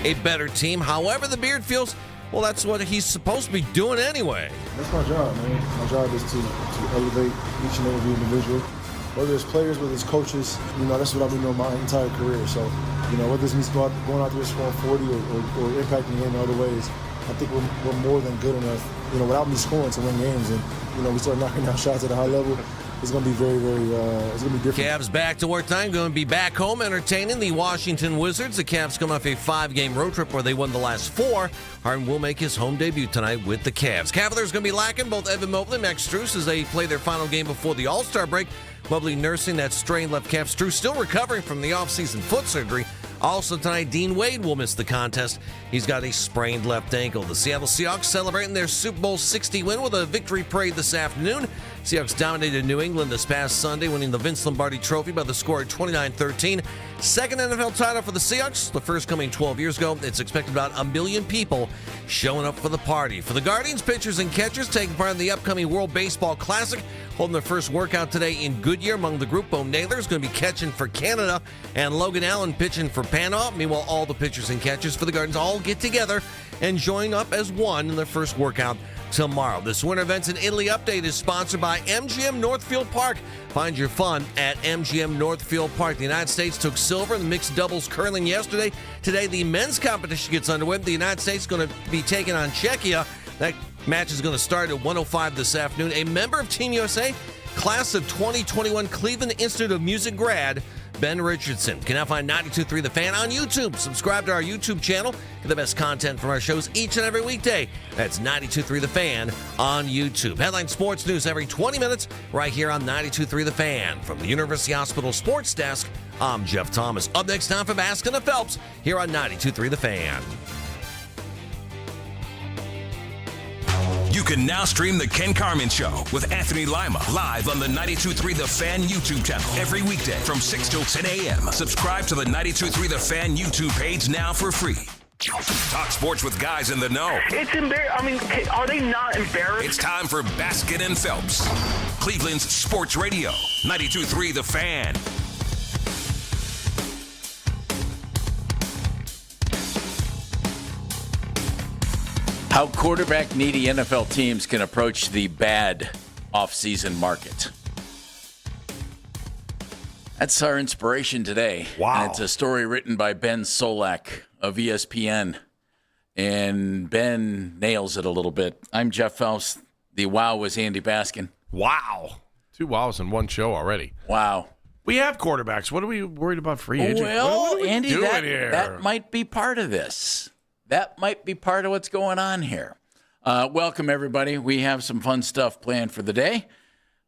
a better team. However, the Beard feels, well, that's what he's supposed to be doing anyway. That's my job, man. My job is to elevate each and every individual. Whether it's players, whether it's coaches, that's what I've been doing my entire career. So, whether it's me going out there scoring 40 or impacting the game in other ways, I think we're more than good enough, without me scoring to win games. And, we start knocking down shots at a high level. It's going to be very, very, it's going to be different. Cavs back to work time, going to be back home entertaining the Washington Wizards. The Cavs come off a 5-game road trip where they won the last 4. Harden will make his home debut tonight with the Cavs. Cavaliers going to be lacking both Evan Mobley and Max Strus as they play their final game before the All-Star break. Mobley nursing that strained left calf. Strus still recovering from the offseason foot surgery. Also tonight, Dean Wade will miss the contest. He's got a sprained left ankle. The Seattle Seahawks celebrating their Super Bowl 60 win with a victory parade this afternoon. Seahawks dominated New England this past Sunday, winning the Vince Lombardi Trophy by the score of 29-13. Second NFL title for the Seahawks, the first coming 12 years ago. It's expected about 1 million people showing up for the party. For the Guardians, pitchers and catchers taking part in the upcoming World Baseball Classic, holding their first workout today in Goodyear. Among the group, Bo Naylor is going to be catching for Canada and Logan Allen pitching for Panama. Meanwhile, all the pitchers and catchers for the Guardians all get together and join up as one in their first workout tomorrow. This Winter Events in Italy update is sponsored by MGM Northfield Park. Find your fun at MGM Northfield Park. The United States took silver in the mixed doubles curling yesterday. Today, the men's competition gets underway. The United States is going to be taking on Czechia. That match is going to start at 1:05 this afternoon. A member of Team USA, class of 2021 Cleveland Institute of Music grad, Ben Richardson. You can now find 92.3 The Fan on YouTube. Subscribe to our YouTube channel. Get the best content from our shows each and every weekday. That's 92.3 The Fan on YouTube. Headline sports news every 20 minutes right here on 92.3 The Fan. From the University Hospital Sports Desk, I'm Jeff Thomas. Up next, time for Baskin and Phelps here on 92.3 The Fan. You can now stream The Ken Carman Show with Anthony Lima live on the 92.3 The Fan YouTube channel every weekday from 6 till 10 a.m. Subscribe to the 92.3 The Fan YouTube page now for free. Talk sports with guys in the know. It's embarrassing. Are they not embarrassed? It's time for Baskin and Phelps, Cleveland's sports radio, 92.3 The Fan. How quarterback-needy NFL teams can approach the bad offseason market. That's our inspiration today. Wow. And it's a story written by Ben Solak of ESPN. And Ben nails it a little bit. I'm Jeff Phelps. The wow was Andy Baskin. Wow. 2 wows in one show already. Wow. We have quarterbacks. What are we worried about free agents? Well, what are we Andy, doing here? that might be part of this. That might be part of what's going on here. Welcome, everybody. We have some fun stuff planned for the day.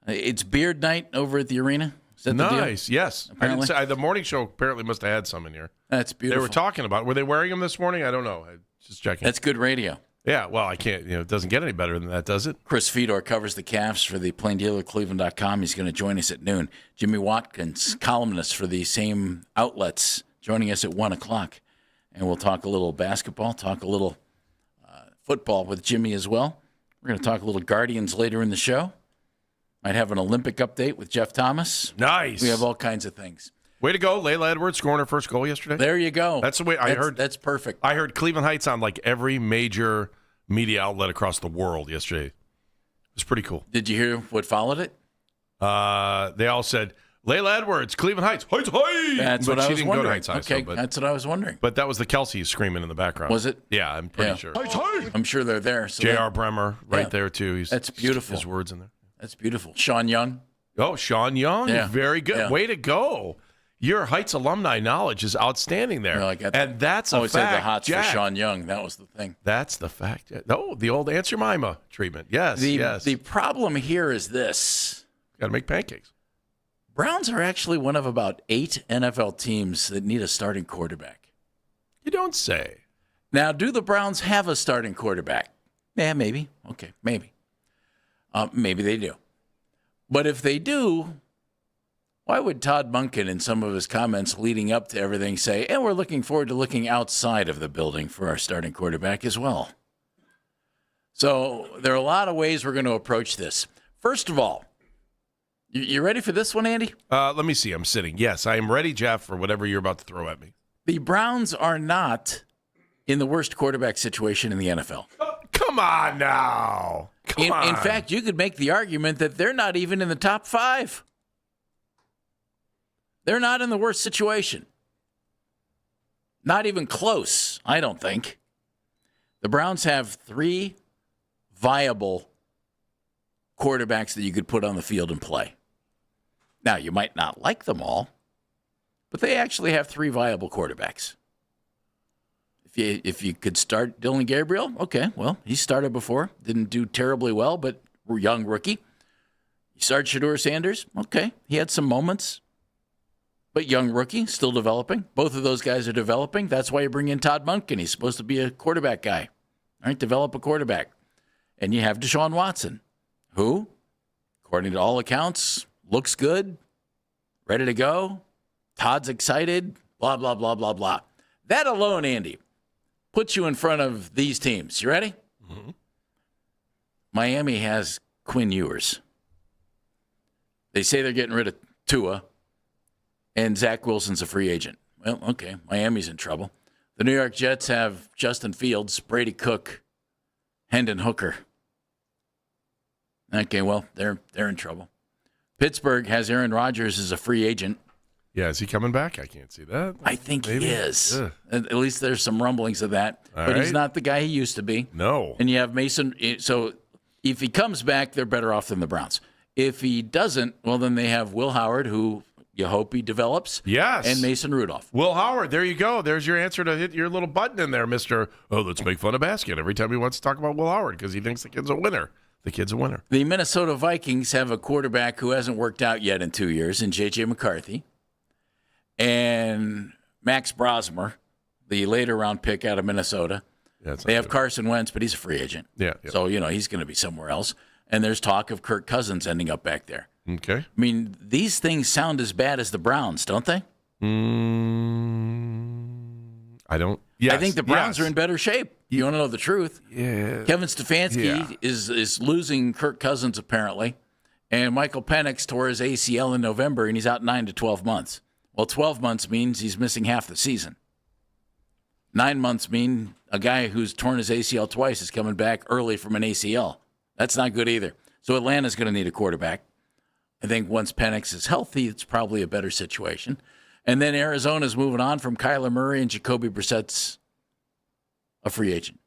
It's beard night over at the arena. Is that the deal? Nice, yes. Apparently. I didn't say, the morning show apparently must have had some in here. That's beautiful. They were talking about it. Were they wearing them this morning? I don't know. Just checking. That's good radio. Yeah, well, I can't, it doesn't get any better than that, does it? Chris Fedor covers the Cavs for the PlainDealerCleveland.com. He's going to join us at noon. Jimmy Watkins, columnist for the same outlets, joining us at 1 o'clock. And we'll talk a little basketball, talk a little football with Jimmy as well. We're going to talk a little Guardians later in the show. Might have an Olympic update with Jeff Thomas. Nice. We have all kinds of things. Way to go, Layla Edwards scoring her first goal yesterday. There you go. That's the way I heard. That's perfect. I heard Cleveland Heights on like every major media outlet across the world yesterday. It was pretty cool. Did you hear what followed it? They all said, Layla Edwards, Cleveland Heights, Heights, Heights. That's but what I she was didn't wondering. go to Heights High, Okay, so, that's what I was wondering. But that was the Kelsey screaming in the background. Was it? Yeah, I'm pretty sure. I'm sure they're there. So J.R. Bremer right Yeah. there, too. That's beautiful. His words in there. That's beautiful. Sean Young. Oh, Sean Young. Yeah. Very good. Yeah. Way to go. Your Heights alumni knowledge is outstanding there. Well, I got and that's a always fact. said the hots Jack. for Sean Young. That was the thing. That's the fact. Oh, the old Aunt Jemima treatment. Yes, yes. The problem here is this. Got to make pancakes. Browns are actually one of about 8 NFL teams that need a starting quarterback. You don't say. Now, do the Browns have a starting quarterback? Yeah, maybe. Okay, maybe. Maybe they do. But if they do, why would Todd Monken in some of his comments leading up to everything say, and we're looking forward to looking outside of the building for our starting quarterback as well? So there are a lot of ways we're going to approach this. First of all, you ready for this one, Andy? Let me see. I'm sitting. Yes, I am ready, Jeff, for whatever you're about to throw at me. The Browns are not in the worst quarterback situation in the NFL. Come on now. In fact, you could make the argument that they're not even in the top 5. They're not in the worst situation. Not even close, I don't think. The Browns have 3 viable quarterbacks that you could put on the field and play. Now, you might not like them all, but they actually have 3 viable quarterbacks. If you could start Dylan Gabriel, okay, well, he started before. Didn't do terribly well, but we're a young rookie. You start Shedeur Sanders, okay, he had some moments, but young rookie, still developing. Both of those guys are developing. That's why you bring in Todd Monken. He's supposed to be a quarterback guy. All right, develop a quarterback. And you have Deshaun Watson, who, according to all accounts, looks good, ready to go. Todd's excited, blah, blah, blah, blah, blah. That alone, Andy, puts you in front of these teams. You ready? Mm-hmm. Miami has Quinn Ewers. They say they're getting rid of Tua, and Zach Wilson's a free agent. Well, okay, Miami's in trouble. The New York Jets have Justin Fields, Brady Cook, Hendon Hooker. Okay, well, they're in trouble. Pittsburgh has Aaron Rodgers as a free agent. Yeah, is he coming back? I can't see that. I think Maybe. he is. Ugh. At least there's some rumblings of that. All but he's right. not the guy he used to be. No. And you have Mason. So if he comes back, they're better off than the Browns. If he doesn't, well, then they have Will Howard, who you hope he develops. Yes. And Mason Rudolph. Will Howard, there you go. There's your answer to hit your little button in there, Mr. Oh, let's make fun of basket every time he wants to talk about Will Howard because he thinks the kid's a winner. The kid's a winner. The Minnesota Vikings have a quarterback who hasn't worked out yet in 2 years, in J.J. McCarthy. And Max Brosmer, the later round pick out of Minnesota. Yeah, they have Carson Wentz, but he's a free agent. Yeah. So, he's going to be somewhere else. And there's talk of Kirk Cousins ending up back there. Okay. I mean, these things sound as bad as the Browns, don't they? I don't. Yes, I think the Browns are in better shape. You want to know the truth? Yeah. Kevin Stefanski is losing Kirk Cousins, apparently. And Michael Penix tore his ACL in November, and he's out 9 to 12 months. Well, 12 months means he's missing half the season. 9 months mean a guy who's torn his ACL twice is coming back early from an ACL. That's not good either. So Atlanta's going to need a quarterback. I think once Penix is healthy, it's probably a better situation. And then Arizona's moving on from Kyler Murray, and Jacoby Brissett's a free agent.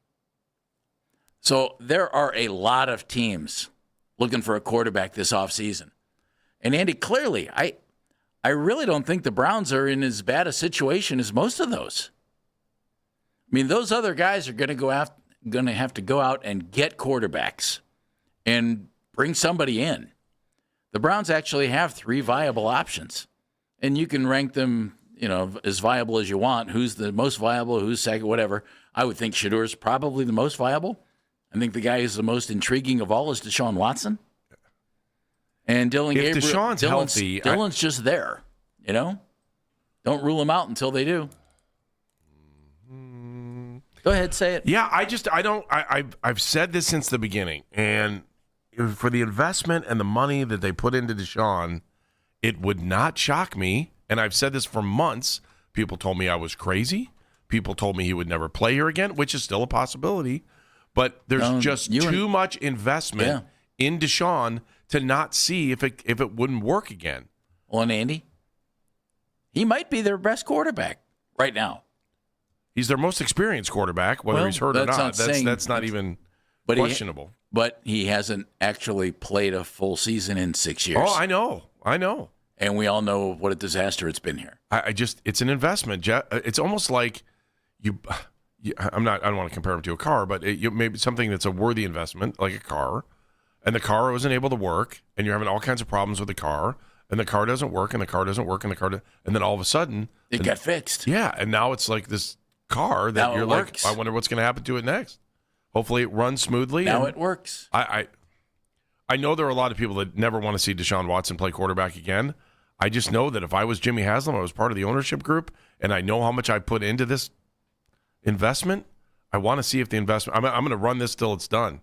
So there are a lot of teams looking for a quarterback this offseason. And Andy, clearly, I really don't think the Browns are in as bad a situation as most of those. I mean, those other guys are going to have to go out and get quarterbacks and bring somebody in. The Browns actually have 3 viable options, and you can rank them, as viable as you want. Who's the most viable? Who's second? Whatever. I would think Shedeur's probably the most viable. I think the guy who's the most intriguing of all is Deshaun Watson. And Dylan Gabriel. If Deshaun's healthy, Dylan's just there. Don't rule him out until they do. Go ahead, say it. Yeah, I've said this since the beginning, and for the investment and the money that they put into Deshaun, it would not shock me. And I've said this for months. People told me I was crazy. People told me he would never play here again, which is still a possibility. But there's too much investment in Deshaun to not see if it wouldn't work again. Well, and Andy, he might be their best quarterback right now. He's their most experienced quarterback, whether he's hurt or not. That's not even questionable. But he hasn't actually played a full season in 6 years. Oh, I know. And we all know what a disaster it's been here. It's an investment. It's almost like I don't want to compare him to a car, but maybe something that's a worthy investment, like a car, and the car wasn't able to work, and you're having all kinds of problems with the car, and the car doesn't work, and the car doesn't work, and and then all of a sudden it got fixed. Yeah, and now it's like this car that now you're like, I wonder what's going to happen to it next. Hopefully, it runs smoothly. Now it works. I know there are a lot of people that never want to see Deshaun Watson play quarterback again. I just know that if I was Jimmy Haslam, I was part of the ownership group, and I know how much I put into this investment. I want to see if the investment. I'm going to run this till it's done,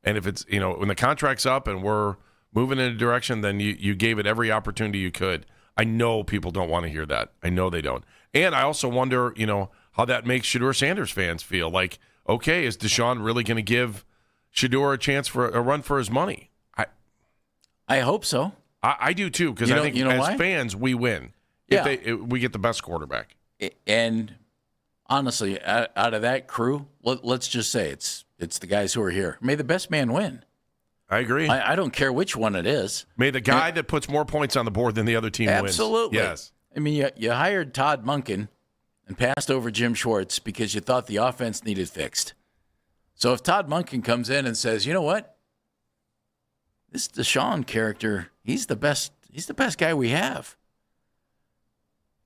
and if it's when the contract's up and we're moving in a direction, then you gave it every opportunity you could. I know people don't want to hear that. I know they don't, and I also wonder, how that makes Shedeur Sanders fans feel. Like, okay, is Deshaun really going to give Shedeur a chance for a run for his money? I hope so. I do too, because I think as why? fans, we win. Yeah. If we get the best quarterback. And honestly, out of that crew, let's just say it's the guys who are here. May the best man win. I agree. I don't care which one it is. May the guy that puts more points on the board than the other team wins. Absolutely. Yes. I mean, you hired Todd Monken and passed over Jim Schwartz because you thought the offense needed fixed. So if Todd Monken comes in and says, you know what? This Deshaun character, he's the best guy we have.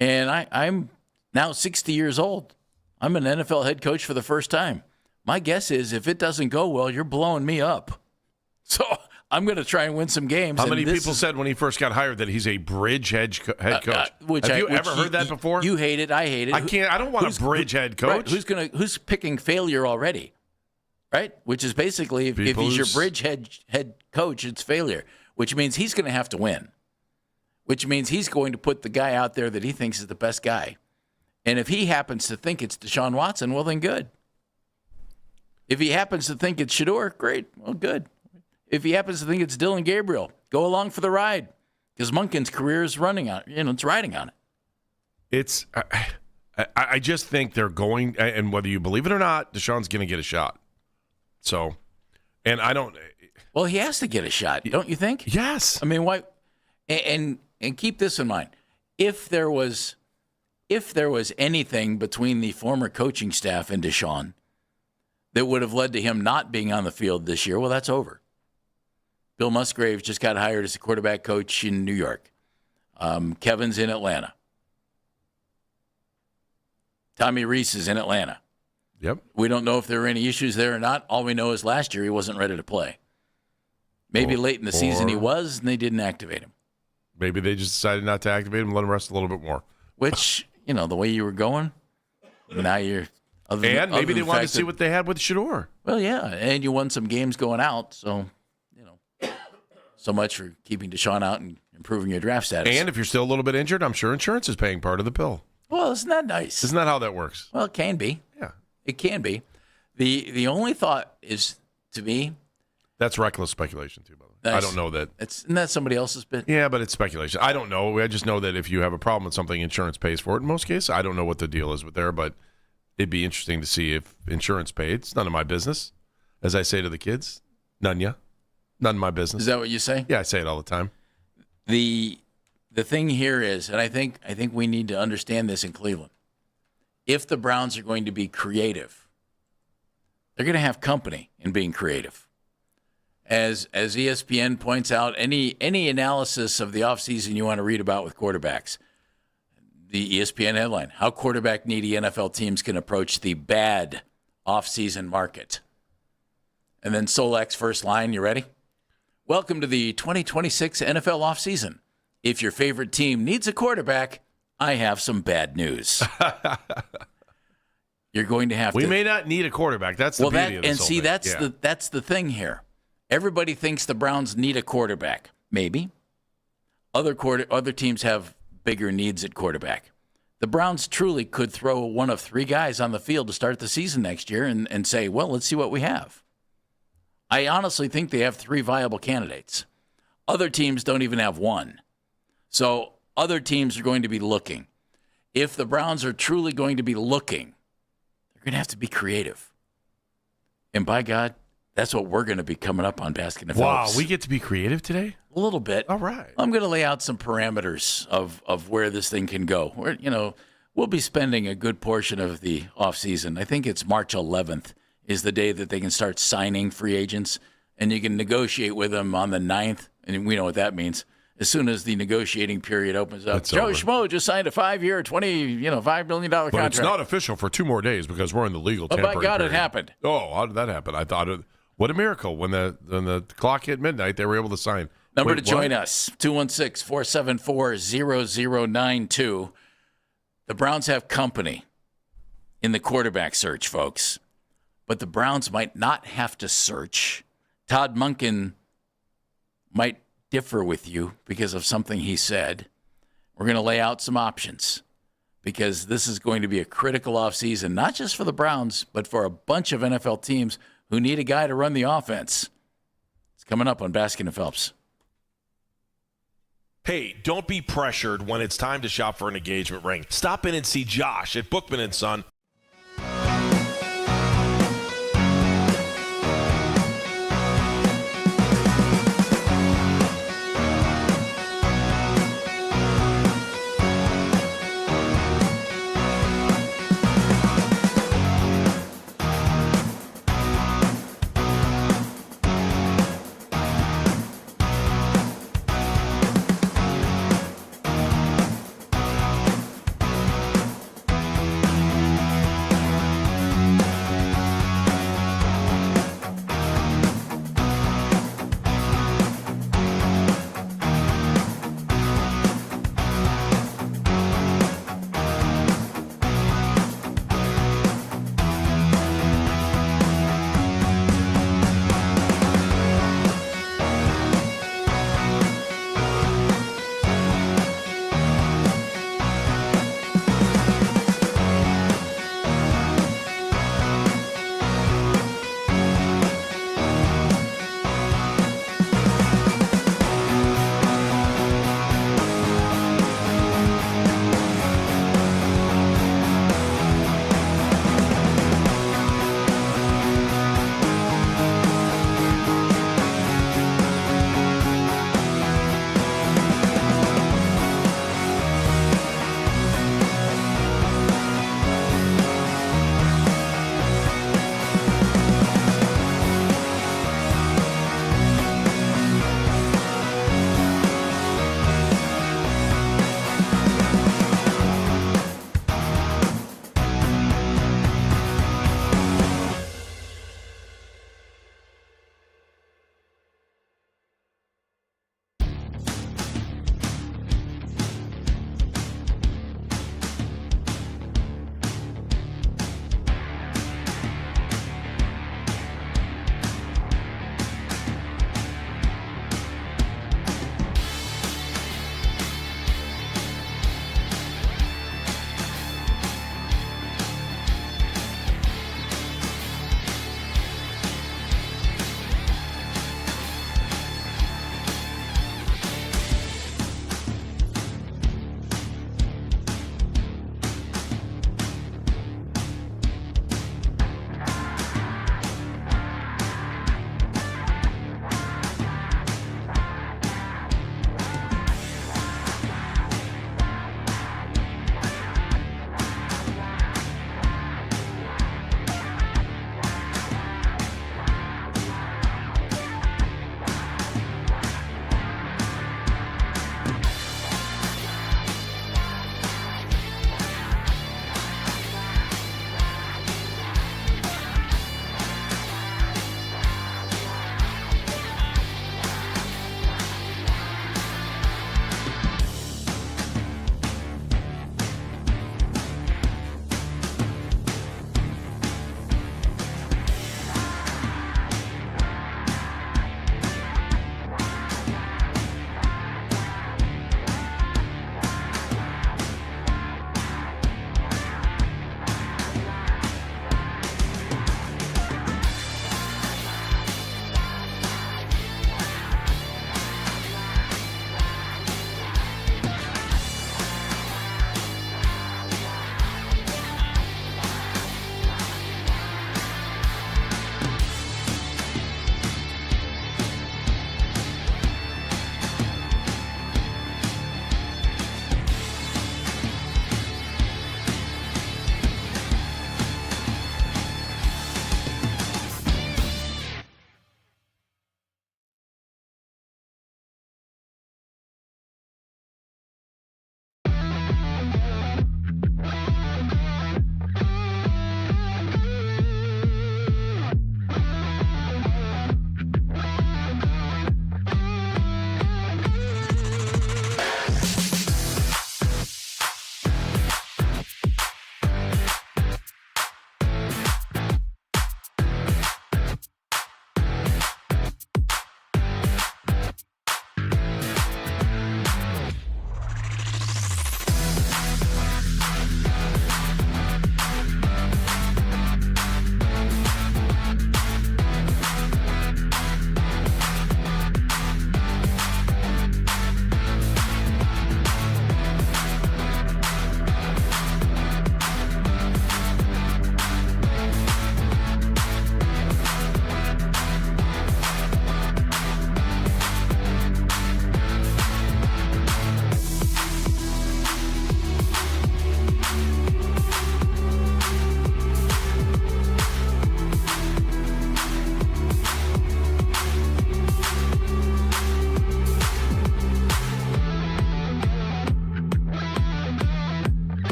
And I'm now 60 years old. I'm an NFL head coach for the first time. My guess is if it doesn't go well, you're blowing me up. So I'm going to try and win some games. How many people said when he first got hired that he's a bridge head coach? Have you ever heard that before? You hate it. I hate it. I don't want a bridge head coach. Right, who's picking failure already? Right? Which is basically if he's your bridge head coach, it's failure. Which means he's going to have to win. Which means he's going to put the guy out there that he thinks is the best guy. And if he happens to think it's Deshaun Watson, well, then good. If he happens to think it's Shedeur, great. Well, good. If he happens to think it's Dylan Gabriel, go along for the ride. Because Monken's career is running on it. It's riding on it. I just think they're going, and whether you believe it or not, Deshaun's going to get a shot. So, and I don't. Well, he has to get a shot, don't you think? Yes. I mean, why? And keep this in mind. If there was anything between the former coaching staff and Deshaun that would have led to him not being on the field this year, well, that's over. Bill Musgrave just got hired as a quarterback coach in New York. Kevin's in Atlanta. Tommy Reese is in Atlanta. Yep. We don't know if there were any issues there or not. All we know is last year he wasn't ready to play. Maybe late in the season he was, and they didn't activate him. Maybe they just decided not to activate him and let him rest a little bit more. Which, the way you were going, now you're... And maybe they wanted to see what they had with Shedeur. Well, yeah, and you won some games going out, so, so much for keeping Deshaun out and improving your draft status. And if you're still a little bit injured, I'm sure insurance is paying part of the bill. Well, isn't that nice? Isn't that how that works? Well, it can be. Yeah. It can be. The only thought is, to me... That's reckless speculation, too, by the way. I don't know that. Isn't that somebody else's bit? Yeah, but it's speculation. I don't know. I just know that if you have a problem with something, insurance pays for it in most cases. I don't know what the deal is with there, but it'd be interesting to see if insurance paid. It's none of my business. As I say to the kids, none of my business. Is that what you say? Yeah, I say it all the time. The thing here is, and I think we need to understand this in Cleveland. If the Browns are going to be creative, they're going to have company in being creative. As ESPN points out, any analysis of the offseason you want to read about with quarterbacks, the ESPN headline, how quarterback-needy NFL teams can approach the bad offseason market. And then Solak's first line, you ready? Welcome to the 2026 NFL offseason. If your favorite team needs a quarterback, I have some bad news. You're going to have We may not need a quarterback. That's the beauty of this whole thing. That's the thing here. Everybody thinks the Browns need a quarterback. Maybe. Other teams have bigger needs at quarterback. The Browns truly could throw one of three guys on the field to start the season next year and say, well, let's see what we have. I honestly think they have three viable candidates. Other teams don't even have one. So other teams are going to be looking. If the Browns are truly going to be looking, they're going to have to be creative. And by God, that's what we're going to be coming up on Baskin and Phillips. Wow, we get to be creative today? A little bit. All right. I'm going to lay out some parameters of where this thing can go. We'll be spending a good portion of the offseason. I think it's March 11th is the day that they can start signing free agents, and you can negotiate with them on the 9th, and we know what that means. As soon as the negotiating period opens up, Joe Schmo just signed a 5-year, $5 million contract. But it's not official for 2 more days because we're in the legal temporary by God, period. it happened. Oh, how did that happen? I thought what a miracle. When the clock hit midnight, they were able to sign. Number to join us, 216-474-0092. The Browns have company in the quarterback search, folks. But the Browns might not have to search. Todd Monken might differ with you because of something he said. We're going to lay out some options because this is going to be a critical offseason, not just for the Browns, but for a bunch of NFL teams who need a guy to run the offense. It's coming up on Baskin and Phelps. Hey, don't be pressured when it's time to shop for an engagement ring. Stop in and see Josh at Bookman & Son.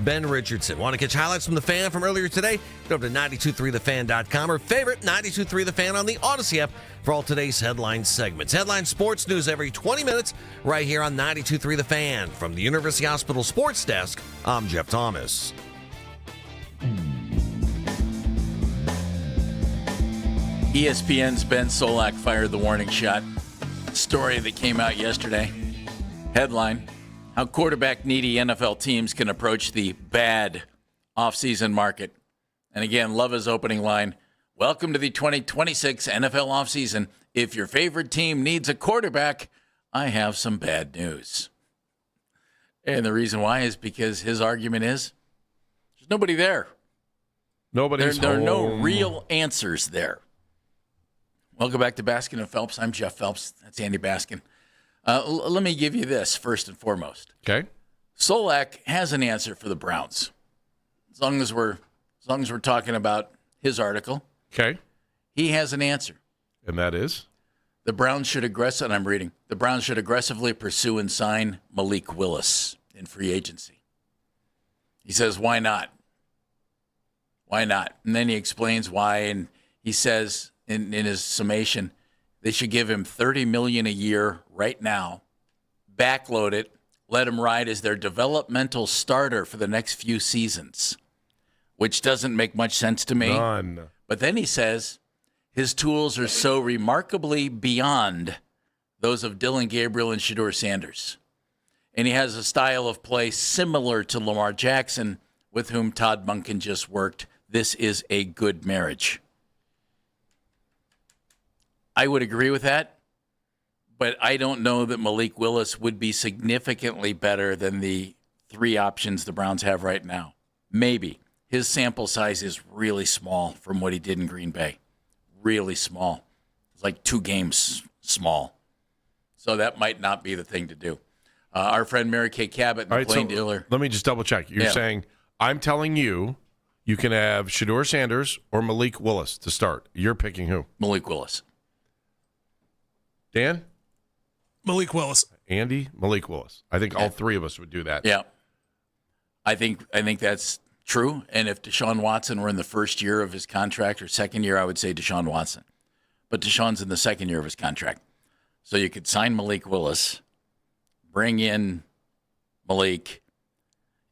Ben Richardson. Want to catch highlights from The Fan from earlier today? Go to 923thefan.com or favorite 923 The Fan on the Odyssey app for all today's headline segments. Headline sports news every 20 minutes right here on 923 The Fan. From the University Hospital Sports Desk, I'm Jeff Thomas. ESPN's Ben Solak fired the warning shot. Story that came out yesterday. Headline: How quarterback-needy NFL teams can approach the bad offseason market. And again, love his opening line. Welcome to the 2026 NFL offseason. If your favorite team needs a quarterback, I have some bad news. And the reason why is because his argument is there's nobody there. Nobody's There are home. no real answers there. Welcome back to Baskin and Phelps. I'm Jeff Phelps. That's Andy Baskin. Let me give you this first and foremost. Okay. Solak has an answer for the Browns. As long as we're talking about his article, Okay. he has an answer. And that is? The Browns should The Browns should aggressively pursue and sign Malik Willis in free agency. He says, why not? Why not? And then he explains why, and he says in his summation, they should give him $30 million a year right now, backload it, let him ride as their developmental starter for the next few seasons, which doesn't make much sense to me. None. But then he says his tools are so remarkably beyond those of Dylan Gabriel and Shedeur Sanders. And he has a style of play similar to Lamar Jackson, with whom Todd Monken just worked. This is a good marriage. I would agree with that, but I don't know that Malik Willis would be significantly better than the three options the Browns have right now. Maybe. His sample size is really small from what he did in Green Bay. Really small. It's like 2 games small. So that might not be the thing to do. Our friend Mary Kay Cabot, the Plain Dealer. Let me just double check. You're saying, I'm telling you, you can have Shedeur Sanders or Malik Willis to start. You're picking who? Malik Willis. Dan? Malik Willis. Andy? Malik Willis. I think all three of us would do that. Yeah. I think that's true. And if Deshaun Watson were in the first year of his contract or second year, I would say Deshaun Watson. But Deshaun's in the second year of his contract. So you could sign Malik Willis, bring in Malik.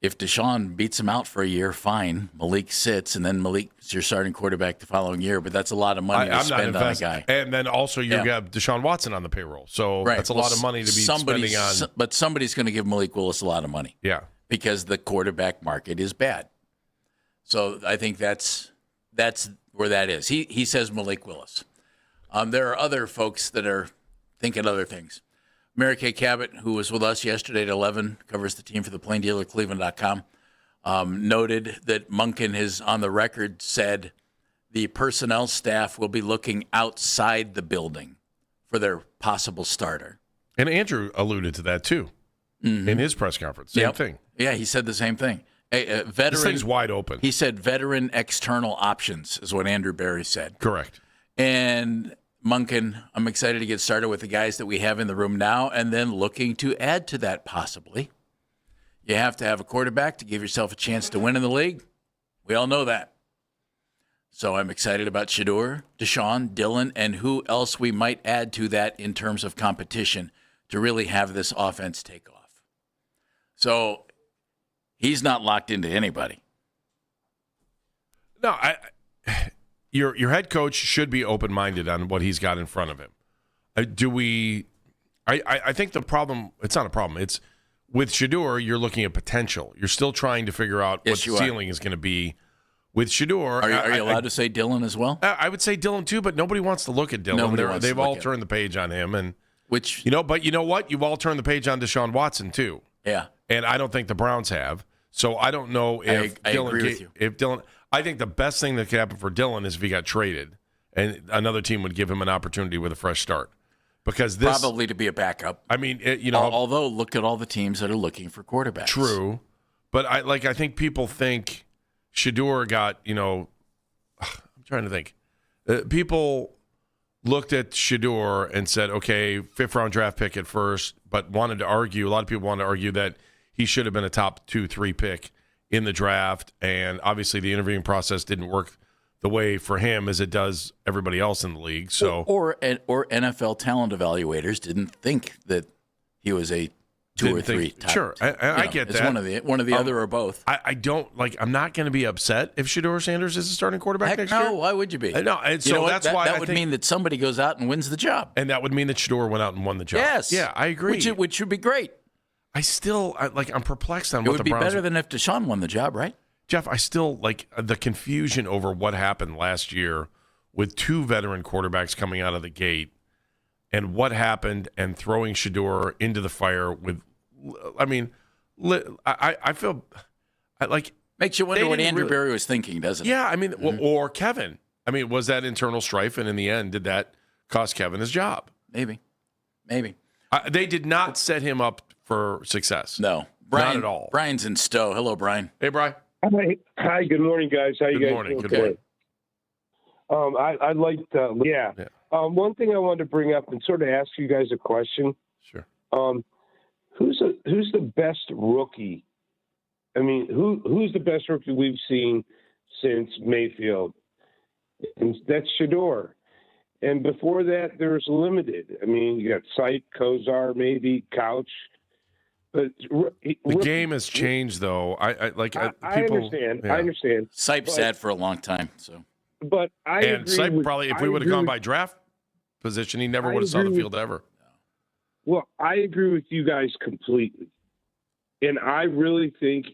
If Deshaun beats him out for a year, fine. Malik sits, and then Malik's your starting quarterback the following year. But that's a lot of money to spend on a guy. And then also you have Deshaun Watson on the payroll. So that's a lot of money to be spending on. But somebody's going to give Malik Willis a lot of money. Yeah. Because the quarterback market is bad. So I think that's where that is. He says Malik Willis. There are other folks that are thinking other things. Mary Kay Cabot, who was with us yesterday at 11, covers the team for the Plain Dealer, Cleveland.com, noted that Monken has, on the record, said the personnel staff will be looking outside the building for their possible starter. And Andrew alluded to that, too, in his press conference. Same thing. Yeah, he said the same thing. Veteran, this thing's wide open. He said veteran external options is what Andrew Berry said. Correct. And Monken, I'm excited to get started with the guys that we have in the room now and then looking to add to that possibly. You have to have a quarterback to give yourself a chance to win in the league. We all know that. So I'm excited about Shedeur, Deshaun, Dylan, and who else we might add to that in terms of competition to really have this offense take off. So he's not locked into anybody. No, Your head coach should be open-minded on what he's got in front of him. I think the problem, it's not a problem. It's with Shedeur, you're looking at potential. You're still trying to figure out what the ceiling is going to be. With Shedeur. Are you allowed to say Dylan as well? I would say Dylan too, but nobody wants to look at Dylan. They've all turned the page on him. But you know what? You've all turned the page on Deshaun Watson too. Yeah. And I don't think the Browns have. So I don't know if I agree with you. If Dylan, I think the best thing that could happen for Dylan is if he got traded and another team would give him an opportunity with a fresh start. Because this probably to be a backup. I mean, although look at all the teams that are looking for quarterbacks. True, but I think people think Shedeur got I'm trying to think. People looked at Shedeur and said, okay, 5th round draft pick at first, but wanted to argue. A lot of people wanted to argue that he should have been a top 2-3 pick in the draft, and obviously the interviewing process didn't work the way for him as it does everybody else in the league. So, or NFL talent evaluators didn't think that he was a two or three type. Sure, I get it's that. one of the other or both. I don't like. I'm not going to be upset if Shedeur Sanders is a starting quarterback Heck next no, year. why would you be? No, and You know so what? that's that, why that I would think, mean that somebody goes out and wins the job. and that would mean that Shedeur went out and won the job. Yes, yeah, I agree. Which would be great. I still I'm perplexed on It what would the be Browns. better than if Deshaun won the job, right? Jeff, I still like the confusion over what happened last year with two veteran quarterbacks coming out of the gate, and what happened and throwing Shedeur into the fire with. I mean, I feel like Makes you wonder They what didn't Andrew really- Berry was thinking, doesn't it? yeah. I mean, or Kevin. I mean, was that internal strife, and in the end, did that cost Kevin his job? Maybe. They did not set him up for success. No. Brian, not at all. Brian's in Stowe. Hello, Brian. Hey, Brian. Hi, good morning, guys. How you Good guys morning. doing Good morning. today? I'd like to, Yeah. one thing I wanted to bring up and sort of ask you guys a question. Sure. Who's the best rookie? I mean, who's the best rookie we've seen since Mayfield? And that's Shedeur. And before that, there's limited. I mean, you got Sipe, Kosar, maybe Couch. But The game has changed, though. I understand. yeah. I understand. Sipe But- sat for a long time, so But I And agree Sipe with, probably, if I we would have agree gone with- by draft position, he never I would have saw the agree field ever. Well, I agree with you guys completely. And I really think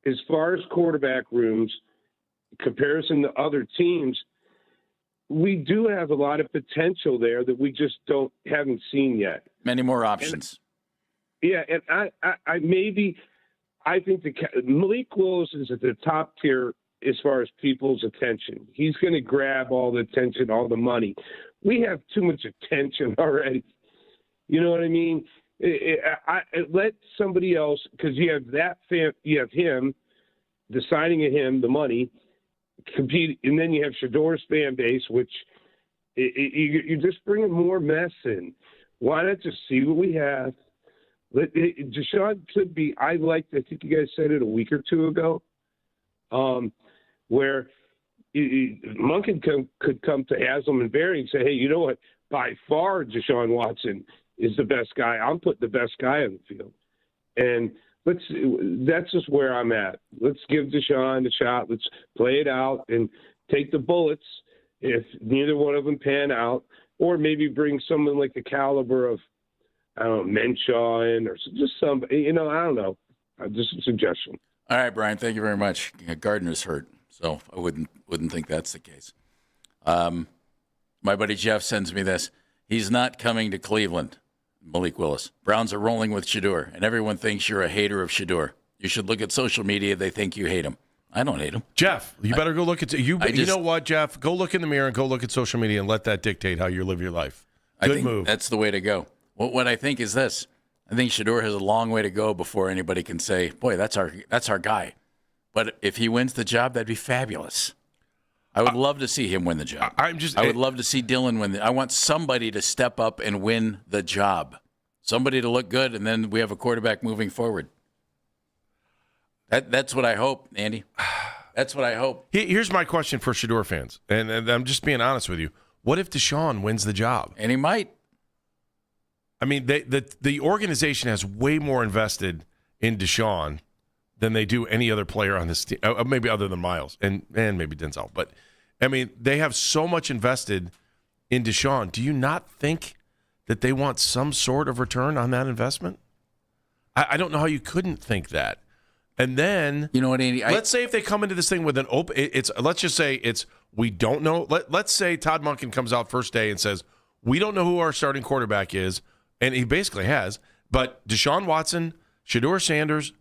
as far as quarterback rooms, comparison to other teams, we do have a lot of potential there that we just haven't seen yet. many more options. Yeah, and I think Malik Willis is at the top tier as far as people's attention. He's going to grab all the attention, all the money. We have too much attention already. You know what I mean? Let somebody else, because you have him, the signing of him, the money, compete, and then you have Shedeur's fan base, which you're just bringing more mess in. Why not just see what we have? Deshaun could be. I think you guys said it a week or two ago, where Monken could come to Haslam and Berry and say, "Hey, you know what? By far, Deshaun Watson is the best guy. I'm putting the best guy on the field." And that's just where I'm at. Let's give Deshaun a shot. Let's play it out and take the bullets if neither one of them pan out, or maybe bring someone like the caliber of, I don't know, Menshaw in, or just somebody, I don't know. Just a suggestion. All right, Brian, thank you very much. Gardner's hurt, so I wouldn't think that's the case. My buddy Jeff sends me this. He's not coming to Cleveland, Malik Willis. Browns are rolling with Shedeur, and everyone thinks you're a hater of Shedeur. You should look at social media. They think you hate him. I don't hate him. Jeff, you better go look at you. I You just- know what, Jeff? Go look in the mirror and go look at social media and let that dictate how you live your life. I Good think move. That's the way to go. What I think is this. I think Shedeur has a long way to go before anybody can say, boy, that's our guy. But if he wins the job, that'd be fabulous. I would love to see him win the job. I would love to see Dylan win. I want somebody to step up and win the job. Somebody to look good, and then we have a quarterback moving forward. That's what I hope, Andy. That's what I hope. Here's my question for Shedeur fans, and I'm just being honest with you. What if Deshaun wins the job? And he might. I mean, the organization has way more invested in Deshaun than they do any other player on this team, maybe other than Miles and maybe Denzel. But, I mean, they have so much invested in Deshaun. Do you not think that they want some sort of return on that investment? I don't know how you couldn't think that. And then, you know what, Andy? Let's say if they come into this thing with an open, let's just say we don't know. Let's say Todd Monken comes out first day and says, we don't know who our starting quarterback is, and he basically has. But Deshaun Watson, Shedeur Sanders,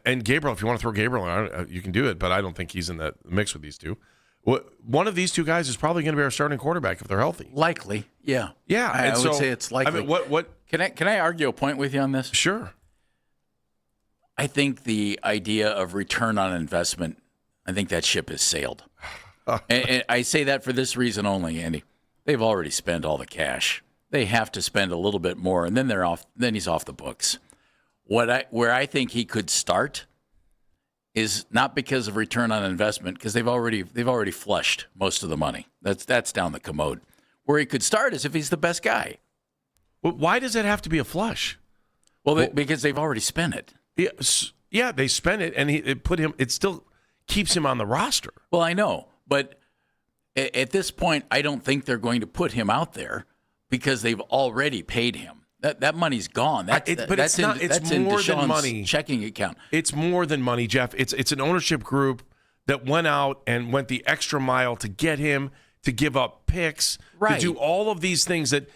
and Gabriel. If you want to throw Gabriel on, you can do it. But I don't think he's in the mix with these two. One of these two guys is probably going to be our starting quarterback if they're healthy. Likely, yeah. Yeah, I would say it's likely. I mean, what? Can I argue a point with you on this? Sure. I think the idea of return on investment, I think that ship has sailed. and I say that for this reason only, Andy. They've already spent all the cash. They have to spend a little bit more, and then they're off. Then he's off the books. Where I think he could start is not because of return on investment, because they've already flushed most of the money. That's down the commode. Where he could start is if he's the best guy. Well, why does it have to be a flush? Well, because they've already spent it. Yeah, they spent it, and it still keeps him on the roster. Well, I know, but at this point, I don't think they're going to put him out there because they've already paid him. That money's gone. That's in Deshaun's money. Checking account. It's more than money, Jeff. It's an ownership group that went out and went the extra mile to get him, to give up picks, to do all of these things. Do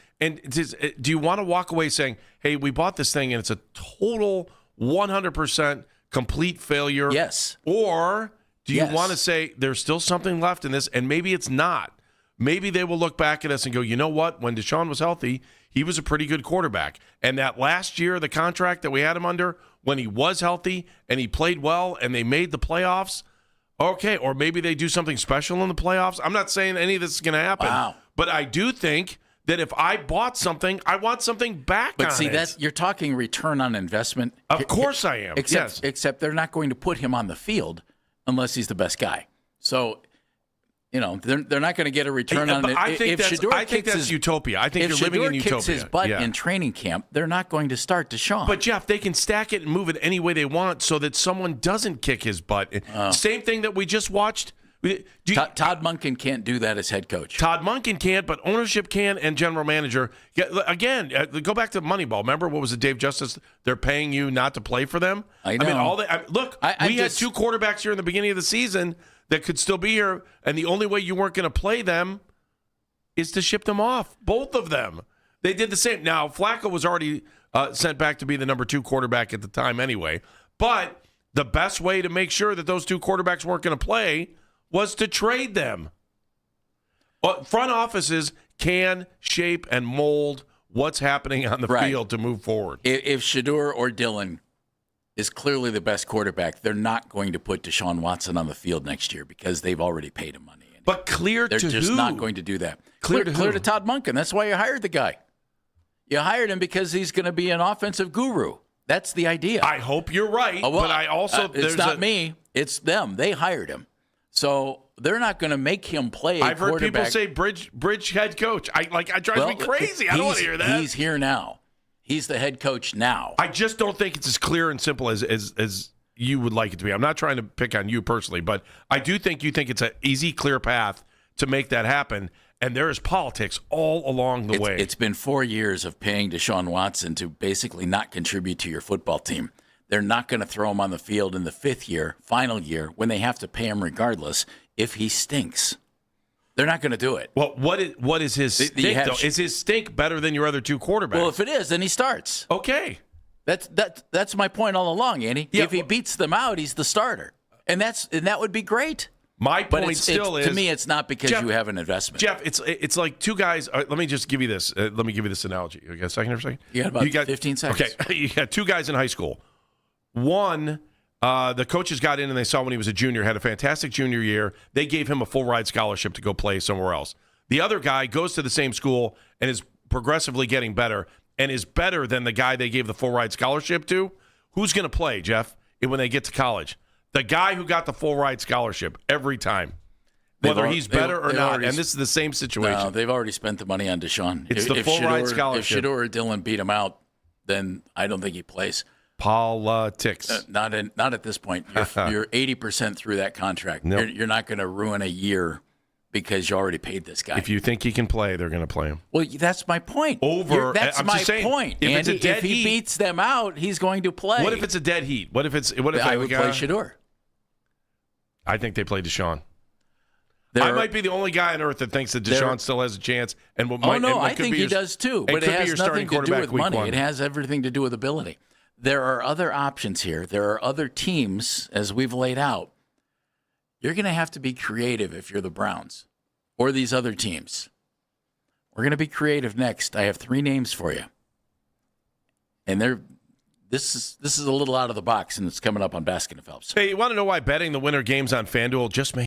you want to walk away saying, hey, we bought this thing and it's a total 100% complete failure? Yes. Or do you want to say there's still something left in this, and maybe it's not? Maybe they will look back at us and go, you know what? When Deshaun was healthy, he was a pretty good quarterback. And that last year, the contract that we had him under, when he was healthy and he played well and they made the playoffs, okay, or maybe they do something special in the playoffs. I'm not saying any of this is going to happen. Wow. But I do think that if I bought something, I want something back on it. But see, you're talking return on investment. Of course I am, Except they're not going to put him on the field unless he's the best guy. So, they're not going to get a return on it. I think that's utopia. I think you're living in utopia. If Shedeur kicks his butt in training camp, they're not going to start Deshaun. But, Jeff, they can stack it and move it any way they want so that someone doesn't kick his butt. Same thing that we just watched. Todd Monken can't do that as head coach. Todd Monken can't, but ownership can, and general manager. Again, go back to Moneyball. Remember, what was it, Dave Justice? They're paying you not to play for them? I know. We had two quarterbacks here in the beginning of the season that could still be here, and the only way you weren't going to play them is to ship them off. Both of them. They did the same. Now, Flacco was already sent back to be the number 2 quarterback at the time anyway, but the best way to make sure that those 2 quarterbacks weren't going to play was to trade them. Front offices can shape and mold what's happening on the field to move forward. If Shedeur or Dillon is clearly the best quarterback, they're not going to put Deshaun Watson on the field next year because they've already paid him money. But clear to who? They're just not going to do that. Clear to Todd Monken. That's why you hired the guy. You hired him because he's going to be an offensive guru. That's the idea. I hope you're right, but I also... it's not me. It's them. They hired him. So they're not going to make him play I've heard quarterback. People say bridge head coach. It drives me crazy. I don't want to hear that. He's here now. He's the head coach now. I just don't think it's as clear and simple as you would like it to be. I'm not trying to pick on you personally, but I do think you think it's an easy, clear path to make that happen, and there is politics all along the way. It's been 4 years of paying Deshaun Watson to basically not contribute to your football team. They're not going to throw him on the field in the 5th year, final year, when they have to pay him regardless if he stinks. They're not going to do it. Well, what is his stink, though? Is his stink better than your other 2 quarterbacks? Well, if it is, then he starts. Okay. That's my point all along, Andy. Yeah, if he beats them out, he's the starter. And that would be great. My point is... To me, it's not because you have an investment. Jeff, it's like 2 guys... let me just give you this. Let me give you this analogy. You got a second or a second? You got about 15 seconds. Okay. You got 2 guys in high school. One... the coaches got in and they saw when he was a junior, had a fantastic junior year. They gave him a full ride scholarship to go play somewhere else. The other guy goes to the same school and is progressively getting better and is better than the guy they gave the full ride scholarship to. Who's going to play, Jeff, when they get to college? The guy who got the full ride scholarship every time, whether he's better or not. And this is the same situation. No, they've already spent the money on Deshaun. It's the full ride scholarship. If Shedeur or Dillon beat him out, then I don't think he plays. Politics. Not at this point. You're 80% through that contract. Nope. You're not going to ruin a year because you already paid this guy. If you think he can play, they're going to play him. Well, that's my point. That's my point. If it's a dead if he beats them out, he's going to play. What if it's a dead heat? What if I would play Shedeur? I think they play Deshaun. I might be the only guy on earth that thinks that Deshaun still has a chance. I think he does too. But it has nothing to do with money. 1. It has everything to do with ability. There are other options here. There are other teams, as we've laid out. You're going to have to be creative if you're the Browns or these other teams. We're going to be creative next. I have 3 names for you. And this is a little out of the box, and it's coming up on Baskin and Phelps. Hey, you want to know why betting the winter games on FanDuel just made...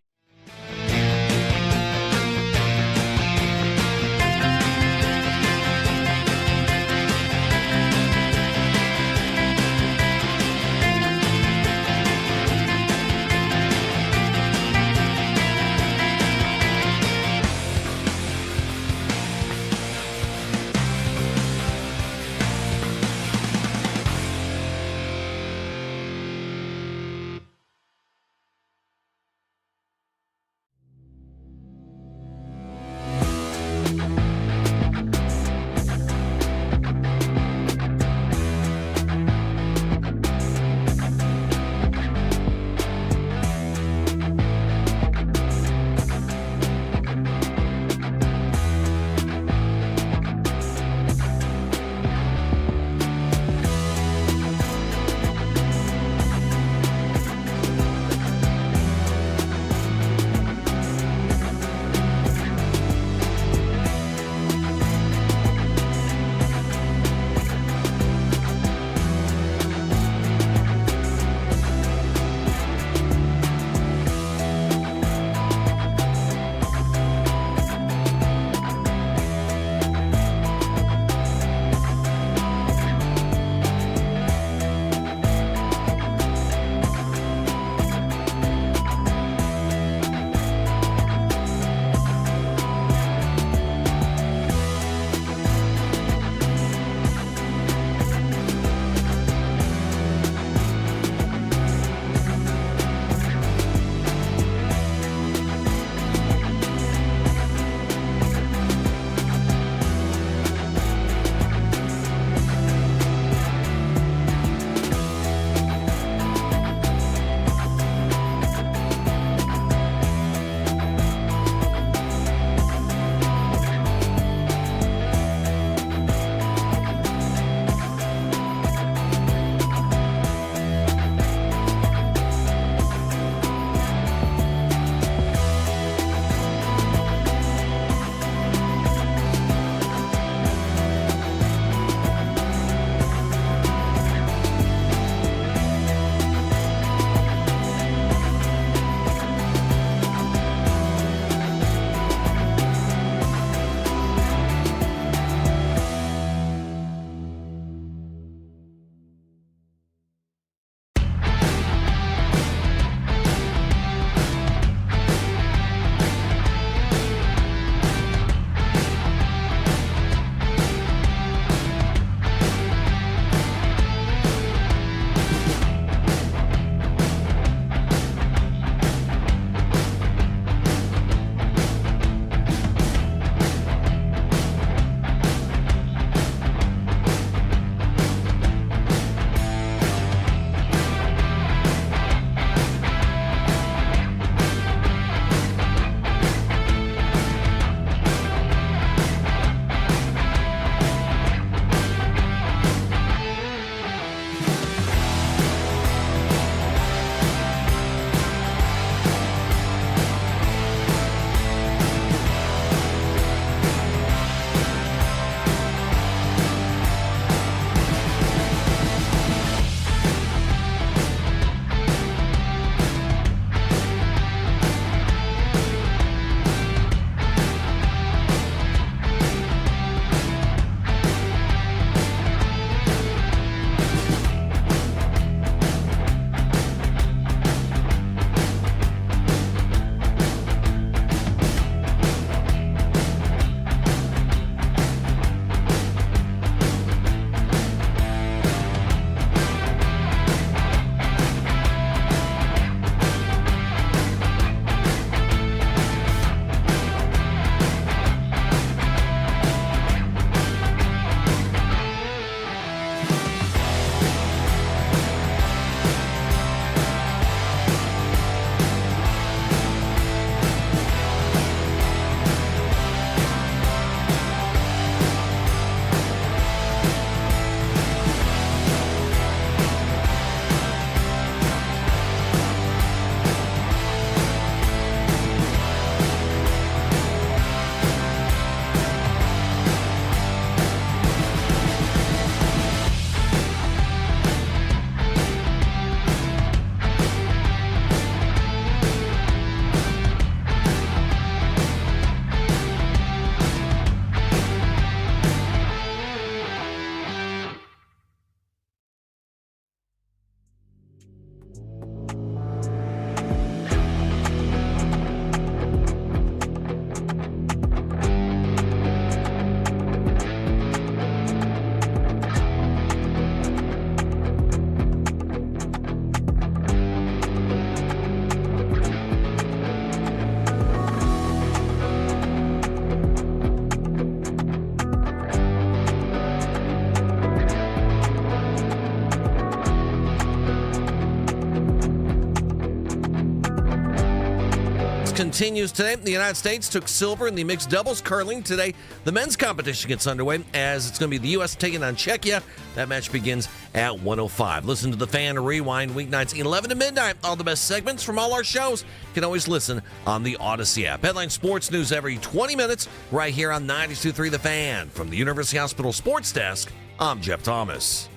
continues today. The United States took silver in the mixed doubles curling. Today, the men's competition gets underway as it's going to be the U.S. taking on Czechia. That match begins at 1:05. Listen to the Fan Rewind weeknights 11 to midnight. All the best segments from all our shows. You can always listen on the Odyssey app. Headline sports news every 20 minutes right here on 92.3 The Fan. From the University Hospital Sports Desk, I'm Jeff Thomas.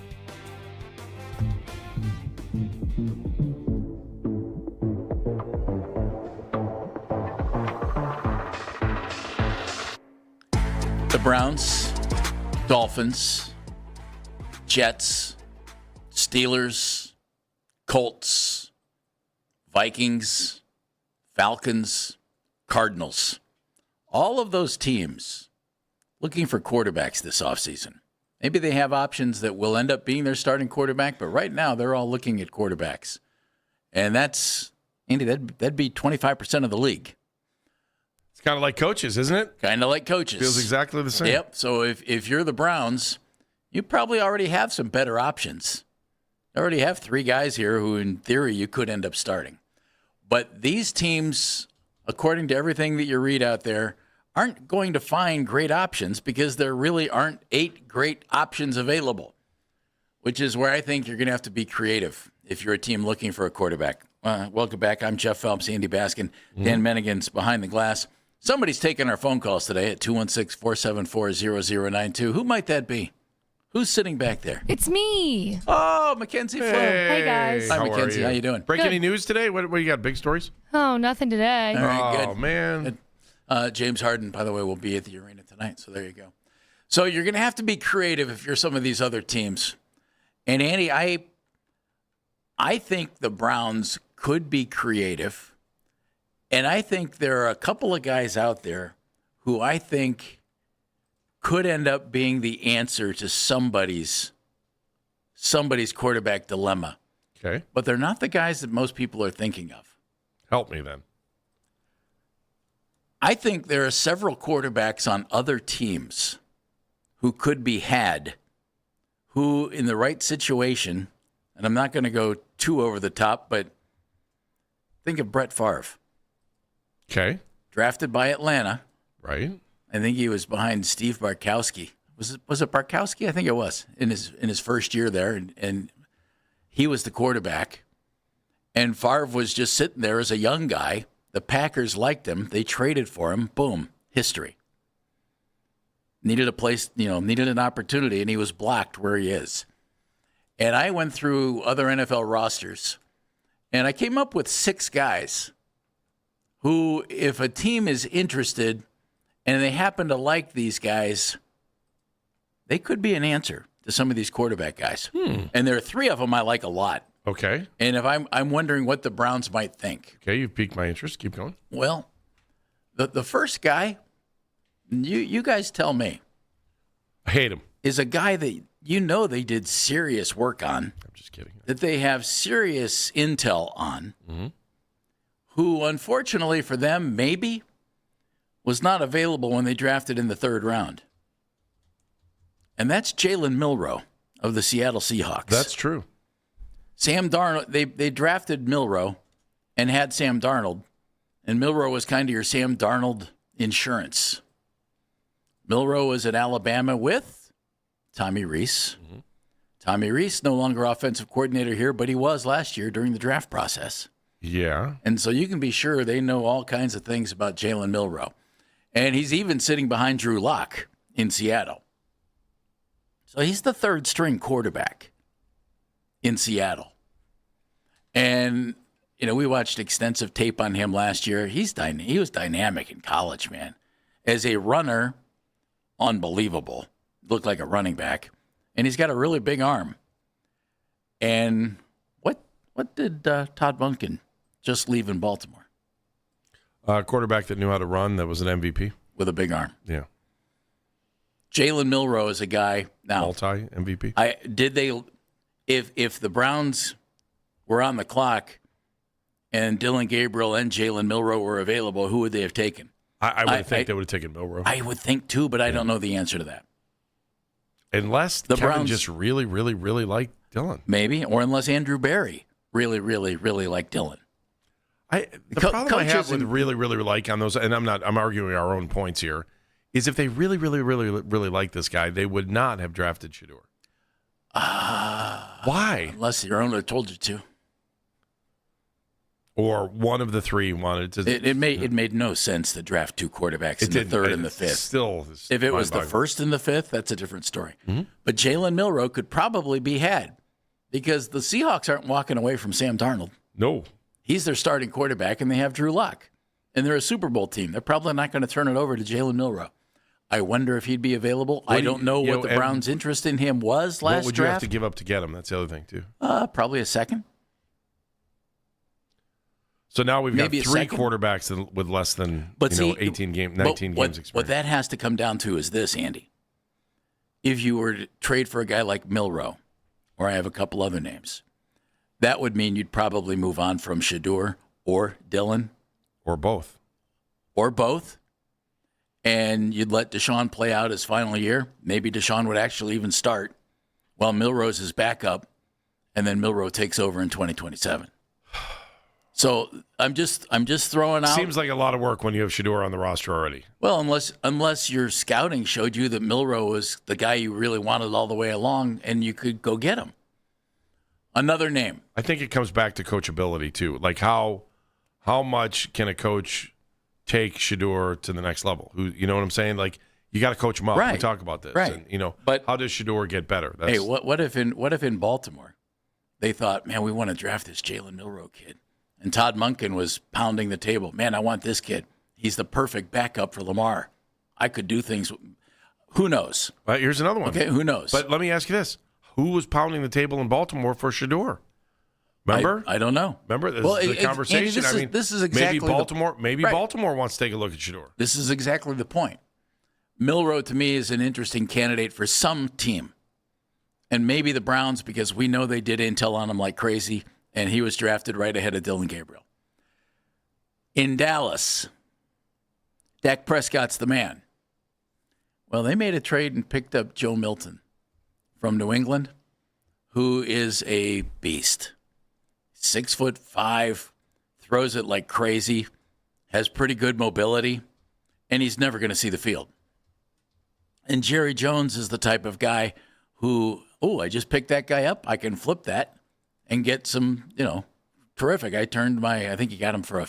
The Browns, Dolphins, Jets, Steelers, Colts, Vikings, Falcons, Cardinals. All of those teams looking for quarterbacks this offseason. Maybe they have options that will end up being their starting quarterback, but right now they're all looking at quarterbacks. And that's, Andy, that'd be 25% of the league. It's kind of like coaches, isn't it? Kind of like coaches. Feels exactly the same. Yep. So if you're the Browns, you probably already have some better options. You already have 3 guys here who, in theory, you could end up starting. But these teams, according to everything that you read out there, aren't going to find great options because there really aren't 8 great options available, which is where I think you're going to have to be creative if you're a team looking for a quarterback. Welcome back. I'm Jeff Phelps, Andy Baskin, Dan Mennigan's behind the glass. Somebody's taking our phone calls today at 216-474-0092. Who might that be? Who's sitting back there? It's me. Oh, Mackenzie Flynn. Hey, guys. Hi, Mackenzie. How you doing? Break Good. any news today? What you got? Big stories? Oh, nothing today. All right, Oh, good. man. James Harden, by the way, will be at the arena tonight, so there you go. So you're going to have to be creative if you're some of these other teams. And, Andy, I think the Browns could be creative, and I think there are a couple of guys out there who I think could end up being the answer to somebody's quarterback dilemma. Okay. But they're not the guys that most people are thinking of. Help me then. I think there are several quarterbacks on other teams who could be had, who in the right situation, and I'm not going to go too over the top, but think of Brett Favre. Okay. Drafted by Atlanta. Right. I think he was behind Steve Bartkowski. Was it Bartkowski? I think it was in his first year there, and he was the quarterback. And Favre was just sitting there as a young guy. The Packers liked him. They traded for him. Boom, history. Needed a place, needed an opportunity, and he was blocked where he is. And I went through other NFL rosters, and I came up with 6 guys who, if a team is interested and they happen to like these guys, they could be an answer to some of these quarterback guys. And there are 3 of them I like a lot. Okay. And if I'm wondering what the Browns might think. Okay, you've piqued my interest. Keep going. Well, the first guy, you guys tell me, I hate him. is a guy that they did serious work on, I'm just kidding. that they have serious intel on, who unfortunately for them maybe was not available when they drafted in the 3rd round. And that's Jalen Milroe of the Seattle Seahawks. That's true. Sam Darnold, they drafted Milroe and had Sam Darnold, and Milroe was kind of your Sam Darnold insurance. Milroe was at Alabama with Tommy Rees. Tommy Rees, no longer offensive coordinator here, but he was last year during the draft process. Yeah. And so you can be sure they know all kinds of things about Jalen Milroe. And he's even sitting behind Drew Lock in Seattle. So he's the 3rd string quarterback in Seattle. And, we watched extensive tape on him last year. He was dynamic in college, man. As a runner, unbelievable. Looked like a running back. And he's got a really big arm. And what did Todd Monken just leave in Baltimore? A quarterback that knew how to run, that was an MVP. With a big arm. Yeah. Jalen Milroe is a guy now. Multi-MVP. If the Browns were on the clock and Dylan Gabriel and Jalen Milroe were available, who would they have taken? I would think they would have taken Milroe. I would think too, but I don't know the answer to that. Unless The Kevin Browns just really, really, really liked Dylan. Maybe, or unless Andrew Berry really, really, really liked Dylan. The problem I have coaches with and- really like on those, and I'm arguing our own points here, is if they really like this guy, they would not have drafted Shedeur. Why? Unless your owner told you to. Or one of the three wanted to. It made no sense to draft two quarterbacks in the third and the fifth. Still, if it was the mind-boggling. first and the fifth, that's a different story. Mm-hmm. But Jalen Milroe could probably be had because the Seahawks aren't walking away from Sam Darnold. No. He's their starting quarterback, and they have Drew Lock. And they're a Super Bowl team. They're probably not going to turn it over to Jalen Milroe. I wonder if he'd be available. I don't know what the Browns' interest in him was last draft. What would you have to give up to get him? That's the other thing, too. Probably a second. So now we've Maybe a got three second. quarterbacks with less than 19 games experience. What that has to come down to is this, Andy. If you were to trade for a guy like Milroe, or I have a couple other names, that would mean you'd probably move on from Shedeur or Dillon. Or both. Or both. And you'd let Deshaun play out his final year. Maybe Deshaun would actually even start while Milroe's his backup, and then Milroe takes over in 2027. So I'm just throwing out. Seems like a lot of work when you have Shedeur on the roster already. Well, unless your scouting showed you that Milroe was the guy you really wanted all the way along, and you could go get him. Another name. I think it comes back to coachability too. Like how much can a coach take Shedeur to the next level? You know what I'm saying? Like you got to coach him up. Right. We talk about this, Right. And, But how does Shedeur get better? Hey, what if in Baltimore, they thought, man, we want to draft this Jalen Milroe kid, and Todd Monken was pounding the table. Man, I want this kid. He's the perfect backup for Lamar. I could do things. Who knows? Here's another one. Okay, who knows? But let me ask you this: who was pounding the table in Baltimore for Shedeur? Remember? I don't know. Remember the Andy, conversation? this is exactly maybe right. Baltimore wants to take a look at Shedeur. This is exactly the point. Milroe, to me, is an interesting candidate for some team. And maybe the Browns, because we know they did intel on him like crazy, and he was drafted right ahead of Dylan Gabriel. In Dallas, Dak Prescott's the man. Well, they made a trade and picked up Joe Milton from New England, who is a beast. 6'5", throws it like crazy, has pretty good mobility, and he's never going to see the field. And Jerry Jones is the type of guy who, I just picked that guy up. I can flip that and get some, terrific. I think he got him for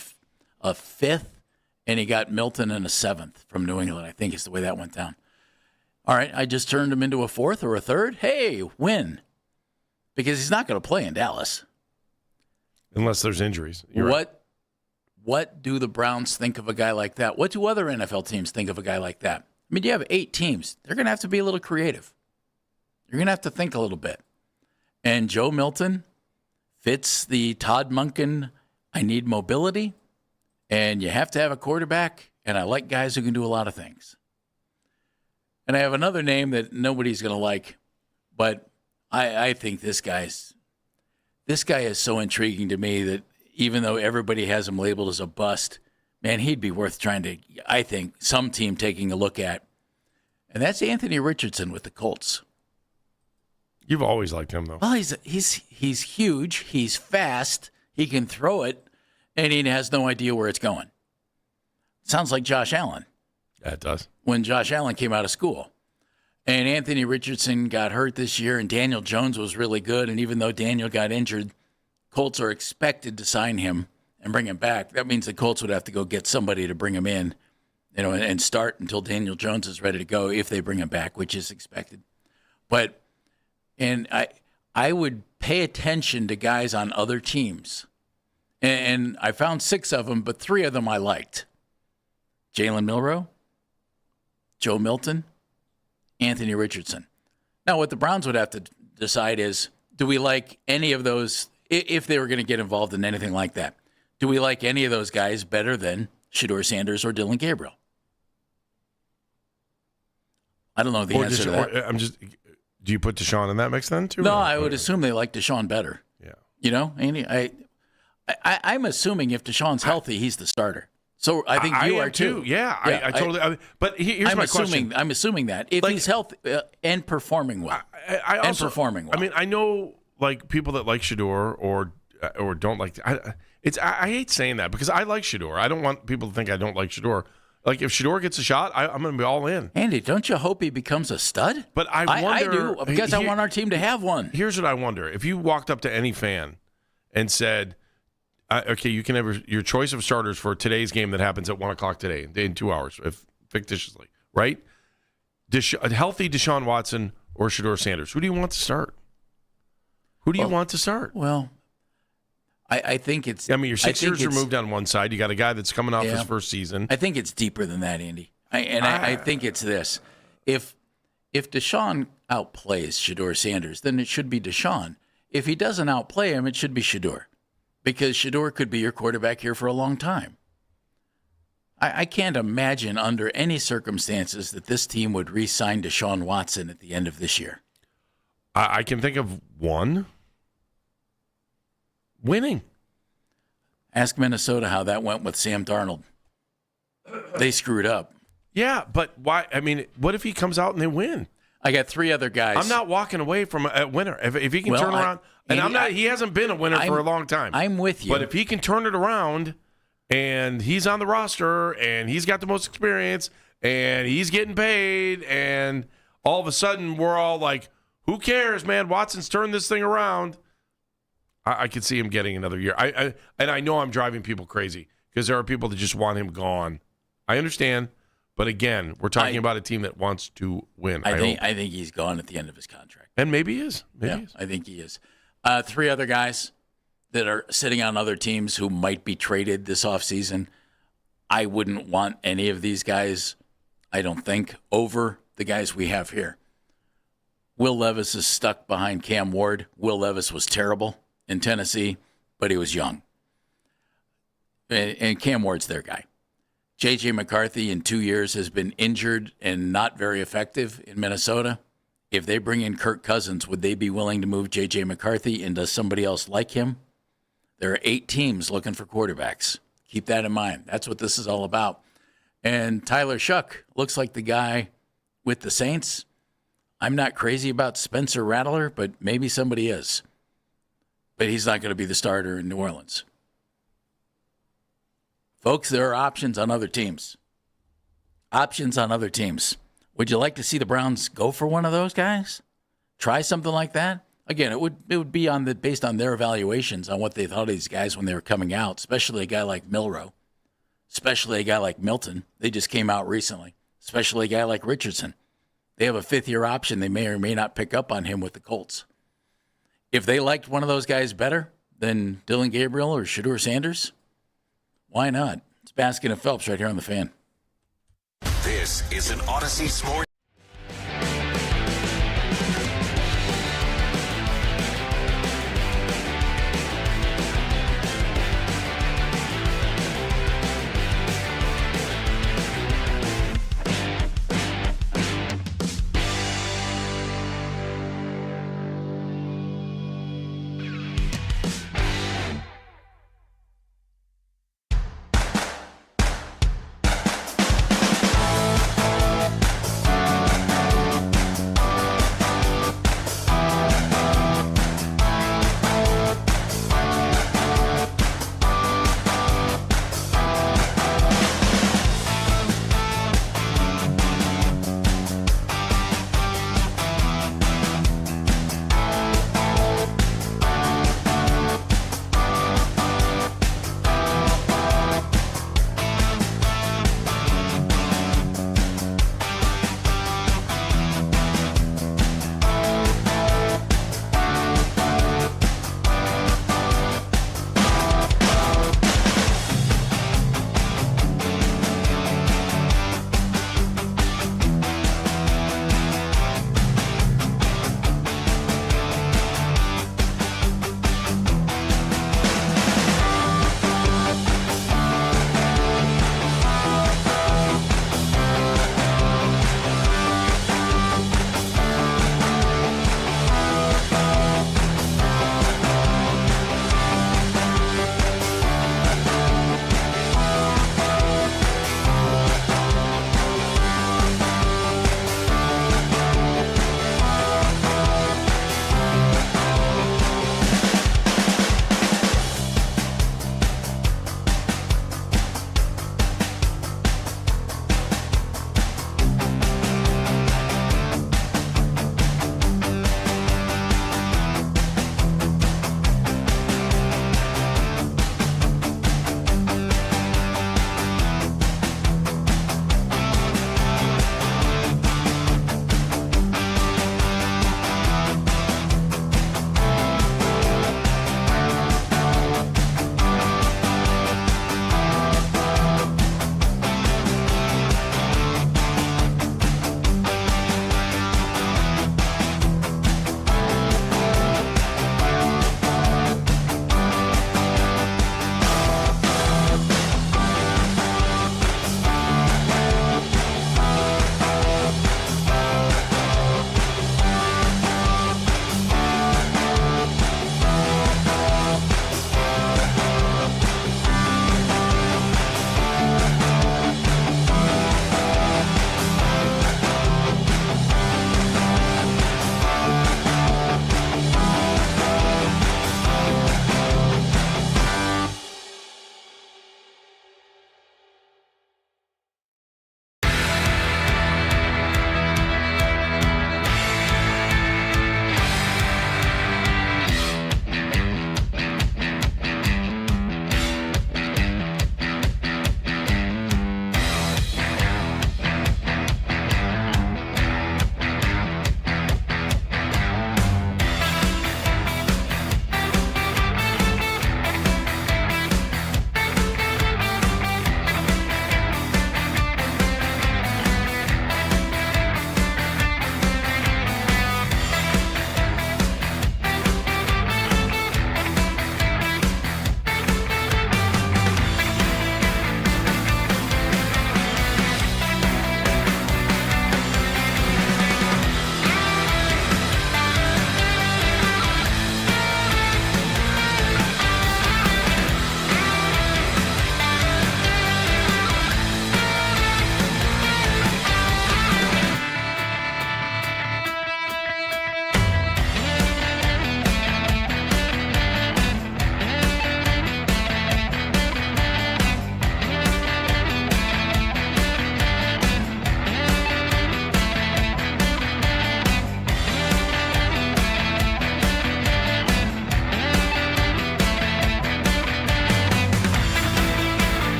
a fifth, and he got Milton in a seventh from New England, I think is the way that went down. All right, I just turned him into a fourth or a third. Hey, win. Because he's not going to play in Dallas. Unless there's injuries. You're right. What do the Browns think of a guy like that? What do other NFL teams think of a guy like that? I mean, you have 8 teams. They're going to have to be a little creative. You're going to have to think a little bit. And Joe Milton fits the Todd Monken, I need mobility, and you have to have a quarterback, and I like guys who can do a lot of things. And I have another name that nobody's going to like, but I think this guy is so intriguing to me that even though everybody has him labeled as a bust, man, he'd be worth trying to, I think, some team taking a look at. And that's Anthony Richardson with the Colts. You've always liked him, though. Well, he's huge. He's fast. He can throw it, and he has no idea where it's going. Sounds like Josh Allen. Yeah, it does. When Josh Allen came out of school. And Anthony Richardson got hurt this year, and Daniel Jones was really good. And even though Daniel got injured, Colts are expected to sign him and bring him back. That means the Colts would have to go get somebody to bring him in, and start until Daniel Jones is ready to go if they bring him back, which is expected. And I would pay attention to guys on other teams. And I found 6 of them, but 3 of them I liked. Jalen Milroe, Joe Milton, Anthony Richardson. Now, what the Browns would have to decide is, do we like any of those, if they were going to get involved in anything like that, do we like any of those guys better than Shedeur Sanders or Dylan Gabriel? I don't know the answer to that. Do you put Deshaun in that mix then, too? No, I would assume they like Deshaun better. Yeah. Andy, I'm assuming if Deshaun's healthy, he's the starter. So I think you are too. Yeah, I totally. But here's my question. I'm assuming that if he's healthy and performing well, I mean, I know like people that like Shedeur or don't like. I hate saying that because I like Shedeur. I don't want people to think I don't like Shedeur. Like, if Shedeur gets a shot, I'm going to be all in. Andy, don't you hope he becomes a stud? But I wonder. I do, because I want our team to have one. Here's what I wonder. If you walked up to any fan and said, okay, you can have your choice of starters for today's game that happens at 1 o'clock today, in 2 hours, fictitiously, right? A healthy Deshaun Watson or Shedeur Sanders. Who do you want to start? Who do you want to start? Well, I think it's. I mean, you're 6 years removed on one side. You got a guy that's coming off his first season. I think it's deeper than that, Andy. I think it's this: if Deshaun outplays Shedeur Sanders, then it should be Deshaun. If he doesn't outplay him, it should be Shedeur, because Shedeur could be your quarterback here for a long time. I can't imagine under any circumstances that this team would re-sign Deshaun Watson at the end of this year. I can think of one. Winning. Ask Minnesota how that went with Sam Darnold. They screwed up. Yeah, but why? I mean, what if he comes out and they win? I got 3 other guys. I'm not walking away from a winner. If he can turn around, he hasn't been a winner for a long time. I'm with you. But if he can turn it around and he's on the roster and he's got the most experience and he's getting paid and all of a sudden we're all like, who cares, man? Watson's turned this thing around. I could see him getting another year. And I know I'm driving people crazy because there are people that just want him gone. I understand, but again, we're talking about a team that wants to win. I think he's gone at the end of his contract, and maybe he is. He is. I think he is. 3 other guys that are sitting on other teams who might be traded this offseason. I wouldn't want any of these guys, I don't think, over the guys we have here. Will Levis is stuck behind Cam Ward. Will Levis was terrible in Tennessee, but he was young. And Cam Ward's their guy. J.J. McCarthy in 2 years has been injured and not very effective in Minnesota. If they bring in Kirk Cousins, would they be willing to move J.J. McCarthy into somebody else like him? There are 8 teams looking for quarterbacks. Keep that in mind. That's what this is all about. And Tyler Shuck looks like the guy with the Saints. I'm not crazy about Spencer Rattler, but maybe somebody is. But he's not going to be the starter in New Orleans. Folks, there are options on other teams. Options on other teams. Would you like to see the Browns go for one of those guys? Try something like that? Again, it would be based on their evaluations on what they thought of these guys when they were coming out, especially a guy like Milroe, especially a guy like Milton. They just came out recently, especially a guy like Richardson. They have a 5th-year option. They may or may not pick up on him with the Colts. If they liked one of those guys better than Dylan Gabriel or Shedeur Sanders, why not? It's Baskin and Phelps right here on The Fan. This is an Odyssey Sports.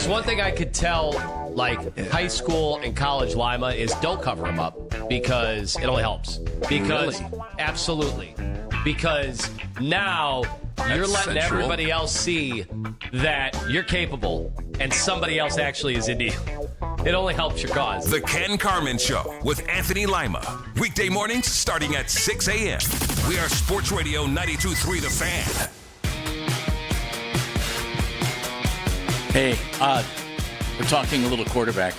there's one thing I could tell, like high school and college Lima, is don't cover them up because it only helps. Because absolutely, because now you're letting everybody else see that you're capable and somebody else actually is into you. It only helps your cause. The Ken Carman Show with Anthony Lima. Weekday mornings starting at 6 a.m. We are Sports Radio 92.3 The Fan. Hey, we're talking a little quarterback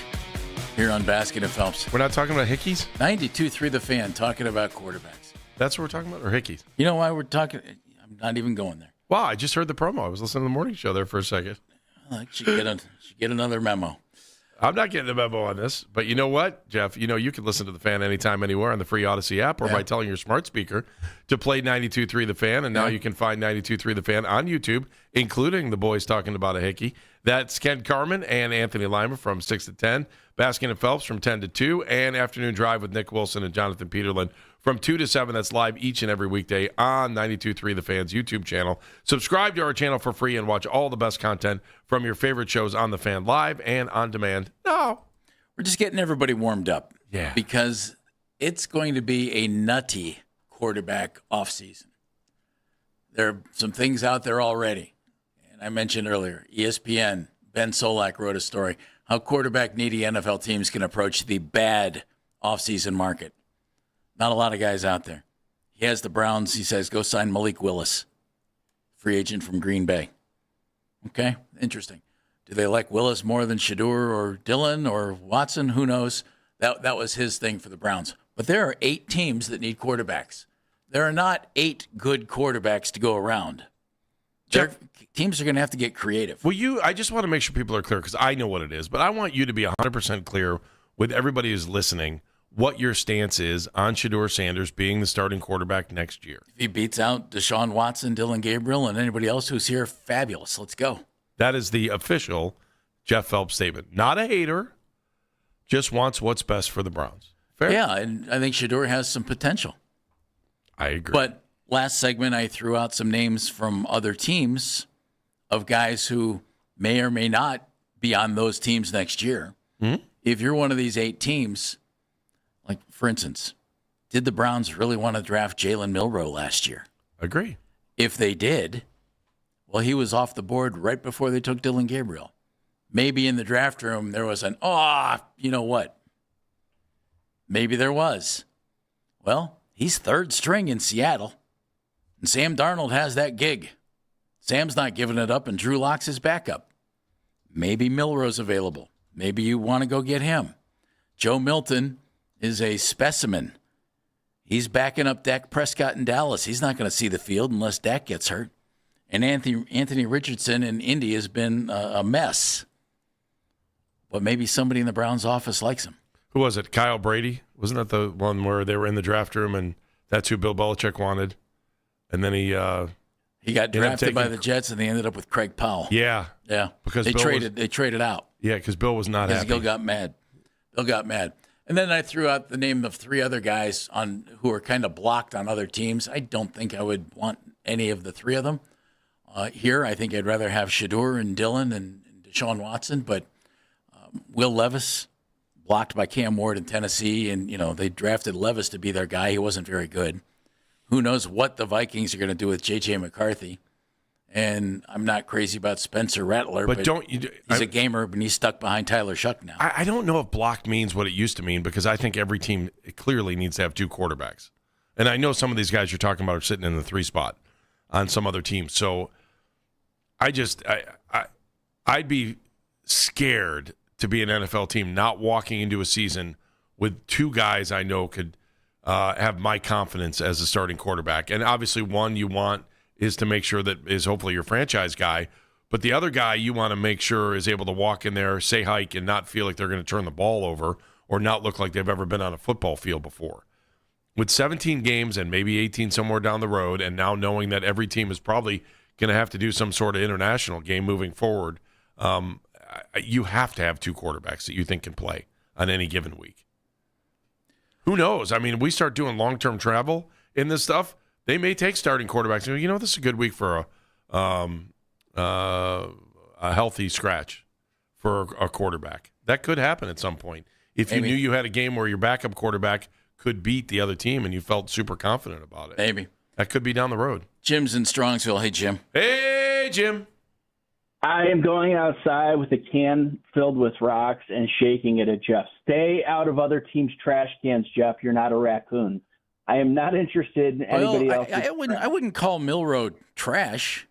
here on Basket and Phelps. We're not talking about Hickeys? 92.3 The Fan, talking about quarterbacks. That's what we're talking about, or Hickeys? You know why we're talking? I'm not even going there. Wow, I just heard the promo. I was listening to the morning show there for a second. I should get another memo. I'm not getting a memo on this, but you know what, Jeff? You know you can listen to The Fan anytime, anywhere on the free Odyssey app or by telling your smart speaker to play 92.3 The Fan, and now you can find 92.3 The Fan on YouTube, including the boys talking about a hickey. That's Ken Carman and Anthony Lima from 6 to 10, Baskin and Phelps from 10 to 2, and Afternoon Drive with Nick Wilson and Jonathan Peterlin from 2 to 7. That's live each and every weekday on 92.3 The Fan's YouTube channel. Subscribe to our channel for free and watch all the best content from your favorite shows on The Fan live and on demand. No. We're just getting everybody warmed up. Yeah. Because it's going to be a nutty quarterback offseason. There are some things out there already. And I mentioned earlier, ESPN, Ben Solak wrote a story, how quarterback-needy NFL teams can approach the bad offseason market. Not a lot of guys out there. He has the Browns, he says, go sign Malik Willis, free agent from Green Bay. Okay, interesting. Do they like Willis more than Shedeur or Dillon or Watson? Who knows? That was his thing for the Browns. But there are 8 teams that need quarterbacks. There are not 8 good quarterbacks to go around. Teams are going to have to get creative. I just want to make sure people are clear because I know what it is, but I want you to be 100% clear with everybody who's listening what your stance is on Shedeur Sanders being the starting quarterback next year. If he beats out Deshaun Watson, Dylan Gabriel, and anybody else who's here, fabulous. Let's go. That is the official Jeff Phelps statement. Not a hater, just wants what's best for the Browns. Fair? Yeah, and I think Shedeur has some potential. I agree. But last segment, I threw out some names from other teams of guys who may or may not be on those teams next year. Mm-hmm. If you're one of these 8 teams, like, for instance, did the Browns really want to draft Jalen Milroe last year? Agree. If they did, well, he was off the board right before they took Dylan Gabriel. Maybe in the draft room there was you know what? Maybe there was. Well, he's 3rd string in Seattle, and Sam Darnold has that gig. Sam's not giving it up, and Drew Lock's his backup. Maybe Milroe's available. Maybe you want to go get him. Joe Milton is a specimen. He's backing up Dak Prescott in Dallas. He's not going to see the field unless Dak gets hurt. And Anthony Richardson in Indy has been a mess. But maybe somebody in the Browns office likes him. Who was it? Kyle Brady? Wasn't that the one where they were in the draft room and that's who Bill Belichick wanted? And then he got drafted by the Jets and they ended up with Craig Powell. Yeah. Yeah. Because they traded out. Yeah, because Bill was not happy. Bill got mad. And then I threw out the name of 3 other guys who are kind of blocked on other teams. I don't think I would want any of the 3 of them. Here, I think I'd rather have Shedeur and Dillon and Deshaun Watson, but Will Levis, blocked by Cam Ward in Tennessee, and they drafted Levis to be their guy. He wasn't very good. Who knows what the Vikings are going to do with J.J. McCarthy? And I'm not crazy about Spencer Rattler, but he's a gamer, and he's stuck behind Tyler Shuck now. I don't know if blocked means what it used to mean because I think every team clearly needs to have 2 quarterbacks. And I know some of these guys you're talking about are sitting in the 3 spot on some other teams. So I'd be scared to be an NFL team not walking into a season with 2 guys I know could have my confidence as a starting quarterback. And obviously one you want is to make sure that is hopefully your franchise guy. But the other guy you want to make sure is able to walk in there, say hike, and not feel like they're going to turn the ball over or not look like they've ever been on a football field before. With 17 games and maybe 18 somewhere down the road, and now knowing that every team is probably going to have to do some sort of international game moving forward, you have to have 2 quarterbacks that you think can play on any given week. Who knows? I mean, we start doing long-term travel in this stuff, they may take starting quarterbacks. This is a good week for a healthy scratch for a quarterback. That could happen at some point. If you knew you had a game where your backup quarterback could beat the other team and you felt super confident about it. Maybe. That could be down the road. Jim's in Strongsville. Hey, Jim. Hey, Jim. I am going outside with a can filled with rocks and shaking it at Jeff. Stay out of other teams' trash cans, Jeff. You're not a raccoon. I am not interested in anybody else. I wouldn't call Milroe trash.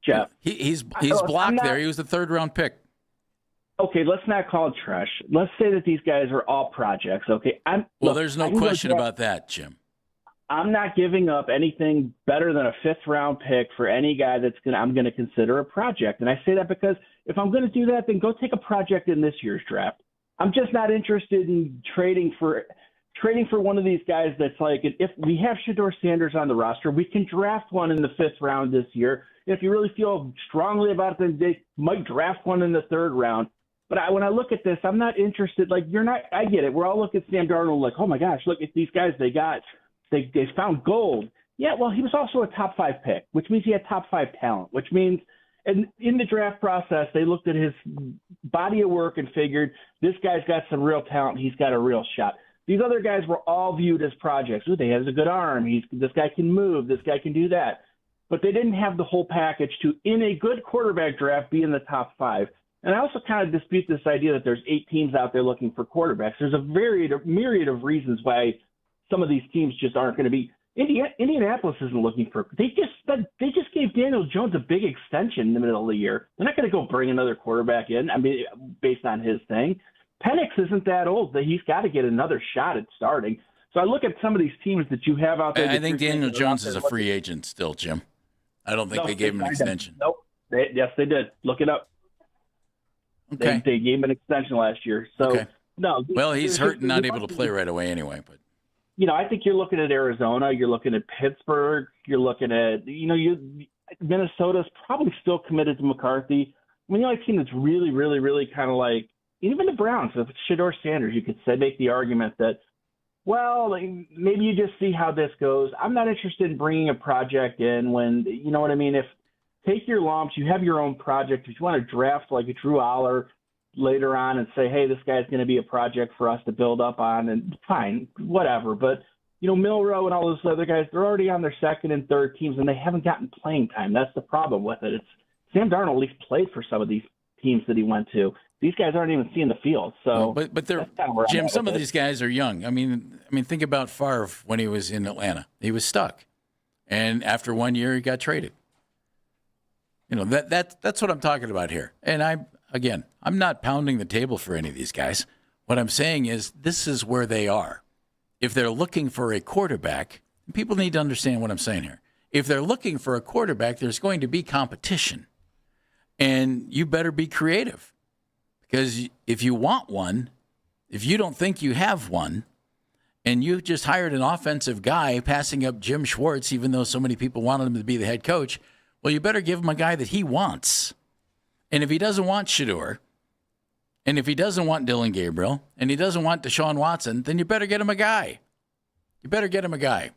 Jeff. He's blocked there. He was the third-round pick. Okay, let's not call it trash. Let's say that these guys are all projects, okay? There's no question about that, Jim. I'm not giving up anything better than a fifth-round pick for any guy I'm going to consider a project. And I say that because if I'm going to do that, then go take a project in this year's draft. I'm just not interested in trading for one of these guys that's like, if we have Shedeur Sanders on the roster, we can draft one in the fifth round this year. If you really feel strongly about it, then they might draft one in the third round. But when I look at this, I'm not interested. Like, you're not – I get it. We're all looking at Sam Darnold like, oh, my gosh, look at these guys they got. They found gold. Yeah, well, he was also a top 5 pick, which means he had top 5 talent, which means and in the draft process, they looked at his body of work and figured this guy's got some real talent. He's got a real shot. These other guys were all viewed as projects. Ooh, he has a good arm. This guy can move. This guy can do that. But they didn't have the whole package to, in a good quarterback draft, be in the top 5. And I also kind of dispute this idea that there's 8 teams out there looking for quarterbacks. There's a myriad of reasons why some of these teams just aren't going to be. Indianapolis isn't looking for. They just gave Daniel Jones a big extension in the middle of the year. They're not going to go bring another quarterback in. I mean, based on his thing, Penix isn't that old. That he's got to get another shot at starting. So I look at some of these teams that you have out there. I think Daniel Jones is a free agent still, Jim. I don't think they gave him an extension. Nope. Yes, they did. Look it up. Okay. They gave him an extension last year. So okay. No. Well, he's hurt and not able to play right away anyway. But I think you're looking at Arizona. You're looking at Pittsburgh. You're looking at Minnesota's probably still committed to McCarthy. I mean, the only team that's really, really, really kind of like even the Browns. If it's Shedeur Sanders, you could make the argument that, well, maybe you just see how this goes. I'm not interested in bringing a project in when, you know what I mean? If take your lumps, you have your own project. If you want to draft like a Drew Aller later on and say, hey, this guy's going to be a project for us to build up on, and fine, whatever. But, Milroe and all those other guys, they're already on their second and third teams, and they haven't gotten playing time. That's the problem with it. Sam Darnold at least played for some of these teams that he went to. These guys aren't even seeing the field. So, but they're Jim. Some of these guys are young. I mean, think about Favre when he was in Atlanta. He was stuck, and after 1 year, he got traded. That's what I'm talking about here. And I'm not pounding the table for any of these guys. What I'm saying is this is where they are. If they're looking for a quarterback, people need to understand what I'm saying here. If they're looking for a quarterback, there's going to be competition, and you better be creative. Because if you want one, if you don't think you have one, and you just hired an offensive guy passing up Jim Schwartz, even though so many people wanted him to be the head coach, well, you better give him a guy that he wants. And if he doesn't want Shedeur, and if he doesn't want Dillon Gabriel, and he doesn't want Deshaun Watson, then you better get him a guy. You better get him a guy.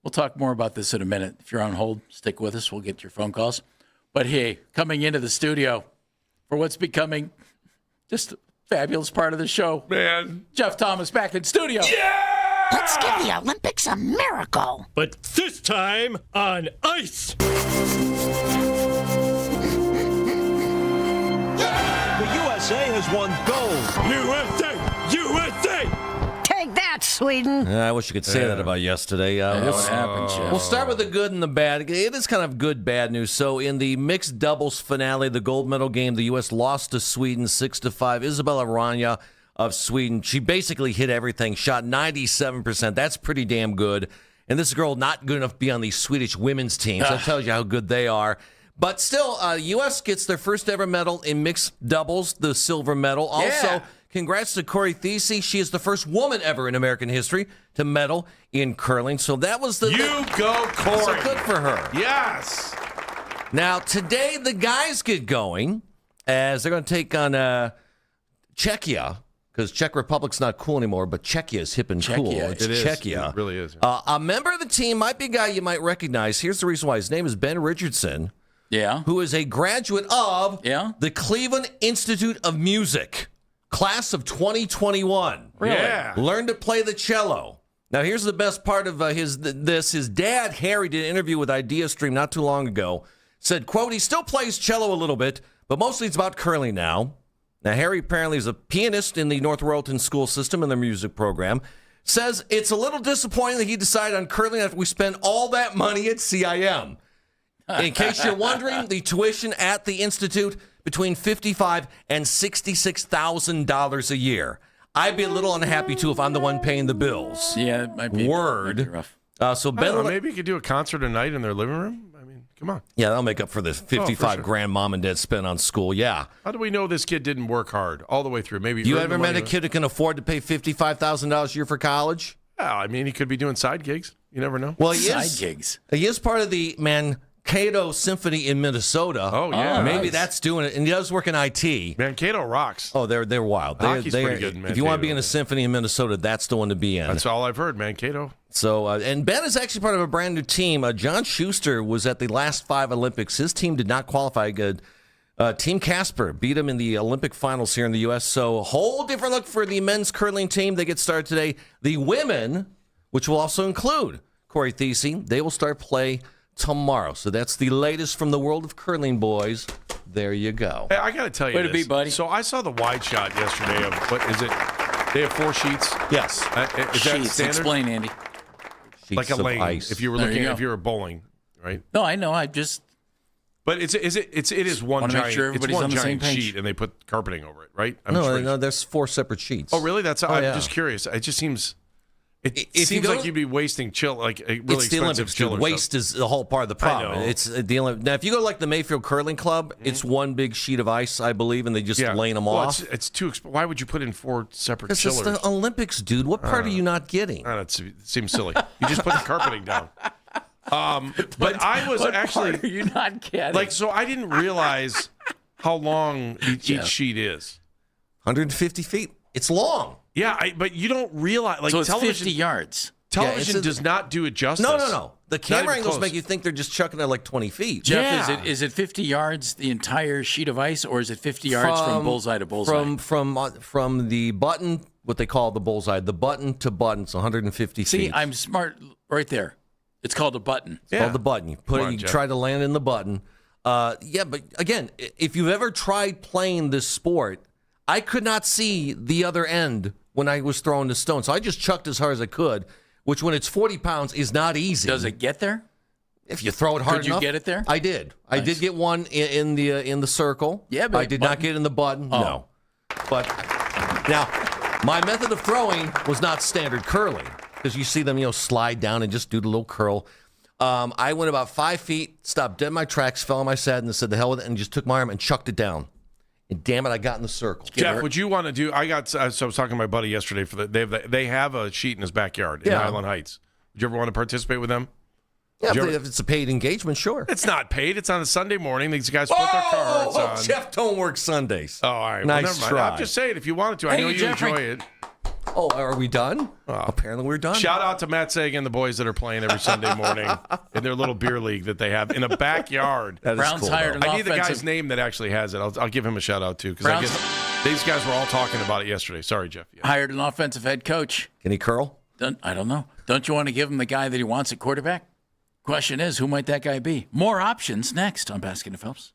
We'll talk more about this in a minute. If you're on hold, stick with us. We'll get your phone calls. But hey, coming into the studio for what's becoming just a fabulous part of the show. Man. Jeff Thomas back in studio. Yeah! Let's give the Olympics a miracle. But this time on ice. The USA has won gold. USA! USA! Take that, Sweden. I wish you could say that about yesterday. What happened, Jeff? We'll start with the good and the bad. It is kind of good, bad news. So in the mixed doubles finale, the gold medal game, the U.S. lost to Sweden 6-5. Isabella Rania of Sweden, she basically hit everything, shot 97%. That's pretty damn good. And this girl not good enough to be on the Swedish women's team. So that tells you how good they are. But still, U.S. gets their first ever medal in mixed doubles, the silver medal. Also, congrats to Corey Thesey. She is the first woman ever in American history to medal in curling. So that was the... You go, Corey. So good for her. Yes. Now, today, the guys get going as they're going to take on Czechia, because Czech Republic's not cool anymore, but Czechia is hip and cool. It's Czechia. It really is. A member of the team might be a guy you might recognize. Here's the reason why. His name is Ben Richardson, who is a graduate of the Cleveland Institute of Music, class of 2021. Really? Yeah. Learned to play the cello. Now, here's the best part of his dad, Harry, did an interview with IdeaStream not too long ago. Said, quote, he still plays cello a little bit, but mostly it's about curling now. Now, Harry apparently is a pianist in the North Royalton school system in their music program. Says it's a little disappointing that he decided on curling after we spent all that money at CIM. In case you're wondering, the tuition at the Institute between $55,000 and $66,000 a year. I'd be a little unhappy, too, if I'm the one paying the bills. Yeah, it might be. Word. Might be rough. So Ben, maybe you could do a concert a night in their living room. I mean, come on. Yeah, that'll make up for the $55,000 mom and dad spent on school. Yeah. How do we know this kid didn't work hard all the way through? Maybe you ever met a kid who can afford to pay $55,000 a year for college? Well, I mean, he could be doing side gigs. You never know. Well, side gigs. He is part of the Mankato Symphony in Minnesota. Oh yeah, maybe that's doing it. And he does work in IT. Mankato rocks. Oh, they're wild. Hockey's pretty good in Mankato. If you want to be in a symphony in Minnesota, that's the one to be in. That's all I've heard, Mankato. So, and Ben is actually part of a brand new team. John Schuster was at the last 5 Olympics. His team did not qualify. Good. Team Casper beat him in the Olympic finals here in the U.S. So, a whole different look for the men's curling team. They get started today. The women, which will also include Corey Thesey, they will start play tomorrow. So that's the latest from the world of curling, boys. There you go. Hey, I got to tell you Way to be, buddy. So I saw the wide shot yesterday of, what is it? They have 4 sheets? Yes. Is that Sheets. standard? Explain, Andy. Sheets like a of lane, ice. if you were looking, if you were bowling, right? No, I know. I just. But it is one Wanna giant, make sure everybody's it's one on the same giant page. sheet, and they put carpeting over it, right? No, there's 4 separate sheets. Oh, really? I'm yeah. just curious. It just seems. It If you seems go- like you'd be wasting chill, like a really It's the expensive Olympics, chiller dude. Waste stuff. is the whole part of the problem. I know. It's the Olympics. Now, if you go to like the Mayfield Curling Club, it's one big sheet of ice, I believe, and they just lane them off. It's too. Why would you put in 4 separate Because chillers? it's the Olympics, dude. What part are you not getting? It seems silly. You just put the carpeting down. But I was What actually part are you not getting? like, so I didn't realize how long each sheet is. 150 feet. It's long. Yeah, but you don't realize. Like, so it's television, 50 yards. Television does not do it justice. No. The camera even angles close. make you think they're just chucking it like 20 feet. Jeff, is it 50 yards the entire sheet of ice, or is it 50 yards from bullseye to bullseye? From the button, what they call the bullseye, the button to button, it's 150 See, feet. I'm smart right there. It's called a button. It's called the button. You put Come on, you Jeff. try to land in the button. But again, if you've ever tried playing this sport, I could not see the other end when I was throwing the stone. So I just chucked as hard as I could, which when it's 40 pounds is not easy. Does it get there? If you throw it hard Could you enough. get it there? I did. I did get one in the circle. Yeah, but I did not get in the button. Oh. No. But now, my method of throwing was not standard curling because you see them, slide down and just do the little curl. I went about 5 feet, stopped dead in my tracks, fell on my side, and said the hell with it, and just took my arm and chucked it down. And damn it, I got in the circle. Jeff, would you want to do? So I was talking to my buddy yesterday they have a sheet in his backyard in Yeah. Highland Heights. Would you ever want to participate with them? Yeah, Did you if it's a paid engagement, sure. It's not paid. It's on a Sunday morning. These guys put their cards on. Jeff don't work Sundays. Oh, all right. Nice well, never mind. try. I'm just saying, if you wanted to, I Hey, know you Jeffrey. enjoy it. Oh, are we done? Apparently we're done. Shout out to Matt Sagan and the boys that are playing every Sunday morning in their little beer league that they have in a backyard. That is Brown's cool, hired though. an I need the guy's offensive. name that actually has it. I'll give him a shout out too because Brown's- these guys were all talking about it yesterday. Sorry, Jeff. Yeah. Hired an offensive head coach. Can he curl? I don't know. Don't you want to give him the guy that he wants at quarterback? Question is, who might that guy be? More options next on Baskin and Phelps.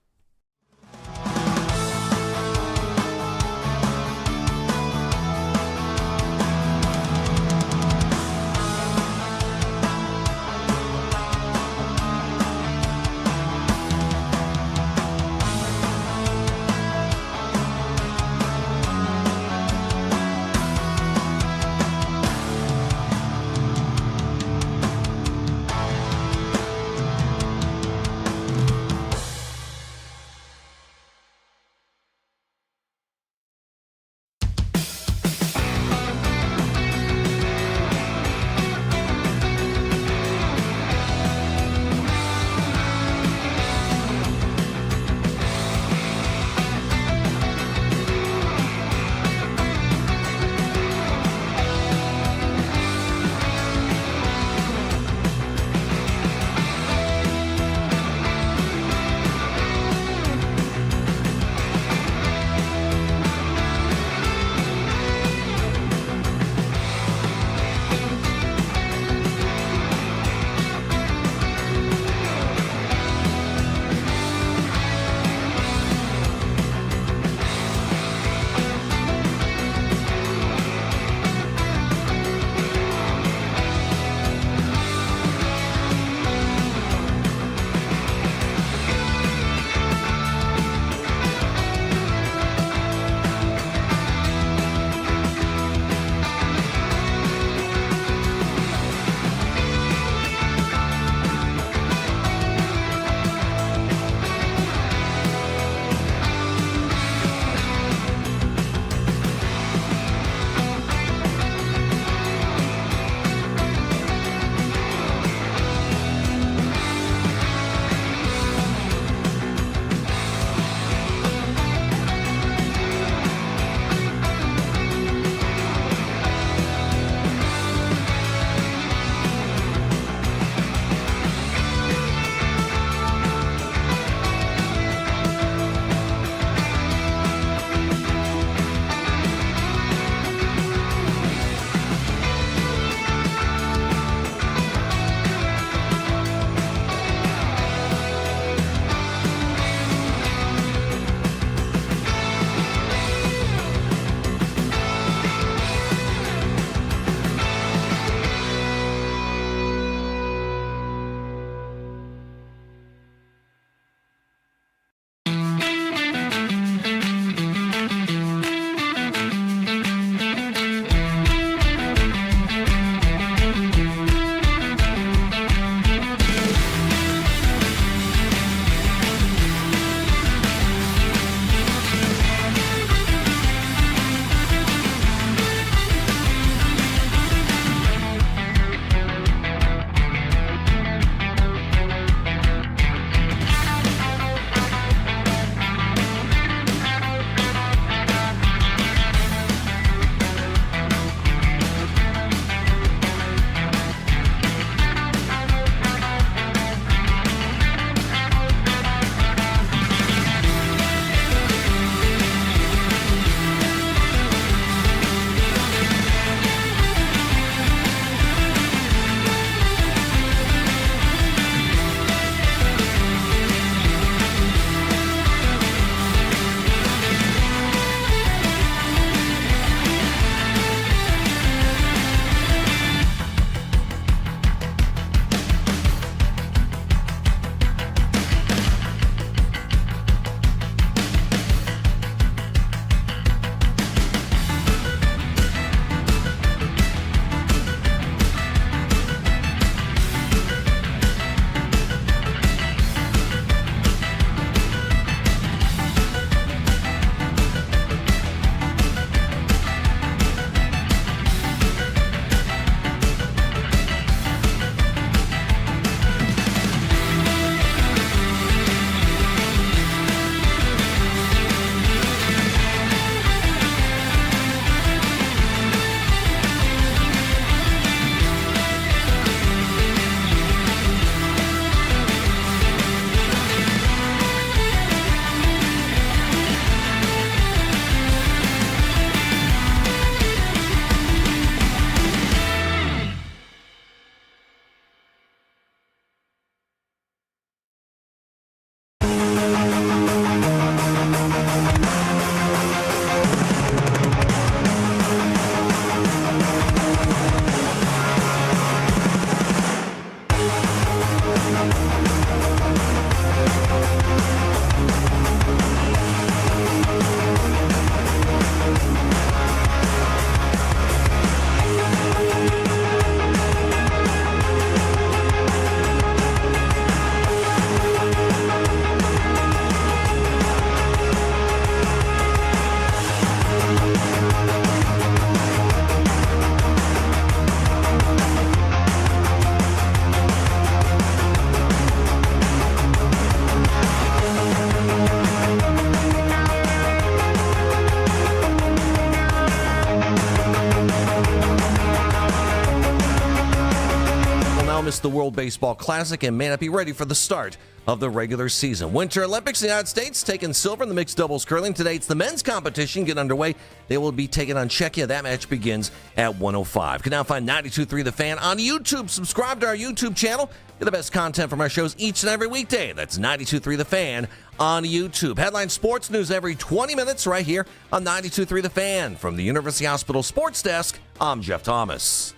host the World Baseball Classic and may not be ready for the start of the regular season. Winter Olympics in the United States taking silver in the mixed doubles curling. Today it's the men's competition getting underway. They will be taking on Czechia. That match begins at 1:05. You can now find 92.3 The Fan on YouTube. Subscribe to our YouTube channel. Get the best content from our shows each and every weekday. That's 92.3 The Fan on YouTube. Headline sports news every 20 minutes right here on 92.3 The Fan. From the University Hospital Sports Desk, I'm Jeff Thomas.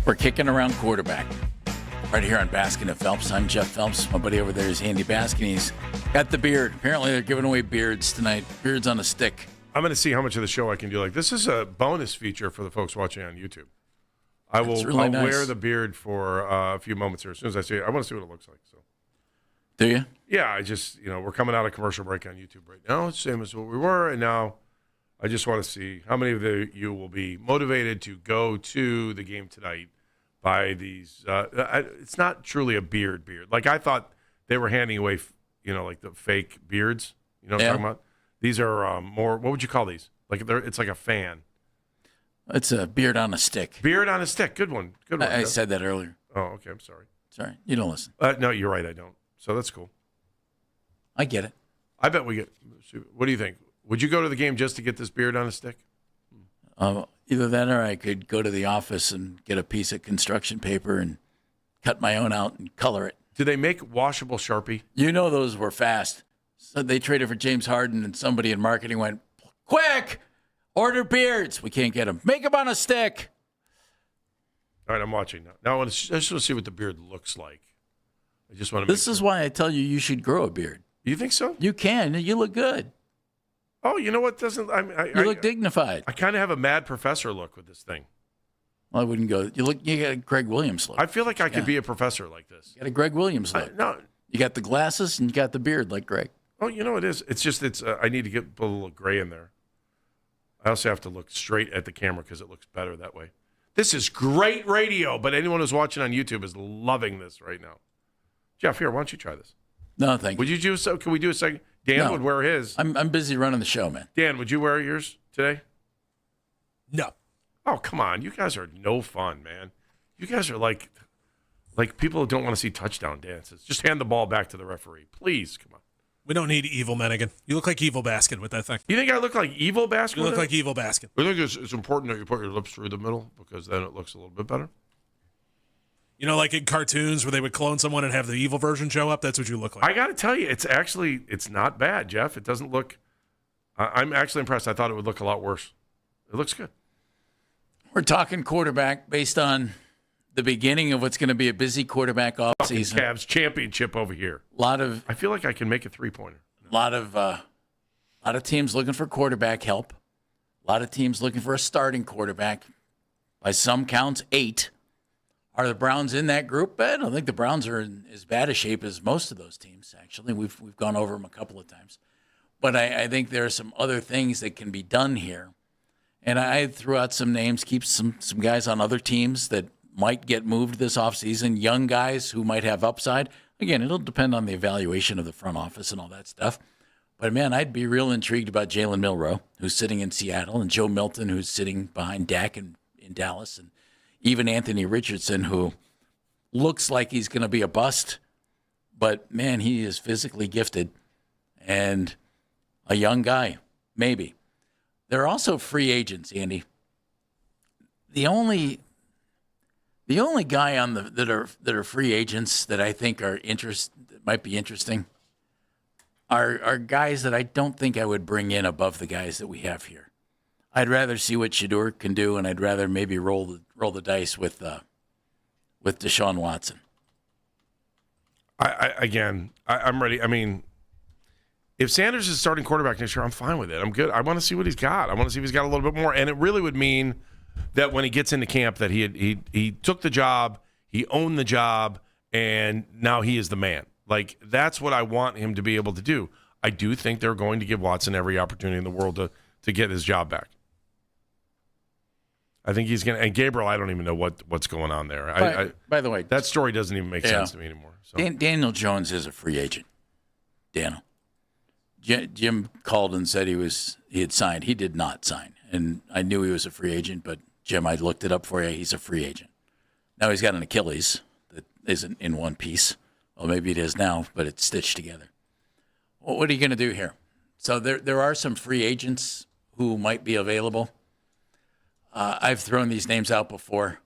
We're kicking around quarterback right here on Baskin and Phelps. I'm Jeff Phelps. My buddy over there is Andy Baskin. He's got the beard. Apparently they're giving away beards tonight. Beards on a stick. I'm going to see how much of the show I can do. Like, this is a bonus feature for the folks watching on YouTube. I'll wear the beard for a few moments here. As soon as I see it, I want to see what it looks like. So, do you? Yeah, I just, we're coming out of commercial break on YouTube right now. It's the same as what we were, and now I just want to see how many of you will be motivated to go to the game tonight by these. It's not truly a beard. Like, I thought they were handing away, like the fake beards. You know what I'm talking about? These are more, what would you call these? Like, it's like a fan. It's a beard on a stick. Beard on a stick. Good one. Good one. I said that earlier. Oh, okay. I'm sorry. Sorry. You don't listen. No, you're right. I don't. So that's cool. I get it. I bet we get. What do you think? Would you go to the game just to get this beard on a stick? Either that or I could go to the office and get a piece of construction paper and cut my own out and color it. Do they make washable Sharpie? You know those were fast. So they traded for James Harden, and somebody in marketing went, quick, order beards. We can't get them. Make them on a stick. All right, I'm watching now. Now I just want to see what the beard looks like. I just want to. This is why I tell you should grow a beard. You think so? You can. You look good. Oh, you know what? You look dignified. I kind of have a mad professor look with this thing. Well, I wouldn't go. You got a Greg Williams look. I feel like I could be a professor like this. You got a Greg Williams look. No, you got the glasses and you got the beard like Greg. Oh, you know it is. It's just I need to get a little gray in there. I also have to look straight at the camera because it looks better that way. This is great radio, but anyone who's watching on YouTube is loving this right now. Jeff, here, why don't you try this? No, thank you. Would you do so? Can we do a second? Dan would wear his. I'm busy running the show, man. Dan, would you wear yours today? No. Oh, come on. You guys are no fun, man. You guys are like people who don't want to see touchdown dances. Just hand the ball back to the referee. Please, come on. We don't need evil Mennigan. You look like evil Baskin with that thing. You think I look like evil Baskin? You look like evil Baskin. I think it's important that you put your lips through the middle because then it looks a little bit better. You know, like in cartoons where they would clone someone and have the evil version show up? That's what you look like. I got to tell you, it's not bad, Jeff. It doesn't look – I'm actually impressed. I thought it would look a lot worse. It looks good. We're talking quarterback based on the beginning of what's going to be a busy quarterback offseason. Cavs championship over here. I feel like I can make a three-pointer. A lot of teams looking for quarterback help. A lot of teams looking for a starting quarterback. By some counts, 8. Are the Browns in that group? I don't think the Browns are in as bad a shape as most of those teams, actually. We've gone over them a couple of times. But I think there are some other things that can be done here. And I threw out some names, keep some guys on other teams that might get moved this offseason, young guys who might have upside. Again, it'll depend on the evaluation of the front office and all that stuff. But, man, I'd be real intrigued about Jalen Milroe, who's sitting in Seattle, and Joe Milton, who's sitting behind Dak in Dallas, and even Anthony Richardson, who looks like he's going to be a bust. But, man, he is physically gifted and a young guy, maybe. There are also free agents, Andy. The only guy on that are free agents that I think might be interesting are guys that I don't think I would bring in above the guys that we have here. I'd rather see what Shedeur can do, and I'd rather maybe roll the dice with Deshaun Watson. I'm ready. I mean, if Sanders is starting quarterback next year, I'm fine with it. I'm good. I want to see what he's got. I want to see if he's got a little bit more. And it really would mean that when he gets into camp that he took the job, he owned the job, and now he is the man. Like, that's what I want him to be able to do. I do think they're going to give Watson every opportunity in the world to get his job back. I think he's going to – and Gabriel, I don't even know what's going on there. By the way – that story doesn't even make sense to me anymore. So. Daniel Jones is a free agent. Daniel. Jim called and said he had signed. He did not sign, and I knew he was a free agent. But Jim, I looked it up for you. He's a free agent. Now he's got an Achilles that isn't in one piece. Well, maybe it is now, but it's stitched together. Well, what are you going to do here? So there are some free agents who might be available. I've thrown these names out before.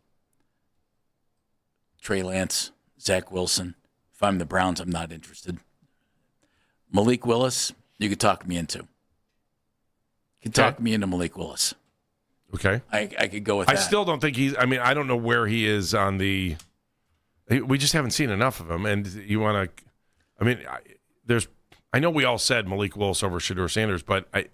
Trey Lance, Zach Wilson. If I'm the Browns, I'm not interested. Malik Willis, you could talk me into. You could talk me into Malik Willis. Okay. I could go with that. I still don't think he's – I mean, I don't know where he is on the – we just haven't seen enough of him. And you want to – I mean, I know we all said Malik Willis over Shedeur Sanders, but I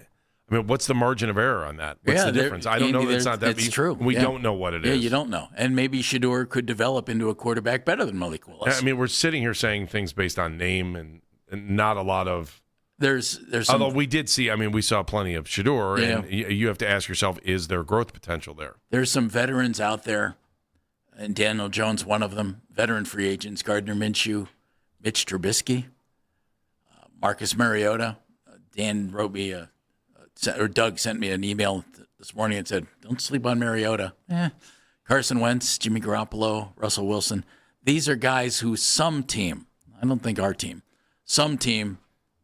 mean, what's the margin of error on that? What's the difference? I don't know that it's not that big. It's true. We don't know what it is. Yeah, you don't know. And maybe Shedeur could develop into a quarterback better than Malik Willis. I mean, we're sitting here saying things based on name and not a lot of – There's although we did see – I mean, we saw plenty of Shedeur, and you have to ask yourself, is there growth potential there? There's some veterans out there, and Daniel Jones, one of them, veteran free agents, Gardner Minshew, Mitch Trubisky, Marcus Mariota. Dan wrote me or Doug sent me an email this morning and said, don't sleep on Mariota. Carson Wentz, Jimmy Garoppolo, Russell Wilson. These are guys who some team, I don't think our team, some team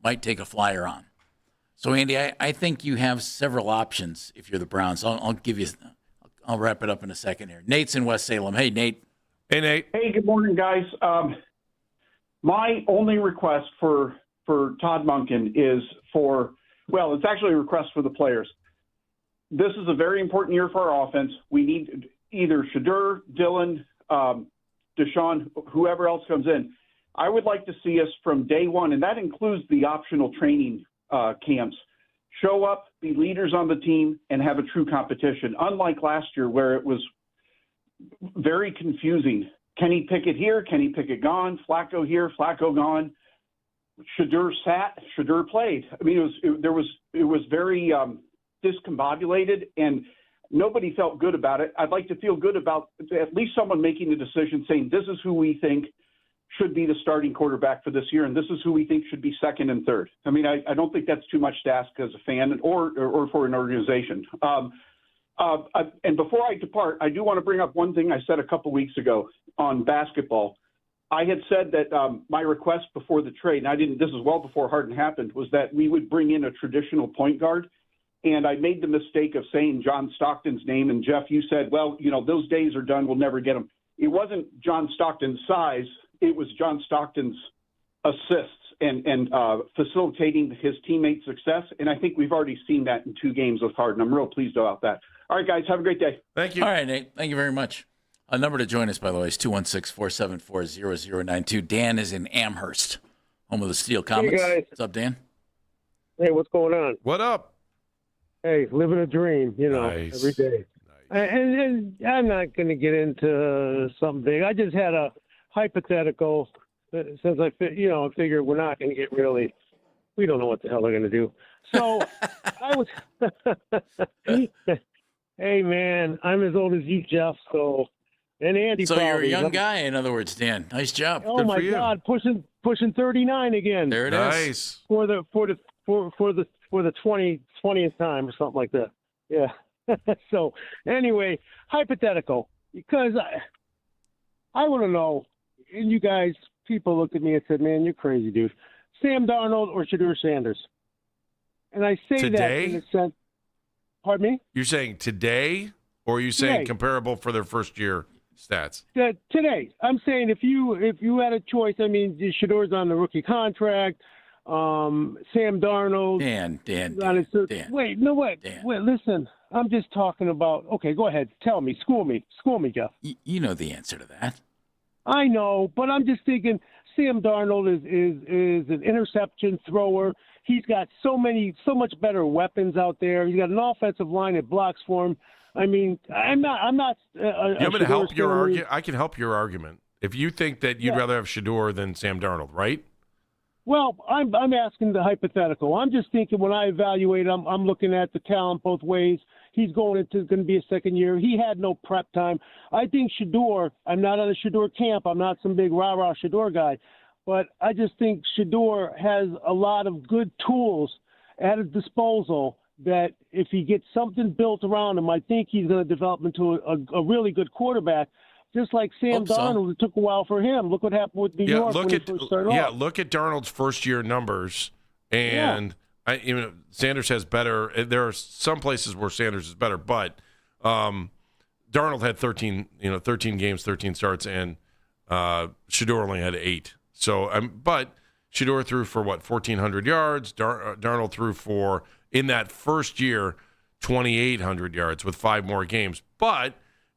might take a flyer on. So, Andy, I think you have several options if you're the Browns. I'll wrap it up in a second here. Nate's in West Salem. Hey, Nate. Hey, Nate. Hey, good morning, guys. My only request for Todd Monken is it's actually a request for the players. This is a very important year for our offense. We need either Shedeur, Dillon, Deshaun, whoever else comes in. I would like to see us from day one, and that includes the optional training camps, show up, be leaders on the team, and have a true competition, unlike last year where it was very confusing. Kenny Pickett here, Kenny Pickett gone, Flacco here, Flacco gone. Shedeur sat, Shedeur played. I mean, it was very discombobulated, and nobody felt good about it. I'd like to feel good about at least someone making the decision saying, this is who we think should be the starting quarterback for this year, and this is who we think should be second and third. I mean, I don't think that's too much to ask as a fan or for an organization. And before I depart, I do want to bring up one thing I said a couple weeks ago on basketball. I had said that my request before the trade, and this is well before Harden happened, was that we would bring in a traditional point guard. And I made the mistake of saying John Stockton's name. And Jeff, you said, well, those days are done. We'll never get him. It wasn't John Stockton's size. It was John Stockton's assists and facilitating his teammates' success. And I think we've already seen that in 2 games with Harden. I'm real pleased about that. All right, guys, have a great day. Thank you. All right, Nate. Thank you very much. A number to join us, by the way, is 216-474-0092. Dan is in Amherst, home of the Steel Comics. Hey, guys. What's up, Dan? Hey, what's going on? What up? Hey, living a dream, Nice. every day. Nice. And I'm not going to get into something big. I just had a hypothetical since I figure we're not going to get we don't know what the hell they're going to do. So I was, hey, man, I'm as old as you, Jeff, and Andy. So you're a young guy, in other words, Dan. Nice job. Oh, Good my for you. God, pushing 39 again. There it is. For the 20th time or something like that. Yeah. So anyway, hypothetical, because I want to know, and you guys, people looked at me and said, man, you're crazy, dude. Sam Darnold or Shedeur Sanders? And I say Today? that in a sense. Pardon me? You're saying today, or are you saying Today. comparable for their first year stats? Today. I'm saying if you had a choice, I mean, Shedeur's on the rookie contract. Sam Darnold. Dan. Wait, no, wait. Dan. Wait, listen. I'm just talking about. Okay, go ahead. Tell me. School me, Jeff. You know the answer to that. I know, but I'm just thinking. Sam Darnold is an interception thrower. He's got so much better weapons out there. He's got an offensive line that blocks for him. I mean, I'm not. You want me to help your argument? I can help your argument. If you think that you'd rather have Shedeur than Sam Darnold, right? Well, I'm asking the hypothetical. I'm just thinking when I evaluate, I'm looking at the talent both ways. He's going to be a second year. He had no prep time. I think Shedeur. I'm not on the Shedeur camp. I'm not some big rah-rah Shedeur guy. but I just think Shedeur has a lot of good tools at his disposal that if he gets something built around him, I think he's going to develop into a really good quarterback. Just like Sam Darnold, it took a while for him. Look what happened with New York when he first started off. Look at Darnold's first-year numbers, and Sanders has better. There are some places where Sanders is better, but Darnold had 13 games, 13 starts, and Shedeur only had 8. So, but Shedeur threw for 1,400 yards. Darnold threw for, in that first year, 2,800 yards with 5 more games. But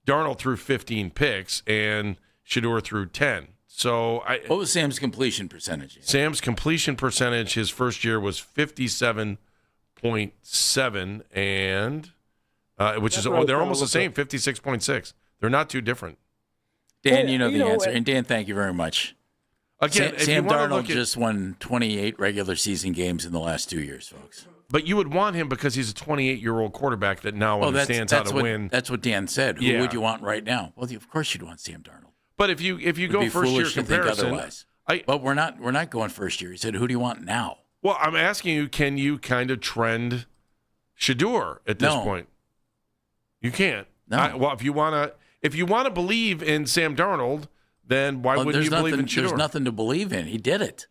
Darnold threw 15 picks, and Shedeur threw 10. So, what was Sam's completion percentage? Sam's completion percentage his first year was 57.7, and which is they're almost the same, 56.6. They're not too different. Dan, you know the answer, and Dan, thank you very much. Again, Sam Darnold just won 28 regular season games in the last 2 years, folks. But you would want him because he's a 28-year-old quarterback that now understands how to win. That's what Dan said. Who would you want right now? Well, of course you'd want Sam Darnold. But if you go first year comparison, but we're not going first year. He said, who do you want now? Well, I'm asking you, can you kind of trend Shedeur at this point? You can't. No. Well, if you want to believe in Sam Darnold, then why wouldn't you believe in Shedeur? There's nothing to believe in. He did it.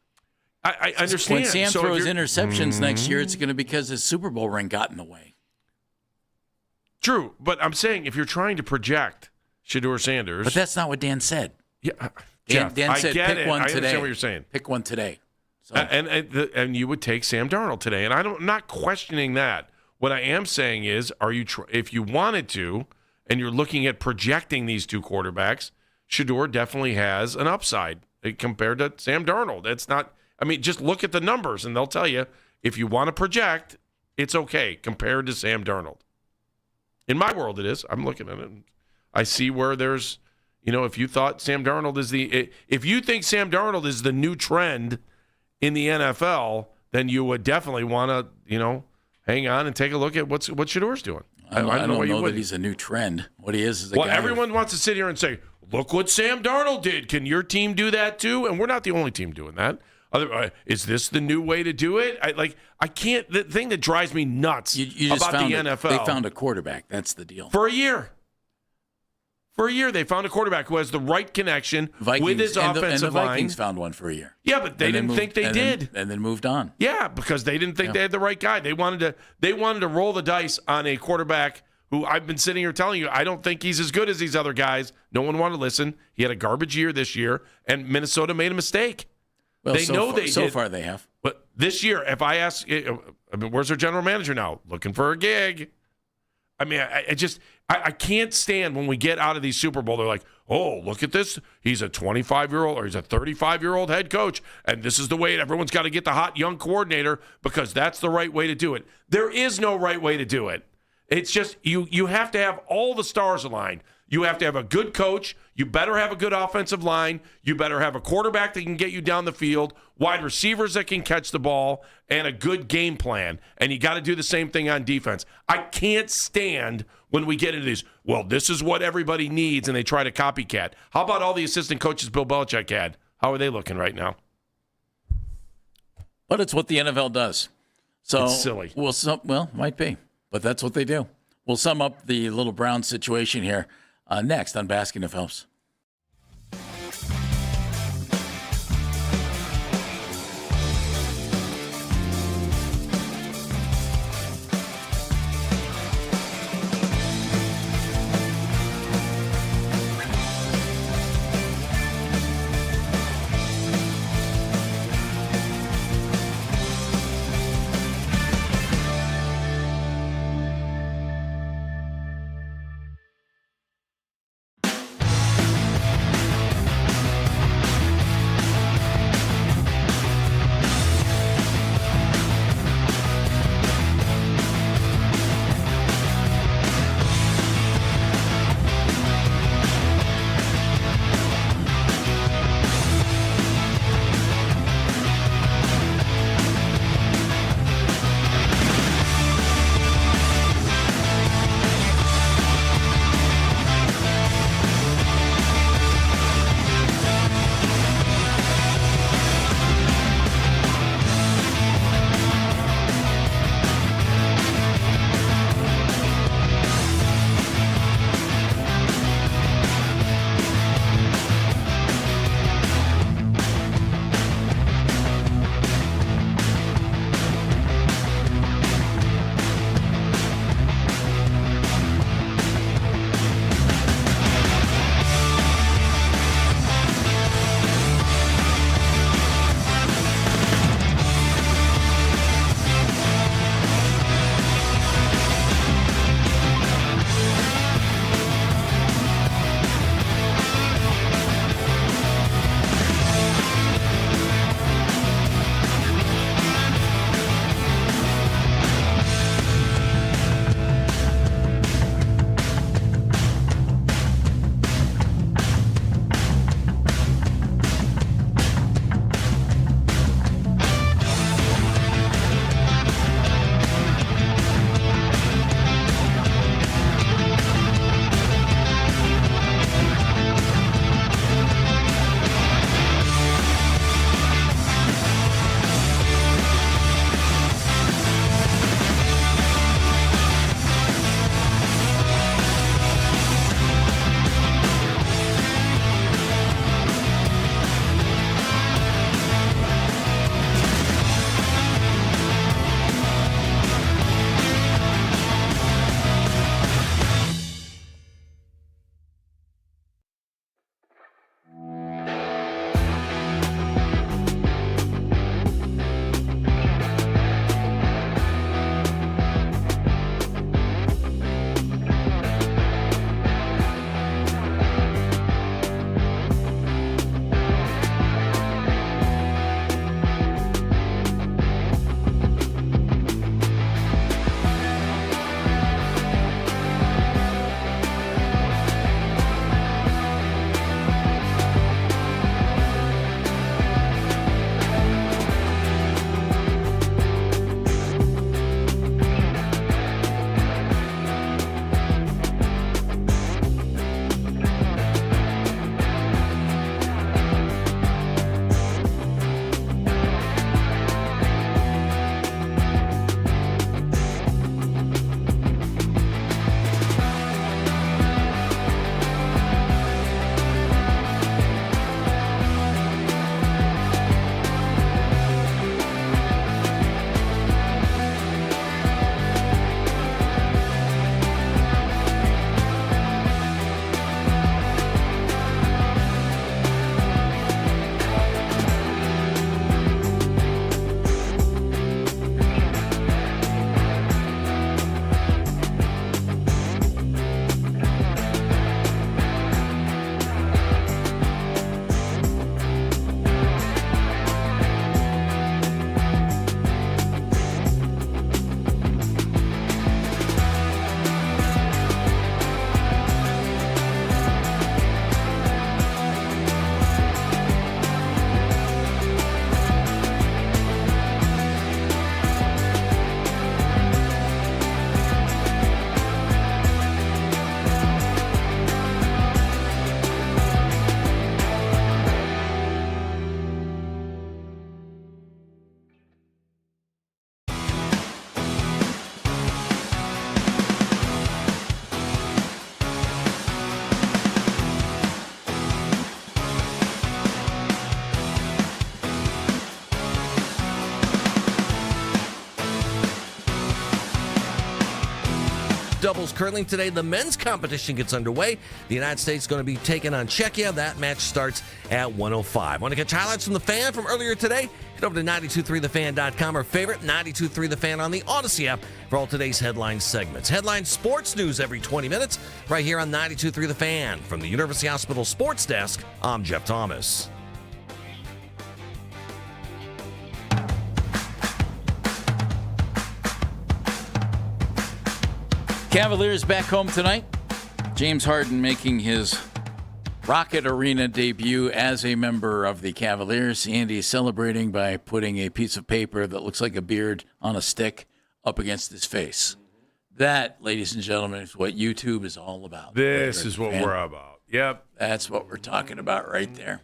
I understand. When Sam throws interceptions next year, it's going to be because his Super Bowl ring got in the way. True, but I'm saying if you're trying to project Shedeur Sanders, but that's not what Dan said. Yeah, Dan said pick one today. I understand what you're saying. Pick one today. So. And you would take Sam Darnold today, and I'm not questioning that. What I am saying is, if you wanted to, and you're looking at projecting these two quarterbacks, Shedeur definitely has an upside compared to Sam Darnold. It's not. I mean, just look at the numbers, and they'll tell you if you want to project, it's okay compared to Sam Darnold. In my world, it is. I'm looking at it. And I see where there's, if you thought Sam Darnold if you think Sam Darnold is the new trend in the NFL, then you would definitely want to, hang on and take a look at what Shedeur's doing. I don't know that he's a new trend. What he is a guy. Well, everyone wants to sit here and say, look what Sam Darnold did. Can your team do that too? And we're not the only team doing that. Is this the new way to do it? I can't. The thing that drives me nuts about the NFL. They found a quarterback. That's the deal. For a year. They found a quarterback who has the right connection with his offensive line. And the Vikings found one for a year. Yeah, but they didn't think they did. And then moved on. Yeah, because they didn't think they had the right guy. They wanted to roll the dice on a quarterback who I've been sitting here telling you, I don't think he's as good as these other guys. No one wanted to listen. He had a garbage year this year, and Minnesota made a mistake. Well, so far they have. But this year, if I ask, where's their general manager now? Looking for a gig. I mean, I can't stand when we get out of these Super Bowl. They're like, oh, look at this. He's a 25-year-old or he's a 35-year-old head coach, and this is the way everyone's got to get the hot young coordinator because that's the right way to do it. There is no right way to do it. It's just you have to have all the stars aligned. You have to have a good coach. You better have a good offensive line. You better have a quarterback that can get you down the field, wide receivers that can catch the ball, and a good game plan. And you got to do the same thing on defense. I can't stand when we get into these, well, this is what everybody needs, and they try to copycat. How about all the assistant coaches Bill Belichick had? How are they looking right now? But it's what the NFL does. So it's silly. Well, might be. But that's what they do. We'll sum up the little Brown situation here next on Baskin and Phelps. doubles curling today. The men's competition gets underway. The United States is going to be taking on Czechia. That match starts at 1:05. Want to catch highlights from the Fan from earlier today? Head over to 923thefan.com or favorite 923 The Fan on the Odyssey app for all today's headline segments. Headline sports news every 20 minutes right here on 923 The Fan. From the University Hospital Sports Desk, I'm Jeff Thomas. Cavaliers back home tonight. James Harden making his Rocket Arena debut as a member of the Cavaliers. Andy is celebrating by putting a piece of paper that looks like a beard on a stick up against his face. That, ladies and gentlemen, is what YouTube is all about. This is what we're about. Yep. That's what we're talking about right there.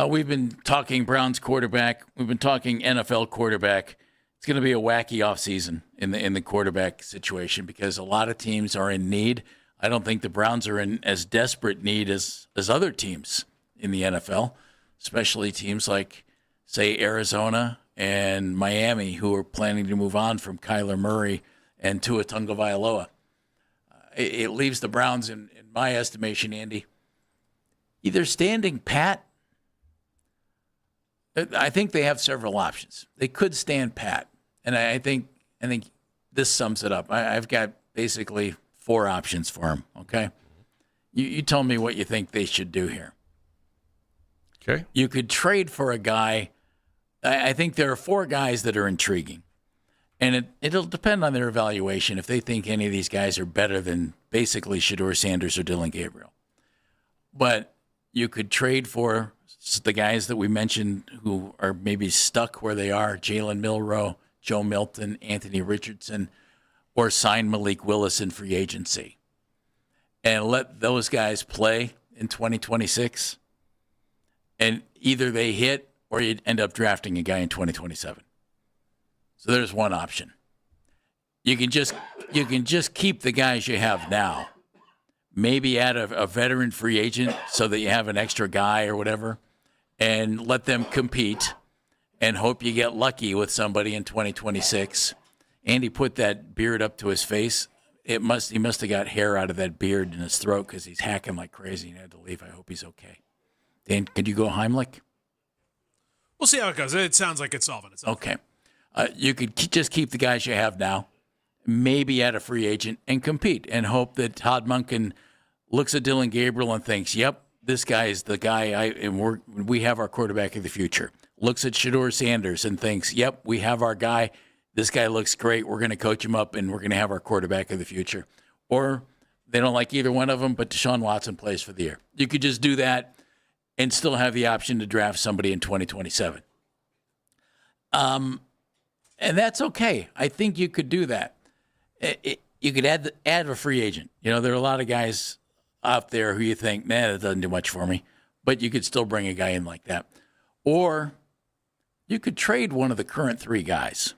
We've been talking Browns quarterback. We've been talking NFL quarterback. It's going to be a wacky offseason in the quarterback situation because a lot of teams are in need. I don't think the Browns are in as desperate need as other teams in the NFL, especially teams like, say, Arizona and Miami, who are planning to move on from Kyler Murray and Tua Tagovailoa. It leaves the Browns, in my estimation, Andy, either standing pat. I think they have several options. They could stand pat, and I think this sums it up. I've got basically 4 options for them, okay? You tell me what you think they should do here. Okay. You could trade for a guy. I think there are 4 guys that are intriguing. And it'll depend on their evaluation if they think any of these guys are better than basically Shedeur Sanders or Dylan Gabriel. But you could trade for the guys that we mentioned who are maybe stuck where they are, Jalen Milroe, Joe Milton, Anthony Richardson, or sign Malik Willis in free agency and let those guys play in 2026. And either they hit or you'd end up drafting a guy in 2027. So there's one option. You can just keep the guys you have now. Maybe add a veteran free agent so that you have an extra guy or whatever and let them compete and hope you get lucky with somebody in 2026. Andy put that beard up to his face. He must have got hair out of that beard in his throat because he's hacking like crazy and had to leave. I hope he's okay. Dan, could you go Heimlich? We'll see how it goes. It sounds like it's solving itself. Okay. You could just keep the guys you have now, maybe add a free agent and compete and hope that Todd Monken looks at Dylan Gabriel and thinks, yep, this guy is the guy we have our quarterback of the future. Looks at Shedeur Sanders and thinks, yep, we have our guy. This guy looks great. We're going to coach him up, and we're going to have our quarterback of the future. Or they don't like either one of them, but Deshaun Watson plays for the year. You could just do that and still have the option to draft somebody in 2027. And that's okay. I think you could do that. You could add a free agent. There are a lot of guys out there who you think, that doesn't do much for me. But you could still bring a guy in like that. Or you could trade one of the current 3 guys.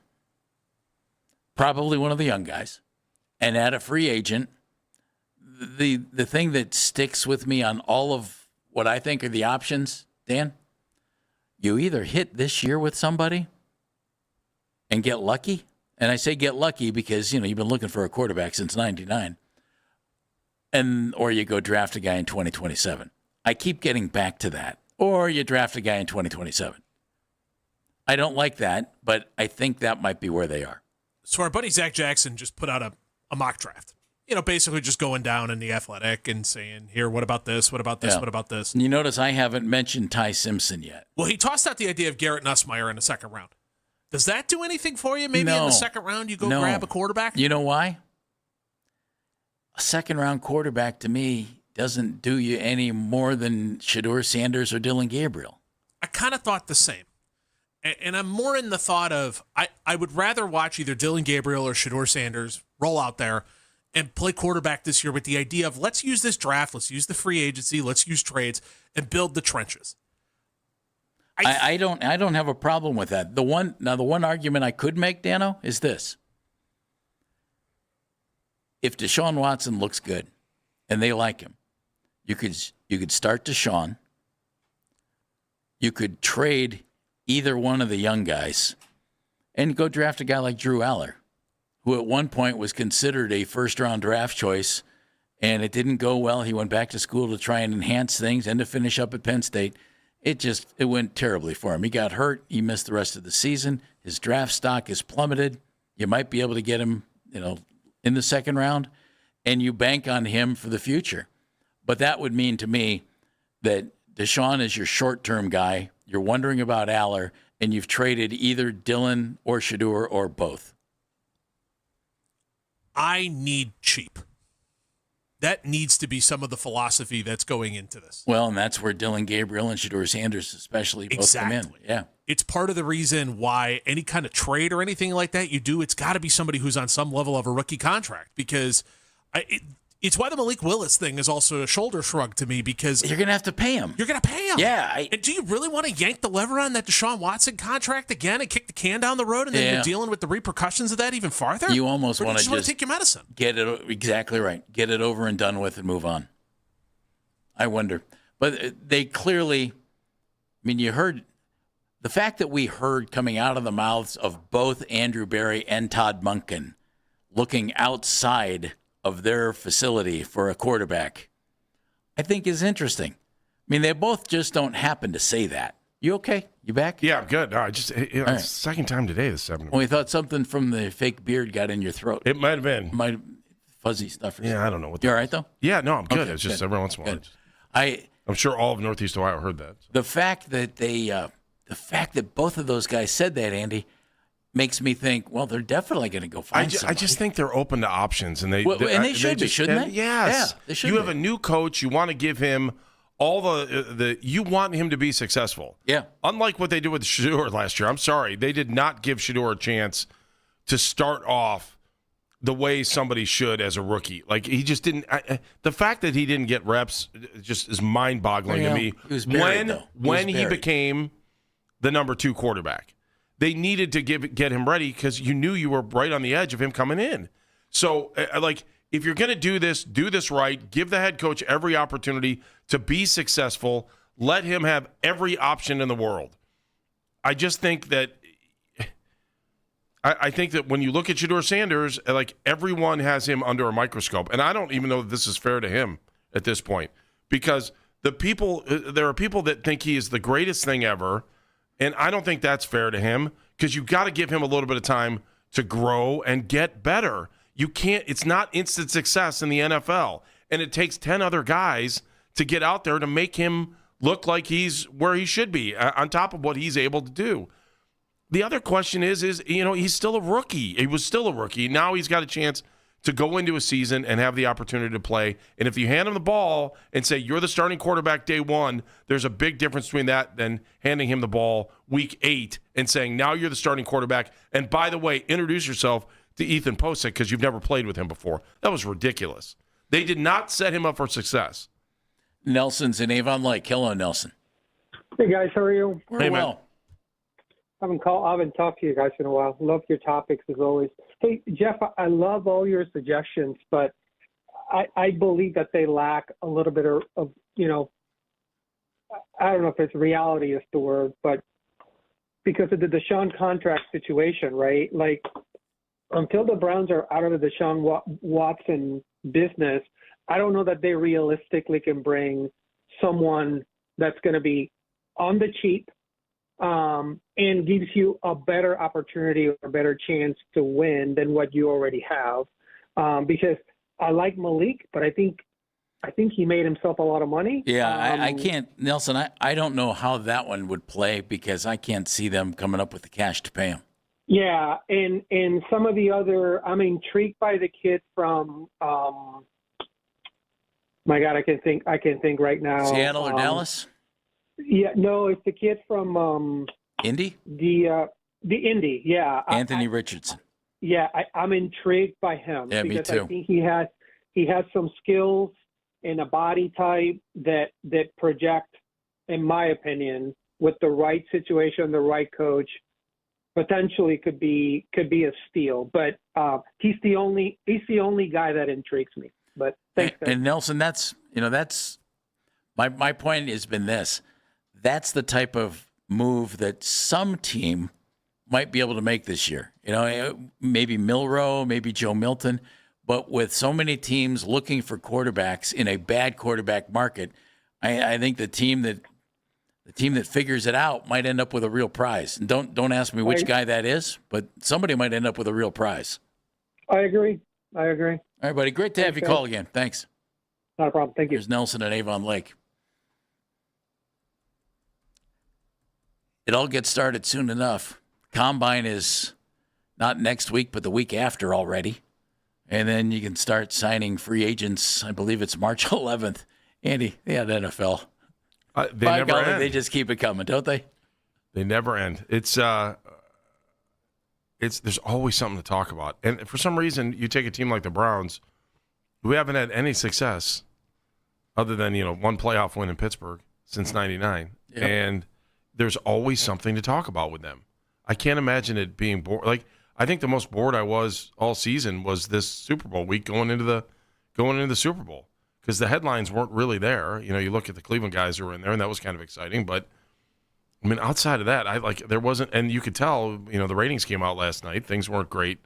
Probably one of the young guys, and add a free agent. The thing that sticks with me on all of what I think are the options, Dan, you either hit this year with somebody and get lucky, and I say get lucky because you've been looking for a quarterback since '99, or you go draft a guy in 2027. I keep getting back to that, or you draft a guy in 2027. I don't like that, but I think that might be where they are. So our buddy Zach Jackson just put out a mock draft. Basically just going down in the Athletic and saying, here, what about this? What about this? Yeah. What about this? And you notice I haven't mentioned Ty Simpson yet. Well, he tossed out the idea of Garrett Nussmeier in the second round. Does that do anything for you? Maybe in the second round you go grab a quarterback? You know why? A second-round quarterback, to me, doesn't do you any more than Shedeur Sanders or Dylan Gabriel. I kind of thought the same. And I'm more in the thought of I would rather watch either Dylan Gabriel or Shedeur Sanders roll out there and play quarterback this year with the idea of let's use this draft, let's use the free agency, let's use trades, and build the trenches. I don't have a problem with that. The one argument I could make, Dano, is this. If Deshaun Watson looks good and they like him, you could start Deshaun. You could trade either one of the young guys and go draft a guy like Drew Aller, who at one point was considered a first-round draft choice, and it didn't go well. He went back to school to try and enhance things and to finish up at Penn State. It went terribly for him. He got hurt. He missed the rest of the season. His draft stock is plummeted. You might be able to get him, in the second round, and you bank on him for the future. But that would mean to me that Deshaun is your short-term guy. You're wondering about Aller, and you've traded either Dillon or Shedeur or both. I need cheap. That needs to be some of the philosophy that's going into this. Well, and that's where Dillon Gabriel and Shedeur Sanders especially both come in. Yeah. It's part of the reason why any kind of trade or anything like that you do, it's got to be somebody who's on some level of a rookie contract, because it's why the Malik Willis thing is also a shoulder shrug to me, because you're going to have to pay him. You're going to pay him. Yeah. And do you really want to yank the lever on that Deshaun Watson contract again and kick the can down the road, and then you're dealing with the repercussions of that even farther? You almost want to just take your medicine. Get it exactly right. Get it over and done with and move on. I wonder. But they clearly, you heard the fact that we heard coming out of the mouths of both Andrew Berry and Todd Monken looking outside of their facility for a quarterback, I think is interesting. They both just don't happen to say that. You okay? You back? Yeah, I'm good. No, it's the second time today this 7. Well, we thought something from the fake beard got in your throat. It might have been. Fuzzy stuff. Yeah, I don't know. You all right, though? Yeah, no, I'm good. Okay, it's just every once in a while. I'm sure all of Northeast Ohio heard that. The fact that both of those guys said that, Andy, makes me think, well, they're definitely going to go find somebody. I just think they're open to options, and they should be, shouldn't they? Yes. Yeah, they should. You have a new coach. You want to give him all the you want him to be successful. Yeah. Unlike what they did with Shedeur last year. I'm sorry, they did not give Shedeur a chance to start off the way somebody should as a rookie. Like, he just didn't. The fact that he didn't get reps just is mind-boggling to me. He was buried, when he became the number 2 quarterback. They needed to get him ready because you knew you were right on the edge of him coming in. So, if you're going to do this right. Give the head coach every opportunity to be successful. Let him have every option in the world. I just think that I think that when you look at Shedeur Sanders, everyone has him under a microscope, and I don't even know that this is fair to him at this point, because there are people that think he is the greatest thing ever. And I don't think that's fair to him, because you've got to give him a little bit of time to grow and get better. You can't. It's not instant success in the NFL, and it takes 10 other guys to get out there to make him look like he's where he should be, on top of what he's able to do. The other question is he's still a rookie. He was still a rookie. Now he's got a chance to go into a season and have the opportunity to play. And if you hand him the ball and say you're the starting quarterback day 1, there's a big difference between that than handing him the ball week 8 and saying now you're the starting quarterback. And by the way, introduce yourself to Ethan Posick because you've never played with him before. That was ridiculous. They did not set him up for success. Nelson's in Avon Lake. Hello, Nelson. Hey guys, how are you? We're well. Man. I haven't talked to you guys in a while. Love your topics as always. Hey, Jeff, I love all your suggestions, but I believe that they lack a little bit of I don't know if it's reality is the word, but because of the Deshaun contract situation, right? Like, until the Browns are out of the Deshaun Watson business, I don't know that they realistically can bring someone that's going to be on the cheap, and gives you a better opportunity or a better chance to win than what you already have. Because I like Malik, but I think he made himself a lot of money. Yeah, I can't, Nelson, I don't know how that one would play, because I can't see them coming up with the cash to pay him. Yeah, and some of the other, I'm intrigued by the kid from, my God, I can think right now. Seattle or Dallas? Yeah, no, it's the kid from Indy? The Indy, yeah. Anthony Richardson. Yeah, I'm intrigued by him. Yeah, because me too. I think he has some skills and a body type that project, in my opinion, with the right situation, the right coach, potentially could be a steal. But he's the only guy that intrigues me. But thanks. And Nelson, that's my point has been this. That's the type of move that some team might be able to make this year. Maybe Milroe, maybe Joe Milton. But with so many teams looking for quarterbacks in a bad quarterback market, I think the team that figures it out might end up with a real prize. And don't ask me which guy that is, but somebody might end up with a real prize. I agree. All right, buddy. Great to have you call again. Thanks. Not a problem. Thank you. Here's Nelson at Avon Lake. It all gets started soon enough. Combine is not next week, but the week after already. And then you can start signing free agents. I believe it's March 11th. Andy, the NFL. They never end. They just keep it coming, don't they? They never end. It's there's always something to talk about. And for some reason, you take a team like the Browns, who haven't had any success other than, one playoff win in Pittsburgh since 99. Yep. And there's always something to talk about with them. I can't imagine it being bored. Like, I think the most bored I was all season was this Super Bowl week going into the Super Bowl, because the headlines weren't really there. You look at the Cleveland guys who were in there, and that was kind of exciting. But I mean, outside of that, there wasn't, and you could tell, the ratings came out last night. Things weren't great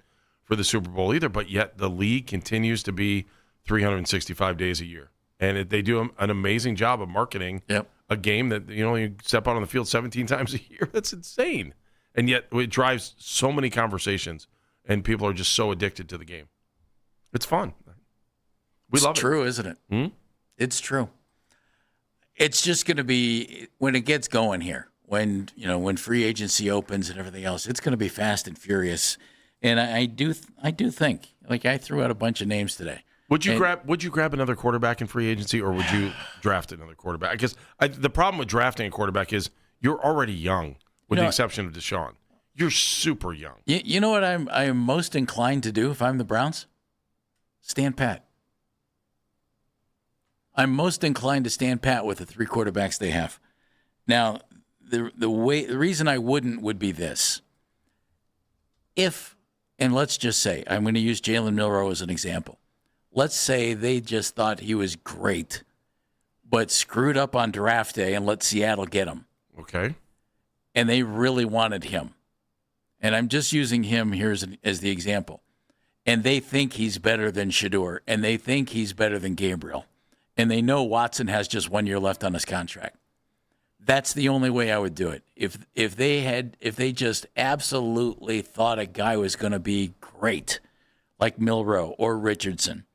for the Super Bowl either, but yet the league continues to be 365 days a year. And they do an amazing job of marketing a game that, you step out on the field 17 times a year. That's insane. And yet it drives so many conversations, and people are just so addicted to the game. It's fun. We love it. It's true, isn't it? Hmm? It's true. It's just going to be, when it gets going here, when free agency opens and everything else, it's going to be fast and furious. And I do think, like, I threw out a bunch of names today. Would you grab another quarterback in free agency, or would you draft another quarterback? Because the problem with drafting a quarterback is you're already young, with the exception of Deshaun. You're super young. You know what I am most inclined to do if I'm the Browns? Stand pat. I'm most inclined to stand pat with the three quarterbacks they have. Now, the reason I wouldn't would be this. And let's just say, I'm going to use Jalen Milroe as an example. Let's say they just thought he was great, but screwed up on draft day and let Seattle get him. Okay. And they really wanted him. And I'm just using him here as the example. And they think he's better than Shedeur, and they think he's better than Gabriel. And they know Watson has just 1 year left on his contract. That's the only way I would do it. If they just absolutely thought a guy was going to be great, like Milroe or Richardson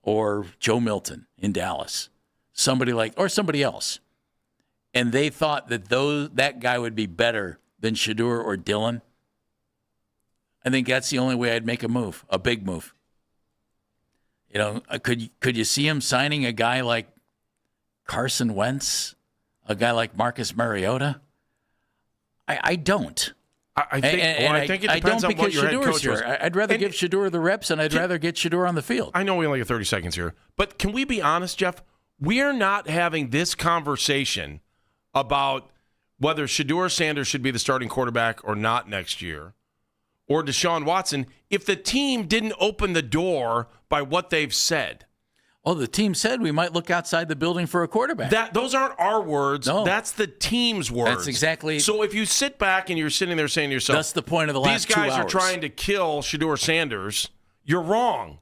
or Joe Milton in Dallas, somebody else, and they thought that guy would be better than Shedeur or Dillon, I think that's the only way I'd make a big move. Could you see him signing a guy like Carson Wentz, a guy like Marcus Mariota? I don't. I think it depends on what your head coach was. I'd rather give Shedeur the reps, and I'd rather get Shedeur on the field. I know we only have 30 seconds here, but can we be honest, Jeff? We're not having this conversation about whether Shedeur Sanders should be the starting quarterback or not next year, or Deshaun Watson, if the team didn't open the door by what they've said. Well, the team said we might look outside the building for a quarterback. Those aren't our words. No. That's the team's words. That's exactly. So if you sit back and you're sitting there saying to yourself, that's the point of the last 2 hours. These guys are trying to kill Shedeur Sanders, you're wrong.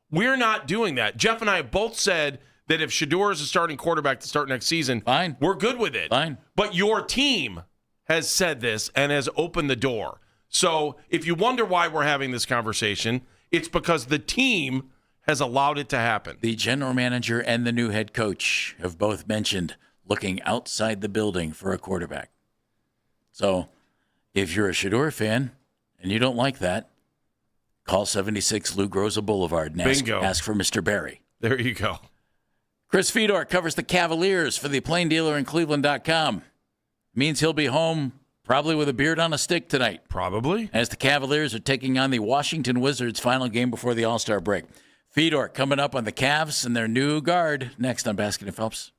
We're not doing that. Jeff and I have both said that if Shedeur is a starting quarterback to start next season, fine, we're good with it. Fine. But your team has said this and has opened the door. So if you wonder why we're having this conversation, it's because the team has allowed it to happen. The general manager and the new head coach have both mentioned looking outside the building for a quarterback. So if you're a Shedeur fan and you don't like that, call 76 Lou Groza Boulevard and ask for Mr. Barry. There you go. Chris Fedor covers the Cavaliers for the Plain Dealer in Cleveland.com. Means he'll be home probably with a beard on a stick tonight. Probably. As the Cavaliers are taking on the Washington Wizards final game before the All-Star break. Fedor coming up on the Cavs and their new guard next on Basket and Phelps.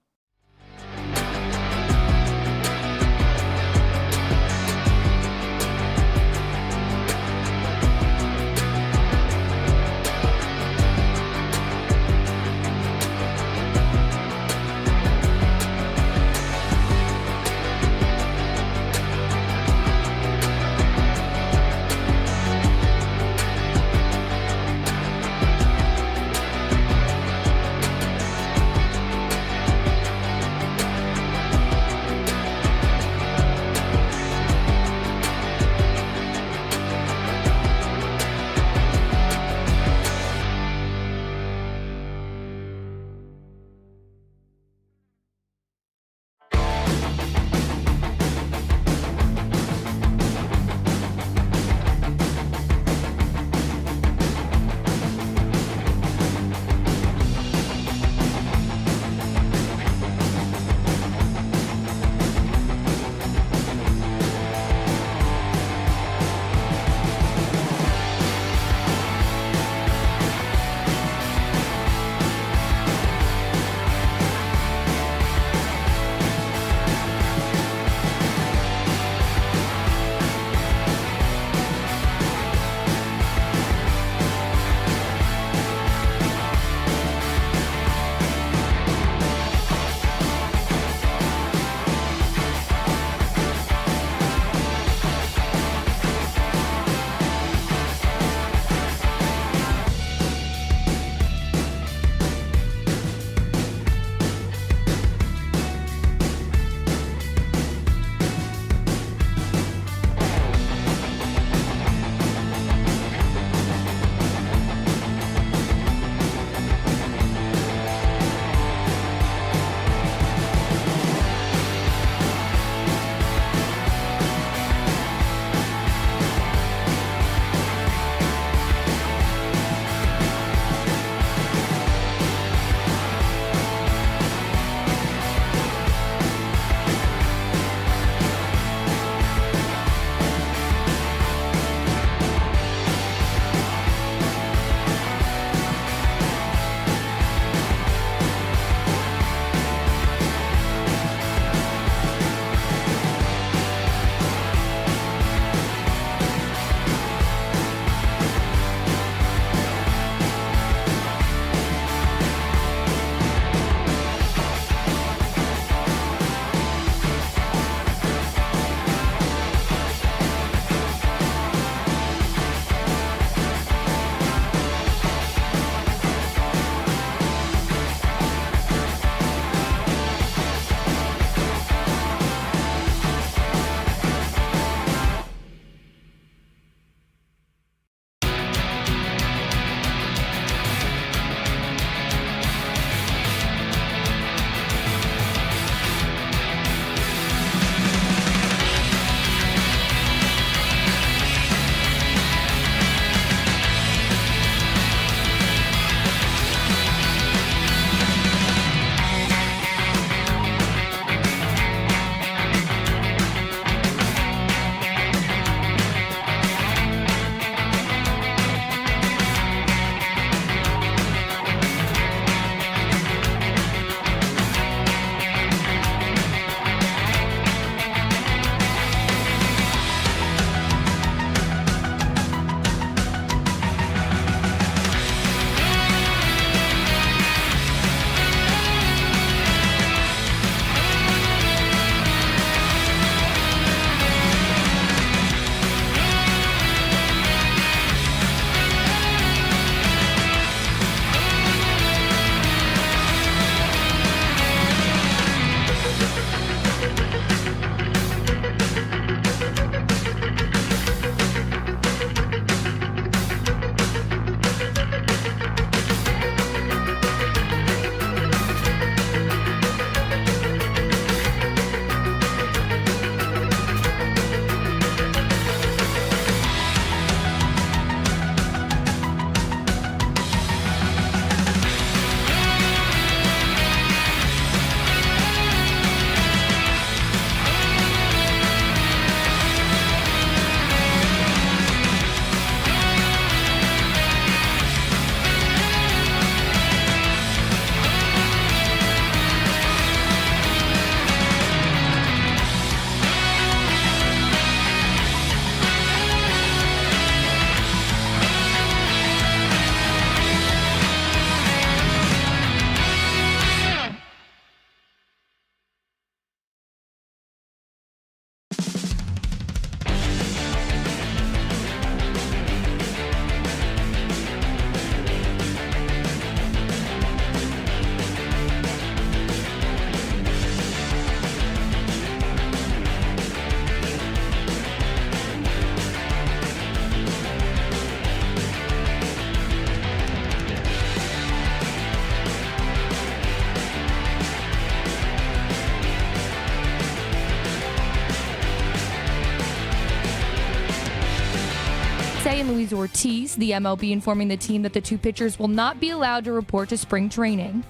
Marte and Luis Ortiz. The MLB informing the team that the two pitchers will not be allowed to report to spring training.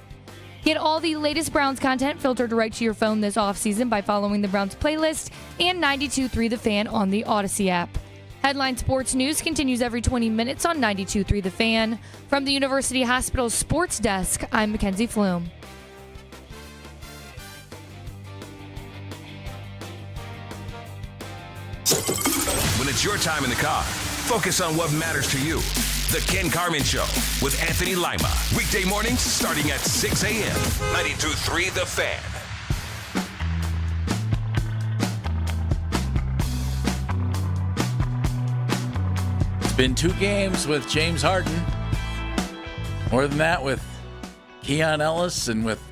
Get all the latest Browns content filtered right to your phone this offseason by following the Browns playlist and 92.3 The Fan on the Odyssey app. Headline Sports News continues every 20 minutes on 92.3 The Fan. From the University Hospital Sports Desk, I'm Mackenzie Flume. When it's your time in the car, focus on what matters to you. The Ken Carman Show with Anthony Lima. Weekday mornings starting at 6 a.m. 92.3 The Fan. It's been 2 games with James Harden. More than that with Keon Ellis and with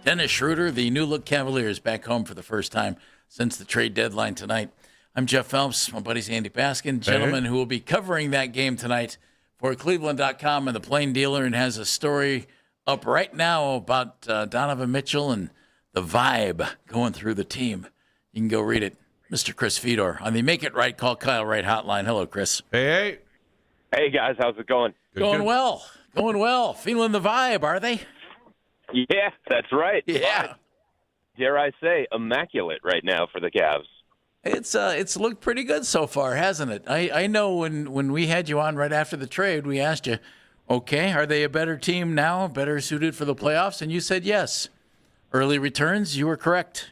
Dennis Schroeder, the new look Cavaliers back home for the first time since the trade deadline tonight. I'm Jeff Phelps. My buddy's Andy Baskin, gentleman who will be covering that game tonight for Cleveland.com and the Plain Dealer, and has a story up right now about Donovan Mitchell and the vibe going through the team. You can go read it. Mr. Chris Fedor on the Make It Right, Call Kyle Right hotline. Hello, Chris. Hey. Hey, guys. How's it going? Going well. Going well. Feeling the vibe, are they? Yeah, that's right. Yeah. Dare I say, immaculate right now for the Cavs. It's looked pretty good so far, hasn't it? I know when we had you on right after the trade, we asked you, okay, are they a better team now, better suited for the playoffs? And you said yes. Early returns, you were correct.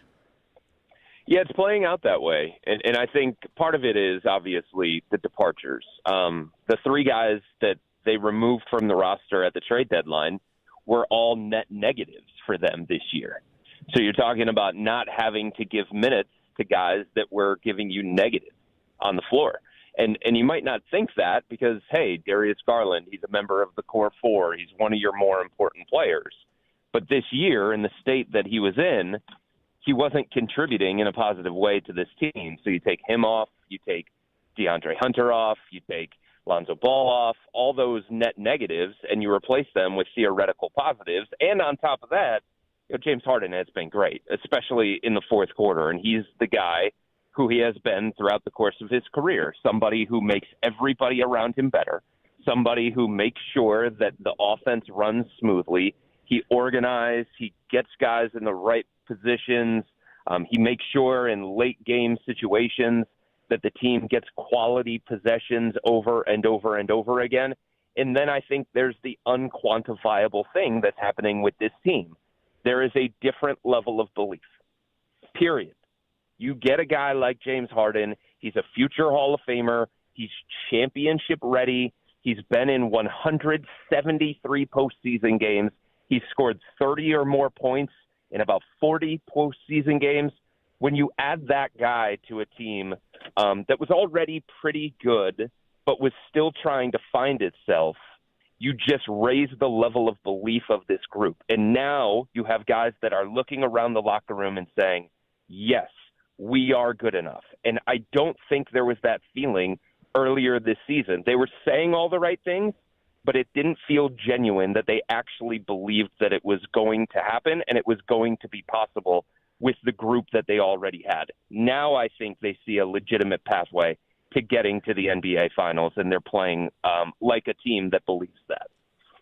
Yeah, it's playing out that way. And I think part of it is obviously the departures. The 3 guys that they removed from the roster at the trade deadline were all net negatives for them this year. So you're talking about not having to give minutes to guys that were giving you negative on the floor. And you might not think that because, hey, Darius Garland, he's a member of the core 4. He's one of your more important players. But this year, in the state that he was in, he wasn't contributing in a positive way to this team. So you take him off, you take DeAndre Hunter off, you take Lonzo Ball off, all those net negatives, and you replace them with theoretical positives. And on top of that, James Harden has been great, especially in the fourth quarter, and he's the guy who he has been throughout the course of his career, somebody who makes everybody around him better, somebody who makes sure that the offense runs smoothly. He organizes, he gets guys in the right positions, he makes sure in late game situations that the team gets quality possessions over and over and over again. And then I think there's the unquantifiable thing that's happening with this team. There is a different level of belief, period. You get a guy like James Harden. He's a future Hall of Famer. He's championship ready. He's been in 173 postseason games. He's scored 30 or more points in about 40 postseason games. When you add that guy to a team that was already pretty good but was still trying to find itself, you just raise the level of belief of this group. And now you have guys that are looking around the locker room and saying, yes, we are good enough. And I don't think there was that feeling earlier this season. They were saying all the right things, but it didn't feel genuine that they actually believed that it was going to happen and it was going to be possible with the group that they already had. Now I think they see a legitimate pathway to getting to the NBA Finals, and they're playing like a team that believes that.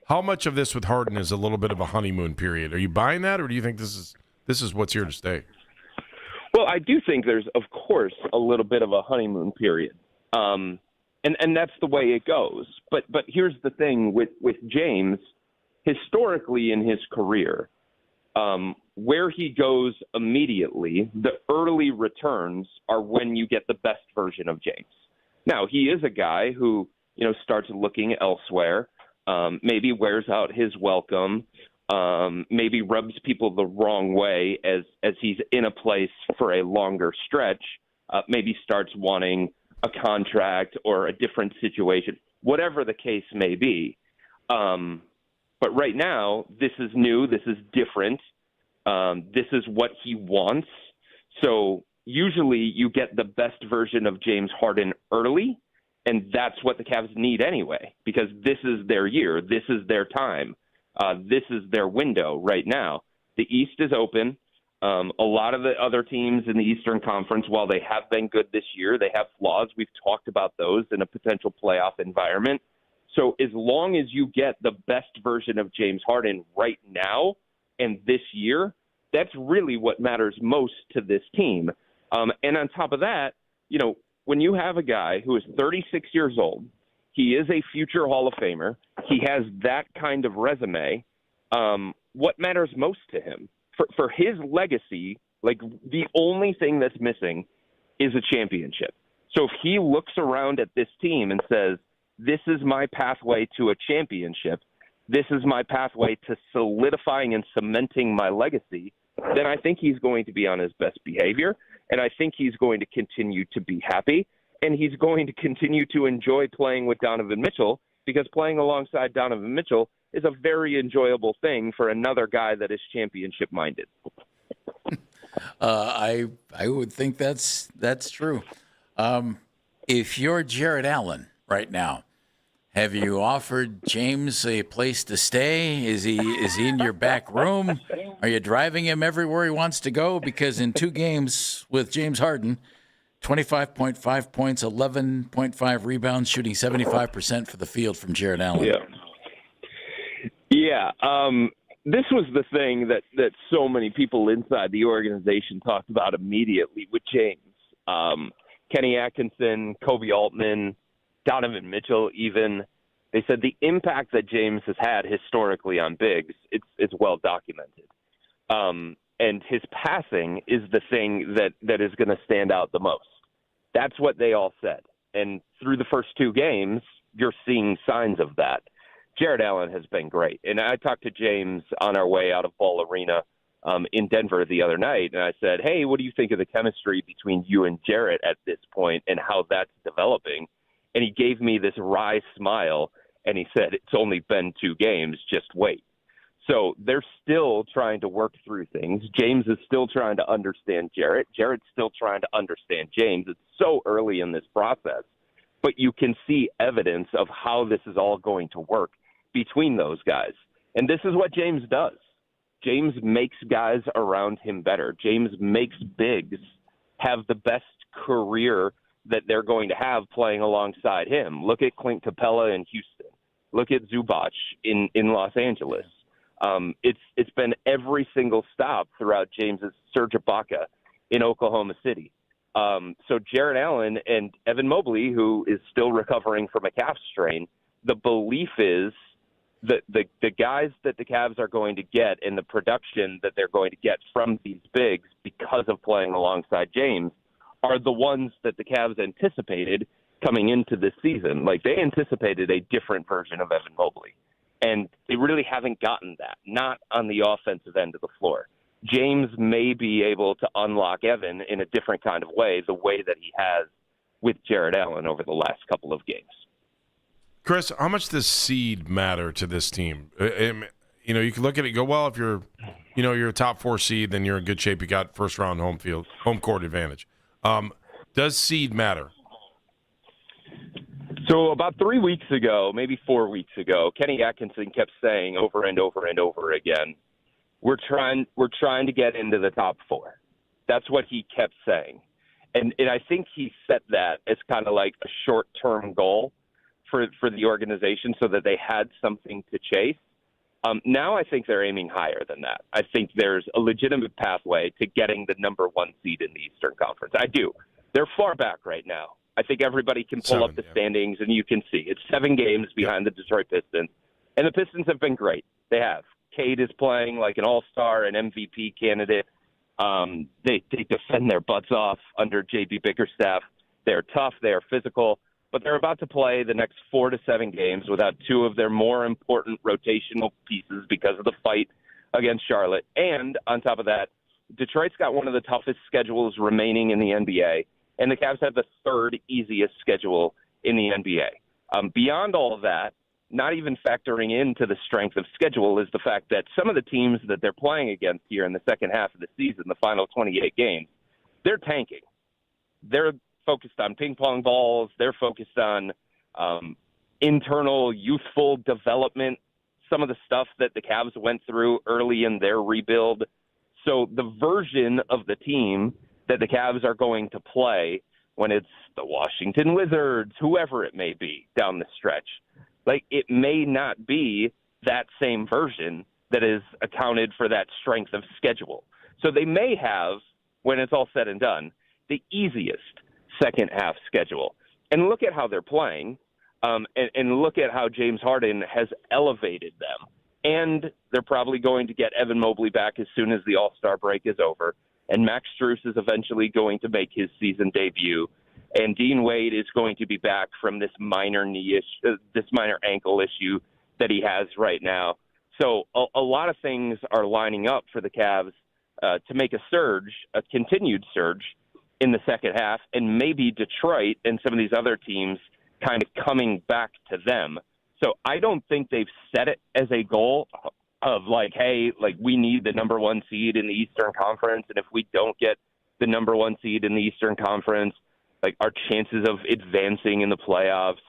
How much of this with Harden is a little bit of a honeymoon period? Are you buying that, or do you think this is what's here to stay? Well, I do think there's, of course, a little bit of a honeymoon period, and that's the way it goes. But here's the thing with James, historically in his career, where he goes immediately, the early returns are when you get the best version of James. Now, he is a guy who, starts looking elsewhere, maybe wears out his welcome, maybe rubs people the wrong way as he's in a place for a longer stretch, maybe starts wanting a contract or a different situation, whatever the case may be. But right now, this is new, this is different. This is what he wants. So usually you get the best version of James Harden early, and that's what the Cavs need anyway, because this is their year. This is their time. This is their window right now. The East is open. A lot of the other teams in the Eastern Conference, while they have been good this year, they have flaws. We've talked about those in a potential playoff environment. So as long as you get the best version of James Harden right now and this year, that's really what matters most to this team. And on top of that, when you have a guy who is 36 years old, he is a future Hall of Famer, he has that kind of resume, what matters most to him? For his legacy, like the only thing that's missing is a championship. So if he looks around at this team and says, this is my pathway to a championship, this is my pathway to solidifying and cementing my legacy, then I think he's going to be on his best behavior, and I think he's going to continue to be happy, and he's going to continue to enjoy playing with Donovan Mitchell, because playing alongside Donovan Mitchell is a very enjoyable thing for another guy that is championship-minded. I would think that's true. If you're Jared Allen right now, have you offered James a place to stay? Is he in your back room? Are you driving him everywhere he wants to go? Because in 2 games with James Harden, 25.5 points, 11.5 rebounds, shooting 75% for the field from Jared Allen. Yeah. This was the thing that so many people inside the organization talked about immediately with James. Kenny Atkinson, Kobe Altman, Donovan Mitchell even. They said the impact that James has had historically on bigs, it's well documented. And his passing is the thing that is going to stand out the most. That's what they all said. And through the first 2 games, you're seeing signs of that. Jared Allen has been great. And I talked to James on our way out of Ball Arena in Denver the other night, and I said, hey, what do you think of the chemistry between you and Jarrett at this point and how that's developing? And he gave me this wry smile, and he said, it's only been 2 games, just wait. So they're still trying to work through things. James is still trying to understand Jarrett. Jarrett's still trying to understand James. It's so early in this process, but you can see evidence of how this is all going to work between those guys. And this is what James does. James makes guys around him better. James makes bigs have the best career that they're going to have playing alongside him. Look at Clint Capella in Houston. Look at Zubac in Los Angeles. It's been every single stop throughout James's Serge Ibaka in Oklahoma City. So Jared Allen and Evan Mobley, who is still recovering from a calf strain, the belief is that the guys that the Cavs are going to get and the production that they're going to get from these bigs because of playing alongside James are the ones that the Cavs anticipated coming into this season. Like, they anticipated a different version of Evan Mobley, and they really haven't gotten that, not on the offensive end of the floor. James may be able to unlock Evan in a different kind of way, the way that he has with Jared Allen over the last couple of games. Chris, how much does seed matter to this team? You can look at it and go, well, if you're a top 4 seed, then you're in good shape. You got first round home court advantage. Does seed matter? So about 3 weeks ago, maybe 4 weeks ago, Kenny Atkinson kept saying over and over and over again, we're trying to get into the top 4. That's what he kept saying. And I think he set that as kind of like a short-term goal for the organization so that they had something to chase. Now I think they're aiming higher than that. I think there's a legitimate pathway to getting the number 1 seed in the Eastern Conference. I do. They're far back right now. I think everybody can pull up the standings, and you can see it's 7 games behind the Detroit Pistons. And the Pistons have been great. They have. Cade is playing like an all-star, an MVP candidate. They defend their butts off under J.B. Bickerstaff. They're tough. They are physical. But they're about to play the next 4 to 7 games without 2 of their more important rotational pieces because of the fight against Charlotte. And on top of that, Detroit's got one of the toughest schedules remaining in the NBA, and the Cavs have the 3rd easiest schedule in the NBA. Beyond all of that, not even factoring into the strength of schedule, is the fact that some of the teams that they're playing against here in the second half of the season, the final 28 games, they're tanking. They're focused on ping pong balls. They're focused on internal youthful development, some of the stuff that the Cavs went through early in their rebuild. So the version of the team that the Cavs are going to play when it's the Washington Wizards, whoever it may be down the stretch, like it may not be that same version that is accounted for that strength of schedule. So they may have, when it's all said and done, the easiest second half schedule. And look at how they're playing, and look at how James Harden has elevated them. And they're probably going to get Evan Mobley back as soon as the All-Star break is over. And Max Strus is eventually going to make his season debut. And Dean Wade is going to be back from this minor this minor ankle issue that he has right now. So a lot of things are lining up for the Cavs to make a continued surge in the second half, and maybe Detroit and some of these other teams kind of coming back to them. So I don't think they've set it as a goal of like, hey, like we need the number one seed in the Eastern Conference, and if we don't get the number one seed in the Eastern Conference, like our chances of advancing in the playoffs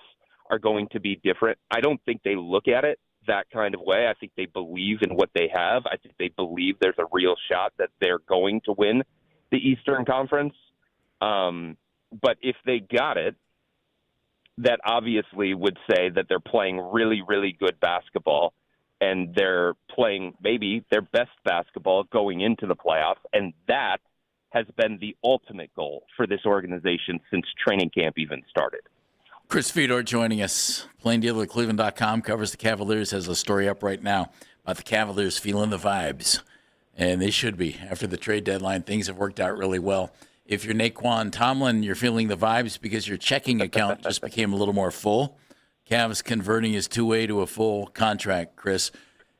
are going to be different. I don't think they look at it that kind of way. I think they believe in what they have. I think they believe there's a real shot that they're going to win the Eastern Conference. But if they got it, that obviously would say that they're playing really, really good basketball, and they're playing maybe their best basketball going into the playoffs, and that has been the ultimate goal for this organization since training camp even started. Chris Fedor joining us. Plain Dealer at Cleveland.com covers the Cavaliers, has a story up right now about the Cavaliers feeling the vibes. And they should be. After the trade deadline, things have worked out really well. If you're Naquan Tomlin, you're feeling the vibes because your checking account just became a little more full. Cavs converting his two-way to a full contract, Chris.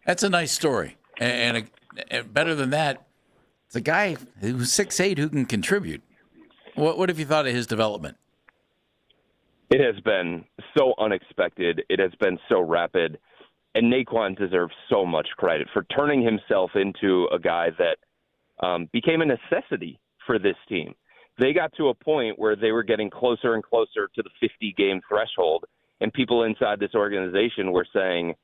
That's a nice story. And better than that, it's a guy who's 6'8", who can contribute. What have you thought of his development? It has been so unexpected. It has been so rapid. And Naquan deserves so much credit for turning himself into a guy that became a necessity for this team. They got to a point where they were getting closer and closer to the 50-game threshold, and people inside this organization were saying,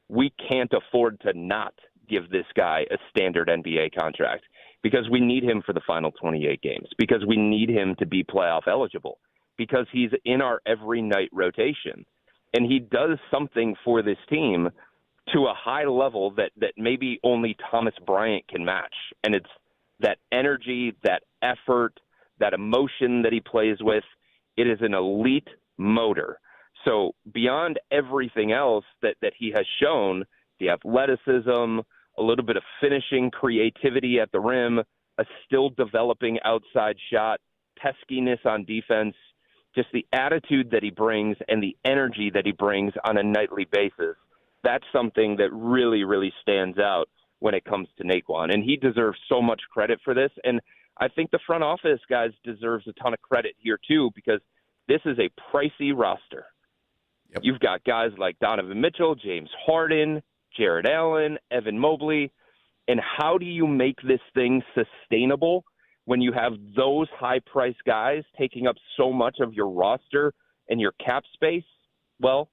we can't afford to not give this guy a standard NBA contract because we need him for the final 28 games, because we need him to be playoff eligible, because he's in our every night rotation. And he does something for this team to a high level that maybe only Thomas Bryant can match. And it's that energy, that effort, that emotion that he plays with. It is an elite motor. So beyond everything else that he has shown, the athleticism, a little bit of finishing creativity at the rim, a still developing outside shot, peskiness on defense, just the attitude that he brings and the energy that he brings on a nightly basis. That's something that really, really stands out when it comes to Naquan. And he deserves so much credit for this. And I think the front office, guys, deserves a ton of credit here, too, because this is a pricey roster. Yep. You've got guys like Donovan Mitchell, James Harden, Jared Allen, Evan Mobley. And how do you make this thing sustainable when you have those high-priced guys taking up so much of your roster and your cap space? Well,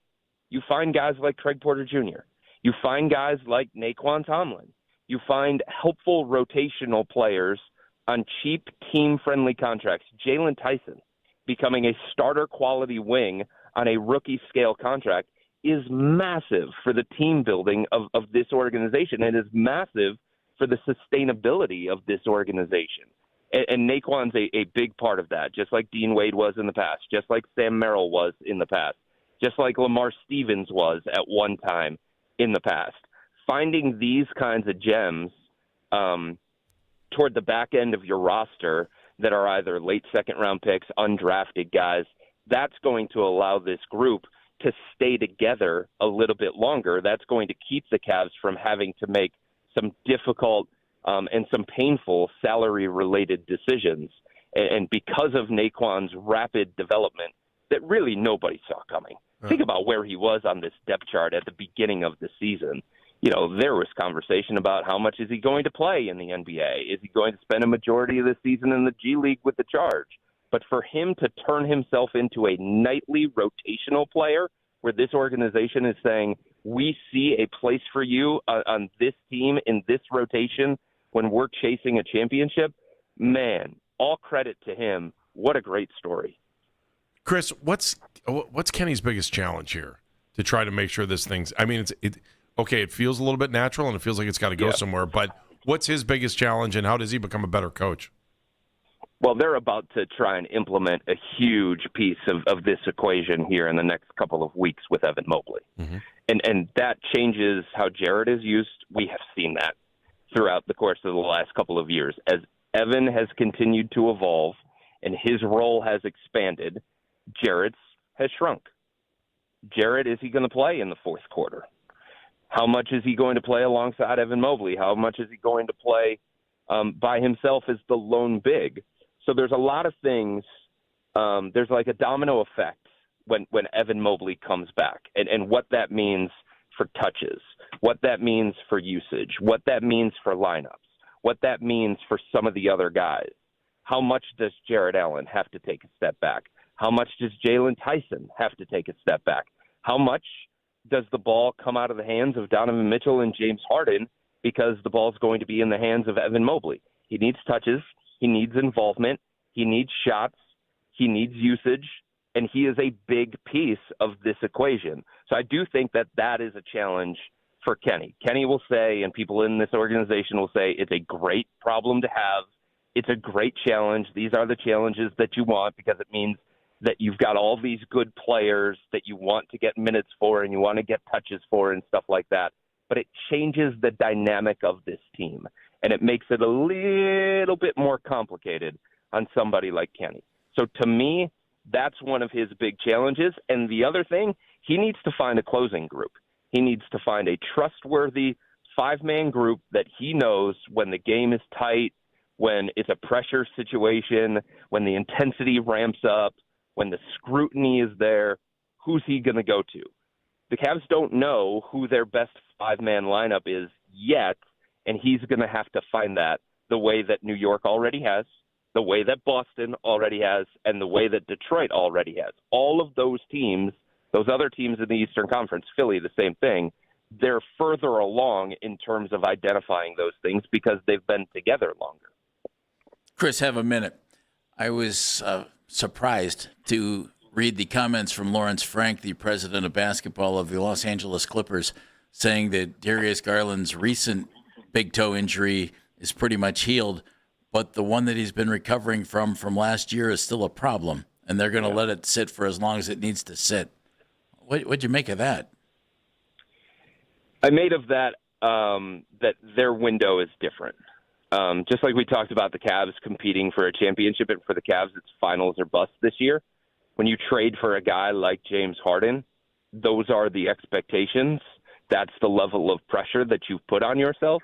you find guys like Craig Porter Jr. You find guys like Naquan Tomlin. You find helpful rotational players on cheap, team-friendly contracts. Jalen Tyson becoming a starter-quality wing on a rookie-scale contract is massive for the team building of this organization, and is massive for the sustainability of this organization. And Naquan's a big part of that, just like Dean Wade was in the past, just like Sam Merrill was in the past, just like Lamar Stevens was at one time in the past. Finding these kinds of gems toward the back end of your roster that are either late second-round picks, undrafted guys, that's going to allow this group to stay together a little bit longer. That's going to keep the Cavs from having to make some difficult and some painful salary-related decisions. And because of Naquan's rapid development that really nobody saw coming. Think about where he was on this depth chart at the beginning of the season. You know, there was conversation about how much is he going to play in the NBA? Is he going to spend a majority of the season in the G League with the Charge? But for him to turn himself into a nightly rotational player where this organization is saying, we see a place for you on this team in this rotation when we're chasing a championship, man, all credit to him. What a great story. Chris, what's Kenny's biggest challenge here to try to make sure this thing's? I mean, it feels a little bit natural and it feels like it's got to go somewhere. But what's his biggest challenge, and how does he become a better coach? Well, they're about to try and implement a huge piece of this equation here in the next couple of weeks with Evan Mobley. Mm-hmm. And that changes how Jarrett is used. We have seen that throughout the course of the last couple of years. As Evan has continued to evolve and his role has expanded, Jarrett's has shrunk. Jarrett, is he going to play in the fourth quarter? How much is he going to play alongside Evan Mobley? How much is he going to play by himself as the lone big? So there's a lot of things. There's like a domino effect when Evan Mobley comes back, and what that means for touches, what that means for usage, what that means for lineups, what that means for some of the other guys. How much does Jarrett Allen have to take a step back? How much does Jalen Tyson have to take a step back? How much does the ball come out of the hands of Donovan Mitchell and James Harden because the ball's going to be in the hands of Evan Mobley? He needs touches. He needs involvement. He needs shots. He needs usage. And he is a big piece of this equation. So I do think that is a challenge for Kenny. Kenny will say, and people in this organization will say, it's a great problem to have. It's a great challenge. These are the challenges that you want because it means that you've got all these good players that you want to get minutes for and you want to get touches for and stuff like that. But it changes the dynamic of this team, and it makes it a little bit more complicated on somebody like Kenny. So to me, that's one of his big challenges. And the other thing, he needs to find a closing group. He needs to find a trustworthy five-man group that he knows when the game is tight, when it's a pressure situation, when the intensity ramps up, when the scrutiny is there, who's he going to go to? The Cavs don't know who their best five-man lineup is yet, and he's going to have to find that the way that New York already has, the way that Boston already has, and the way that Detroit already has. All of those teams, those other teams in the Eastern Conference, Philly, the same thing, they're further along in terms of identifying those things because they've been together longer. Chris, have a minute. I was surprised to read the comments from Lawrence Frank, the president of basketball of the Los Angeles Clippers, saying that Darius Garland's recent big toe injury is pretty much healed, but the one that he's been recovering from last year is still a problem, and they're going to let it sit for as long as it needs to sit. What'd you make of that? I made of that that their window is different. Just like we talked about the Cavs competing for a championship, and for the Cavs, it's finals or bust this year. When you trade for a guy like James Harden, those are the expectations. That's the level of pressure that you've put on yourself.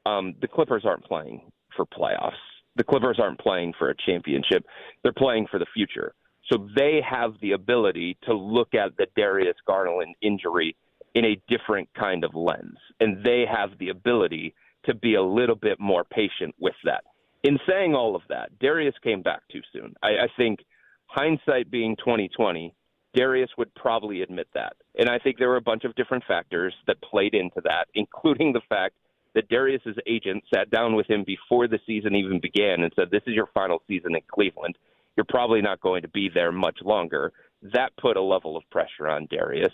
The Clippers aren't playing for playoffs. The Clippers aren't playing for a championship. They're playing for the future. So they have the ability to look at the Darius Garland injury in a different kind of lens. And they have the ability to be a little bit more patient with that. In saying all of that, Darius came back too soon. I think hindsight being 2020, Darius would probably admit that. And I think there were a bunch of different factors that played into that, including the fact that Darius's agent sat down with him before the season even began and said, this is your final season in Cleveland. You're probably not going to be there much longer. That put a level of pressure on Darius,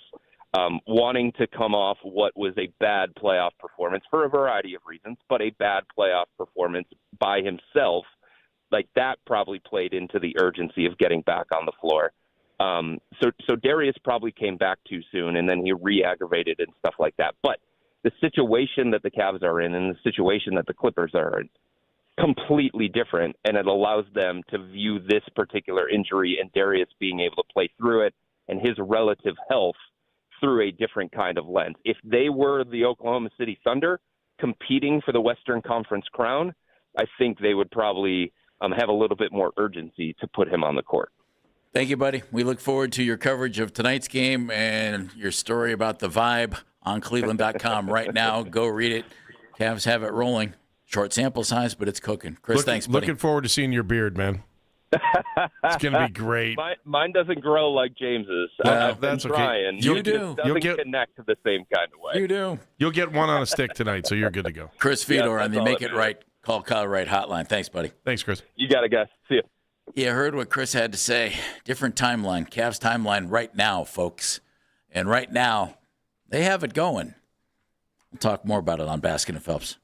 wanting to come off what was a bad playoff performance for a variety of reasons, but a bad playoff performance by himself. Like that probably played into the urgency of getting back on the floor. So Darius probably came back too soon, and then he re-aggravated and stuff like that. But the situation that the Cavs are in and the situation that the Clippers are in, completely different, and it allows them to view this particular injury and Darius being able to play through it and his relative health through a different kind of lens. If they were the Oklahoma City Thunder competing for the Western Conference crown, I think they would probably have a little bit more urgency to put him on the court. Thank you, buddy. We look forward to your coverage of tonight's game and your story about the vibe on Cleveland.com right now. Go read it. Cavs have it rolling. Short sample size, but it's cooking. Chris, thanks, buddy. Looking forward to seeing your beard, man. It's going to be great. Mine doesn't grow like James's. I've been that's okay. trying. You It do. just doesn't connect the same kind of way. You do. You'll get one on a stick tonight, so you're good to go. Chris Fedor on the all Make I It do. Right, Call Kyle Wright hotline. Thanks, buddy. Thanks, Chris. You got it, guys. See you. Yeah, I heard what Chris had to say. Different timeline. Cavs timeline right now, folks. And right now, they have it going. We'll talk more about it on Baskin and Phelps.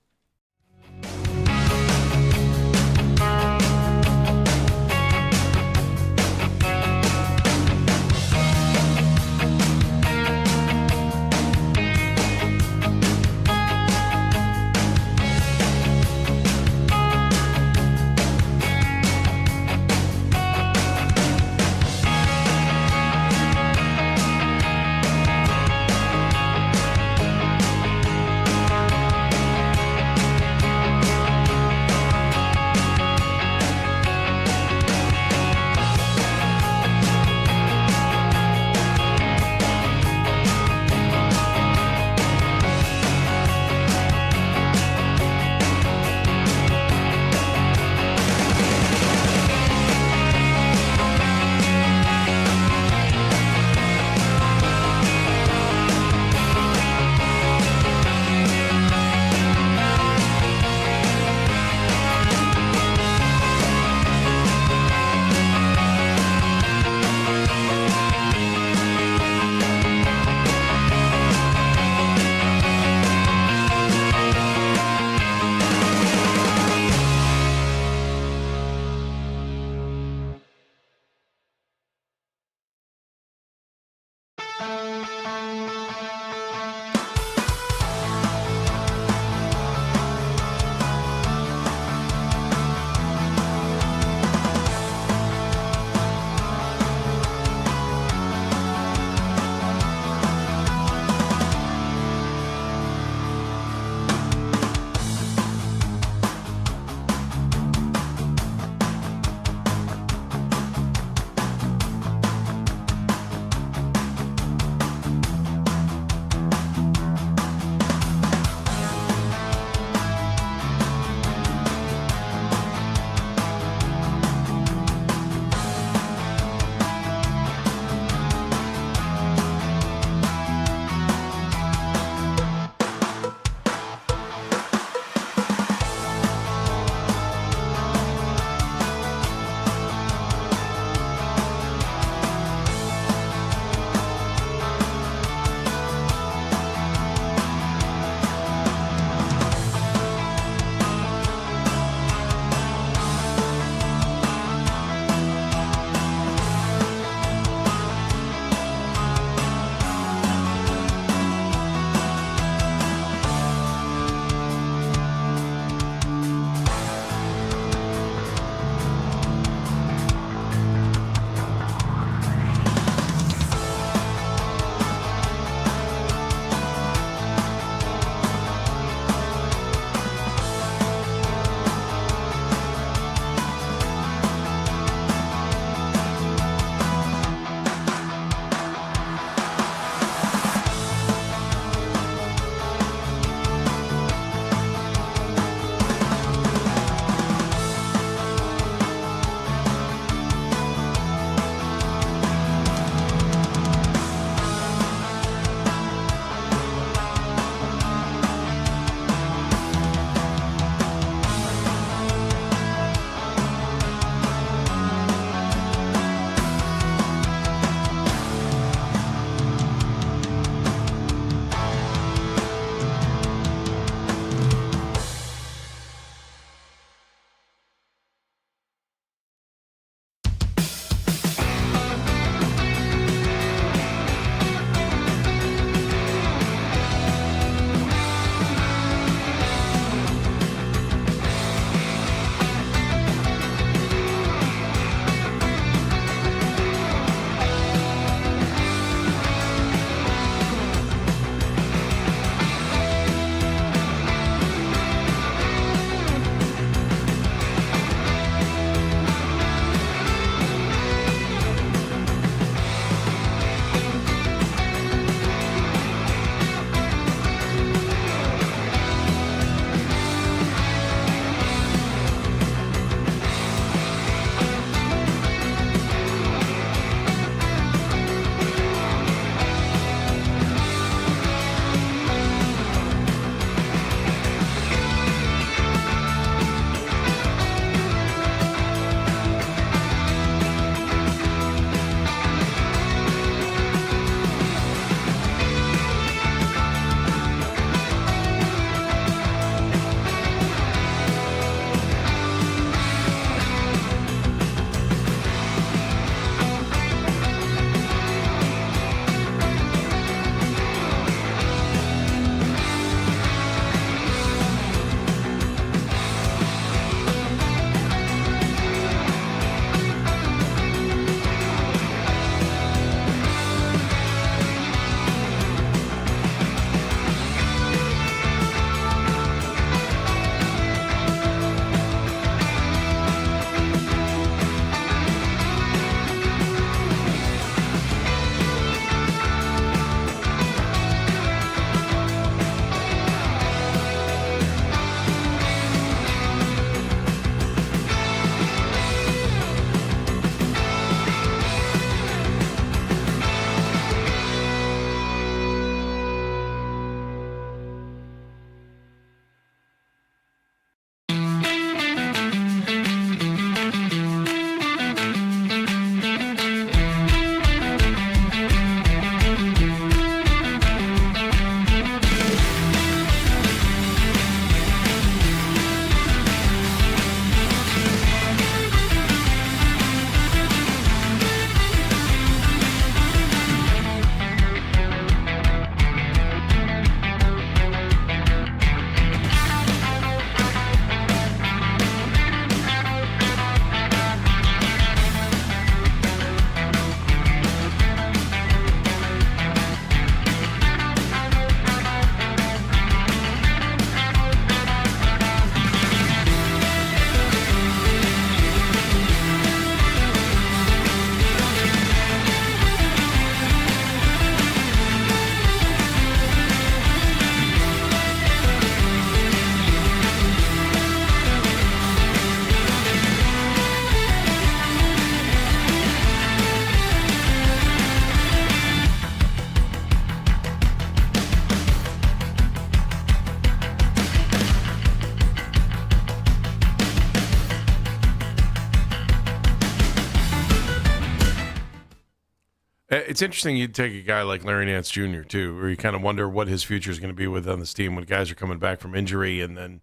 It's interesting you take a guy like Larry Nance Jr., too, where you kind of wonder what his future is going to be with on this team when guys are coming back from injury. And then,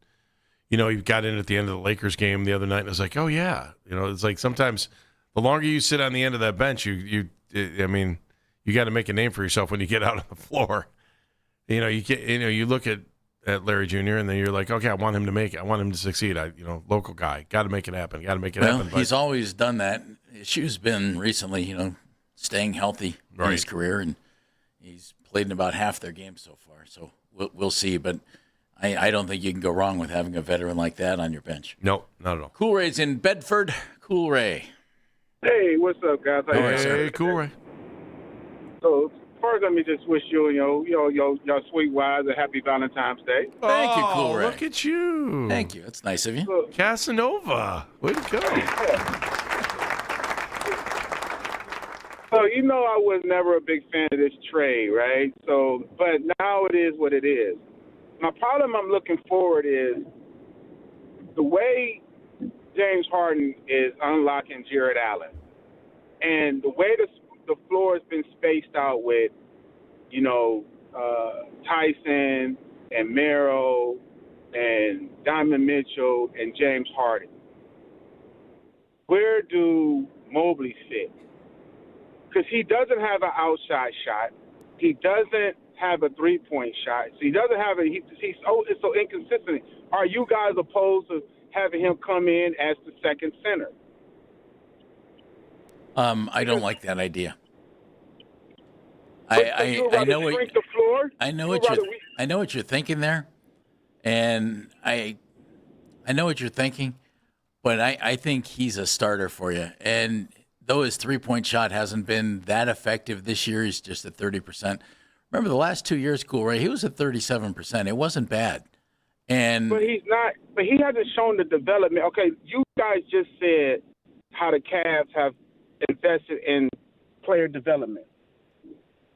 he got in at the end of the Lakers game the other night and it was like, oh, yeah. It's like sometimes the longer you sit on the end of that bench, you got to make a name for yourself when you get out on the floor. You look at Larry Jr. and then you're like, okay, I want him to make it. I want him to succeed. Local guy, got to make it happen. Got to make it happen. Well, he's always done that. His issue's been recently, staying healthy in his career, and he's played in about half their games so far. So we'll see. But I don't think you can go wrong with having a veteran like that on your bench. No, not at all. Cool Ray's in Bedford. Cool Ray. Hey, what's up, guys? How you doing? Hey, Cool Ray. So first, let me just wish you and your sweet wives a happy Valentine's Day. Thank you, Cool Ray. Look at you. Thank you. That's nice of you. Casanova. Way to go. So I was never a big fan of this trade, right? So, but now it is what it is. My problem I'm looking forward is the way James Harden is unlocking Jared Allen, and the way the floor has been spaced out with, Tyson and Merrill and Donovan Mitchell and James Harden. Where do Mobley fit? Because he doesn't have an outside shot. He doesn't have a three-point shot. So he doesn't have a – it's so inconsistent. Are you guys opposed to having him come in as the second center? I don't like that idea. I know what you're thinking there, and I know what you're thinking, but I think he's a starter for you. And though his three-point shot hasn't been that effective this year, he's just at 30%. Remember the last 2 years, Cool Ray, he was at 37%. It wasn't bad. But he's not. But he hasn't shown the development. Okay, you guys just said how the Cavs have invested in player development.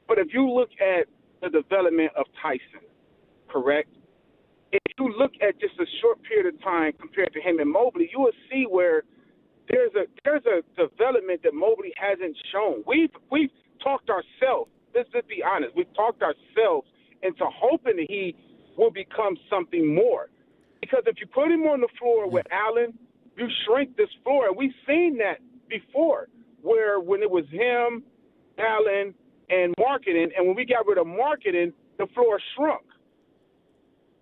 But if you look at the development of Tyson, correct? If you look at just a short period of time compared to him and Mobley, you will see where there's a development that Mobley hasn't shown. We've talked ourselves. Let's just be honest. We've talked ourselves into hoping that he will become something more. Because if you put him on the floor with Allen, you shrink this floor. And we've seen that before, where when it was him, Allen, and Marketing, and when we got rid of Marketing, the floor shrunk.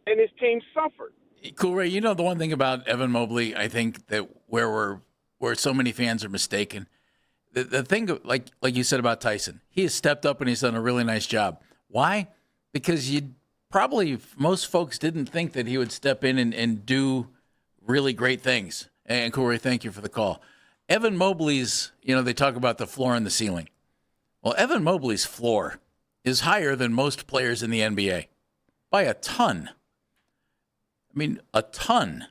And his team suffered. Cool Ray, the one thing about Evan Mobley, I think that where so many fans are mistaken, the thing like you said about Tyson, he has stepped up and he's done a really nice job. Why? Because most folks didn't think that he would step in and do really great things. And Corey, thank you for the call. Evan Mobley's, they talk about the floor and the ceiling. Well, Evan Mobley's floor is higher than most players in the NBA by a ton. I mean, a ton.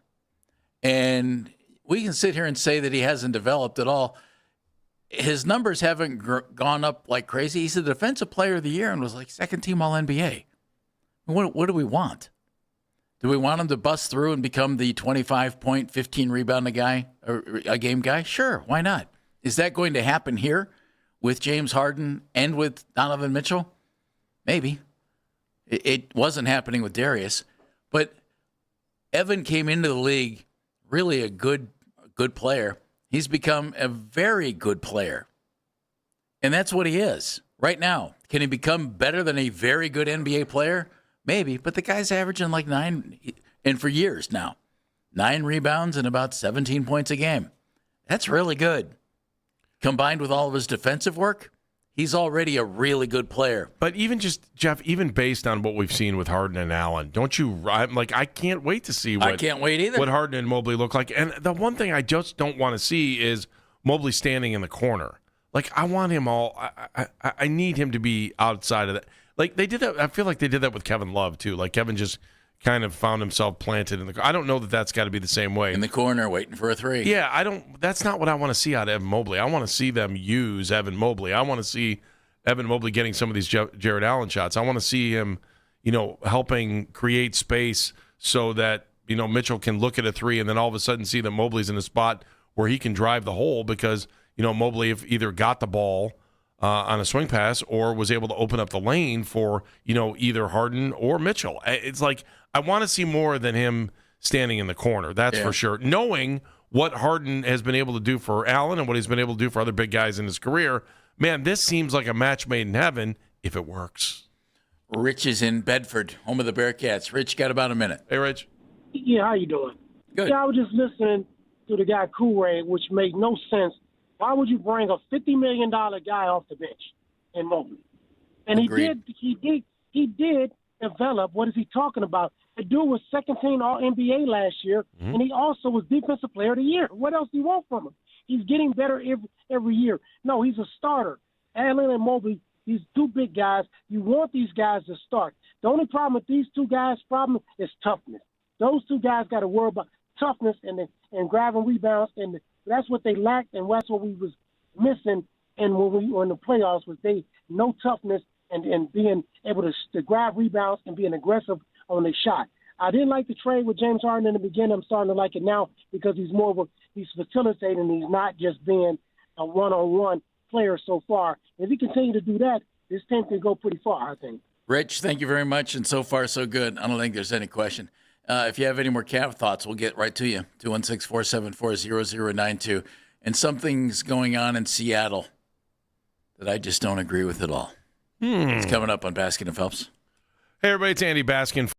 And we can sit here and say that he hasn't developed at all. His numbers haven't gone up like crazy. He's the defensive player of the year and was like second team All-NBA. What do we want? Do we want him to bust through and become the 25-point, 15-rebound a game guy? Sure, why not? Is that going to happen here with James Harden and with Donovan Mitchell? Maybe. It wasn't happening with Darius. But Evan came into the league really a good player. He's become a very good player. And that's what he is right now. Can he become better than a very good NBA player? Maybe, but the guy's averaging like 9, and for years now, 9 rebounds and about 17 points a game. That's really good. Combined with all of his defensive work, he's already a really good player. But even just, Jeff, even based on what we've seen with Harden and Allen, don't you, I can't wait to see I can't wait either. What Harden and Mobley look like. And the one thing I just don't want to see is Mobley standing in the corner. Like, I want him I need him to be outside of that. Like, they did that. I feel like they did that with Kevin Love, too. Like, Kevin just kind of found himself planted in the corner. I don't know that that's got to be the same way. In the corner, waiting for a three. Yeah, that's not what I want to see out of Evan Mobley. I want to see them use Evan Mobley. I want to see Evan Mobley getting some of these Jared Allen shots. I want to see him, helping create space so that, Mitchell can look at a three and then all of a sudden see that Mobley's in a spot where he can drive the hole because, Mobley have either got the ball on a swing pass or was able to open up the lane for, either Harden or Mitchell. It's like I want to see more than him standing in the corner. That's for sure. Knowing what Harden has been able to do for Allen and what he's been able to do for other big guys in his career, man, this seems like a match made in heaven if it works. Rich is in Bedford, home of the Bearcats. Rich, got about a minute. Hey, Rich. Yeah, how you doing? Good. Yeah, I was just listening to the guy Kool-Aid, which made no sense. Why would you bring a $50 million guy off the bench in Mobley? And he did develop. What is he talking about? The dude was second team All NBA last year, and he also was Defensive Player of the Year. What else do you want from him? He's getting better every year. No, he's a starter. Allen and Mobley, these two big guys. You want these guys to start. The only problem with these two guys' problem is toughness. Those two guys got to worry about toughness and grabbing rebounds, and that's what they lacked, and that's what we was missing. And when we were in the playoffs, was no toughness and being able to grab rebounds and being aggressive on the shot. I didn't like the trade with James Harden in the beginning. I'm starting to like it now because he's he's facilitating. He's not just being a one-on-one player so far. If he continue to do that, this team can go pretty far, I think. Rich, thank you very much, and so far so good. I don't think there's any question. If you have any more Cav thoughts, we'll get right to you. 216-474-0092. And something's going on in Seattle that I just don't agree with at all. It's coming up on Baskin and Phelps. Hey, everybody, it's Andy Baskin.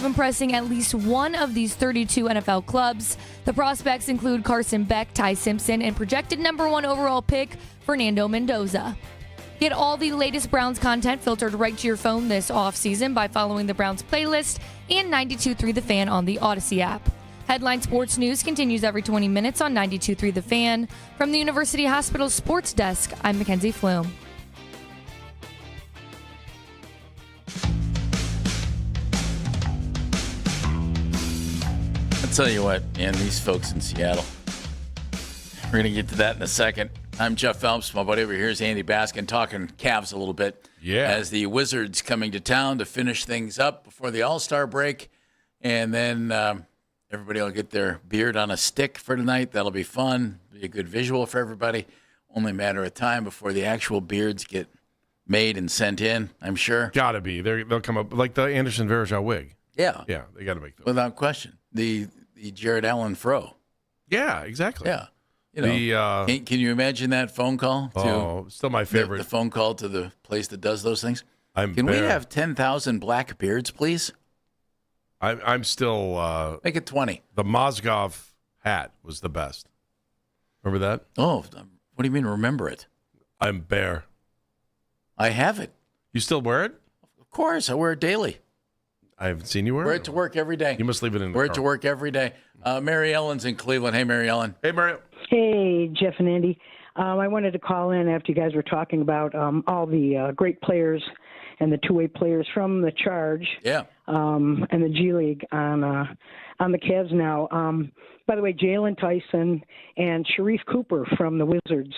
of impressing at least one of these 32 NFL clubs. The prospects include Carson Beck, Ty Simpson, and projected number 1 overall pick, Fernando Mendoza. Get all the latest Browns content filtered right to your phone this offseason by following the Browns playlist and 92.3 The Fan on the Odyssey app. Headline Sports News continues every 20 minutes on 92.3 The Fan. From the University Hospital Sports Desk, I'm Mackenzie Flume. I'll tell you what, man, these folks in Seattle. We're going to get to that in a second. I'm Jeff Phelps. My buddy over here is Andy Baskin, talking Cavs a little bit. Yeah. As the Wizards coming to town to finish things up before the All-Star break. And then everybody will get their beard on a stick for tonight. That'll be fun. Be a good visual for everybody. Only a matter of time before the actual beards get made and sent in, I'm sure. Gotta be. They'll come up like the Anderson Varejao wig. Yeah. Yeah, they got to make those. Without question. The Jared Allen fro. Yeah, exactly. Yeah. You know, can you imagine that phone call? Still my favorite. The phone call to the place that does those things. Can we have 10,000 black beards, please? I'm still make it 20. The Mozgov hat was the best. Remember that? Oh, what do you mean? Remember it? I'm bare. I have it. You still wear it? Of course, I wear it daily. I haven't seen you wear it. Wear it to work every day. You must leave it in the Wear car. it to work every day. Mary Ellen's in Cleveland. Hey, Mary Ellen. Hey, Mary. Hey, Jeff and Andy. I wanted to call in after you guys were talking about all the great players and the two-way players from the Charge, and the G League on the Cavs now. By the way, Jalen Tyson and Sharif Cooper from the Wizards.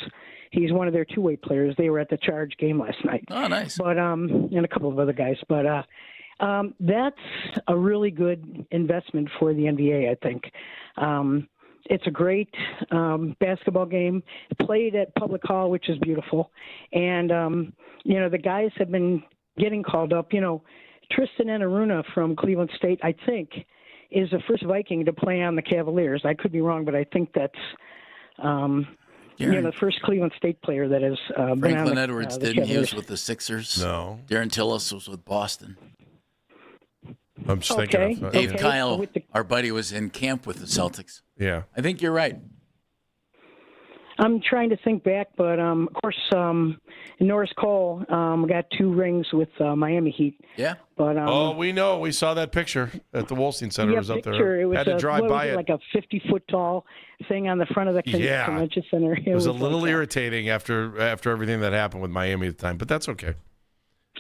He's one of their two-way players. They were at the Charge game last night. Oh, nice. But and a couple of other guys. But that's a really good investment for the NBA, I think. It's a great basketball game. Played at Public Hall, which is beautiful. And, the guys have been getting called up. Tristan Enaruna from Cleveland State, I think, is the first Viking to play on the Cavaliers. I could be wrong, but I think that's the first Cleveland State player that has been Franklin on Edwards the didn't. He Cavaliers. was with the Sixers. No. Darren Tillis was with Boston. I'm just thinking of Dave Kyle, our buddy, was in camp with the Celtics. Yeah. I think you're right. I'm trying to think back, but of course, Norris Cole got 2 rings with Miami Heat. Yeah. But we know. We saw that picture at the Wolstein Center. yeah, It was up picture. there. It was Had to drive by it. like a 50-foot tall thing on the front of the convention center. It was a little irritating after everything that happened with Miami at the time, but that's okay.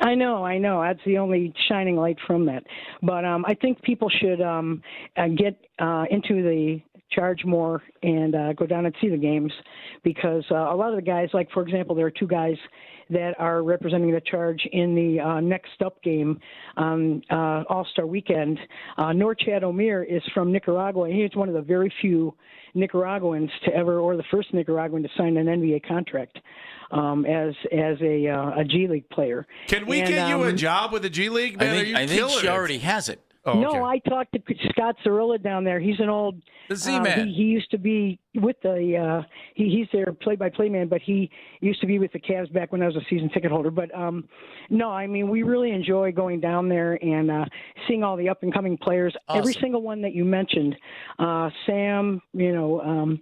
I know. That's the only shining light from that. But I think people should get into the Charge more and go down and see the games because a lot of the guys, like, for example, there are 2 guys that are representing the Charge in the next up game on All-Star Weekend. Norchad Omier is from Nicaragua. He's one of the very few Nicaraguans to ever, or the first Nicaraguan to sign an NBA contract as a G League player. Can we get you a job with the G League, man? I think she already has it. Oh, no, okay. I talked to Scott Cirillo down there. He's an old Z-Man. He used to be with the he's their play-by-play man, but he used to be with the Cavs back when I was a season ticket holder. But no, I mean we really enjoy going down there and seeing all the up-and-coming players. Awesome. Every single one that you mentioned, Sam, and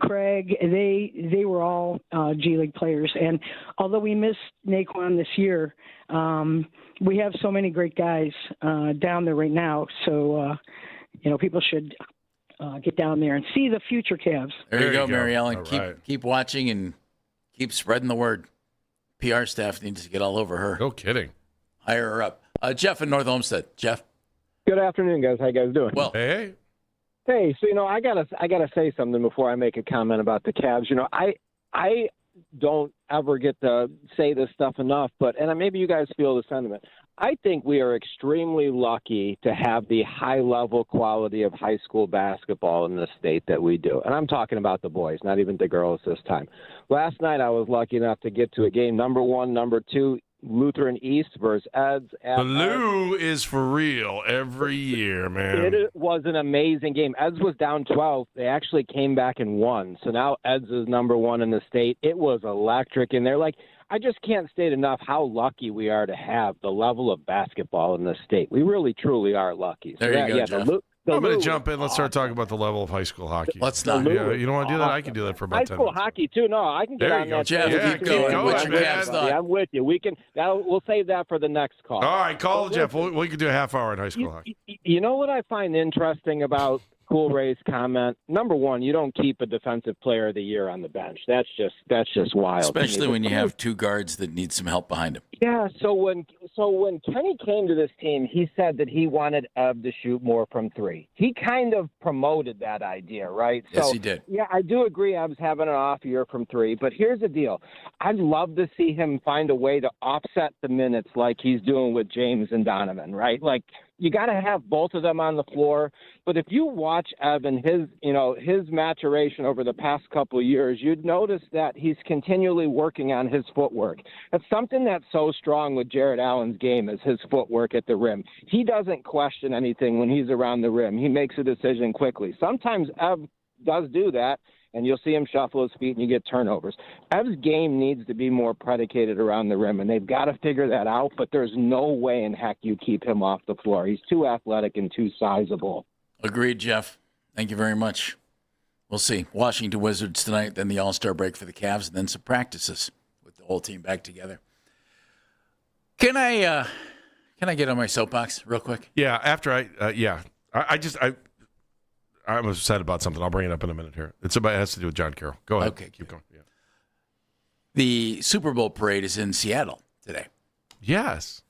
Craig, they were all G League players. And although we missed Naquan this year, we have so many great guys down there right now. So, people should get down there and see the future Cavs. There you go, Mary Ellen. All Keep watching and keep spreading the word. PR staff needs to get all over her. No kidding. Hire her up. Jeff in North Olmsted. Jeff. Good afternoon, guys. How you guys doing? Well, hey. Hey, so I gotta say something before I make a comment about the Cavs. I don't ever get to say this stuff enough, and maybe you guys feel the sentiment. I think we are extremely lucky to have the high level quality of high school basketball in the state that we do. And I'm talking about the boys, not even the girls this time. Last night I was lucky enough to get to a game, number 1, number 2, Lutheran East versus Eds. Blue is for real every year, man. It was an amazing game. Eds was down 12. They actually came back and won. So now Eds is number 1 in the state. It was electric. And they're like, I just can't state enough how lucky we are to have the level of basketball in this state. We really, truly are lucky. There you go, Jeff. I'm going to jump in. Let's start talking about the level of high school hockey. Let's not. Yeah, you don't want to do that? I can do that for about 10 High school minutes. hockey, too. No, I can get There on you go, that. Jeff. Yeah, Keep going. What's your man. Yeah, I'm with you. We'll save that for the next call. All right, call Jeff. We can do a half hour in high school hockey. You know what I find interesting about Cool Ray's comment? Number one, you don't keep a defensive player of the year on the bench. That's just wild. Especially when you have two guards that need some help behind him. Yeah, so when Kenny came to this team, he said that he wanted Ev to shoot more from three. He kind of promoted that idea, right? Yes, so, he did. Yeah, I do agree Ev's having an off year from three, but here's the deal. I'd love to see him find a way to offset the minutes like he's doing with James and Donovan, right? Like, you got to have both of them on the floor. But if you watch Evan, his maturation over the past couple of years, you'd notice that he's continually working on his footwork. That's something that's so strong with Jared Allen's game is his footwork at the rim. He doesn't question anything when he's around the rim. He makes a decision quickly. Sometimes Ev does do that, and you'll see him shuffle his feet and you get turnovers. Ev's game needs to be more predicated around the rim, and they've got to figure that out, but there's no way in heck you keep him off the floor. He's too athletic and too sizable. Agreed, Jeff. Thank you very much. We'll see. Washington Wizards tonight, then the All-Star break for the Cavs, and then some practices with the whole team back together. Can I get on my soapbox real quick? Yeah, after I'm upset about something. I'll bring it up in a minute here. It has to do with John Carroll. Go ahead. Okay. Keep going. Yeah. The Super Bowl parade is in Seattle today. Yes.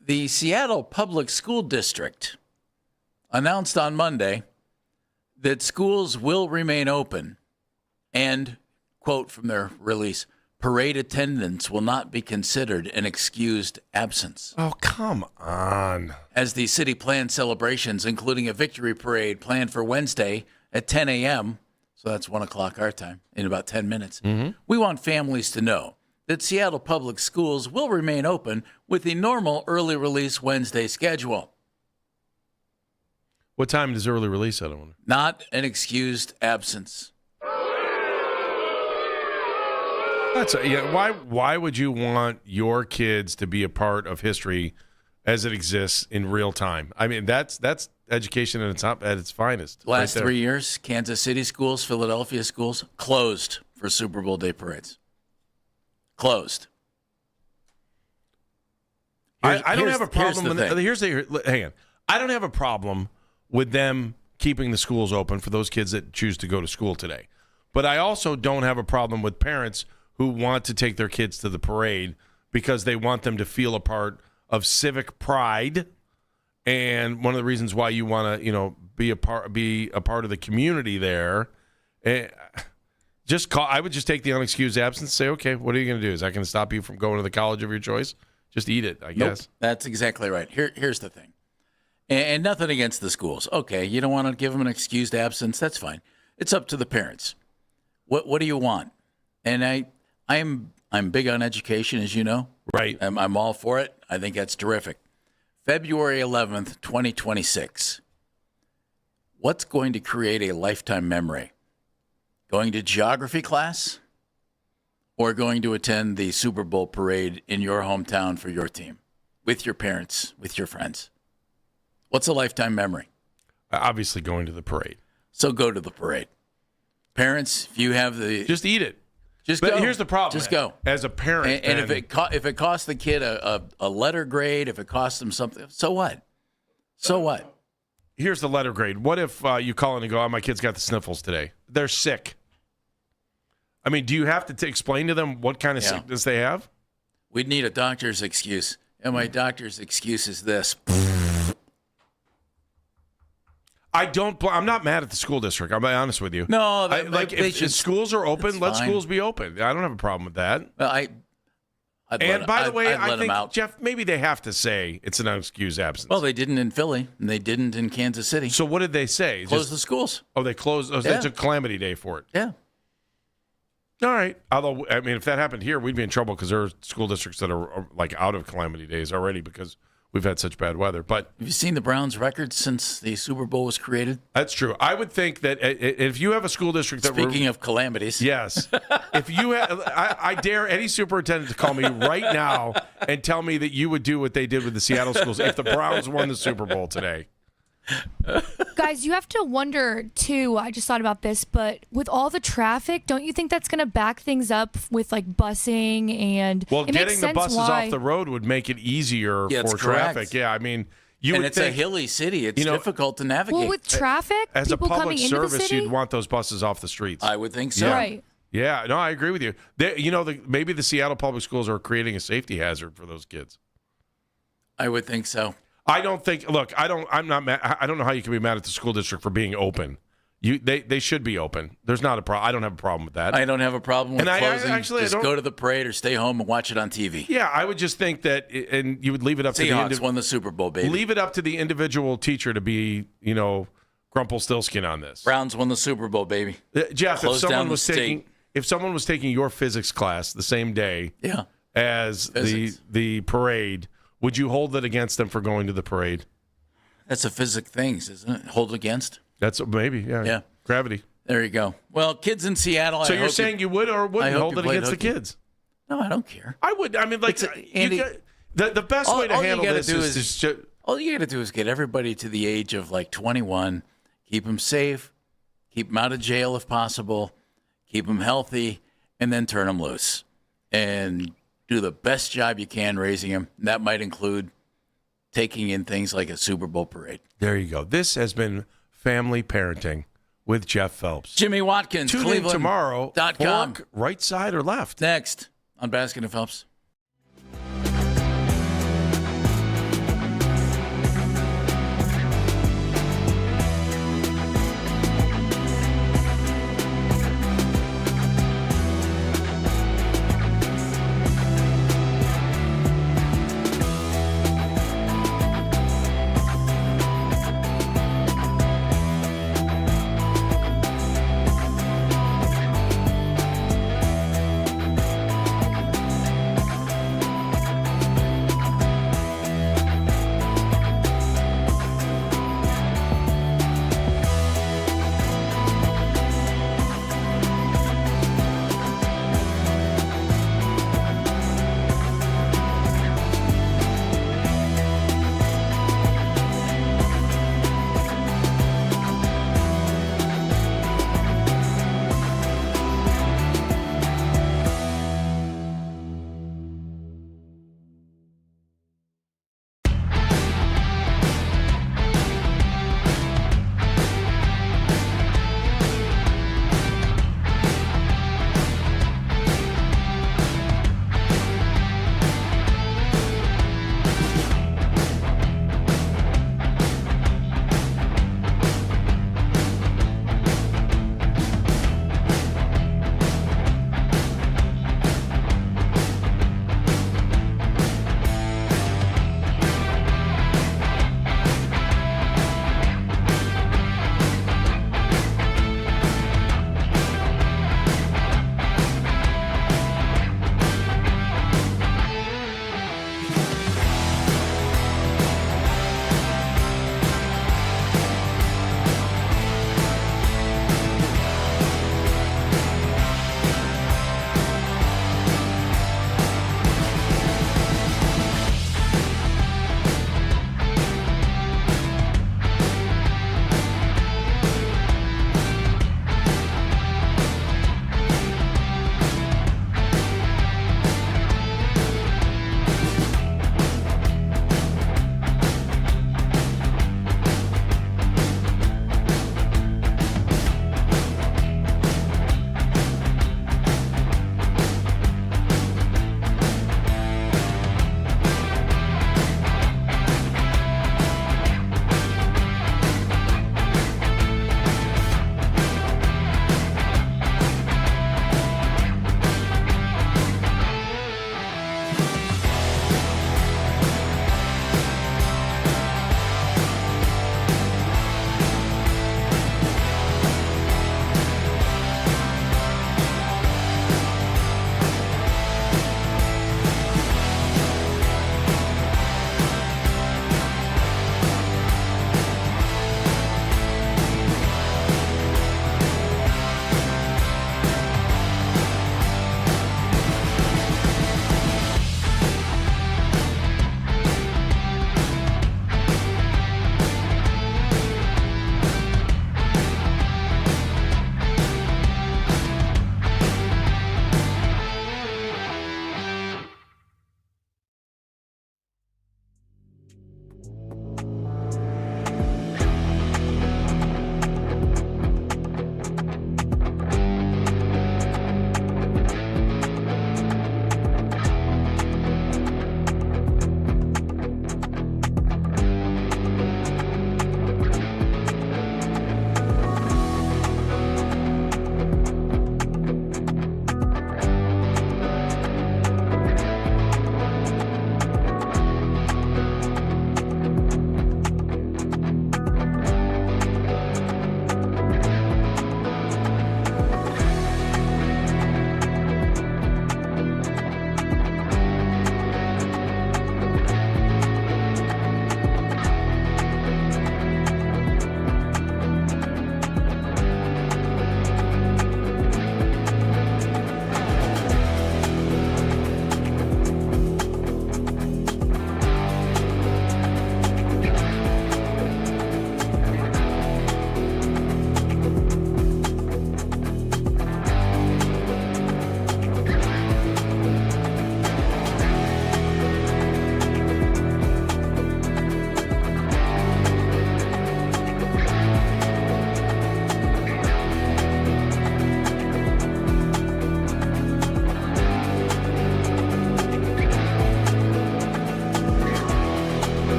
The Seattle Public School District announced on Monday that schools will remain open and, quote from their release, parade attendance will not be considered an excused absence. Oh, come on. As the city planned celebrations, including a victory parade planned for Wednesday at 10 a.m., so that's 1 o'clock our time, in about 10 minutes, we want families to know that Seattle Public Schools will remain open with the normal early release Wednesday schedule. What time does early release at? Not an excused absence. Why would you want your kids to be a part of history as it exists in real time? I mean, that's education at its finest. Last right 3 years, Kansas City schools, Philadelphia schools closed for Super Bowl day parades. Closed. I don't have a problem with hang on. I don't have a problem with them keeping the schools open for those kids that choose to go to school today. But I also don't have a problem with parents who want to take their kids to the parade because they want them to feel a part of civic pride. And one of the reasons why you want to, be a part of the community there. I would just take the unexcused absence and say, okay, what are you going to do? Is that going to stop you from going to the college of your choice? Just eat it, I guess. Nope, that's exactly right. Here's the thing. And nothing against the schools. Okay, you don't want to give them an excused absence. That's fine. It's up to the parents. What do you want? And I'm big on education, as you know. Right. I'm all for it. I think that's terrific. February 11th, 2026. What's going to create a lifetime memory? Going to geography class or going to attend the Super Bowl parade in your hometown for your team with your parents, with your friends? What's a lifetime memory? Obviously going to the parade. So go to the parade. Parents, if you have the... Just eat it. Just but go. Here's the problem. Just go. As a parent. And if it costs the kid a letter grade, if it costs them something, so what? So what? Here's the letter grade. What if you call in and go, oh, my kid's got the sniffles today. They're sick. I mean, do you have to explain to them what kind of sickness they have? We'd need a doctor's excuse. And my doctor's excuse is this. I'm not mad at the school district. I'll be honest with you. No, if schools are open, let schools be open. I don't have a problem with that. Well, by the way, I think, out. Jeff, maybe they have to say it's an unexcused absence. Well, they didn't in Philly, and they didn't in Kansas City. So what did they say? Close the schools. Oh, they closed. Oh, They took calamity day for it. Yeah. All right. Although, I mean, if that happened here, we'd be in trouble because there are school districts that are like out of calamity days already because we've had such bad weather. But have you seen the Browns' record since the Super Bowl was created? That's true. I would think that if you have a school district that speaking of calamities, yes, if you have, I dare any superintendent to call me right now and tell me that you would do what they did with the Seattle schools if the Browns won the Super Bowl today. Guys, you have to wonder too. I just thought about this, but with all the traffic, don't you think that's going to back things up with like busing and? Well, it makes getting the sense buses why. off the road would make it easier Yeah, it's for correct. traffic. Yeah, I mean, and would it's think, a hilly city. It's difficult to navigate. Well, with traffic, as a people public coming into the service, city. you'd want those buses off the streets. I would think so. Yeah. Right. Yeah, no, I agree with you. Maybe the Seattle public schools are creating a safety hazard for those kids. I would think so. I don't think. Look, I'm not mad. I don't know how you can be mad at the school district for being open. They should be open. There's not a problem. I don't have a problem with that. I don't have a problem with And closing. I Just go to the parade or stay home and watch it on TV. Yeah, I would just think that, and you would leave it up Seahawks to the won the Super Bowl, baby. Leave it up to the individual teacher to be, Grumpelstiltskin on this. Browns won the Super Bowl, baby. Jeff, Close down the state. if someone was taking your physics class the same day, as the parade, would you hold it against them for going to the parade? That's a physics thing, isn't it? Hold against. That's maybe, yeah. Gravity. There you go. Well, kids in Seattle. So I you're hope saying you would or wouldn't hold it against the kids? No, I don't care. I would. I mean, like, Andy, the best way to handle this is just. All you got to do is get everybody to the age of like 21, keep them safe, keep them out of jail if possible, keep them healthy, and then turn them loose. And do the best job you can raising them. That might include taking in things like a Super Bowl parade. There you go. This has been Family Parenting with Jeff Phelps. Jimmy Watkins, Tune in tomorrow. Cleveland.com. Fork, right side or left? Next on Baskin and Phelps.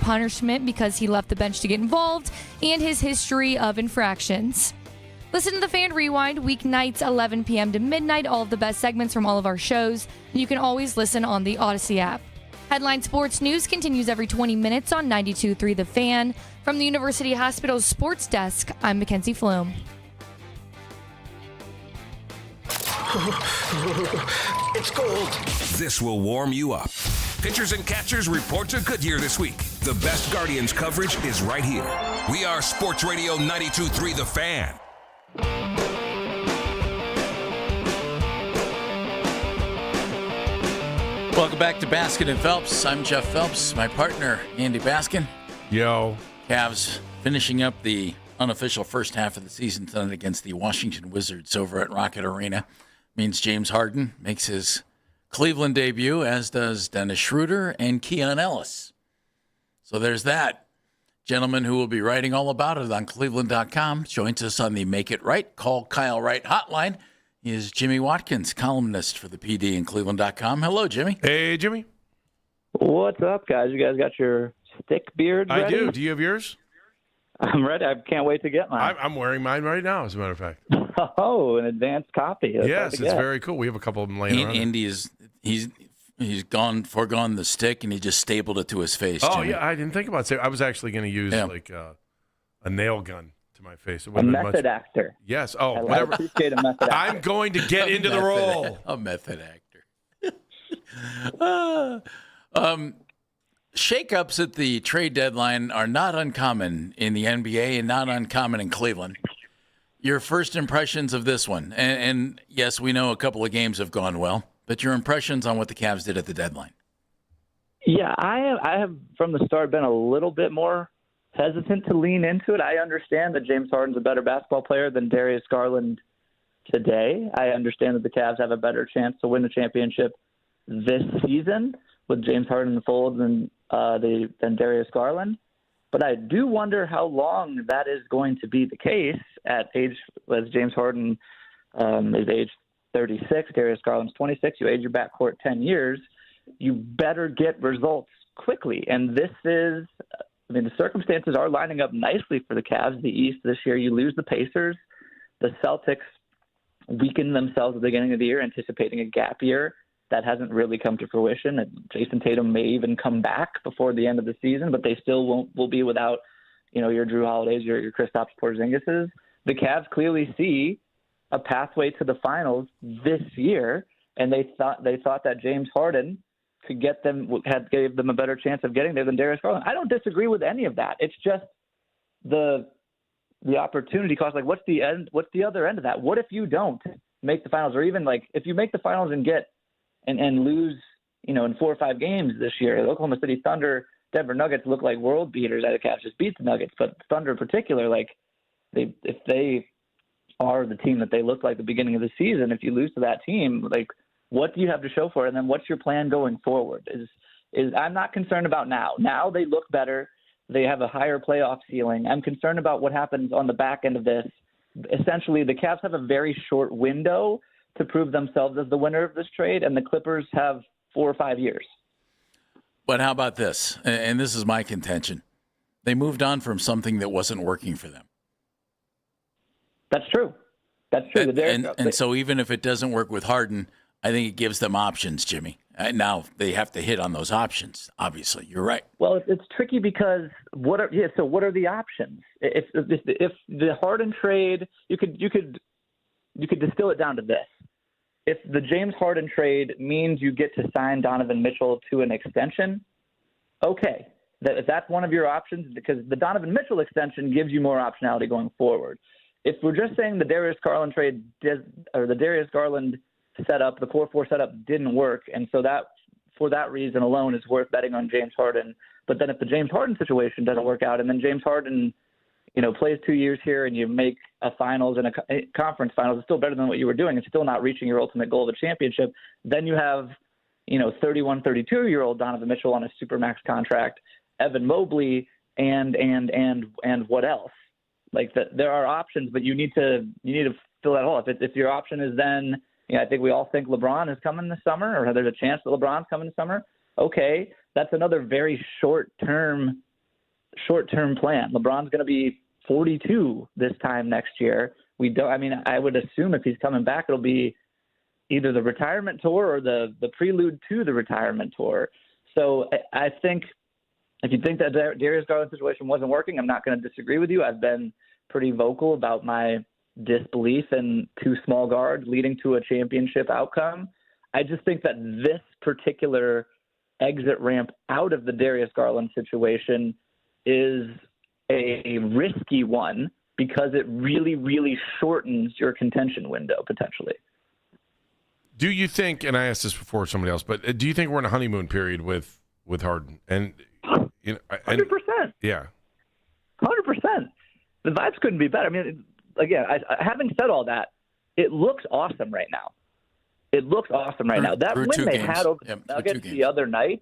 punishment because he left the bench to get involved, and his history of infractions. Listen to the Fan Rewind weeknights 11 p.m. to midnight. All of the best segments from all of our shows. And you can always listen on the Odyssey app. Headline Sports News continues every 20 minutes on 92.3 The Fan. From the University Hospital's Sports Desk, I'm Mackenzie Flume. It's cold. This will warm you up. Pitchers and catchers report to Goodyear this week. The best Guardians coverage is right here. We are Sports Radio 92.3 The Fan. Welcome back to Baskin and Phelps. I'm Jeff Phelps. My partner, Andy Baskin. Yo. Cavs finishing up the unofficial first half of the season tonight against the Washington Wizards over at Rocket Arena. Means James Harden makes his Cleveland debut, as does Dennis Schroeder and Keon Ellis. So there's that. Gentleman who will be writing all about it on Cleveland.com joins us on the Make It Right, Call Kyle Wright hotline. He is Jimmy Watkins, columnist for the PD in Cleveland.com. Hello, Jimmy. Hey, Jimmy. What's up, guys? You guys got your stick beards ready? I do. Do you have yours? I'm ready. I can't wait to get mine. I'm wearing mine right now, as a matter of fact. Oh, an advanced copy. That's yes, it's very cool. We have a couple of them laying around. Andy he's foregone the stick, and he just stapled it to his face. Oh, Jimmy. yeah, I didn't think about it. I was actually going to use a nail gun to my face. It A wouldn't have method actor. Yes. Oh, I whatever. appreciate a method actor. I'm going to get into the role. A method actor. Shakeups at the trade deadline are not uncommon in the NBA and not uncommon in Cleveland. Your first impressions of this one, and yes, we know a couple of games have gone well, but your impressions on what the Cavs did at the deadline. Yeah, I have from the start been a little bit more hesitant to lean into it. I understand that James Harden's a better basketball player than Darius Garland today. I understand that the Cavs have a better chance to win the championship this season with James Harden in the fold than Darius Garland. But I do wonder how long that is going to be the case at age, as James Harden is age 36, Darius Garland's 26. You age your backcourt 10 years. You better get results quickly. And this is, the circumstances are lining up nicely for the Cavs. The East this year, you lose the Pacers. The Celtics weakened themselves at the beginning of the year, anticipating a gap year. That hasn't really come to fruition. And Jason Tatum may even come back before the end of the season, but they still will be without, your Drew Holidays, your Kristaps Porzingises. The Cavs clearly see a pathway to the finals this year, and they thought that James Harden could gave them a better chance of getting there than Darius Garland. I don't disagree with any of that. It's just the opportunity cost. Like, what's the other end of that? What if you don't make the finals, or even if you make the finals and get and lose, in 4 or 5 games this year? The Oklahoma City Thunder, Denver Nuggets look like world beaters. The Cavs just beat the Nuggets, but Thunder in particular, if they are the team that they looked like at the beginning of the season, if you lose to that team, what do you have to show for it? And then what's your plan going forward? Is I'm not concerned about now. Now they look better. They have a higher playoff ceiling. I'm concerned about what happens on the back end of this. Essentially, the Cavs have a very short window to prove themselves as the winner of this trade, and the Clippers have 4 or 5 years. But how about this? And this is my contention. They moved on from something that wasn't working for them. That's true. That's true. And so even if it doesn't work with Harden, I think it gives them options, Jimmy. Now they have to hit on those options. Obviously, you're right. Well, it's tricky because what are the options? If the Harden trade, you could distill it down to this. If the James Harden trade means you get to sign Donovan Mitchell to an extension, okay. If that's one of your options, because the Donovan Mitchell extension gives you more optionality going forward. If we're just saying the Darius Garland trade or the Darius Garland setup, the 4-4 setup didn't work, and so that for that reason alone is worth betting on James Harden. But then if the James Harden situation doesn't work out, and then James Harden, plays 2 years here and you make a finals and a conference finals, it's still better than what you were doing. It's still not reaching your ultimate goal of a championship. Then you have, 31, 32-year-old Donovan Mitchell on a supermax contract, Evan Mobley, and what else? There are options, but you need to fill that hole. If your option is then, I think we all think LeBron is coming this summer, or there's a chance that LeBron's coming this summer. Okay, that's another very short-term short-term plan. LeBron's going to be 42 this time next year. I would assume if he's coming back, it'll be either the retirement tour or the prelude to the retirement tour. So I think if you think that Darius Garland situation wasn't working, I'm not going to disagree with you. I've been pretty vocal about my disbelief in two small guards leading to a championship outcome. I just think that this particular exit ramp out of the Darius Garland situation is a risky one because it really, really shortens your contention window potentially. Do you think, and I asked this before somebody else, but do you think we're in a honeymoon period with Harden? And 100%. Yeah. 100%. The vibes couldn't be better. I mean, again, having said all that, it looks awesome right now. It looks awesome right now. That win they had over the Nuggets the other night,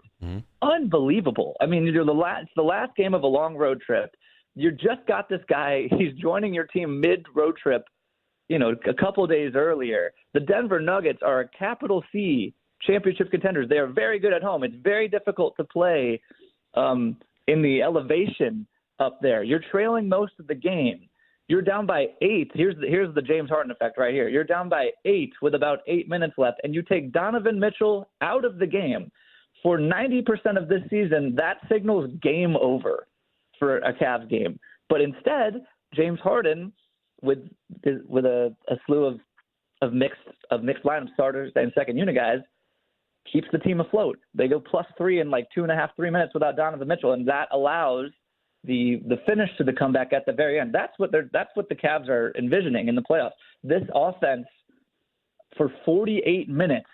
unbelievable. I mean, it's the last game of a long road trip. You just got this guy. He's joining your team mid-road trip, a couple of days earlier. The Denver Nuggets are a capital C championship contenders. They are very good at home. It's very difficult to play in the elevation up there. You're trailing most of the game. You're down by 8. Here's the James Harden effect right here. You're down by 8 with about 8 minutes left, and you take Donovan Mitchell out of the game. For 90% of this season, that signals game over for a Cavs game. But instead, James Harden, with a slew of mixed lineup starters and second unit guys, keeps the team afloat. They go +3 in like 2.5, 3 minutes without Donovan Mitchell, and that allows the finish to the comeback at the very end. That's what the Cavs are envisioning in the playoffs. This offense for 48 minutes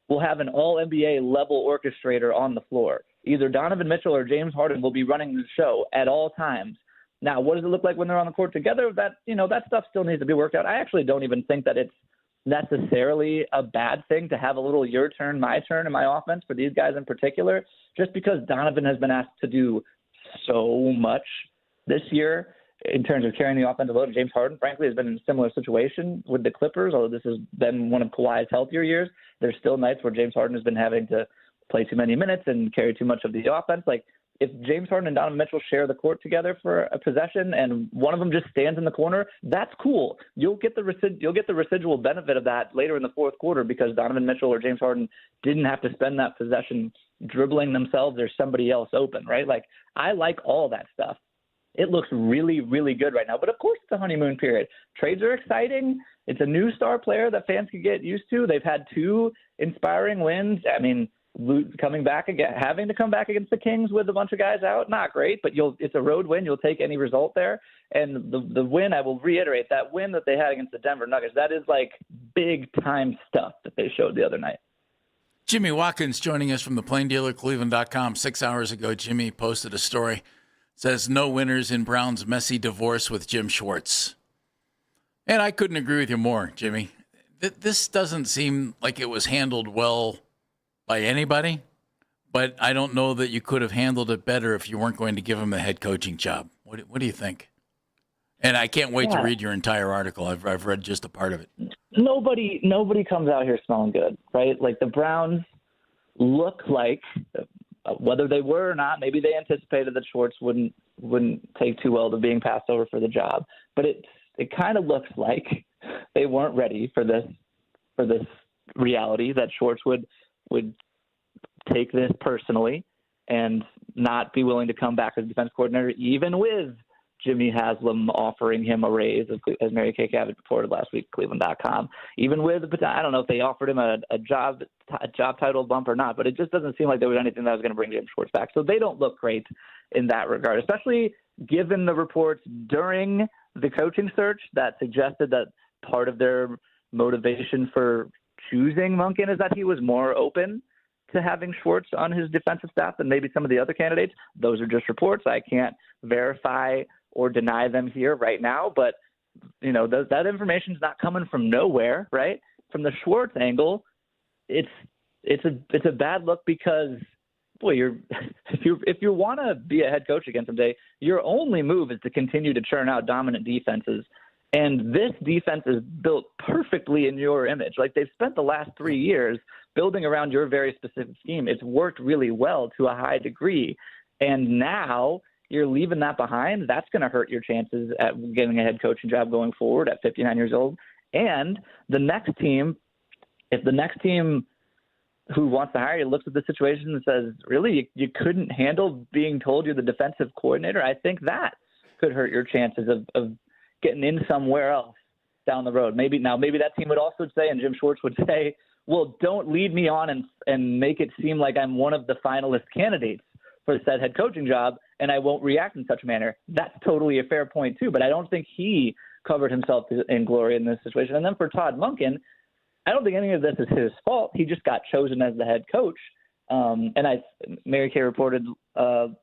will have an all-NBA level orchestrator on the floor. Either Donovan Mitchell or James Harden will be running the show at all times. Now, what does it look like when they're on the court together? That stuff still needs to be worked out. I actually don't even think that it's necessarily a bad thing to have a little your turn, my turn in my offense for these guys in particular, just because Donovan has been asked to do so much this year in terms of carrying the offensive load. James Harden, frankly, has been in a similar situation with the Clippers, although this has been one of Kawhi's healthier years. There's still nights where James Harden has been having to play too many minutes and carry too much of the offense. Like, if James Harden and Donovan Mitchell share the court together for a possession and one of them just stands in the corner, that's cool. You'll get the residual benefit of that later in the fourth quarter because Donovan Mitchell or James Harden didn't have to spend that possession dribbling themselves or somebody else open, right? Like, I like all that stuff. It looks really, really good right now. But, of course, it's a honeymoon period. Trades are exciting. It's a new star player that fans can get used to. They've had 2 inspiring wins. I mean, coming back again, having to come back against the Kings with a bunch of guys out, not great, but it's a road win. You'll take any result there. And the win, I will reiterate, that win that they had against the Denver Nuggets, that is like big-time stuff that they showed the other night. Jimmy Watkins joining us from the Plain Dealer, Cleveland.com. 6 hours ago, Jimmy posted a story. Says no winners in Brown's messy divorce with Jim Schwartz. And I couldn't agree with you more, Jimmy. This doesn't seem like it was handled well by anybody, but I don't know that you could have handled it better if you weren't going to give him the head coaching job. What do you think? And I can't wait to read your entire article. I've read just a part of it. Nobody comes out here smelling good, right? Like, the Browns look like, whether they were or not, maybe they anticipated that Schwartz wouldn't take too well to being passed over for the job. But it kind of looks like they weren't ready for this reality that Schwartz would take this personally and not be willing to come back as defense coordinator, even with Jimmy Haslam offering him a raise, as Mary Kay Cabot reported last week, Cleveland.com. Even with, I don't know if they offered him a job title bump or not, but it just doesn't seem like there was anything that was going to bring Jim Schwartz back. So they don't look great in that regard, especially given the reports during the coaching search that suggested that part of their motivation for choosing Monken is that he was more open to having Schwartz on his defensive staff than maybe some of the other candidates. Those are just reports. I can't verify or deny them here right now, but that information is not coming from nowhere, right? From the Schwartz angle, it's a bad look because, boy, if you want to be a head coach again someday, your only move is to continue to churn out dominant defenses. And this defense is built perfectly in your image. Like, they've spent the last 3 years building around your very specific scheme. It's worked really well to a high degree. And now you're leaving that behind. That's going to hurt your chances at getting a head coaching job going forward at 59 years old. And the next team, if the next team who wants to hire you looks at the situation and says, really, you couldn't handle being told you're the defensive coordinator, I think that could hurt your chances of getting in somewhere else down the road. Maybe that team would also say, and Jim Schwartz would say, well, don't lead me on and make it seem like I'm one of the finalist candidates for the said head coaching job, and I won't react in such a manner. That's totally a fair point, too, but I don't think he covered himself in glory in this situation. And then for Todd Monken, I don't think any of this is his fault. He just got chosen as the head coach. Mary Kay reported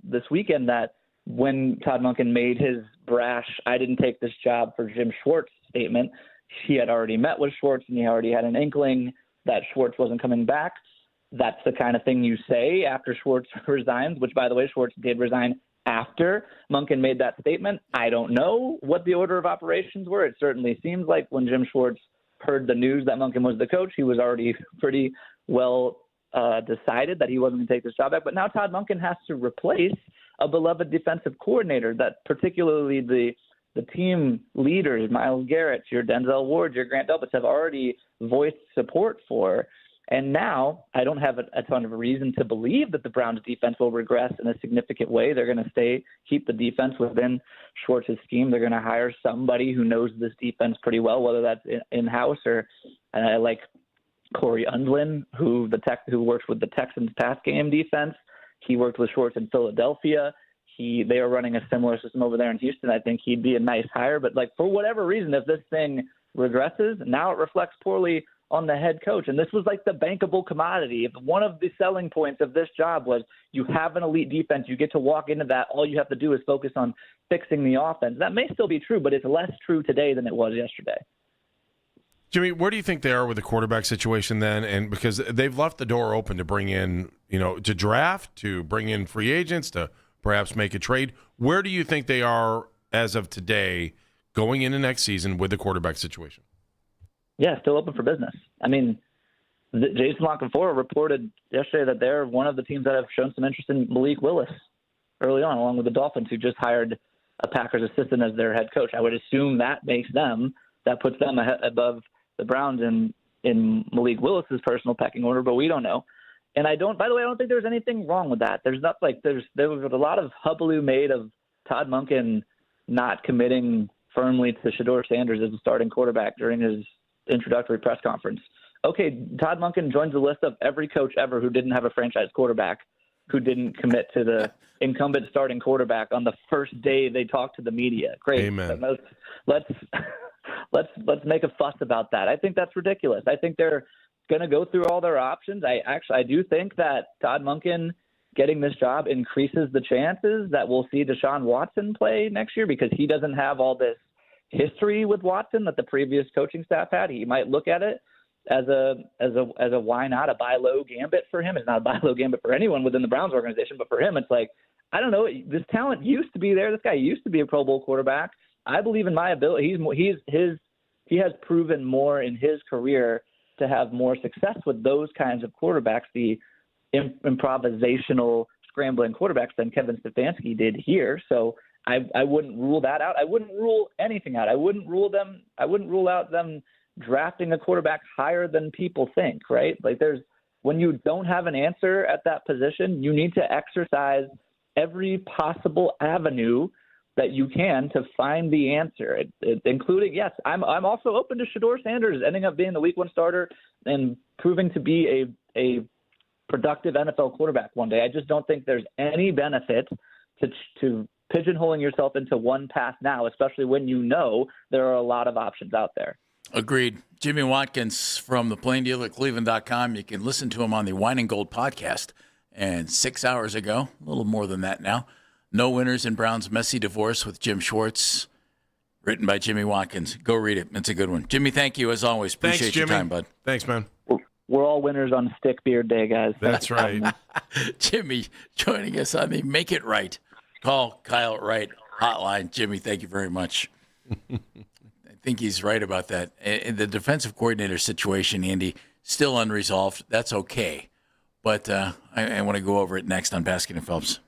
this weekend that when Todd Monken made his brash, I didn't take this job for Jim Schwartz statement, he had already met with Schwartz and he already had an inkling that Schwartz wasn't coming back. That's the kind of thing you say after Schwartz resigns, which, by the way, Schwartz did resign after Monken made that statement. I don't know what the order of operations were. It certainly seems like when Jim Schwartz heard the news that Monken was the coach, he was already pretty well decided that he wasn't going to take this job back. But now Todd Monken has to replace a beloved defensive coordinator that particularly the team leaders, Myles Garrett, your Denzel Ward, your Grant Delpit, have already voiced support for. And now I don't have a ton of reason to believe that the Browns defense will regress in a significant way. They're going to keep the defense within Schwartz's scheme. They're going to hire somebody who knows this defense pretty well, whether that's in-house or like Corey Undlin, who works with the Texans pass game defense. He worked with Schwartz in Philadelphia. They are running a similar system over there in Houston. I think he'd be a nice hire. But for whatever reason, if this thing regresses, now it reflects poorly on the head coach. And this was like the bankable commodity. If one of the selling points of this job was you have an elite defense, you get to walk into that, all you have to do is focus on fixing the offense. That may still be true, but it's less true today than it was yesterday. Jimmy, where do you think they are with the quarterback situation then? And because they've left the door open to bring in, to draft, to bring in free agents, to perhaps make a trade. Where do you think they are as of today going into next season with the quarterback situation? Yeah, still open for business. I mean, Jason La Canfora reported yesterday that they're one of the teams that have shown some interest in Malik Willis early on, along with the Dolphins, who just hired a Packers assistant as their head coach. I would assume that puts them above the Browns in Malik Willis's personal pecking order, but we don't know. And I don't think there's anything wrong with that. There was a lot of hubbub made of Todd Monken not committing firmly to Shedeur Sanders as a starting quarterback during his introductory press conference. Okay, Todd Monken joins the list of every coach ever who didn't have a franchise quarterback, who didn't commit to the incumbent starting quarterback on the first day they talked to the media. Great. Amen. Let's make a fuss about that. I think that's ridiculous. I think they're going to go through all their options. I do think that Todd Monken getting this job increases the chances that we'll see Deshaun Watson play next year, because he doesn't have all this history with Watson that the previous coaching staff had. He might look at it as a why not, a buy low gambit for him. It's not a buy low gambit for anyone within the Browns organization, but for him, it's like, I don't know, this talent used to be there. This guy used to be a Pro Bowl quarterback. I believe in my ability. He has proven more in his career to have more success with those kinds of quarterbacks, the improvisational scrambling quarterbacks, than Kevin Stefanski did here. So I wouldn't rule that out. I wouldn't rule anything out. I wouldn't rule out them drafting a quarterback higher than people think, right? When you don't have an answer at that position, you need to exercise every possible avenue that you can to find the answer, including, yes, I'm also open to Shedeur Sanders ending up being the week 1 starter and proving to be a productive NFL quarterback one day. I just don't think there's any benefit to pigeonholing yourself into one path now, especially when there are a lot of options out there. Agreed. Jimmy Watkins from the Plain Dealer at Cleveland.com. You can listen to him on the Wine and Gold podcast. And 6 hours ago, a little more than that now, No Winners in Brown's Messy Divorce with Jim Schwartz, written by Jimmy Watkins. Go read it. It's a good one. Jimmy, thank you as always. Appreciate your time, bud. Thanks, man. We're all winners on Stick Beard Day, guys. That's right. Jimmy joining us on the Make It Right. Call Kyle Wright hotline. Jimmy, thank you very much. I think he's right about that. And the defensive coordinator situation, Andy, still unresolved. That's okay. But I want to go over it next on Baskin and Phelps.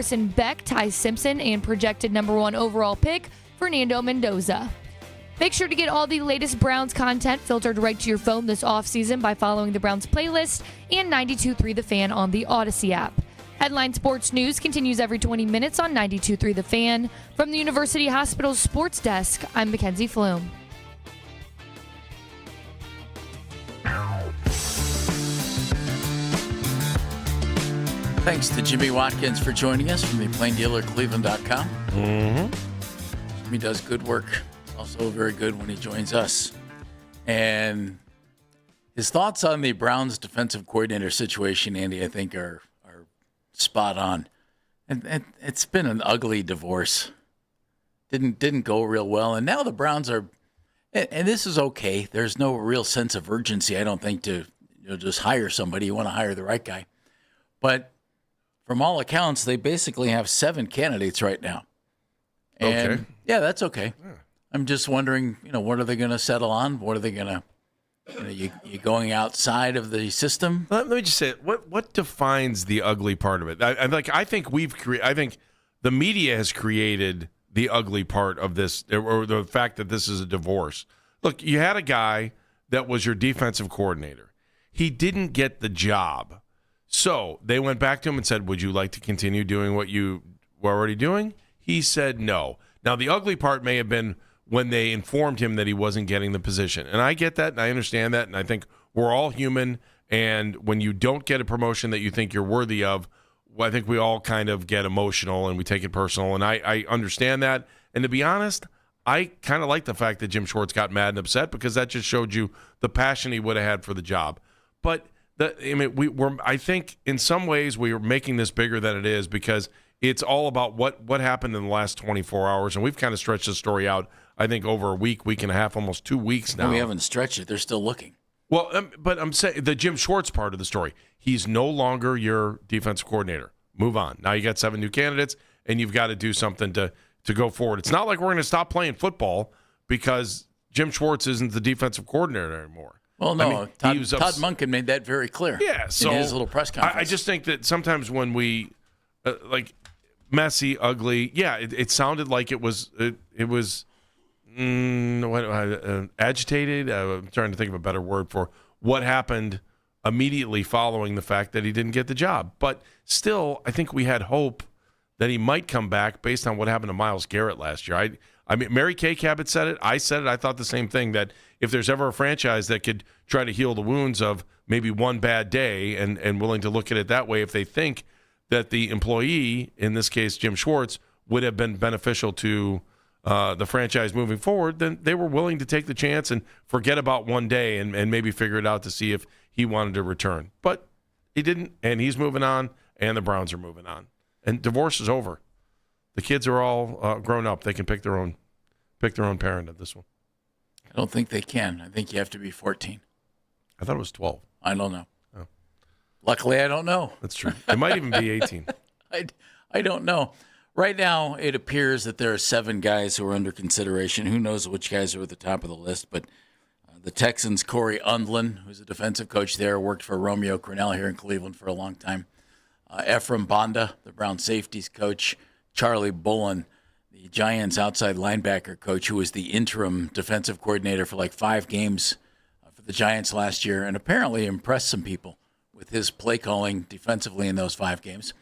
Carson Beck, Ty Simpson, and projected number 1 overall pick, Fernando Mendoza. Make sure to get all the latest Browns content filtered right to your phone this offseason by following the Browns playlist and 92.3 The Fan on the Odyssey app. Headline Sports News continues every 20 minutes on 92.3 The Fan. From the University Hospital Sports Desk, I'm Mackenzie Flume. Thanks to Jimmy Watkins for joining us from the PlainDealerCleveland.com. Mm-hmm. Jimmy does good work. Also very good when he joins us. And his thoughts on the Browns defensive coordinator situation, Andy, I think are spot on. And it's been an ugly divorce. Didn't go real well. And now the Browns are, and this is okay. There's no real sense of urgency, I don't think, to just hire somebody. You want to hire the right guy. But from all accounts, they basically have 7 candidates right now. And okay. Yeah, that's okay. Yeah. I'm just wondering, what are they going to settle on? What are they going to, you going outside of the system? Let me just say, what defines the ugly part of it? I think the media has created the ugly part of this, or the fact that this is a divorce. Look, you had a guy that was your defensive coordinator. He didn't get the job. So they went back to him and said, would you like to continue doing what you were already doing? He said no. Now, the ugly part may have been when they informed him that he wasn't getting the position. And I get that, and I understand that, and I think we're all human. And when you don't get a promotion that you think you're worthy of, well, I think we all kind of get emotional and we take it personal. And I understand that. And to be honest, I kind of like the fact that Jim Schwartz got mad and upset, because that just showed you the passion he would have had for the job. But I think in some ways we are making this bigger than it is, because it's all about what happened in the last 24 hours. And we've kind of stretched the story out, I think, over a week and a half, almost 2 weeks now. We haven't stretched it. They're still looking. Well, but I'm saying the Jim Schwartz part of the story, he's no longer your defensive coordinator. Move on. Now you got 7 new candidates, and you've got to do something to go forward. It's not like we're going to stop playing football because Jim Schwartz isn't the defensive coordinator anymore. Well, no, Todd Monken made that very clear. Yeah, so in his little press conference. I just think that sometimes when we messy, ugly, yeah, it sounded like it was agitated. I'm trying to think of a better word for what happened immediately following the fact that he didn't get the job. But still, I think we had hope that he might come back based on what happened to Myles Garrett last year. I mean, Mary Kay Cabot said it. I said it. I thought the same thing, that if there's ever a franchise that could try to heal the wounds of maybe one bad day and willing to look at it that way, if they think that the employee, in this case Jim Schwartz, would have been beneficial to the franchise moving forward, then they were willing to take the chance and forget about one day and maybe figure it out to see if he wanted to return. But he didn't, and he's moving on, and the Browns are moving on. And divorce is over. The kids are all grown up. They can pick their own parent at this one. I don't think they can. I think you have to be 14. I thought it was 12. I don't know. Oh. Luckily, I don't know. That's true. It might even be 18. I don't know. Right now, it appears that there are 7 guys who are under consideration. Who knows which guys are at the top of the list, but the Texans' Corey Undlin, who's a defensive coach there, worked for Romeo Crennel here in Cleveland for a long time. Ephraim Banda, the Brown safeties coach. Charlie Bullen, the Giants outside linebacker coach, who was the interim defensive coordinator for like 5 games for the Giants last year, and apparently impressed some people with his play calling defensively in those 5 games.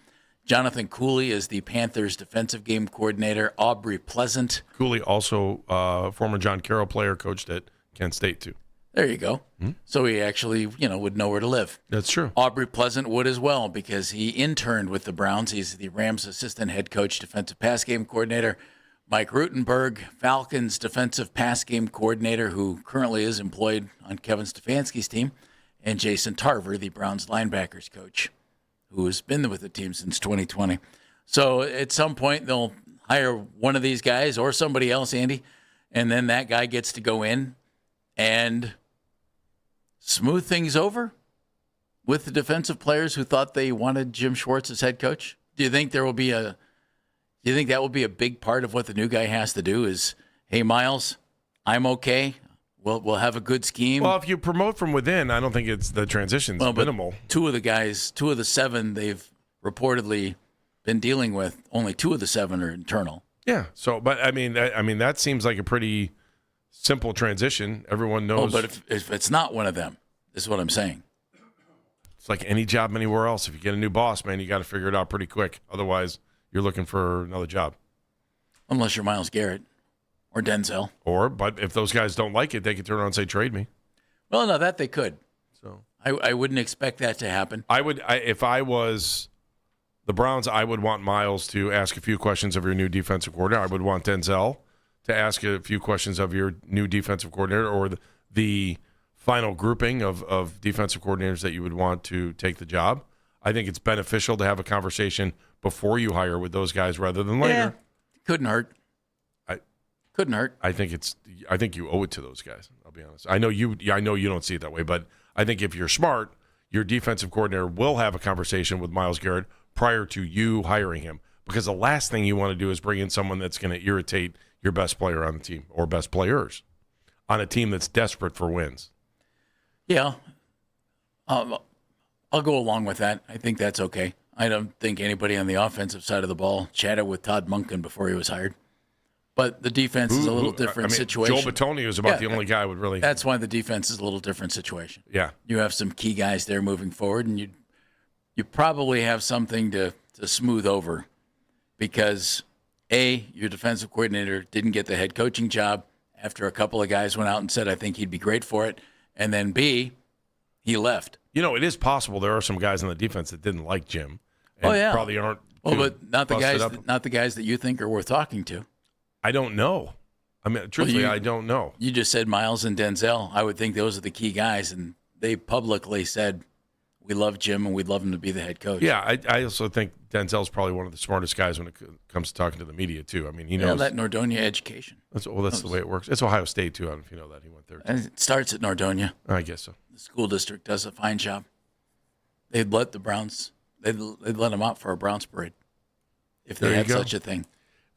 Jonathan Cooley is the Panthers defensive game coordinator. Aubrey Pleasant. Cooley, also former John Carroll player, coached at Kent State too. There you go. Mm-hmm. So he actually, would know where to live. That's true. Aubrey Pleasant would as well, because he interned with the Browns. He's the Rams assistant head coach, defensive pass game coordinator. Mike Rutenberg, Falcons defensive pass game coordinator, who currently is employed on Kevin Stefanski's team. And Jason Tarver, the Browns linebackers coach, who has been with the team since 2020. So at some point, they'll hire one of these guys or somebody else, Andy, and then that guy gets to go in and smooth things over with the defensive players who thought they wanted Jim Schwartz as head coach. Do you think that will be a big part of what the new guy has to do? Is, hey, Myles, I'm okay. We'll have a good scheme. Well, if you promote from within, I don't think the transition's minimal. 2 of the 7, they've reportedly been dealing with, only 2 of the 7 are internal. Yeah. So, but I mean, that seems like a pretty simple transition. Everyone knows. Oh, but if it's not one of them, this is what I'm saying. It's like any job anywhere else. If you get a new boss, man, you got to figure it out pretty quick. Otherwise, you're looking for another job. Unless you're Myles Garrett or Denzel. But if those guys don't like it, they can turn around and say, trade me. Well, no, that they could. So I wouldn't expect that to happen. If I was the Browns, I would want Myles to ask a few questions of your new defensive coordinator. I would want Denzel to ask a few questions of your new defensive coordinator, or the final grouping of defensive coordinators that you would want to take the job. I think it's beneficial to have a conversation before you hire with those guys rather than later. Yeah, couldn't hurt. Couldn't hurt. I think you owe it to those guys. I'll be honest. I know you don't see it that way, but I think if you're smart, your defensive coordinator will have a conversation with Myles Garrett prior to you hiring him, because the last thing you want to do is bring in someone that's going to irritate your best player on the team or best players on a team that's desperate for wins. Yeah. I'll go along with that. I think that's okay. I don't think anybody on the offensive side of the ball chatted with Todd Monken before he was hired. But the defense is a little different situation. Joel Bitonio is about the only guy who would really. That's why the defense is a little different situation. Yeah. You have some key guys there moving forward, and you probably have something to smooth over, because A, your defensive coordinator didn't get the head coaching job after a couple of guys went out and said, I think he'd be great for it. And then B, he left. It is possible there are some guys on the defense that didn't like Jim. And probably aren't. Well, but not the guys that you think are worth talking to. I don't know. I mean, truthfully, I don't know. You just said Myles and Denzel. I would think those are the key guys, and they publicly said, we love Jim and we'd love him to be the head coach. Yeah, I also think Denzel's probably one of the smartest guys when it comes to talking to the media, too. I mean, he knows. that Nordonia education. That's the way it works. It's Ohio State, too. I don't know if you know that. He went there, too. And it starts at Nordonia. I guess so. The school district does a fine job. They'd let the Browns, they'd let them out for a Browns parade if they had such a thing.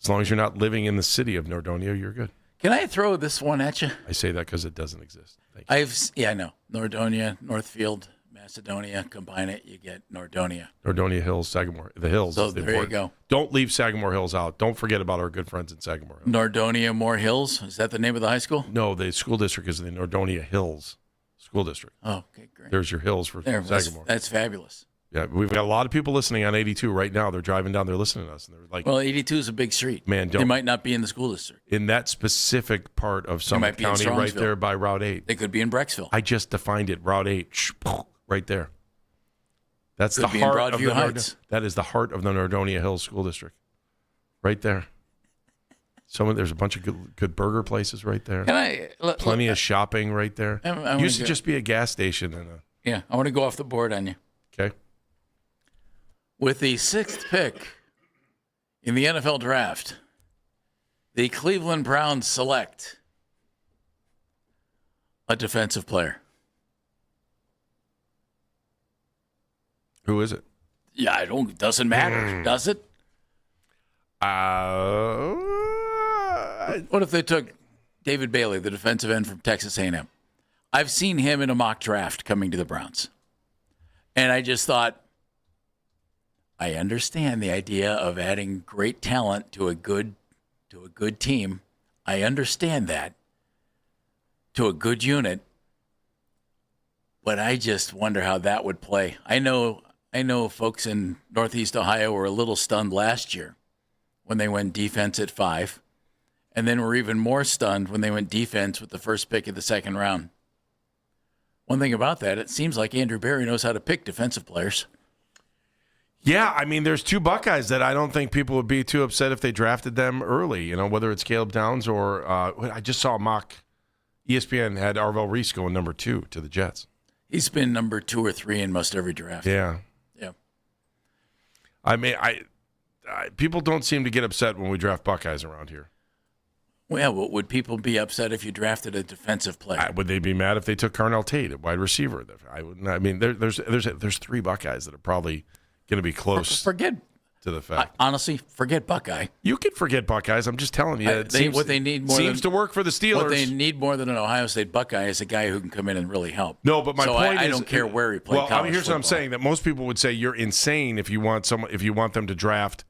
As long as you're not living in the city of Nordonia, you're good. Can I throw this one at you? I say that because it doesn't exist. Thank you. I know. Nordonia, Northfield, Macedonia, combine it, you get Nordonia. Nordonia Hills, Sagamore. The Hills. So is the there important. you go. Don't leave Sagamore Hills out. Don't forget about our good friends in Sagamore Hills. Nordonia Moore Hills? Is that the name of the high school? No, the school district is the Nordonia Hills School District. Oh, okay, great. There's your hills for Sagamore. That's fabulous. Yeah, we've got a lot of people listening on 82 right now. They're driving down there listening to us, and they're like, well, 82 is a big street. Man, they might not be in the school district. In that specific part of Summit County, right there by Route 8. They could be in Brecksville. I just defined it, Route 8, right there. That's could the be heart in Broadview Heights. That is the heart of the Nordonia Hills School District, right there. There's a bunch of good burger places right there. Plenty of shopping right there. Used to just be a gas station and I want to go off the board on you. Okay. With the 6th pick in the NFL draft, the Cleveland Browns select a defensive player. Who is it? Yeah, it doesn't matter, does it? What if they took David Bailey, the defensive end from Texas A&M? I've seen him in a mock draft coming to the Browns. And I just thought, I understand the idea of adding great talent to a good team. I understand that, to a good unit. But I just wonder how that would play. I know folks in Northeast Ohio were a little stunned last year when they went defense at 5, and then were even more stunned when they went defense with the first pick of the 2nd round. One thing about that, it seems like Andrew Berry knows how to pick defensive players. Yeah, I mean, there's 2 Buckeyes that I don't think people would be too upset if they drafted them early, whether it's Caleb Downs or I just saw a mock. ESPN had Arvell Reese going number 2 to the Jets. He's been number 2 or 3 in most every draft. Yeah. Yeah. I mean, people don't seem to get upset when we draft Buckeyes around here. Well, would people be upset if you drafted a defensive player? Would they be mad if they took Carnell Tate, a wide receiver? I wouldn't. I mean, there's 3 Buckeyes that are probably going to be close. Forget. to the fact. Honestly, forget Buckeye. You can forget Buckeyes. I'm just telling you. What they need more seems to work for the Steelers. What they need more than an Ohio State Buckeye is a guy who can come in and really help. No, but my point is, I don't care where he played. Well, college here's football. what I'm saying: that most people would say you're insane if you want them to draft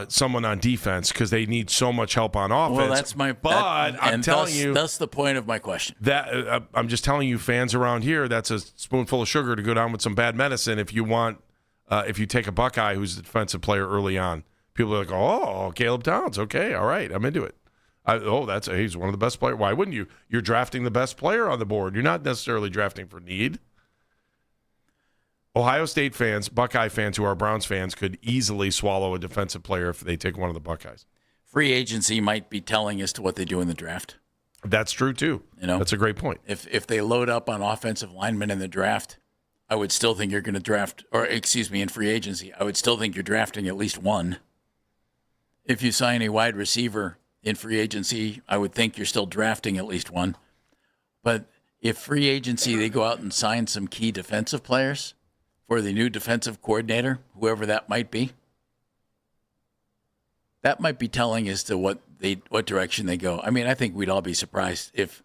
someone on defense because they need so much help on offense. Well, that's my. I'm telling you, that's the point of my question. That I'm just telling you, fans around here, that's a spoonful of sugar to go down with some bad medicine if you want. If you take a Buckeye who's a defensive player early on, people are like, "Oh, Caleb Downs, okay, all right, I'm into it." He's one of the best players. Why wouldn't you? You're drafting the best player on the board. You're not necessarily drafting for need. Ohio State fans, Buckeye fans who are Browns fans could easily swallow a defensive player if they take one of the Buckeyes. Free agency might be telling as to what they do in the draft. That's true too. That's a great point. If they load up on offensive linemen in the draft, I would still think you're going to draft, in free agency, I would still think you're drafting at least one. If you sign a wide receiver in free agency, I would think you're still drafting at least one. But if free agency, they go out and sign some key defensive players for the new defensive coordinator, whoever that might be, that might be telling as to what direction they go. I mean, I think we'd all be surprised if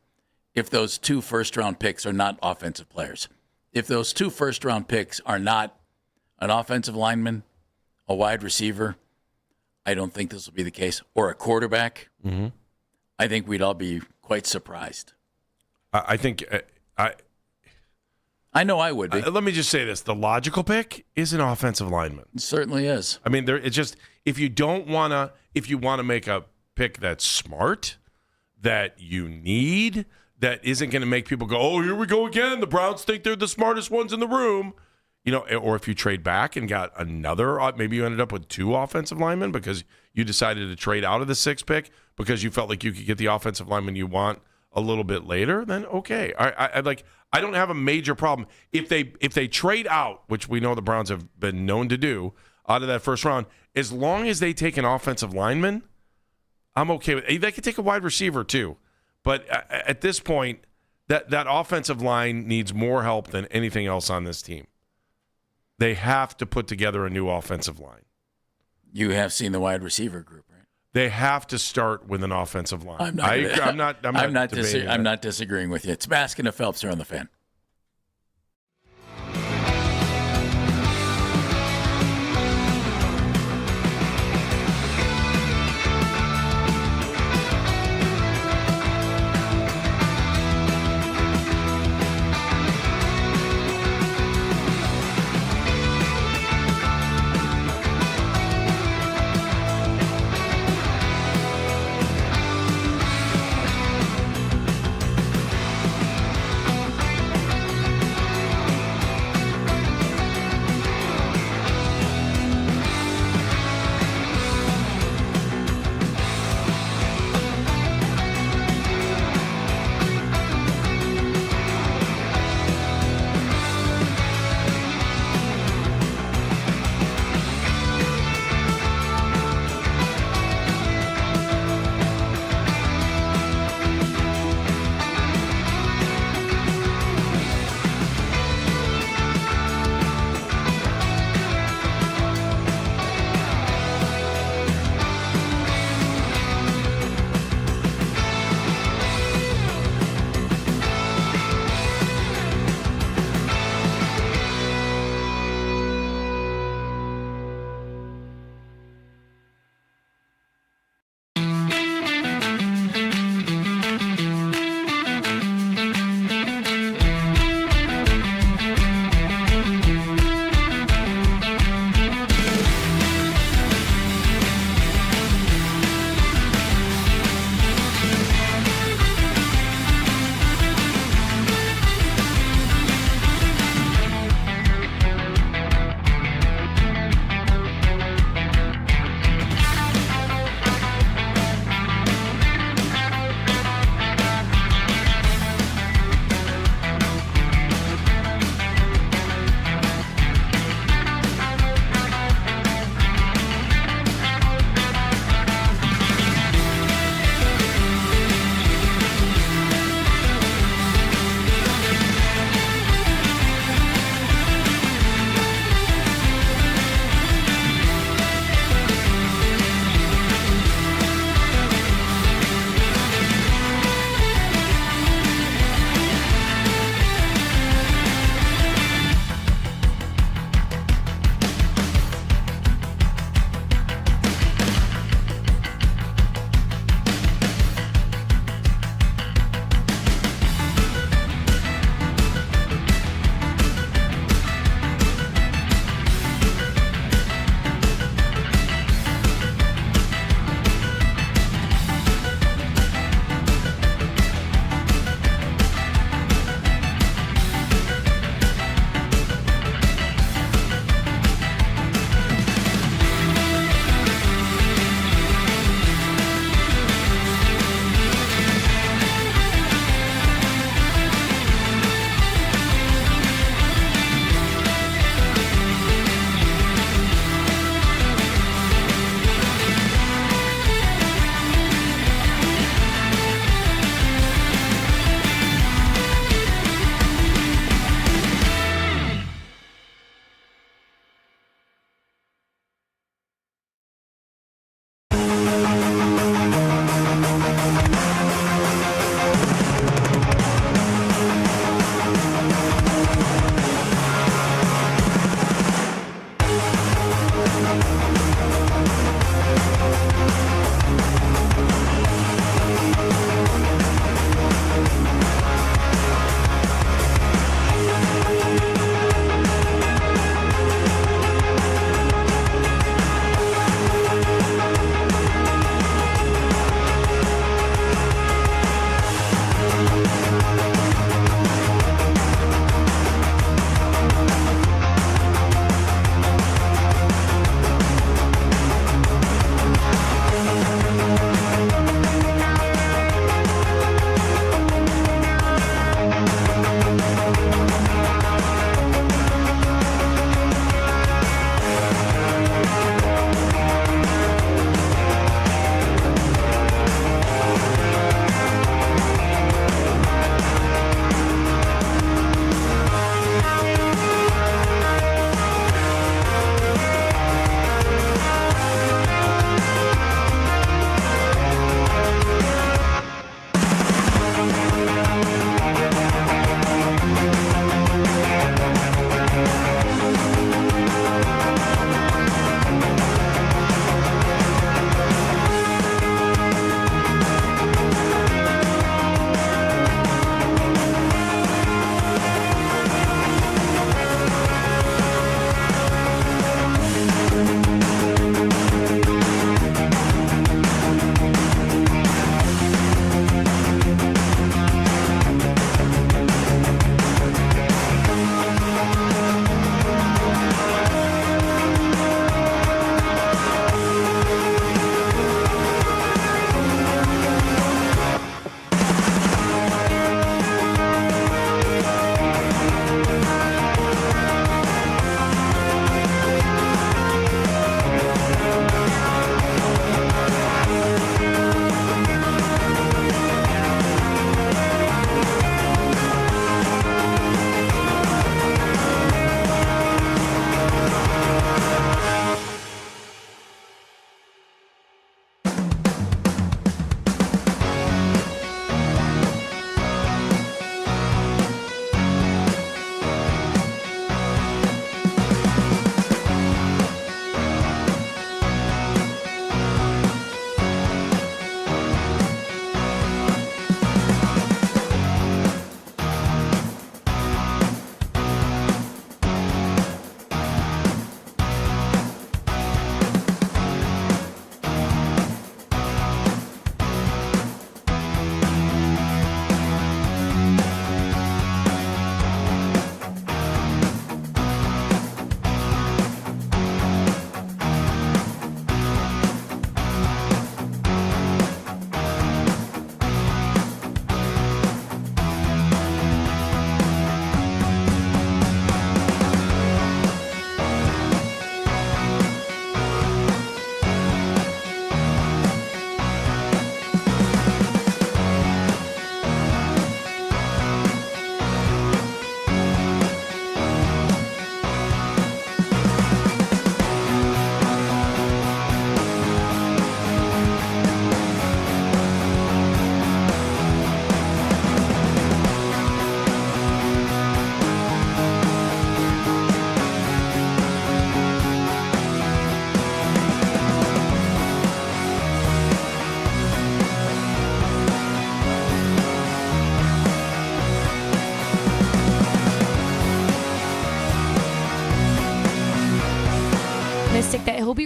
those 2 first-round picks are not offensive players. If those 2 first-round picks are not an offensive lineman, a wide receiver, I don't think this will be the case, or a quarterback, I think we'd all be quite surprised. I think I know I would be. Let me just say this. The logical pick is an offensive lineman. It certainly is. I mean, it's just if you want to make a pick that's smart, that you need, that isn't going to make people go, oh, here we go again. The Browns think they're the smartest ones in the room. Or if you trade back and got another, maybe you ended up with 2 offensive linemen because you decided to trade out of the 6th pick because you felt like you could get the offensive lineman you want a little bit later, then okay. I don't have a major problem. If they trade out, which we know the Browns have been known to do, out of that first round, as long as they take an offensive lineman, I'm okay with it. They could take a wide receiver too. But at this point, that offensive line needs more help than anything else on this team. They have to put together a new offensive line. You have seen the wide receiver group, right? They have to start with an offensive line. I'm not debating disagreeing with you. It's Baskin and Phelps here on the Fan.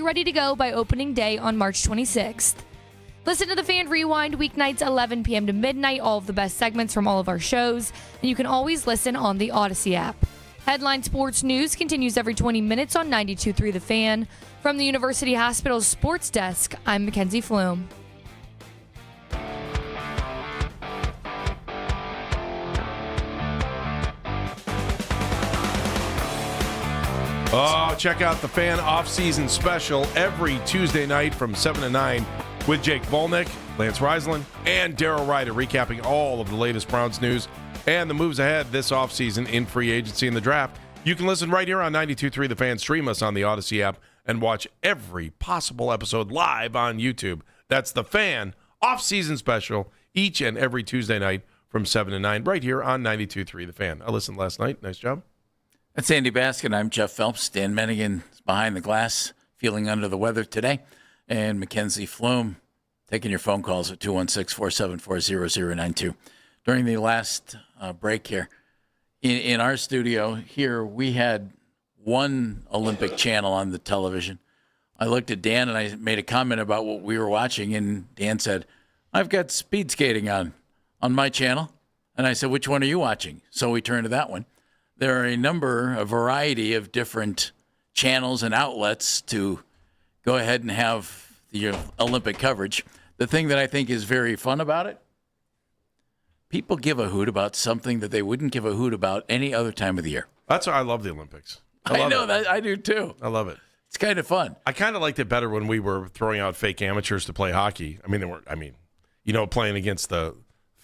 ready to go by opening day on March 26th. Listen to the Fan Rewind weeknights 11 p.m. to midnight, all of the best segments from all of our shows, and you can always listen on the Odyssey app. Headline Sports News continues every 20 minutes on 92.3 The Fan. From the University Hospital Sports Desk, I'm Mackenzie Flume. Oh, check out the Fan off-season special every Tuesday night from 7 to 9 with Jake Volnick, Lance Reisland, and Daryl Ryder recapping all of the latest Browns news and the moves ahead this offseason in free agency and the draft. You can listen right here on 92.3 The Fan. Stream us on the Odyssey app and watch every possible episode live on YouTube. That's the Fan off-season special each and every Tuesday night from 7 to 9 right here on 92.3 The Fan. I listened last night. Nice job. That's Andy Baskin. I'm Jeff Phelps. Dan Mennigan is behind the glass, feeling under the weather today. And Mackenzie Flume taking your phone calls at 216-474-0092. During the last break here, in our studio here, we had one Olympic channel on the television. I looked at Dan and I made a comment about what we were watching, and Dan said, I've got speed skating on my channel. And I said, which one are you watching? So we turned to that one. There are a variety of different channels and outlets to go ahead and have the Olympic coverage. The thing that I think is very fun about it, people give a hoot about something that they wouldn't give a hoot about any other time of the year. That's why I love the Olympics. I know that. I do too. I love it. It's kind of fun. I kind of liked it better when we were throwing out fake amateurs to play hockey. I mean, playing against the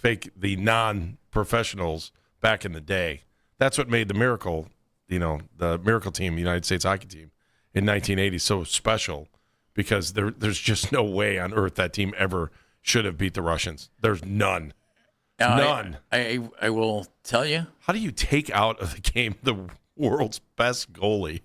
non-professionals back in the day. That's what made the Miracle, the Miracle team, the United States hockey team in 1980 so special, because there's just no way on earth that team ever should have beat the Russians. There's none. None. I will tell you. How do you take out of the game the world's best goalie?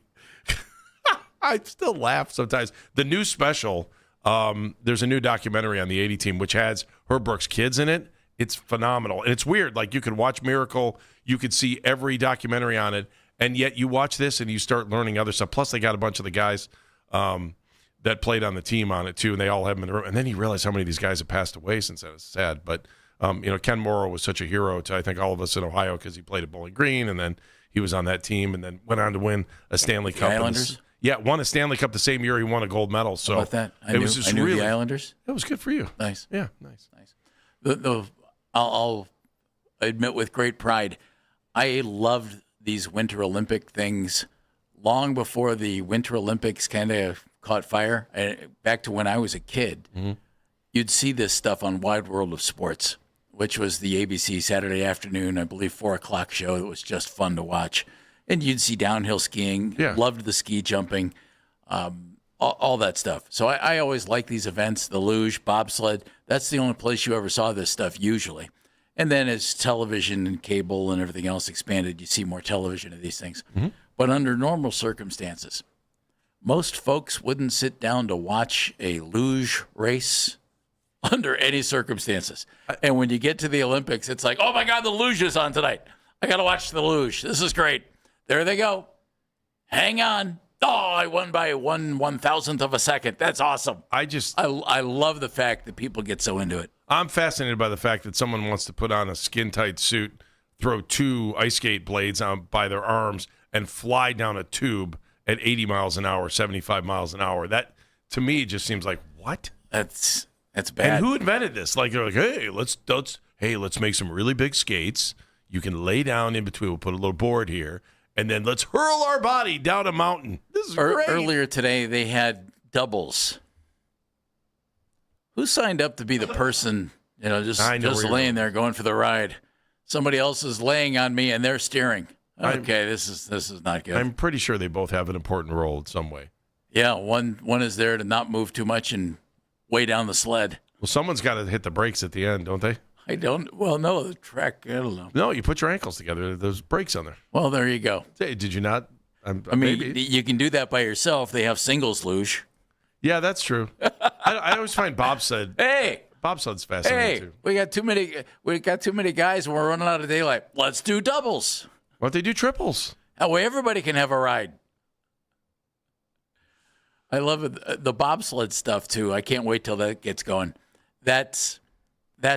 I still laugh sometimes. The new special, there's a new documentary on the 80 team, which has Herb Brooks' kids in it. It's phenomenal. And it's weird. Like, you could watch Miracle, you could see every documentary on it, and yet you watch this and you start learning other stuff. Plus, they got a bunch of the guys that played on the team on it, too, and they all have them in the room. And then you realize how many of these guys have passed away since that. It's sad. But, Ken Morrow was such a hero to, I think, all of us in Ohio, because he played at Bowling Green, and then he was on that team, and then went on to win a Stanley Cup. Islanders? Won a Stanley Cup the same year he won a gold medal. So how about that? I knew the Islanders. It was good for you. Nice. Yeah, nice. I'll admit with great pride, I loved these Winter Olympic things long before the Winter Olympics kind of caught fire. Back to when I was a kid, you'd see this stuff on Wide World of Sports, which was the ABC Saturday afternoon, I believe, 4 o'clock show. It was just fun to watch. And you'd see downhill skiing, loved the ski jumping, all that stuff. So I always liked these events, the luge, bobsled. That's the only place you ever saw this stuff usually. And then as television and cable and everything else expanded, you see more television of these things. But under normal circumstances, most folks wouldn't sit down to watch a luge race under any circumstances. And when you get to the Olympics, it's like, oh my God, the luge is on tonight. I got to watch the luge. This is great. There they go. Hang on. Oh, I won by 1/1000th of a second. That's awesome. I love the fact that people get so into it. I'm fascinated by the fact that someone wants to put on a skin-tight suit, throw 2 ice skate blades on by their arms, and fly down a tube at 80 miles an hour, 75 miles an hour. That, to me, just seems like, what? That's bad. And who invented this? Like, they're like, hey, let's make some really big skates. You can lay down in between. We'll put a little board here. And then let's hurl our body down a mountain. This is great. Earlier today, they had doubles. Who signed up to be the person, just laying there going for the ride? Somebody else is laying on me and they're steering. Okay, this is not good. I'm pretty sure they both have an important role in some way. Yeah, one is there to not move too much and weigh down the sled. Well, someone's got to hit the brakes at the end, don't they? I don't. Well, no, the track, I don't know. No, you put your ankles together. There's brakes on there. Well, there you go. Hey, did you not? You can do that by yourself. They have singles luge. Yeah, that's true. I always find bobsled. Hey, bobsled's fascinating too. We got too many guys, and we're running out of daylight. Let's do doubles. Why don't they do triples? That way, everybody can have a ride. I love it. The bobsled stuff too. I can't wait till that gets going. That's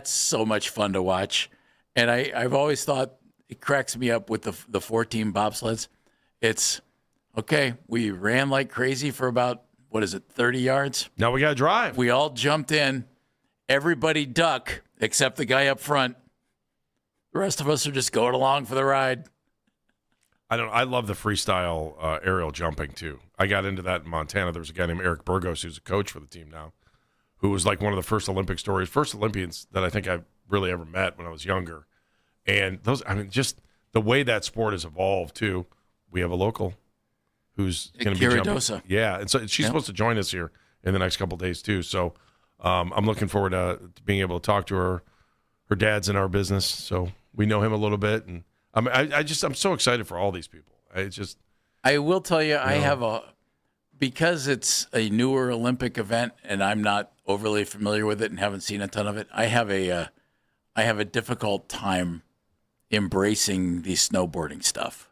so much fun to watch. And I've always thought it cracks me up with the 4-team bobsleds. It's okay. We ran like crazy for about 30 yards. Now we got to drive. We all jumped in. Everybody duck except the guy up front. The rest of us are just going along for the ride. I love the freestyle aerial jumping too. I got into that in Montana. There was a guy named Eric Burgos who's a coach for the team now, who was like one of the first Olympic Olympians that I think I really ever met when I was younger. And just the way that sport has evolved too. We have a local who's going to be jumping. Dosa. Yeah, and so she's supposed to join us here in the next couple of days too. So I'm looking forward to being able to talk to her. Her dad's in our business, so we know him a little bit, and I'm so excited for all these people. I will tell you, I have because it's a newer Olympic event, and I'm not overly familiar with it and haven't seen a ton of it. I have a difficult time embracing the snowboarding stuff.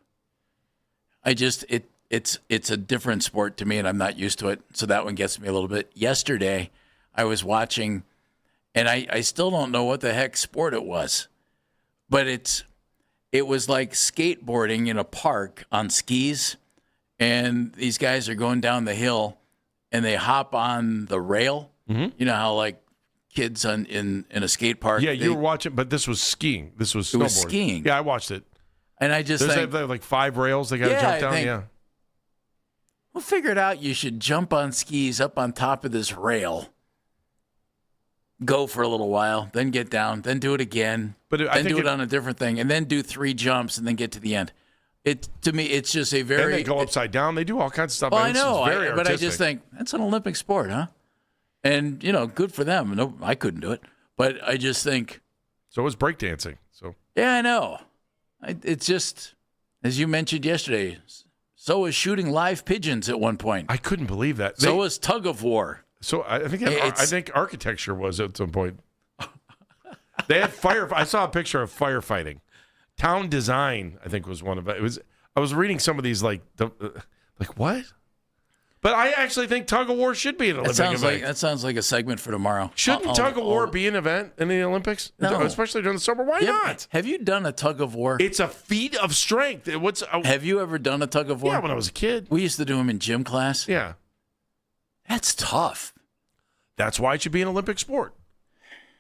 It's a different sport to me, and I'm not used to it, so that one gets me a little bit. Yesterday, I was watching, and I still don't know what the heck sport it was, but it was like skateboarding in a park on skis, and these guys are going down the hill, and they hop on the rail. Mm-hmm. You know how like kids in a skate park. Yeah, you were watching, but this was skiing. This was snowboarding. It was skiing. Yeah, I watched it. And I just think, they have like 5 rails they got to jump down. Yeah. Well, figured out you should jump on skis up on top of this rail. Go for a little while, then get down, then do it again, then do it on a different thing, and then do 3 jumps and then get to the end. To me, it's just a very... And they go upside down. They do all kinds of stuff. Well, I know, it's very artistic. But I just think, that's an Olympic sport, huh? And, good for them. No, I couldn't do it. But I just think... So is breakdancing. So yeah, I know. It's just, as you mentioned yesterday, so is shooting live pigeons at one point. I couldn't believe that. So is tug of war. So I think architecture was at some point. They had fire. I saw a picture of firefighting. Town design, I think, was one of it. I was reading some of these like what? But I actually think tug of war should be an Olympic event. That sounds like a segment for tomorrow. Shouldn't tug of war be an event in the Olympics? No. Especially during the summer. Why not? Have you done a tug of war? It's a feat of strength. Have you ever done a tug of war? Yeah, when I was a kid. We used to do them in gym class. Yeah. That's tough. That's why it should be an Olympic sport.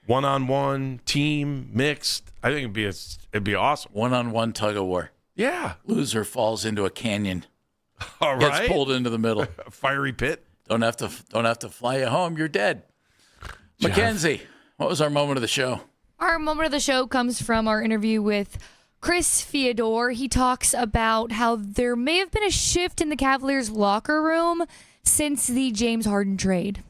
1-on-1, team, mixed. I think it'd be awesome. 1-on-1 tug of war. Yeah. Loser falls into a canyon. All right. Gets pulled into the middle. A fiery pit. Don't have to fly you home. You're dead. Jeff. Mackenzie, what was our moment of the show? Our moment of the show comes from our interview with Chris Fedor. He talks about how there may have been a shift in the Cavaliers' locker room since the James Harden trade.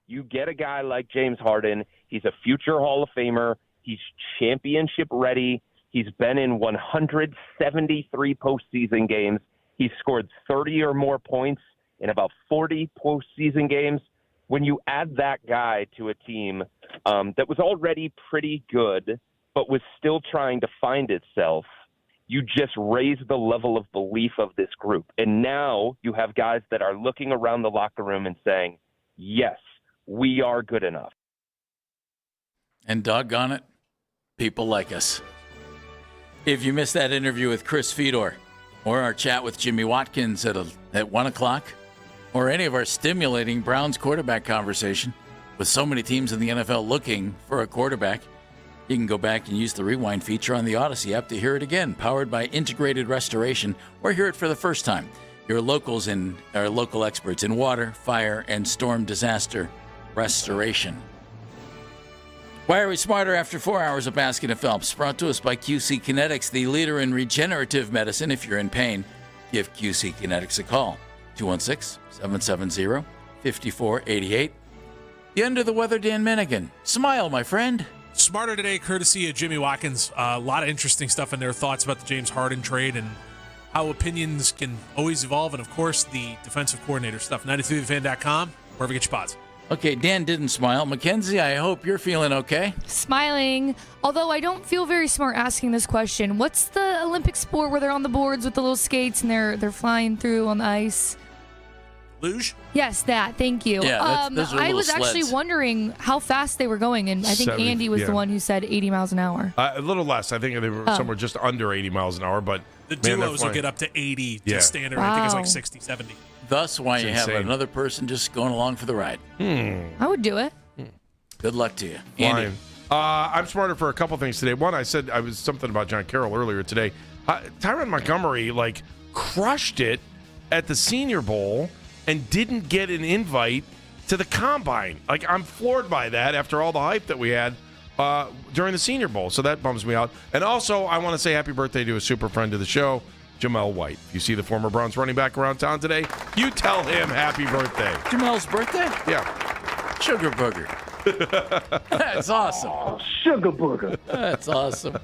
You get a guy like James Harden. He's a future Hall of Famer. He's championship ready. He's been in 173 postseason games. He's scored 30 or more points in about 40 postseason games. When you add that guy to a team that was already pretty good, but was still trying to find itself, you just raise the level of belief of this group. And now you have guys that are looking around the locker room and saying, yes, we are good enough. And doggone it, people like us. If you missed that interview with Chris Fedor, or our chat with Jimmy Watkins at 1 o'clock, or any of our stimulating Browns quarterback conversation, with so many teams in the NFL looking for a quarterback, you can go back and use the rewind feature on the Odyssey app to hear it again, powered by Integrated Restoration, or hear it for the first time. Your local experts in water, fire, and storm disaster restoration. Why are we smarter after 4 hours of Baskin and Phelps? Brought to us by QC Kinetics, the leader in regenerative medicine. If you're in pain, give QC Kinetics a call. 216-770-5488. The Under the Weather Dan Minigan. Smile, my friend. Smarter Today, courtesy of Jimmy Watkins. A lot of interesting stuff in their thoughts about the James Harden trade and how opinions can always evolve. And, of course, the defensive coordinator stuff. 93thefan.com, wherever you get your pods. Okay, Dan didn't smile. Mackenzie, I hope you're feeling okay. Smiling. Although I don't feel very smart asking this question. What's the Olympic sport where they're on the boards with the little skates and they're flying through on the ice? Luge? Yes, that. Thank you. Yeah, those are I little was actually sleds. wondering how fast they were going, and I think 70, Andy was yeah. the one who said 80 miles an hour. A little less. I think they were Oh. somewhere just under 80 miles an hour, but The man, they're duos will flying. get up to 80 Yeah. to standard. I think it's Wow. like 60, 70. Thus, why It's you have insane. another person just going along for the ride. I would do it. Good luck to you, Andy. Flying. I'm smarter for a couple things today. One, I said I was something about John Carroll earlier today. Tyrann Montgomery crushed it at the Senior Bowl and didn't get an invite to the Combine. I'm floored by that after all the hype that we had during the Senior Bowl. So that bums me out. And also, I want to say happy birthday to a super friend of the show, Jamel White. If you see the former Browns running back around town today, you tell him happy birthday. Jamel's birthday? Yeah. Sugar booger. That's awesome. Oh, sugar booger. That's awesome.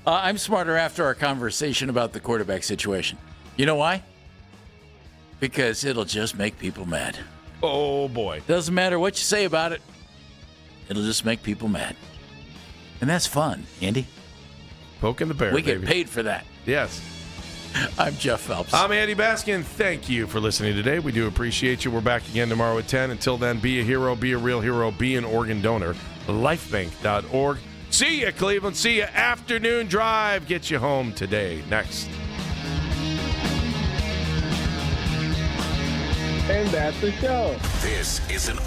I'm smarter after our conversation about the quarterback situation. You know why? Because it'll just make people mad. Oh, boy. Doesn't matter what you say about it. It'll just make people mad. And that's fun, Andy. Poking the bear, We get baby. paid for that. Yes. I'm Jeff Phelps. I'm Andy Baskin. Thank you for listening today. We do appreciate you. We're back again tomorrow at 10. Until then, be a hero, be a real hero, be an organ donor. Lifebank.org. See ya, Cleveland. See ya. Afternoon drive. Get you home today. Next. And that's the show. This is an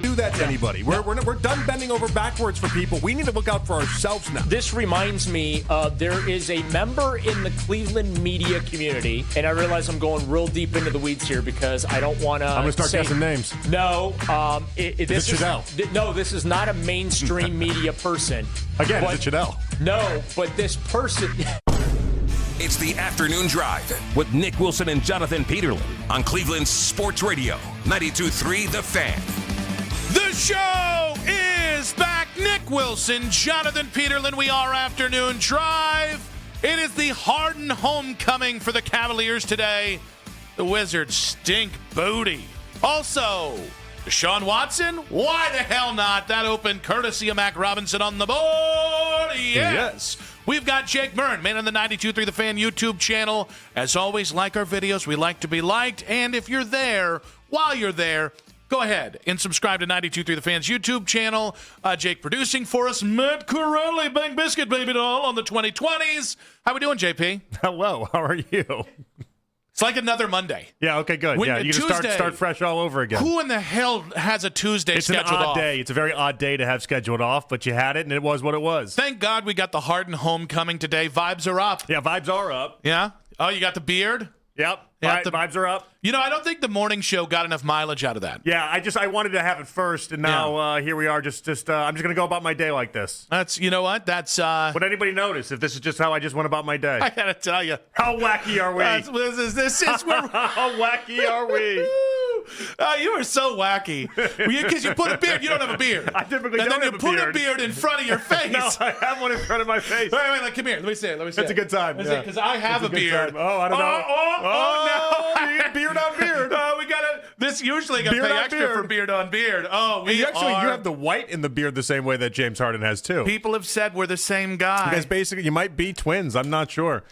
do that to anybody. We're done bending over backwards for people. We need to look out for ourselves now. This reminds me, there is a member in the Cleveland media community, and I realize I'm going real deep into the weeds here because I don't want to. I'm going to start guessing names. No, is it Chanel? No, this is not a mainstream media person. Again, is it Chanel? No, but this person. It's the Afternoon Drive with Nick Wilson and Jonathan Peterlin on Cleveland Sports Radio, 92.3 The Fan. The show is back. Nick Wilson, Jonathan Peterlin. We are Afternoon Drive. It is the Harden homecoming for the Cavaliers today. The Wizards stink booty. Also, Deshaun Watson? Why the hell not? That opened courtesy of Mac Robinson on the board. Yes. We've got Jake Murren, man on the 92.3 The Fan YouTube channel. As always, like our videos. We like to be liked. And if you're there, while you're there, go ahead and subscribe to 92.3 The Fan's YouTube channel. Jake producing for us. Matt Corelli, Bang Biscuit Baby Doll on the 2020s. How we doing, JP? Hello. How are you? It's like another Monday. Yeah, okay, good. When yeah, you can Tuesday, start fresh all over again. Who in the hell has a Tuesday scheduled off? It's an odd day. It's a very odd day to have scheduled off, but you had it, and it was what it was. Thank God we got the Harden homecoming today. Vibes are up. Yeah, vibes are up. Yeah? Oh, you got the beard? Yep. The vibes are up. You know, I don't think the morning show got enough mileage out of that. Yeah, I wanted to have it first, and now here we are. I'm just going to go about my day like this. That's, you know what? That's would anybody notice if this is just how I just went about my day? I gotta tell you, how wacky are we? This is where how wacky are we? You are so wacky. Because you put a beard. You don't have a beard. I typically and don't then have you a put beard. a beard in front of your face. No, I have one in front of my face. Wait, come here. Let me see it. It's a good time. Because I have a beard. Time. Oh, I don't know. No. Beard on beard. We gotta. This usually got to pay extra for beard on beard. Oh, you have the white in the beard the same way that James Harden has too. People have said we're the same guy. You guys basically, you might be twins. I'm not sure.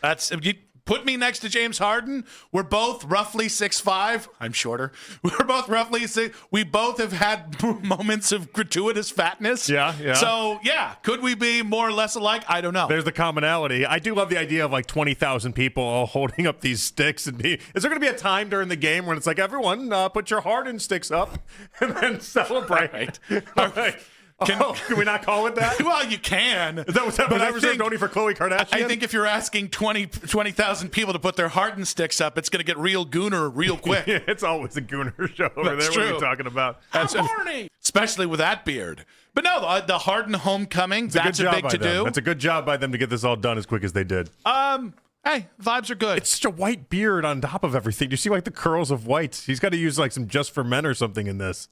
You put me next to James Harden. We're both roughly 6'5". I'm shorter. We're both roughly 6. We both have had moments of gratuitous fatness. Yeah. So, yeah, could we be more or less alike? I don't know. There's the commonality. I do love the idea of like 20,000 people all holding up these sticks. Is there going to be a time during the game when it's like, everyone, put your Harden sticks up and then celebrate? All right. Can we not call it that? Well, you can. Is that reserved only for Khloe Kardashian? I think if you're asking 20,000 people to put their Harden sticks up, it's going to get real gooner real quick. Yeah, it's always a gooner show over there. True. What are you talking about? That's horny. Especially with that beard. But no, the Harden homecoming, that's a big to-do. That's a good job by them to get this all done as quick as they did. Hey, vibes are good. It's such a white beard on top of everything. Do you see like the curls of white? He's got to use like some Just for Men or something in this.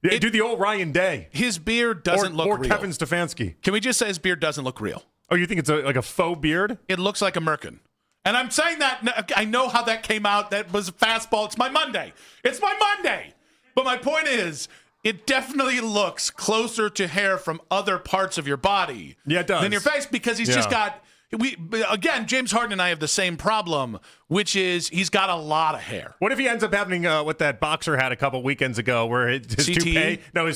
Do the old Ryan Day. His beard doesn't look real. Or Kevin Stefanski. Can we just say his beard doesn't look real? Oh, you think it's like a faux beard? It looks like a merkin. And I'm saying that, I know how that came out. That was a fastball. It's my Monday. But my point is, it definitely looks closer to hair from other parts of your body. Yeah, it does. Than your face, because he's just got... James Harden and I have the same problem, which is he's got a lot of hair. What if he ends up having what that boxer had a couple weekends ago, where his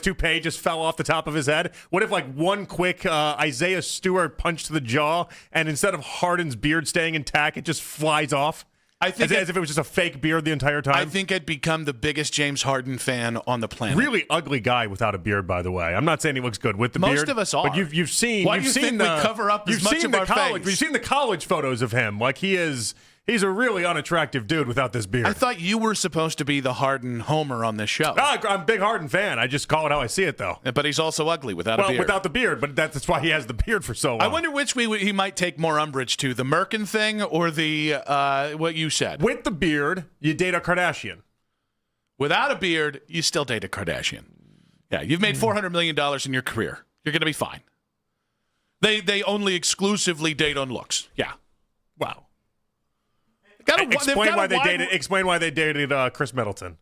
toupee just fell off the top of his head? What if like one quick Isaiah Stewart punch to the jaw, and instead of Harden's beard staying intact, it just flies off? I think as if it was just a fake beard the entire time. I think I'd become the biggest James Harden fan on the planet. Really ugly guy without a beard, by the way. I'm not saying he looks good with the beard. Most of us are. But you've seen. Why do you think we cover up as much of our face? You've seen the college photos of him. Like he's a really unattractive dude without this beard. I thought you were supposed to be the Harden homer on this show. I'm a big Harden fan. I just call it how I see it, though. But he's also ugly without a beard. Without the beard, but that's why he has the beard for so long. I wonder which he might take more umbrage to, the Merkin thing or the what you said. With the beard, you date a Kardashian. Without a beard, you still date a Kardashian. Yeah, you've made $400 million in your career. You're going to be fine. They only exclusively date on looks. Yeah. Wow. Explain why they dated Chris Middleton.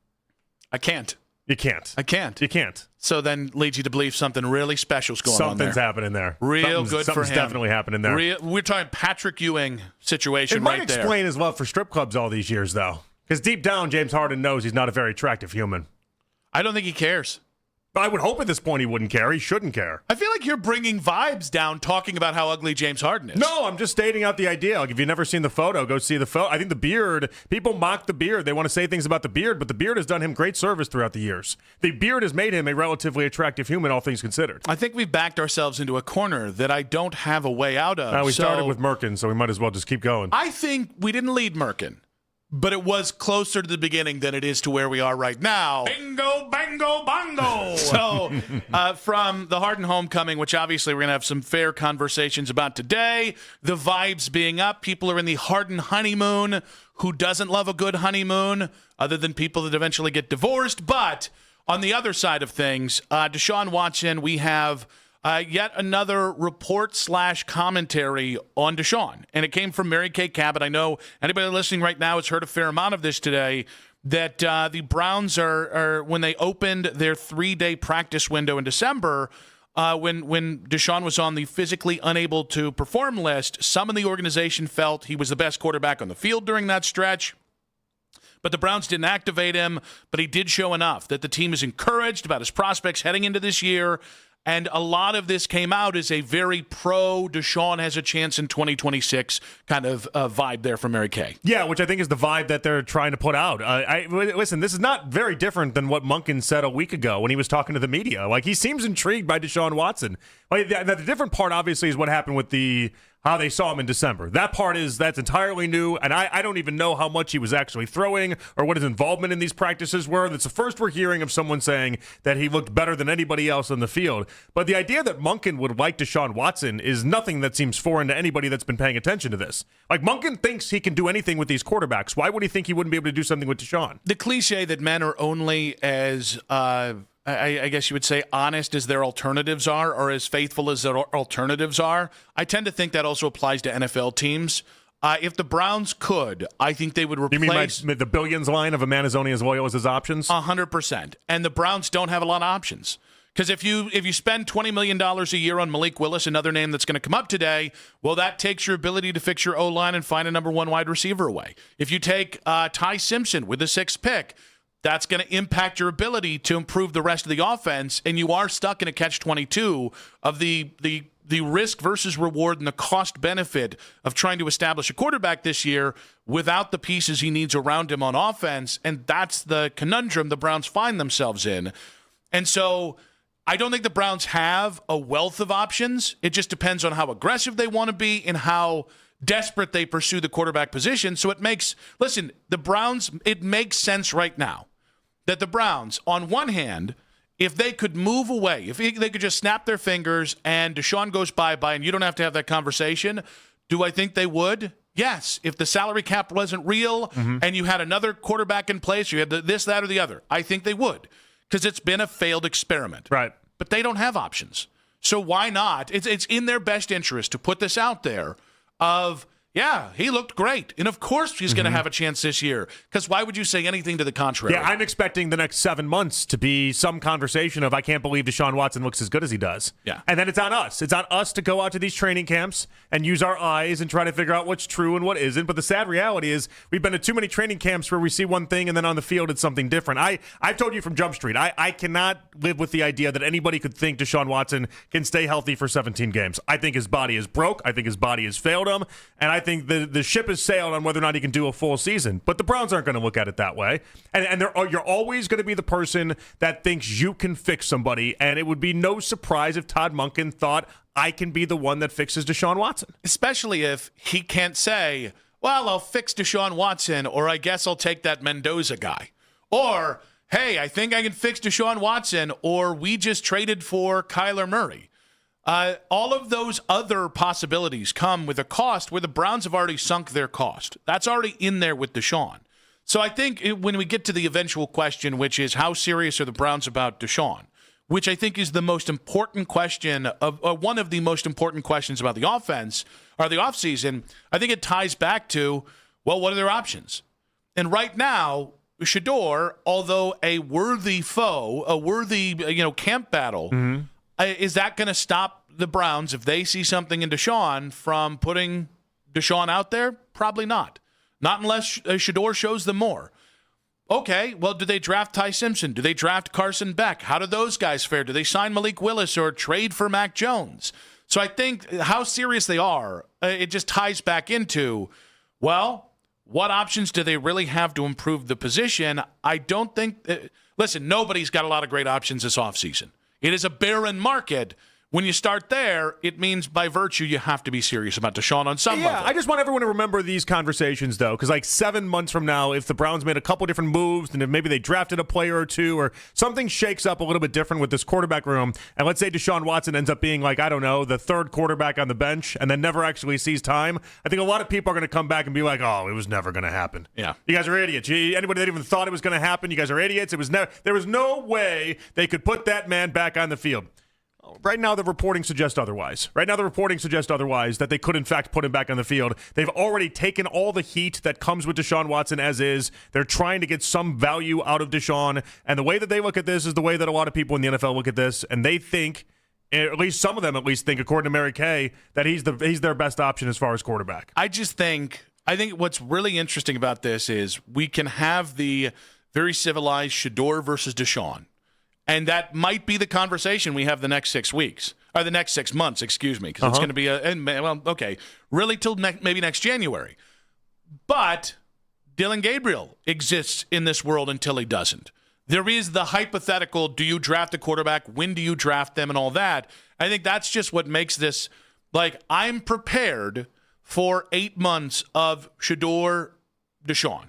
I can't. You can't. I can't. You can't. So then leads you to believe something really special's going on there. Something's happening there. Real good for him. Something's definitely happening there. We're talking Patrick Ewing situation right there. It might explain his love for strip clubs all these years, though. Because deep down, James Harden knows he's not a very attractive human. I don't think he cares. I would hope at this point he wouldn't care. He shouldn't care. I feel like you're bringing vibes down talking about how ugly James Harden is. No, I'm just stating out the idea. Like, if you've never seen the photo, go see the photo. I think the beard, people mock the beard. They want to say things about the beard, but the beard has done him great service throughout the years. The beard has made him a relatively attractive human, all things considered. I think we've backed ourselves into a corner that I don't have a way out of. We started with Merkin, so we might as well just keep going. I think we didn't lead Merkin, but it was closer to the beginning than it is to where we are right now. Bingo, bango, bongo. So, from the Harden homecoming, which obviously we're going to have some fair conversations about today, the vibes being up, people are in the Harden honeymoon. Who doesn't love a good honeymoon, other than people that eventually get divorced? But on the other side of things, Deshaun Watson, we have yet another report/commentary on Deshaun. And it came from Mary Kay Cabot. I know anybody listening right now has heard a fair amount of this today, that the Browns are when they opened their 3-day practice window in December, when Deshaun was on the physically unable to perform list, some in the organization felt he was the best quarterback on the field during that stretch. But the Browns didn't activate him, but he did show enough that the team is encouraged about his prospects heading into this year. And a lot of this came out as a very pro Deshaun has a chance in 2026 kind of vibe there from Mary Kay. Yeah, which I think is the vibe that they're trying to put out. Listen, this is not very different than what Monken said a week ago when he was talking to the media. Like, he seems intrigued by Deshaun Watson. Like, the different part, obviously, is what happened with how they saw him in December. That's entirely new, and I don't even know how much he was actually throwing or what his involvement in these practices were. That's the first we're hearing of someone saying that he looked better than anybody else on the field. But the idea that Monken would like Deshaun Watson is nothing that seems foreign to anybody that's been paying attention to this. Like, Monken thinks he can do anything with these quarterbacks. Why would he think he wouldn't be able to do something with Deshaun? The cliche that men are only as I guess you would say honest as their alternatives are, or as faithful as their alternatives are. I tend to think that also applies to NFL teams. If the Browns could, I think they would replace... You mean the Billions line of a man is only as loyal as his options? 100%. And the Browns don't have a lot of options. Because if you spend $20 million a year on Malik Willis, another name that's going to come up today, well, that takes your ability to fix your O-line and find a number one wide receiver away. If you take Ty Simpson with the 6th pick, that's going to impact your ability to improve the rest of the offense, and you are stuck in a catch-22 of the risk versus reward and the cost-benefit of trying to establish a quarterback this year without the pieces he needs around him on offense, and that's the conundrum the Browns find themselves in. And so I don't think the Browns have a wealth of options. It just depends on how aggressive they want to be and how desperate they pursue the quarterback position. So it makes sense right now that the Browns, on one hand, if they could move away, if they could just snap their fingers and Deshaun goes bye-bye and you don't have to have that conversation, do I think they would? Yes. If the salary cap wasn't real and you had another quarterback in place, you had this, that, or the other, I think they would, because it's been a failed experiment. Right. But they don't have options. So why not? It's in their best interest to put this out there of, yeah, he looked great. And of course he's going to have a chance this year. Because why would you say anything to the contrary? Yeah, I'm expecting the next 7 months to be some conversation of, I can't believe Deshaun Watson looks as good as he does. Yeah. And then it's on us. It's on us to go out to these training camps and use our eyes and try to figure out what's true and what isn't. But the sad reality is we've been to too many training camps where we see one thing and then on the field it's something different. I've told you from Jump Street, I cannot live with the idea that anybody could think Deshaun Watson can stay healthy for 17 games. I think his body is broke. I think his body has failed him. And I think the ship has sailed on whether or not he can do a full season. But the Browns aren't going to look at it that way. And you're always going to be the person that thinks you can fix somebody. And it would be no surprise if Todd Monken thought, I can be the one that fixes Deshaun Watson. Especially if he can't say, well, I'll fix Deshaun Watson, or I guess I'll take that Mendoza guy. Or, hey, I think I can fix Deshaun Watson, or we just traded for Kyler Murray. All of those other possibilities come with a cost where the Browns have already sunk their cost. That's already in there with Deshaun. So I think when we get to the eventual question, which is how serious are the Browns about Deshaun, which I think is the most important question one of the most important questions about the offense or the offseason, I think it ties back to, well, what are their options? And right now, Shedeur, although a worthy foe, a worthy camp battle, is that going to stop the Browns, if they see something in Deshaun, from putting Deshaun out there? Probably not. Not unless Shedeur shows them more. Okay, well, do they draft Ty Simpson? Do they draft Carson Beck? How do those guys fare? Do they sign Malik Willis or trade for Mac Jones? So I think how serious they are, it just ties back into, well, what options do they really have to improve the position? I don't think listen, nobody's got a lot of great options this offseason. It is a barren market. When you start there, it means by virtue you have to be serious about Deshaun on some level. Yeah, I just want everyone to remember these conversations, though, because like 7 months from now, if the Browns made a couple different moves and if maybe they drafted a player or two or something shakes up a little bit different with this quarterback room, and let's say Deshaun Watson ends up being like, I don't know, the third quarterback on the bench and then never actually sees time, I think a lot of people are going to come back and be like, oh, it was never going to happen. Yeah. You guys are idiots. Anybody that even thought it was going to happen, you guys are idiots. There was no way they could put that man back on the field. Right now, the reporting suggests otherwise. That they could, in fact, put him back on the field. They've already taken all the heat that comes with Deshaun Watson as is. They're trying to get some value out of Deshaun. And the way that they look at this is the way that a lot of people in the NFL look at this. And they think, at least some of them think, according to Mary Kay, that he's their best option as far as quarterback. I think what's really interesting about this is we can have the very civilized Shedeur versus Deshaun. And that might be the conversation we have the next 6 weeks, or the next 6 months, excuse me, because it's going to be really till maybe next January. But Dillon Gabriel exists in this world until he doesn't. There is the hypothetical, do you draft a quarterback? When do you draft them and all that? I think that's just what makes this, like, I'm prepared for 8 months of Shedeur, Deshaun.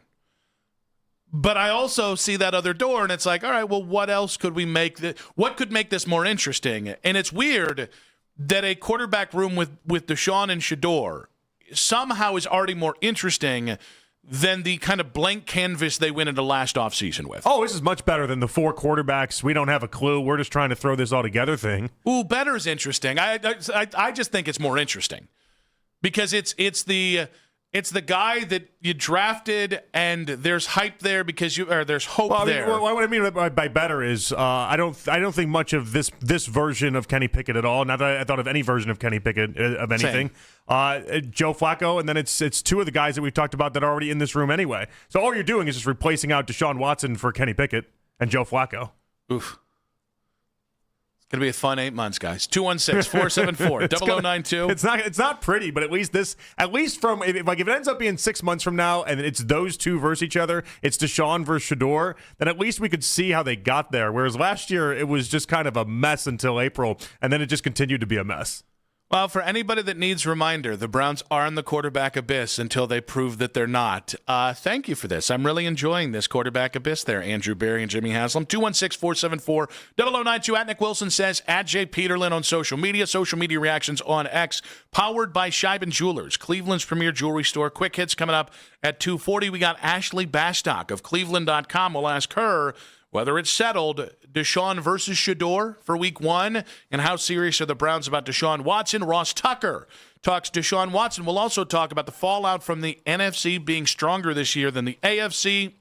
But I also see that other door, and it's like, all right, well, what else could we make? What could make this more interesting? And it's weird that a quarterback room with Deshaun and Shedeur somehow is already more interesting than the kind of blank canvas they went into last offseason with. Oh, this is much better than the 4 quarterbacks. We don't have a clue. We're just trying to throw this all together thing. Ooh, better is interesting. I just think it's more interesting because it's the guy that you drafted, and there's hype there because there's hope there. What I mean by better is I don't think much of this version of Kenny Pickett at all. Not that I thought of any version of Kenny Pickett of anything. Joe Flacco, and then it's 2 of the guys that we've talked about that are already in this room anyway. So all you're doing is just replacing out Deshaun Watson for Kenny Pickett and Joe Flacco. Oof. Going to be a fun 8 months, guys. 216-474-0092. It's not pretty, but at least from if it ends up being 6 months from now and it's those two versus each other, it's Deshaun versus Shedeur, then at least we could see how they got there. Whereas last year it was just kind of a mess until April, and then it just continued to be a mess. Well, for anybody that needs reminder, the Browns are in the quarterback abyss until they prove that they're not. Thank you for this. I'm really enjoying this quarterback abyss there, Andrew Berry and Jimmy Haslam. 216-474-0092. At Nick Wilson says, at Jay Peterlin on social media reactions on X, powered by Scheiben Jewelers, Cleveland's premier jewelry store. Quick hits coming up at 2:40. We got Ashley Bastock of Cleveland.com. We'll ask her whether it's settled, Deshaun versus Shedeur for week 1, and how serious are the Browns about Deshaun Watson. Ross Tucker talks Deshaun Watson. We'll also talk about the fallout from the NFC being stronger this year than the AFC,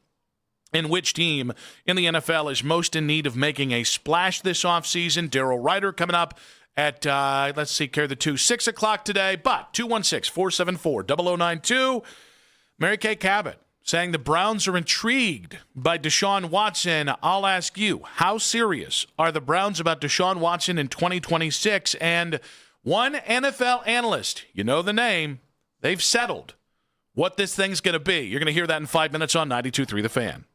and which team in the NFL is most in need of making a splash this offseason. Daryl Ryder coming up at, carry the 6 o'clock today, but 216-474-0092. Mary Kay Cabot saying the Browns are intrigued by Deshaun Watson. I'll ask you, how serious are the Browns about Deshaun Watson in 2026? And one NFL analyst, you know the name, they've settled what this thing's going to be. You're going to hear that in 5 minutes on 92.3 The Fan.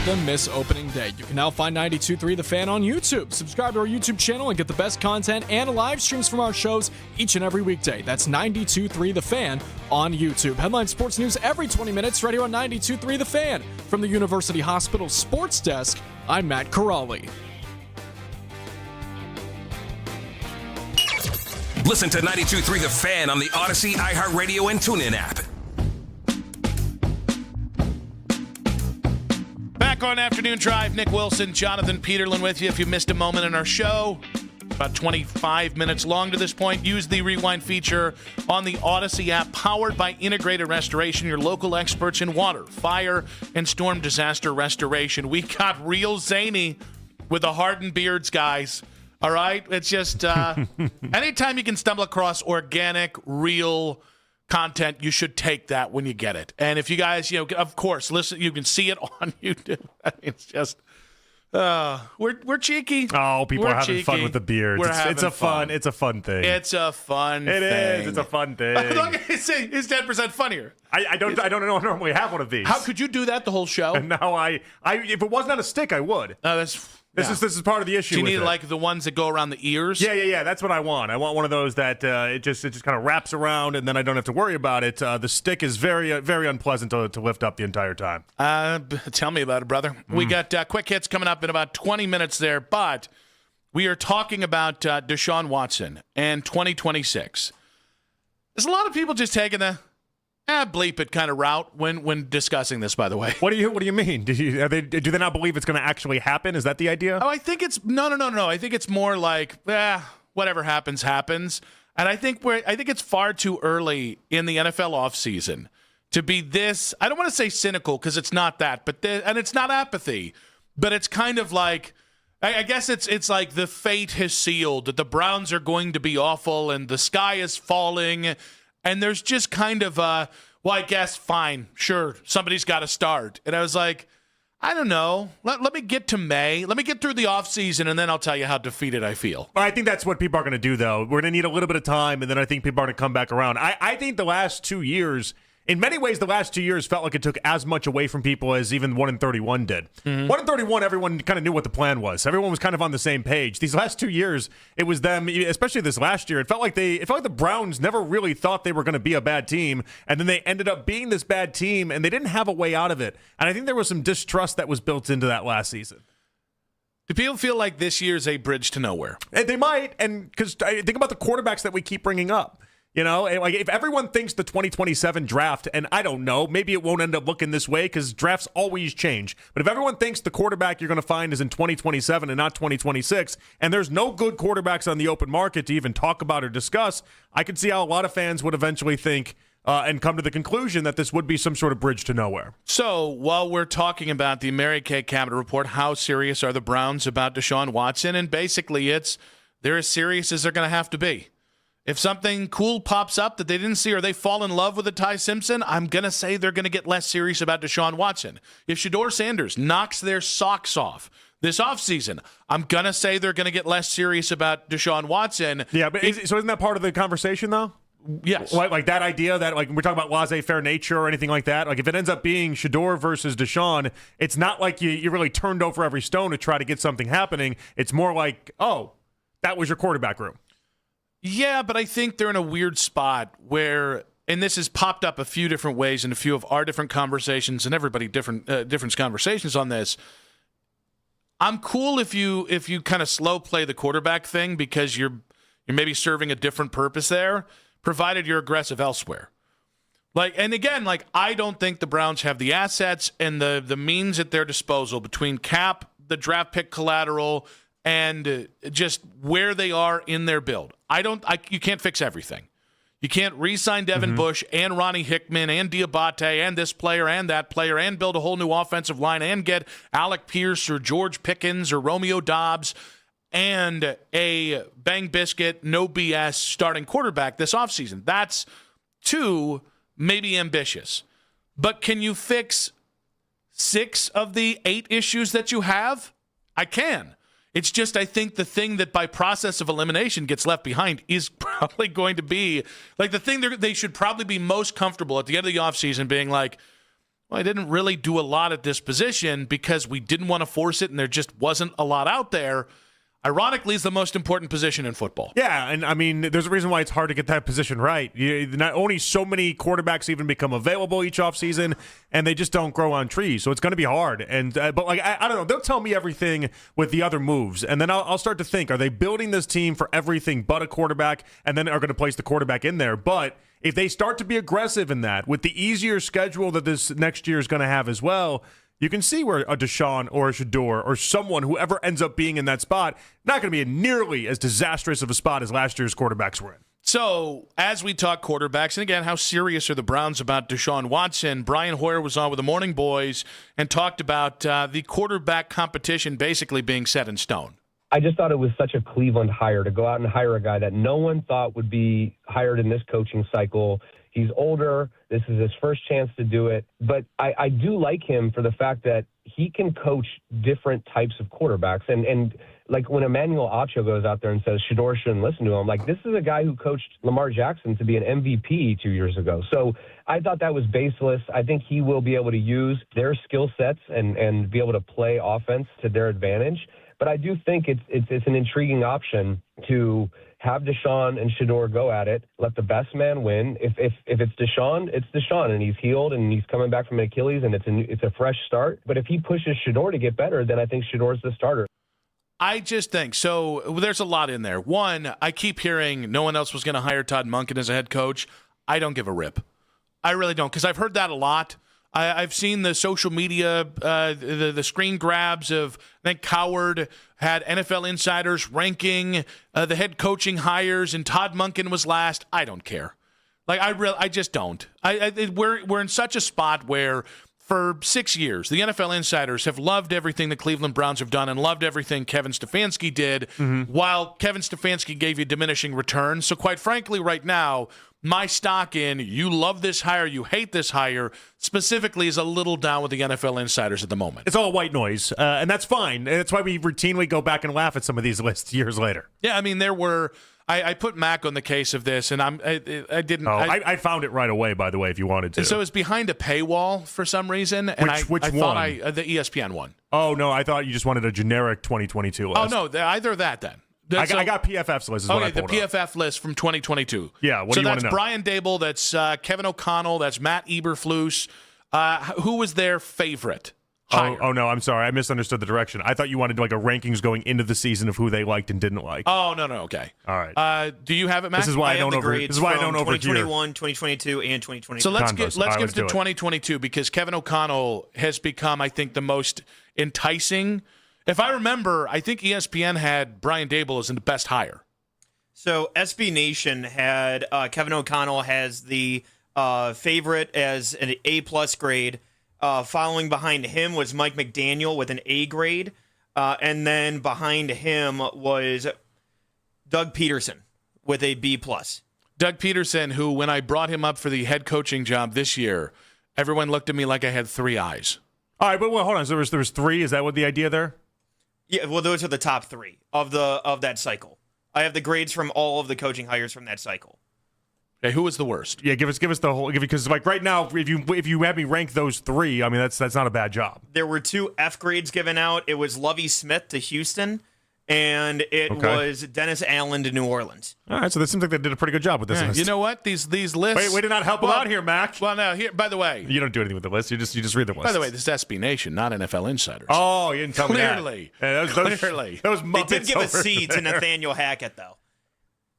them miss opening day. You can now find 92.3 The Fan on YouTube. Subscribe to our YouTube channel and get the best content and live streams from our shows each and every weekday. That's 92.3 The Fan on YouTube. Headline sports news every 20 minutes right here on 92.3 The Fan. From the University Hospital Sports Desk, I'm Matt Corrali. Listen to 92.3 The Fan on the Odyssey, iHeartRadio, and TuneIn app. Back on Afternoon Drive, Nick Wilson, Jonathan Peterlin with you. If you missed a moment in our show, about 25 minutes long to this point, use the rewind feature on the Odyssey app, powered by Integrated Restoration, your local experts in water, fire, and storm disaster restoration. We got real zany with the Harden Beards guys. All right? It's just anytime you can stumble across organic, real content, you should take that when you get it. And if you guys, of course, listen, you can see it on YouTube. I mean, it's just we're cheeky. Oh, people we're are having cheeky. fun with the beards. It's a fun thing. It's a fun thing. It is. It's a fun thing. Look, it's 10% funnier. I don't normally have one of these. How could you do that the whole show? And now if it wasn't on a stick, I would. This is part of the issue. Do you with need it. like the ones that go around the ears? Yeah. That's what I want. I want one of those that it just kind of wraps around, and then I don't have to worry about it. The stick is very very unpleasant to lift up the entire time. Tell me about it, brother. We got quick hits coming up in about 20 minutes there, but we are talking about Deshaun Watson and 2026. There's a lot of people just taking the bleep it kind of route when discussing this, by the way. What do you mean? Do they not believe it's going to actually happen? Is that the idea? Oh, I think it's no. I think it's more like whatever happens. And I think it's far too early in the NFL offseason to be this. I don't want to say cynical because it's not that, and it's not apathy, but it's kind of like I guess it's like the fate has sealed that the Browns are going to be awful and the sky is falling. And there's just kind of, well, I guess, fine, sure, somebody's got to start. And I was like, I don't know. Let me get to May. Let me get through the offseason, and then I'll tell you how defeated I feel. I think that's what people are going to do, though. We're going to need a little bit of time, and then I think people are going to come back around. I think the last 2 years, in many ways, the last 2 years felt like it took as much away from people as even 1-31 did. 1-31, everyone kind of knew what the plan was. Everyone was kind of on the same page. These last 2 years, it was them, especially this last year. It felt like the Browns never really thought they were going to be a bad team, and then they ended up being this bad team, and they didn't have a way out of it. And I think there was some distrust that was built into that last season. Do people feel like this year's a bridge to nowhere? And they might, and because think about the quarterbacks that we keep bringing up. Like if everyone thinks the 2027 draft, and I don't know, maybe it won't end up looking this way because drafts always change. But if everyone thinks the quarterback you're going to find is in 2027 and not 2026, and there's no good quarterbacks on the open market to even talk about or discuss, I could see how a lot of fans would eventually think and come to the conclusion that this would be some sort of bridge to nowhere. So while we're talking about the Mary Kay Cabinet Report, how serious are the Browns about Deshaun Watson? And basically they're as serious as they're going to have to be. If something cool pops up that they didn't see or they fall in love with a Ty Simpson, I'm going to say they're going to get less serious about Deshaun Watson. If Shedeur Sanders knocks their socks off this offseason, I'm going to say they're going to get less serious about Deshaun Watson. Yeah, but isn't that part of the conversation, though? Yes. Like that idea that like we're talking about laissez-faire nature or anything like that. Like if it ends up being Shedeur versus Deshaun, it's not like you really turned over every stone to try to get something happening. It's more like, oh, that was your quarterback room. Yeah, but I think they're in a weird spot where, and this has popped up a few different ways in a few of our different conversations, and everybody different conversations on this. I'm cool if you kind of slow play the quarterback thing because you're maybe serving a different purpose there, provided you're aggressive elsewhere. And again, I don't think the Browns have the assets and the means at their disposal between cap, the draft pick collateral, and just where they are in their build. You can't fix everything. You can't re-sign Devin Bush and Ronnie Hickman and Diabate and this player and that player and build a whole new offensive line and get Alec Pierce or George Pickens or Romeo Dobbs and a bang biscuit, no BS starting quarterback this offseason. That's too maybe ambitious. But can you fix 6 of the 8 issues that you have? I can. It's just I think the thing that by process of elimination gets left behind is probably going to be the thing they should probably be most comfortable at the end of the offseason being like, Well, I didn't really do a lot at this position because we didn't want to force it and there just wasn't a lot out there. Ironically, is the most important position in football. Yeah, and I mean, there's a reason why it's hard to get that position right. Not only so many quarterbacks even become available each offseason, and they just don't grow on trees, so it's going to be hard. And but like I don't know, they'll tell me everything with the other moves, and then I'll start to think: are they building this team for everything but a quarterback, and then are going to place the quarterback in there? But if they start to be aggressive in that, with the easier schedule that this next year is going to have as well, you can see where a Deshaun or a Shedeur or someone, whoever ends up being in that spot, not going to be nearly as disastrous of a spot as last year's quarterbacks were in. So, as we talk quarterbacks, and again, how serious are the Browns about Deshaun Watson? Brian Hoyer was on with the Morning Boys and talked about the quarterback competition basically being set in stone. I just thought it was such a Cleveland hire to go out and hire a guy that no one thought would be hired in this coaching cycle. He's older. This is his first chance to do it. But I do like him for the fact that he can coach different types of quarterbacks. And like when Emmanuel Acho goes out there and says Shedeur shouldn't listen to him, like this is a guy who coached Lamar Jackson to be an MVP 2 years ago. So I thought that was baseless. I think he will be able to use their skill sets and be able to play offense to their advantage. But I do think it's an intriguing option to have Deshaun and Shedeur go at it, let the best man win. If it's Deshaun, it's Deshaun, and he's healed and he's coming back from an Achilles, and it's a fresh start. But if he pushes Shedeur to get better, then I think Shedeur's the starter. I just think so. There's a lot in there. One, I keep hearing no one else was going to hire Todd Monken as a head coach. I don't give a rip. I really don't, because I've heard that a lot. I've seen the social media, the screen grabs of, I think Coward had NFL insiders ranking the head coaching hires, and Todd Monken was last. I don't care. Like I just don't. We're in such a spot where for 6 years the NFL insiders have loved everything the Cleveland Browns have done and loved everything Kevin Stefanski did, while Kevin Stefanski gave you diminishing returns. So quite frankly, right now, my stock in you love this hire, you hate this hire, specifically is a little down with the NFL insiders at the moment. It's all white noise, and that's fine. That's why we routinely go back and laugh at some of these lists years later. Yeah, I mean, there were I put Mac on the case of this, and I didn't. I found it right away, by the way, if you wanted to. So it's behind a paywall for some reason. And which I one? thought the ESPN one. Oh, no, I thought you just wanted a generic 2022 list. Oh, no, either that then. I got PFF's list is what I pulled the PFF list from 2022. Yeah, what do you want to know? So that's Brian Dable, that's Kevin O'Connell, that's Matt Eberflus. Who was their favorite hire? Oh, no, I'm sorry. I misunderstood the direction. I thought you wanted like a rankings going into the season of who they liked and didn't like. Oh, no, okay. All right. Do you have it, Matt? This is why I don't overhear. 2021, 2022, and 2023. So let's give it to 2022 because Kevin O'Connell has become, I think, the most enticing. If I remember, I think ESPN had Brian Dable as the best hire. So SB Nation had Kevin O'Connell has the favorite as an A+ grade. Following behind him was Mike McDaniel with an A grade. And then behind him was Doug Peterson with a B+. Doug Peterson, who when I brought him up for the head coaching job this year, everyone looked at me like I had three eyes. All right, but hold on. So there was three. Is that what the idea there? Yeah, well, those are the top three of that cycle. I have the grades from all of the coaching hires from that cycle. Okay, who was the worst? Yeah, give us the whole, because like right now, if you had me rank those three, I mean that's not a bad job. There were 2 F grades given out. It was Lovie Smith to Houston, and it was Dennis Allen to New Orleans. All right, so it seems like they did a pretty good job with this list. You know what? These lists. Way to not help them out here, Mac. Well, now here. By the way, you don't do anything with the list. You just read the list. By the way, this is SB Nation, not NFL insiders. Oh, you didn't tell me that. Clearly, clearly. Those they did give a C to Nathaniel Hackett, though.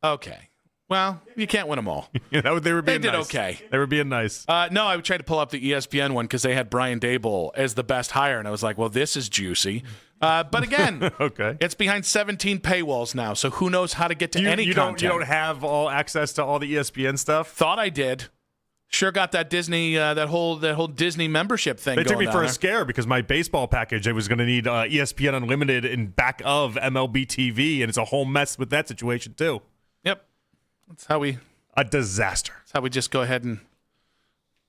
Okay. Well, you can't win them all. They were being They did nice. okay. They were being nice. No, I tried to pull up the ESPN one because they had Brian Dable as the best hire, and I was like, well, this is juicy. But again, it's behind 17 paywalls now, so who knows how to get to any content. You don't have all access to all the ESPN stuff? Thought I did. Sure got that Disney, that whole Disney membership thing. They took going me for on a scare because my baseball package, I was going to need ESPN Unlimited in back of MLB TV, and it's a whole mess with that situation too. Yep, that's how we. A disaster. That's how we just go ahead and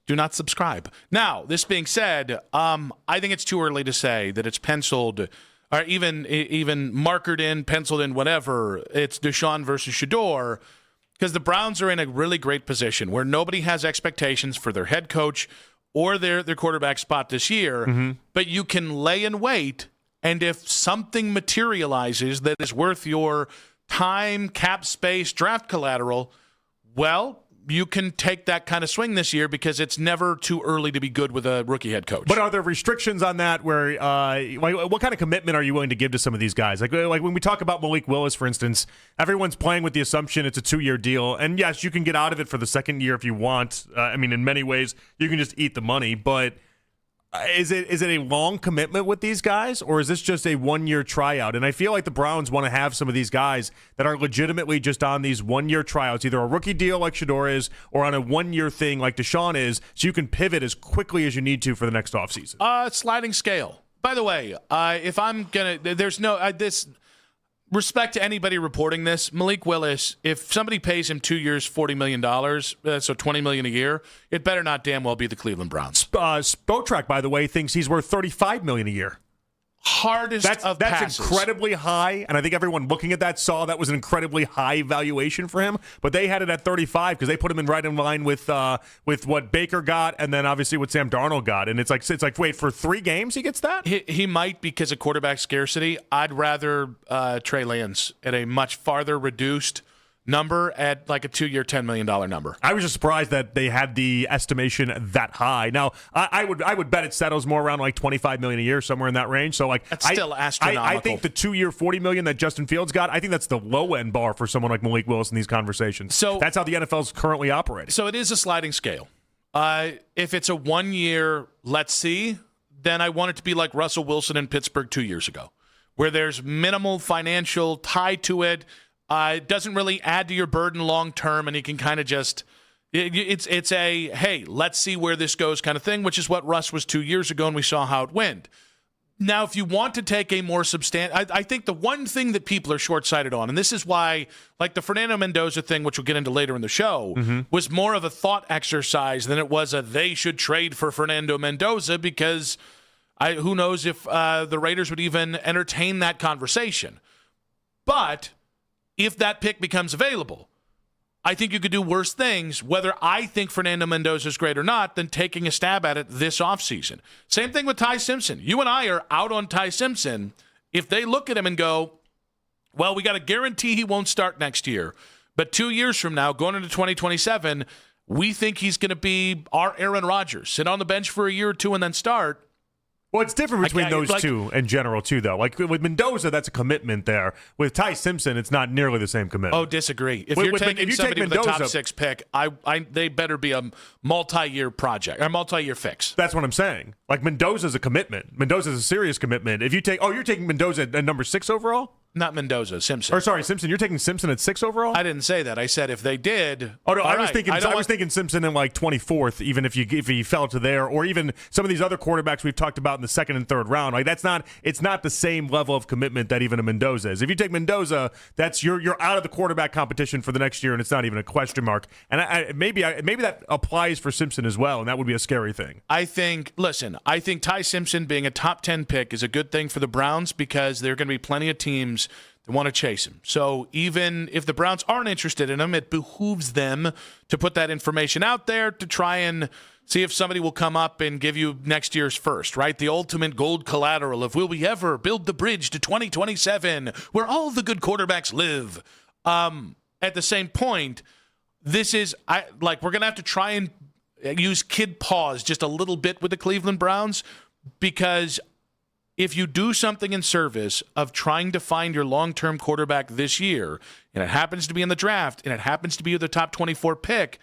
do not subscribe. Now, this being said, I think it's too early to say that it's penciled or even markered in, penciled in, whatever. It's Deshaun versus Shedeur because the Browns are in a really great position where nobody has expectations for their head coach or their quarterback spot this year, but you can lay in wait, and if something materializes that is worth your time, cap space, draft collateral, well, you can take that kind of swing this year because it's never too early to be good with a rookie head coach. But are there restrictions on that where what kind of commitment are you willing to give to some of these guys? Like when we talk about Malik Willis, for instance, everyone's playing with the assumption it's a 2-year deal. And yes, you can get out of it for the second year if you want. In many ways, you can just eat the money. But is it a long commitment with these guys, or is this just a 1-year tryout? And I feel like the Browns want to have some of these guys that are legitimately just on these 1-year tryouts, either a rookie deal like Shedeur is, or on a 1-year thing like Deshaun is, so you can pivot as quickly as you need to for the next offseason. Sliding scale. By the way, if I'm going to – there's no this – respect to anybody reporting this, Malik Willis, if somebody pays him 2 years, $40 million, so $20 million a year, it better not damn well be the Cleveland Browns. Spotrac, by the way, thinks he's worth $35 million a year. That's passes. Incredibly high, and I think everyone looking at that saw that was an incredibly high valuation for him. But they had it at 35 because they put him right in line with what Baker got, and then obviously what Sam Darnold got. And it's like wait, for 3 games he gets that? He might because of quarterback scarcity. I'd rather Trey Lance at a much farther reduced number at like a 2-year, $10 million number. I was just surprised that they had the estimation that high. Now, I would bet it settles more around like $25 million a year, somewhere in that range. So like that's still astronomical. I think the 2-year, $40 million that Justin Fields got, I think that's the low end bar for someone like Malik Willis in these conversations. So that's how the NFL is currently operating. So it is a sliding scale. If it's a 1-year, let's see, then I want it to be like Russell Wilson in Pittsburgh 2 years ago, where there's minimal financial tie to it. It doesn't really add to your burden long term, and you can kind of just it's a hey, let's see where this goes kind of thing, which is what Russ was 2 years ago, and we saw how it went. Now, if you want to take a more substantial, I think the one thing that people are short-sighted on, and this is why, like the Fernando Mendoza thing, which we'll get into later in the show, was more of a thought exercise than it was a they should trade for Fernando Mendoza, because who knows if the Raiders would even entertain that conversation. But if that pick becomes available, I think you could do worse things, whether I think Fernando Mendoza is great or not, than taking a stab at it this offseason. Same thing with Ty Simpson. You and I are out on Ty Simpson. If they look at him and go, well, we got to guarantee he won't start next year, but 2 years from now, going into 2027, we think he's going to be our Aaron Rodgers, sit on the bench for a year or two and then start. Well, it's different between those two in general, too, though. Like with Mendoza, that's a commitment there. With Ty Simpson, it's not nearly the same commitment. Oh, disagree. If you're taking somebody with a top 6 pick, they better be a multi-year project or multi-year fix. That's what I'm saying. Like Mendoza's a commitment. Mendoza's a serious commitment. If you take, you're taking Mendoza at number 6 overall? Not Mendoza, Simpson. Or sorry, Simpson. You're taking Simpson at 6 overall? I didn't say that. I said if they did. Oh no, I was thinking Simpson in like 24th, even if he fell to there, or even some of these other quarterbacks we've talked about in the 2nd and 3rd round. Like it's not the same level of commitment that even a Mendoza is. If you take Mendoza, that's you're out of the quarterback competition for the next year, and it's not even a question mark. And maybe that applies for Simpson as well, and that would be a scary thing. I think Ty Simpson being a top 10 pick is a good thing for the Browns, because there are going to be plenty of teams that want to chase him. So even if the Browns aren't interested in him, it behooves them to put that information out there to try and see if somebody will come up and give you next year's first, right? The ultimate gold collateral of will we ever build the bridge to 2027 where all the good quarterbacks live. At the same point, this is we're going to have to try and use kid pause just a little bit with the Cleveland Browns, because if you do something in service of trying to find your long-term quarterback this year, and it happens to be in the draft, and it happens to be the top 24 pick,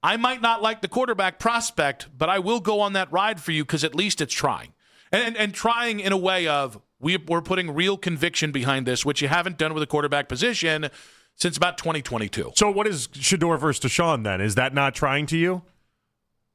I might not like the quarterback prospect, but I will go on that ride for you, because at least it's trying. And trying in a way of we're putting real conviction behind this, which you haven't done with the quarterback position since about 2022. So what is Shedeur versus Deshaun then? Is that not trying to you?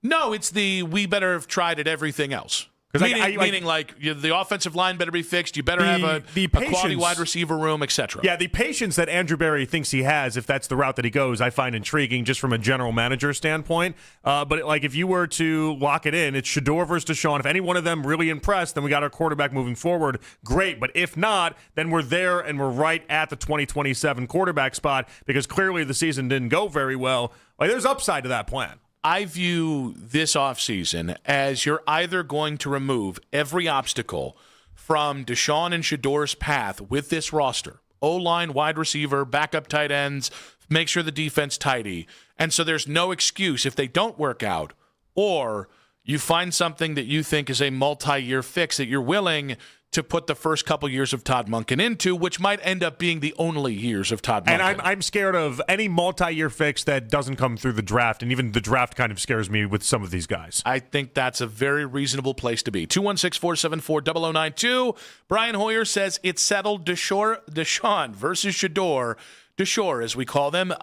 No, it's we better have tried at everything else. Meaning the offensive line better be fixed. You better have a quality wide receiver room, etc. Yeah, the patience that Andrew Berry thinks he has, if that's the route that he goes, I find intriguing just from a general manager standpoint. But if you were to lock it in, it's Shedeur versus Deshaun. If any one of them really impressed, then we got our quarterback moving forward. Great. But if not, then we're there and we're right at the 2027 quarterback spot, because clearly the season didn't go very well. There's upside to that plan. I view this offseason as you're either going to remove every obstacle from Deshaun and Shadour's path with this roster, O-line, wide receiver, backup tight ends, make sure the defense tidy, and so there's no excuse if they don't work out, or you find something that you think is a multi-year fix that you're willing to put the first couple years of Todd Monken into, which might end up being the only years of Todd Monken. And I'm scared of any multi-year fix that doesn't come through the draft, and even the draft kind of scares me with some of these guys. I think that's a very reasonable place to be. 216-474-0092. Brian Hoyer says it's settled. Deshaun versus Shador. Deshore, as we call them,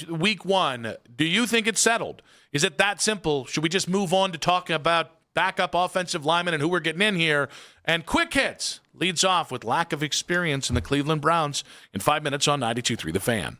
week 1. Do you think it's settled? Is it that simple? Should we just move on to talking about backup offensive linemen and who we're getting in here? And quick hits leads off with lack of experience in the Cleveland Browns in 5 minutes on 92.3 The Fan.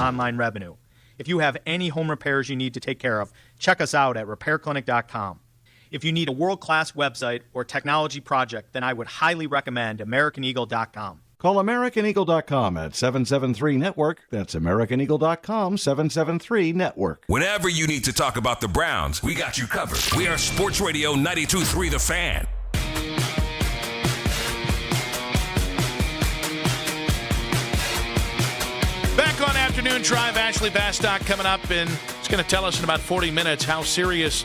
online revenue. If you have any home repairs you need to take care of, check us out at repairclinic.com. If you need a world-class website or technology project, then I would highly recommend AmericanEagle.com. Call AmericanEagle.com at 773-NETWORK. That's AmericanEagle.com, 773-NETWORK. Whenever you need to talk about the Browns, we got you covered. We are Sports Radio 92.3 The Fan. Back on Afternoon Drive, Ashley Bastock coming up, and it's going to tell us in about 40 minutes how serious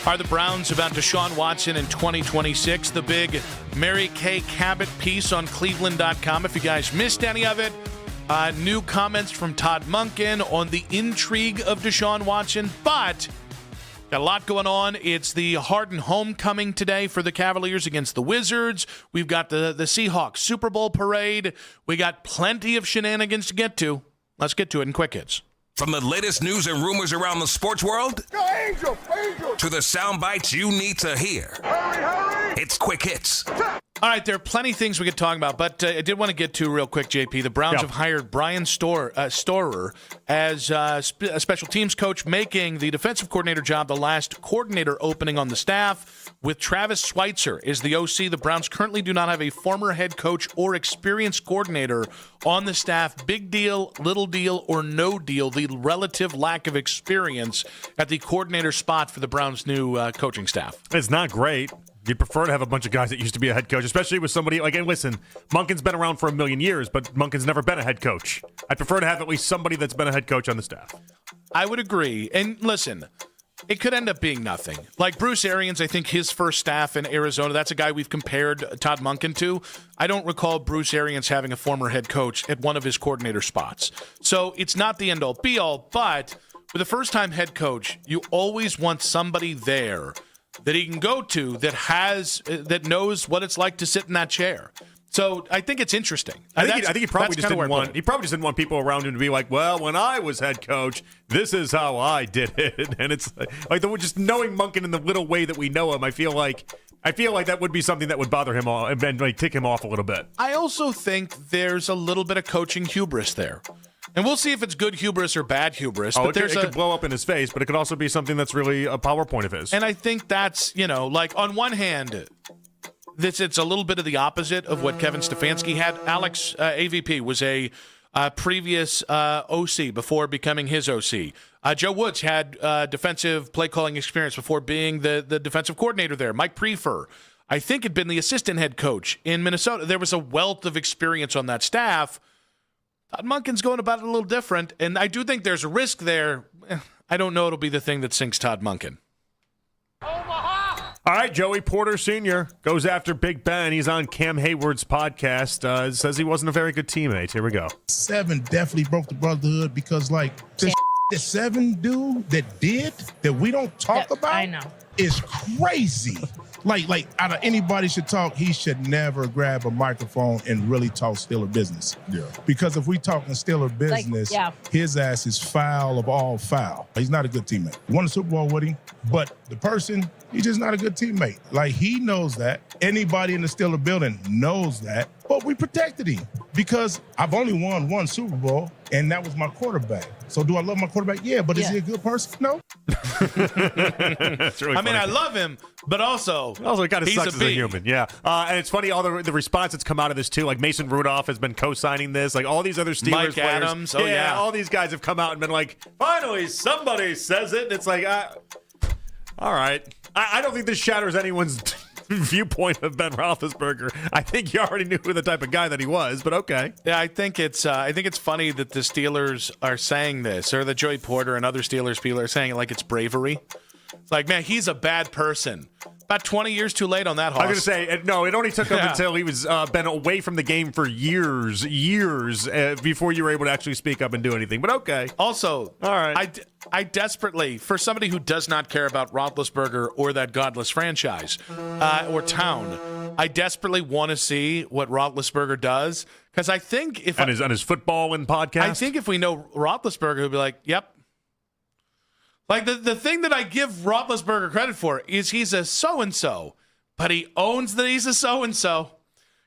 are the Browns about Deshaun Watson in 2026. The big Mary Kay Cabot piece on Cleveland.com. If you guys missed any of it, new comments from Todd Monken on the intrigue of Deshaun Watson, but got a lot going on. It's the Harden homecoming today for the Cavaliers against the Wizards. We've got the Seahawks Super Bowl parade. We got plenty of shenanigans to get to. Let's get to it in quick hits. From the latest news and rumors around the sports world Go Angel! to the sound bites you need to hear. Hurry! It's Quick Hits. All right, there are plenty of things we could talk about, but I did want to get to real quick, JP. The Browns have hired Brian Storer as a special teams coach, making the defensive coordinator job the last coordinator opening on the staff. With Travis Schweitzer as the OC, the Browns currently do not have a former head coach or experienced coordinator on the staff. Big deal, little deal, or no deal, the relative lack of experience at the coordinator spot for the Browns' new coaching staff. It's not great. You'd prefer to have a bunch of guys that used to be a head coach, especially with somebody like, and listen, Monken's been around for a million years, but Monken's never been a head coach. I'd prefer to have at least somebody that's been a head coach on the staff. I would agree. And listen, it could end up being nothing. Like Bruce Arians, I think his first staff in Arizona, that's a guy we've compared Todd Monken to. I don't recall Bruce Arians having a former head coach at one of his coordinator spots. So it's not the end-all, be-all, but with a first-time head coach, you always want somebody there that he can go to that knows what it's like to sit in that chair. So I think it's interesting. I think he probably just didn't want people around him to be like, well, when I was head coach, this is how I did it. And it's like just knowing Monken in the little way that we know him, I feel like that would be something that would bother him and like tick him off a little bit. I also think there's a little bit of coaching hubris there. And we'll see if it's good hubris or bad hubris. But it could blow up in his face, but it could also be something that's really a PowerPoint of his. And I think that's, like on one hand, it's a little bit of the opposite of what Kevin Stefanski had. Alex AVP was a previous OC before becoming his OC. Joe Woods had defensive play calling experience before being the defensive coordinator there. Mike Prefer, I think, had been the assistant head coach in Minnesota. There was a wealth of experience on that staff. Todd Monken's going about it a little different, and I do think there's a risk there. I don't know it'll be the thing that sinks Todd Monken. All right, Joey Porter Sr. goes after Big Ben. He's on Cam Hayward's podcast. Says he wasn't a very good teammate. Here we go. 7 definitely broke the brotherhood because, like, the that 7 dude that we don't talk about I know. is crazy. Like out of anybody should talk, he should never grab a microphone and really talk Steeler business. Yeah. Because if we talking Steeler business, his ass is foul of all foul. He's not a good teammate. Won the Super Bowl with him, but the person, he's just not a good teammate. Like, he knows that. Anybody in the Steeler building knows that. But we protected him because I've only won 1 Super Bowl, and that was my quarterback. So do I love my quarterback? Yeah, but is he a good person? No. That's really funny. I love him, but also it kind of sucks as a human. Yeah. And it's funny, all the response that's come out of this, too. Like, Mason Rudolph has been co-signing this. Like, all these other Steelers Mike players. Adams. Oh, yeah. All these guys have come out and been like, finally, somebody says it. And it's like, all right. I don't think this shatters anyone's viewpoint of Ben Roethlisberger. I think you already knew the type of guy that he was, but okay. Yeah, I think it's funny that the Steelers are saying this, or that Joey Porter and other Steelers people are saying it like it's bravery. It's like, man, he's a bad person. About 20 years too late on that hoss. I was going to say, no, it only took him until he was been away from the game for years before you were able to actually speak up and do anything. But okay. Also, all right. I desperately, for somebody who does not care about Roethlisberger or that godless franchise or town, I desperately want to see what Roethlisberger does. Because I think if... On his football and podcast? I think if we know Roethlisberger, he'll be like, yep. Like, the thing that I give Roethlisberger credit for is he's a so-and-so, but he owns that he's a so-and-so.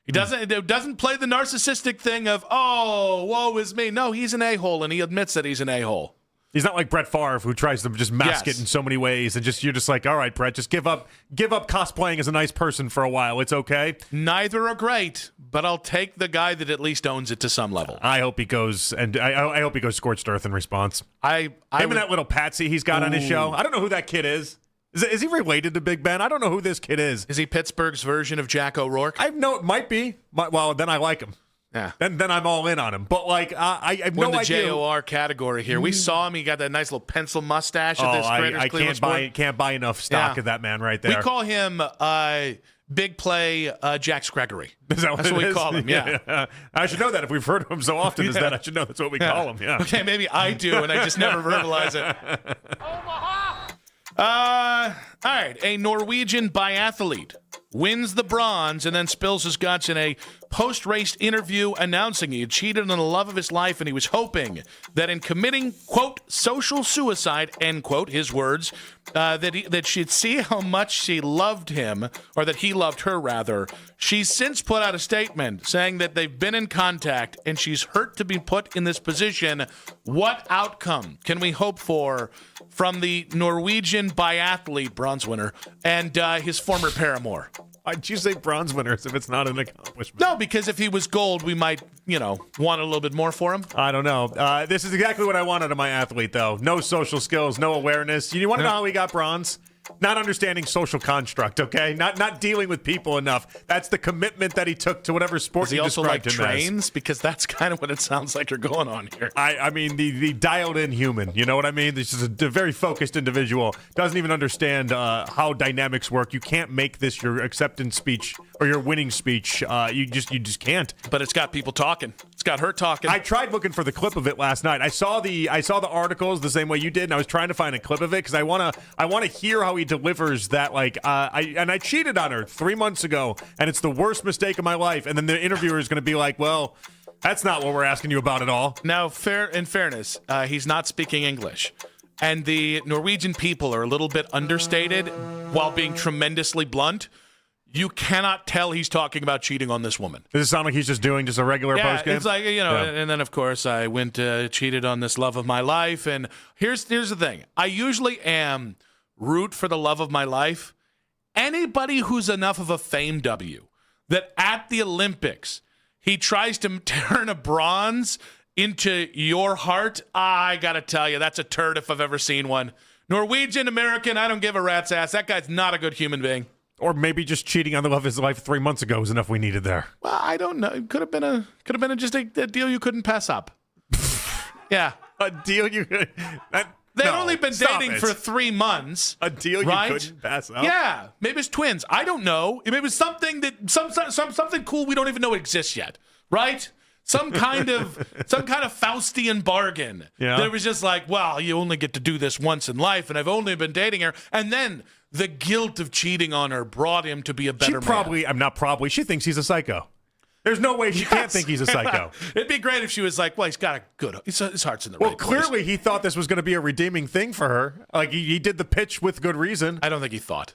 He doesn't play the narcissistic thing of, oh, woe is me. No, he's an a-hole, and he admits that he's an a-hole. He's not like Brett Favre, who tries to just mask it in so many ways, and you're just like, all right, Brett, just give up cosplaying as a nice person for a while. It's okay. Neither are great, but I'll take the guy that at least owns it to some level. I hope he goes, and I hope he goes scorched earth in response. Him and that little patsy he's got on his show. I don't know who that kid is. Is he related to Big Ben? I don't know who this kid is. Is he Pittsburgh's version of Jack O'Rourke? I know it might be. Well, then I like him. Yeah. Then I'm all in on him. But I have no idea. We're in the JOR category here. We saw him. He got that nice little pencil mustache at this I can't buy enough stock of that man right there. We call him Big Play Jax Gregory. That's what we call him, yeah. I should know that if we've heard of him so often as that. I should know that's what we call him, yeah. Okay, maybe I do, and I just never verbalize it. All right, a Norwegian biathlete wins the bronze and then spills his guts in a post-race interview announcing he had cheated on the love of his life and he was hoping that in committing, quote, social suicide, end quote, his words, that she'd see how much she loved him, or that he loved her, rather. She's since put out a statement saying that they've been in contact and she's hurt to be put in this position. What outcome can we hope for from the Norwegian biathlete bronze winner and his former paramour? Why'd you say bronze winners if it's not an accomplishment? No, because if he was gold, we might, want a little bit more for him. I don't know. This is exactly what I wanted of my athlete, though. No social skills, no awareness. You want to know how he got bronze? Not understanding social construct, okay? Not dealing with people enough. That's the commitment that he took to whatever sport he also described him trains? as. Because that's kind of what it sounds like you're going on here. I mean, the dialed-in human. You know what I mean? This is a very focused individual. Doesn't even understand how dynamics work. You can't make this your acceptance speech or your winning speech. You just can't. But it's got people talking. It's got her talking. I tried looking for the clip of it last night. I saw the articles the same way you did, and I was trying to find a clip of it because I want to hear how he delivers that. I cheated on her 3 months ago, and it's the worst mistake of my life. And then the interviewer is going to be like, well, that's not what we're asking you about at all. Now, in fairness, he's not speaking English. And the Norwegian people are a little bit understated while being tremendously blunt. You cannot tell he's talking about cheating on this woman. Does it sound like he's just doing a regular post game? It's like, and then, of course, I went cheated on this love of my life. And here's the thing. I usually am root for the love of my life. Anybody who's enough of a fame W that at the Olympics he tries to turn a bronze into your heart, I got to tell you, that's a turd if I've ever seen one. Norwegian, American, I don't give a rat's ass. That guy's not a good human being. Or maybe just cheating on the love of his life 3 months ago was enough we needed there. Well, I don't know. It could have been just a deal you couldn't pass up. Yeah, a deal you could. They've only been dating for 3 months. A deal you couldn't pass up. Yeah, maybe it's twins. I don't know. Maybe it's something that something cool we don't even know exists yet. Right? Some kind of Faustian bargain. Yeah. There was just like, well, you only get to do this once in life, and I've only been dating her, and then the guilt of cheating on her brought him to be a better man. She thinks he's a psycho. There's no way she can't think he's a psycho. It'd be great if she was like, well, he's got a good, his heart's in the right place. Well, clearly he thought this was going to be a redeeming thing for her. Like, he did the pitch with good reason. I don't think he thought.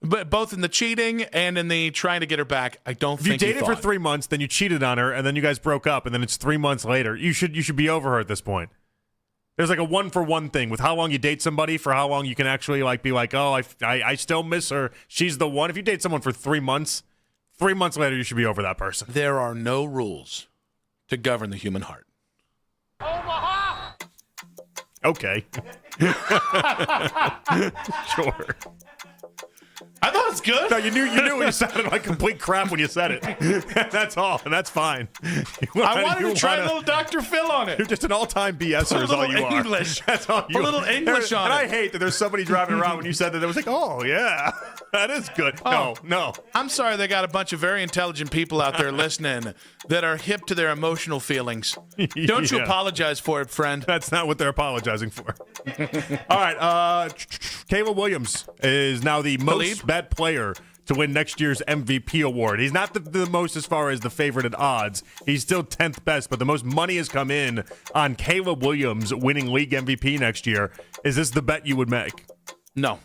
But both in the cheating and in the trying to get her back, I don't think he thought. You dated for 3 months, then you cheated on her, and then you guys broke up, and then it's 3 months later. You should be over her at this point. There's like a 1-for-1 thing with how long you date somebody for how long you can actually be like, oh, I still miss her. She's the one. If you date someone for 3 months, 3 months later you should be over that person. There are no rules to govern the human heart. Omaha! Okay. Sure. I thought it was good. No, you knew you sounded like complete crap when you said it. That's all, and that's fine. I wanted to try a little Dr. Phil on it. You're just an all-time BSer is all you are. English. That's all you are. A little English on it. And I hate that there's somebody driving around when you said that was like, oh, yeah, that is good. No. I'm sorry they got a bunch of very intelligent people out there listening that are hip to their emotional feelings. Don't you apologize for it, friend. That's not what they're apologizing for. All right, Caleb Williams is now the most bet player to win next year's MVP award. He's not the most as far as the favorite at odds. He's still 10th best, but the most money has come in on Caleb Williams winning league MVP next year. Is this the bet you would make? No.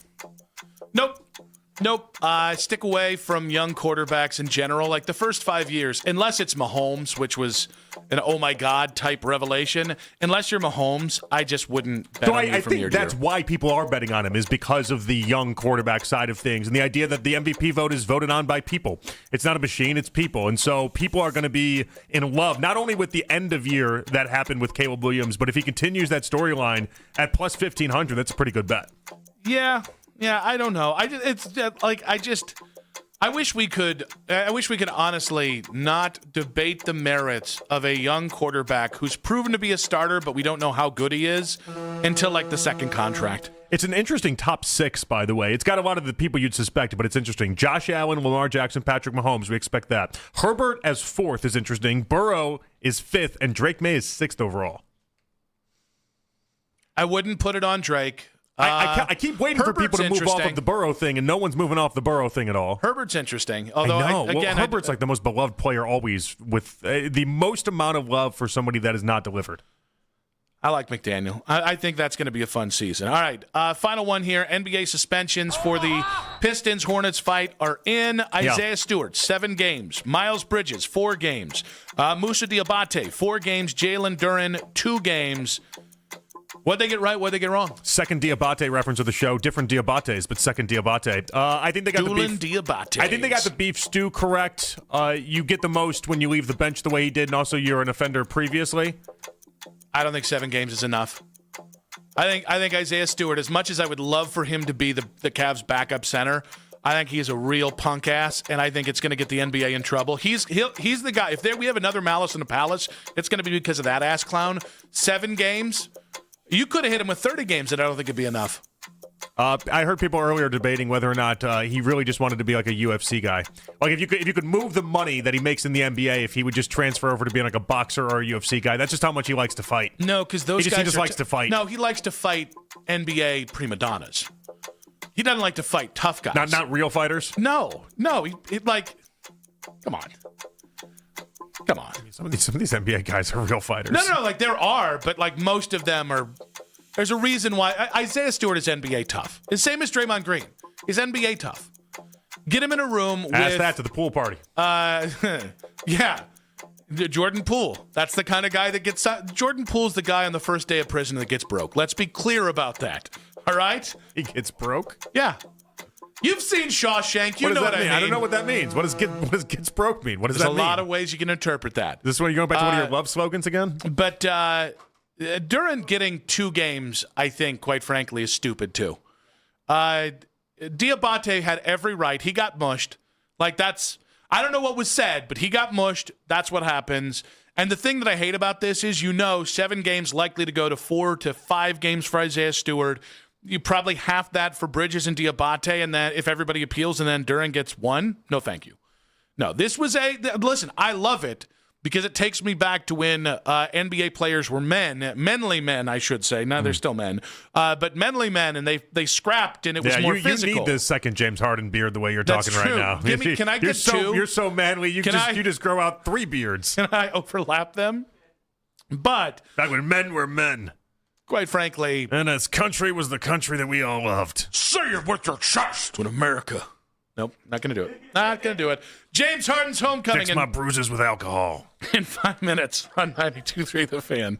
Nope. Nope. Stick away from young quarterbacks in general. Like the first 5 years, unless it's Mahomes, which was an oh my God type revelation. Unless you're Mahomes, I just wouldn't bet on you I from think year to that's year. why people are betting on him, is because of the young quarterback side of things and the idea that the MVP vote is voted on by people. It's not a machine, it's people. And so people are going to be in love, not only with the end of year that happened with Caleb Williams, but if he continues that storyline at plus 1,500, that's a pretty good bet. Yeah, I don't know. I wish we could honestly not debate the merits of a young quarterback who's proven to be a starter, but we don't know how good he is until like the second contract. It's an interesting top 6, by the way. It's got a lot of the people you'd suspect, but it's interesting. Josh Allen, Lamar Jackson, Patrick Mahomes. We expect that. Herbert as 4th is interesting. Burrow is 5th, and Drake May is 6th overall. I wouldn't put it on Drake. I keep waiting for people to move off of the Burrow thing, and no one's moving off the Burrow thing at all. Herbert's interesting. Although, I know. Herbert's like the most beloved player always, with the most amount of love for somebody that is not delivered. I like McDaniel. I think that's going to be a fun season. All right, final one here. NBA suspensions for the Pistons-Hornets fight are in. Isaiah Stewart, 7 games. Miles Bridges, 4 games. Moussa Diabate, 4 games. Jalen Duren, 2 games. What'd they get right? What'd they get wrong? Second Diabate reference of the show. Different Diabates, but second Diabate. I think they got Doolin the beef. Diabates. I think they got the beef stew correct. You get the most when you leave the bench the way he did, and also you're an offender previously. I don't think 7 games is enough. I think Isaiah Stewart, as much as I would love for him to be the Cavs' backup center, I think he's a real punk ass, and I think it's going to get the NBA in trouble. He's the guy. If we have another Malice in the Palace, it's going to be because of that ass clown. 7 games. You could have hit him with 30 games, and I don't think it'd be enough. I heard people earlier debating whether or not he really just wanted to be like a UFC guy. Like if you could move the money that he makes in the NBA, if he would just transfer over to being like a boxer or a UFC guy. That's just how much he likes to fight. No, because he just likes to fight. No, he likes to fight NBA prima donnas. He doesn't like to fight tough guys. Not real fighters. No. He like, come on. Some of these NBA guys are real fighters. No, like there are, but like most of them are. There's a reason why Isaiah Stewart is NBA tough. The same as Draymond Green. He's NBA tough. Get him in a room with... Ask that to the pool party. Yeah. Jordan Poole. That's the kind of guy that gets... Jordan Poole's the guy on the first day of prison that gets broke. Let's be clear about that. All right? He gets broke? Yeah. You've seen Shawshank. You know what I mean. I don't know what that means. What does gets broke mean? What does that mean? There's a lot of ways you can interpret that. This one, you're going back to one of your love slogans again? But Duren getting 2 games, I think, quite frankly, is stupid too. Diabate had every right. He got mushed. Like that's, I don't know what was said, but he got mushed. That's what happens. And the thing that I hate about this is, 7 games likely to go to 4 to 5 games for Isaiah Stewart. You probably half that for Bridges and Diabate, and then if everybody appeals and then Duren gets 1, no thank you. No, this was listen, I love it because it takes me back to when NBA players were manly men, I should say. Now they're still men, but manly men, and they scrapped, and it was more physical. You need this second James Harden beard the way you're talking right now. Can I get 2? You're so manly. You just grow out 3 beards. Can I overlap them? But back when men were men. Quite frankly. And this country was the country that we all loved. Say it with your chest. When America. Nope, not going to do it. Not going to do it. James Harden's homecoming. Fix my bruises with alcohol. In 5 minutes on 92.3 The Fan.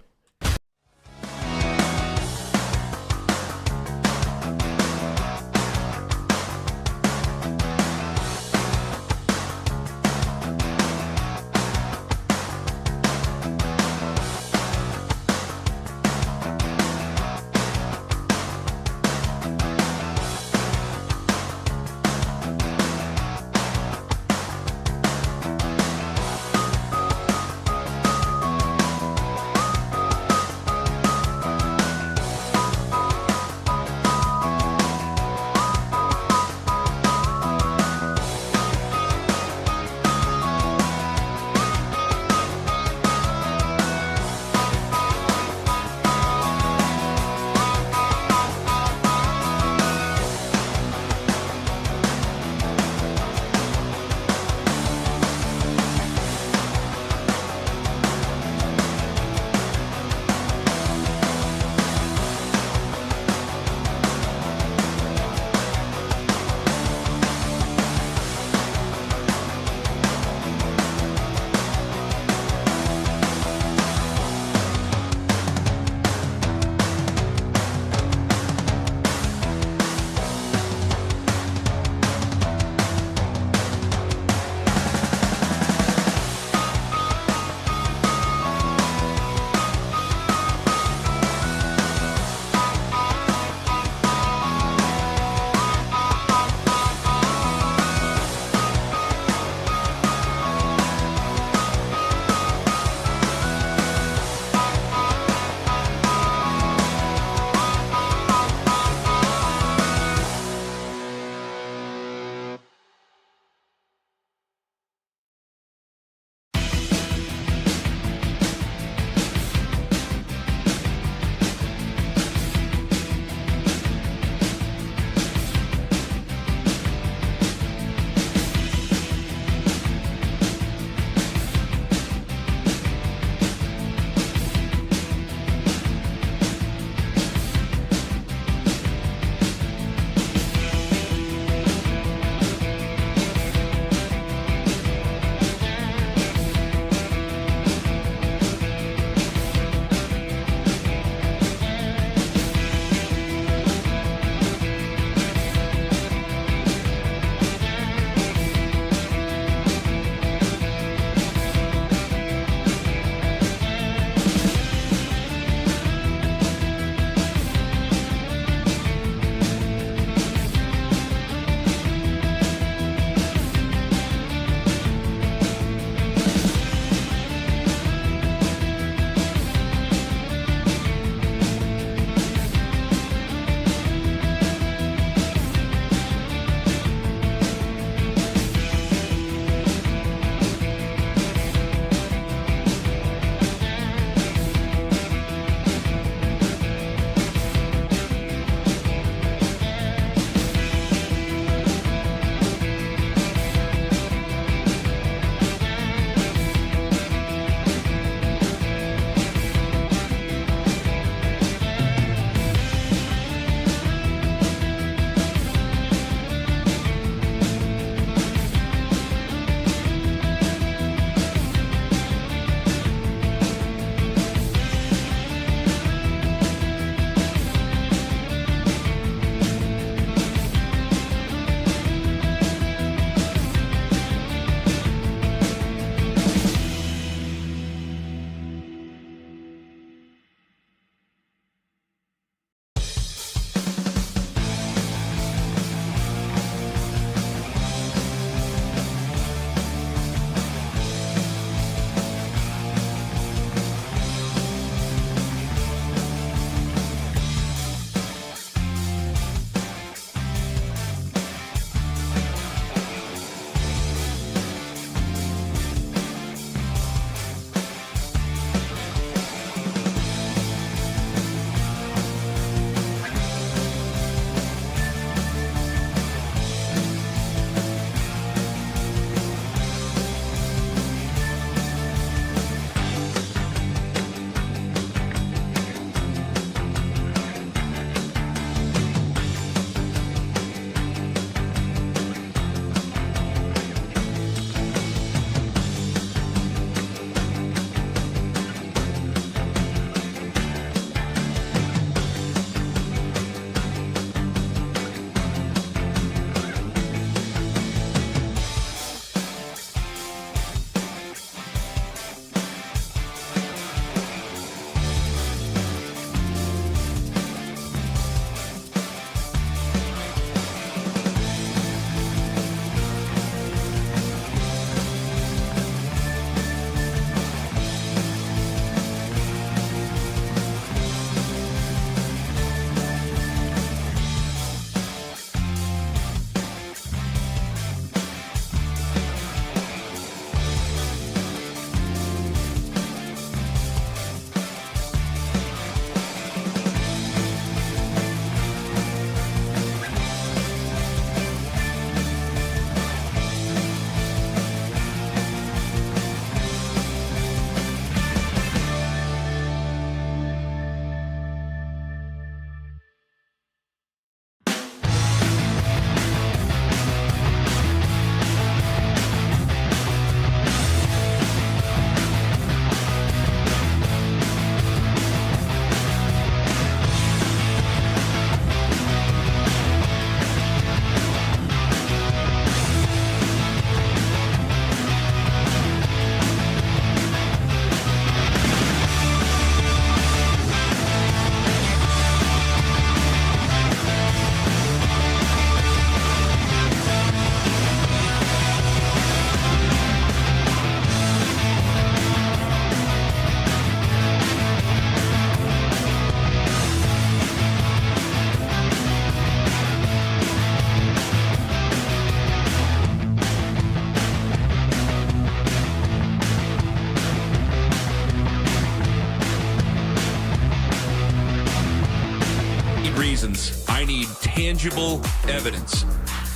tangible evidence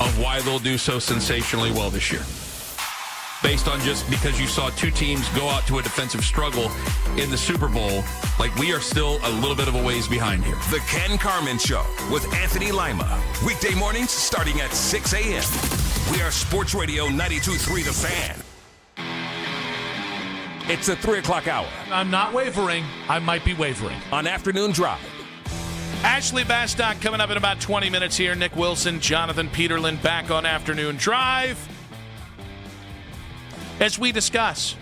of why they'll do so sensationally well this year. Based on just because you saw two teams go out to a defensive struggle in the Super Bowl, like we are still a little bit of a ways behind here. The Ken Carman Show with Anthony Lima. Weekday mornings starting at 6 a.m. We are Sports Radio 92.3 The Fan. It's the 3 o'clock hour. I'm not wavering. I might be wavering. On Afternoon Drive. Ashley Bastock coming up in about 20 minutes here. Nick Wilson, Jonathan Peterlin back on Afternoon Drive. As we discuss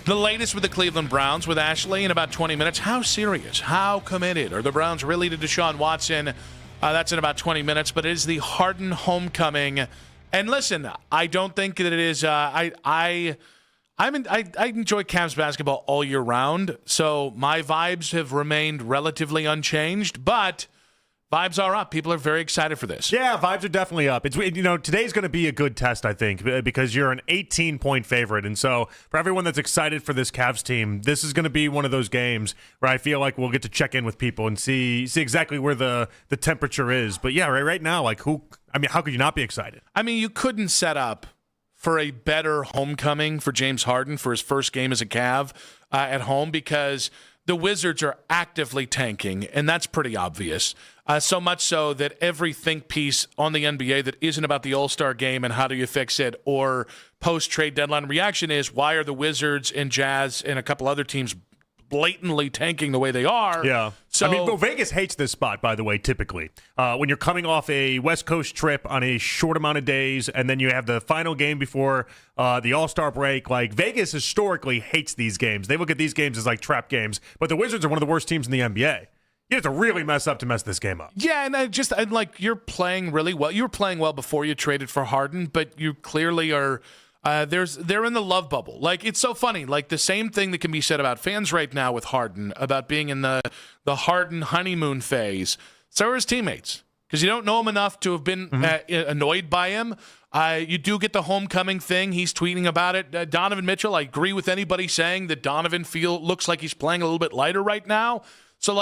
the latest with the Cleveland Browns with Ashley in about 20 minutes. How serious, how committed are the Browns really to Deshaun Watson? That's in about 20 minutes, but it is the Harden homecoming. And listen, I don't think that it is. I enjoy Cavs basketball all year round, so my vibes have remained relatively unchanged, but vibes are up. People are very excited for this. Yeah, vibes are definitely up. It's, today's going to be a good test, I think, because you're an 18-point favorite. And so for everyone that's excited for this Cavs team, this is going to be one of those games where I feel like we'll get to check in with people and see exactly where the temperature is. But yeah, right now, how could you not be excited? I mean, you couldn't set up for a better homecoming for James Harden for his first game as a Cav at home, because the Wizards are actively tanking, and that's pretty obvious. So much so that every think piece on the NBA that isn't about the All-Star game and how do you fix it, or post-trade deadline reaction is, why are the Wizards and Jazz and a couple other teams blatantly tanking the way they are? Yeah. So, Vegas hates this spot, by the way, typically. When you're coming off a West Coast trip on a short amount of days, and then you have the final game before the All-Star break, Vegas historically hates these games. They look at these games as like trap games, but the Wizards are one of the worst teams in the NBA. You have to really mess up to mess this game up. Yeah, and you're playing really well. You were playing well before you traded for Harden, but you clearly are they're in the love bubble. It's so funny. The same thing that can be said about fans right now with Harden, about being in the Harden honeymoon phase. So are his teammates, because you don't know him enough to have been annoyed by him. You do get the homecoming thing. He's tweeting about it. Donovan Mitchell, I agree with anybody saying that Donovan looks like he's playing a little bit lighter right now. So,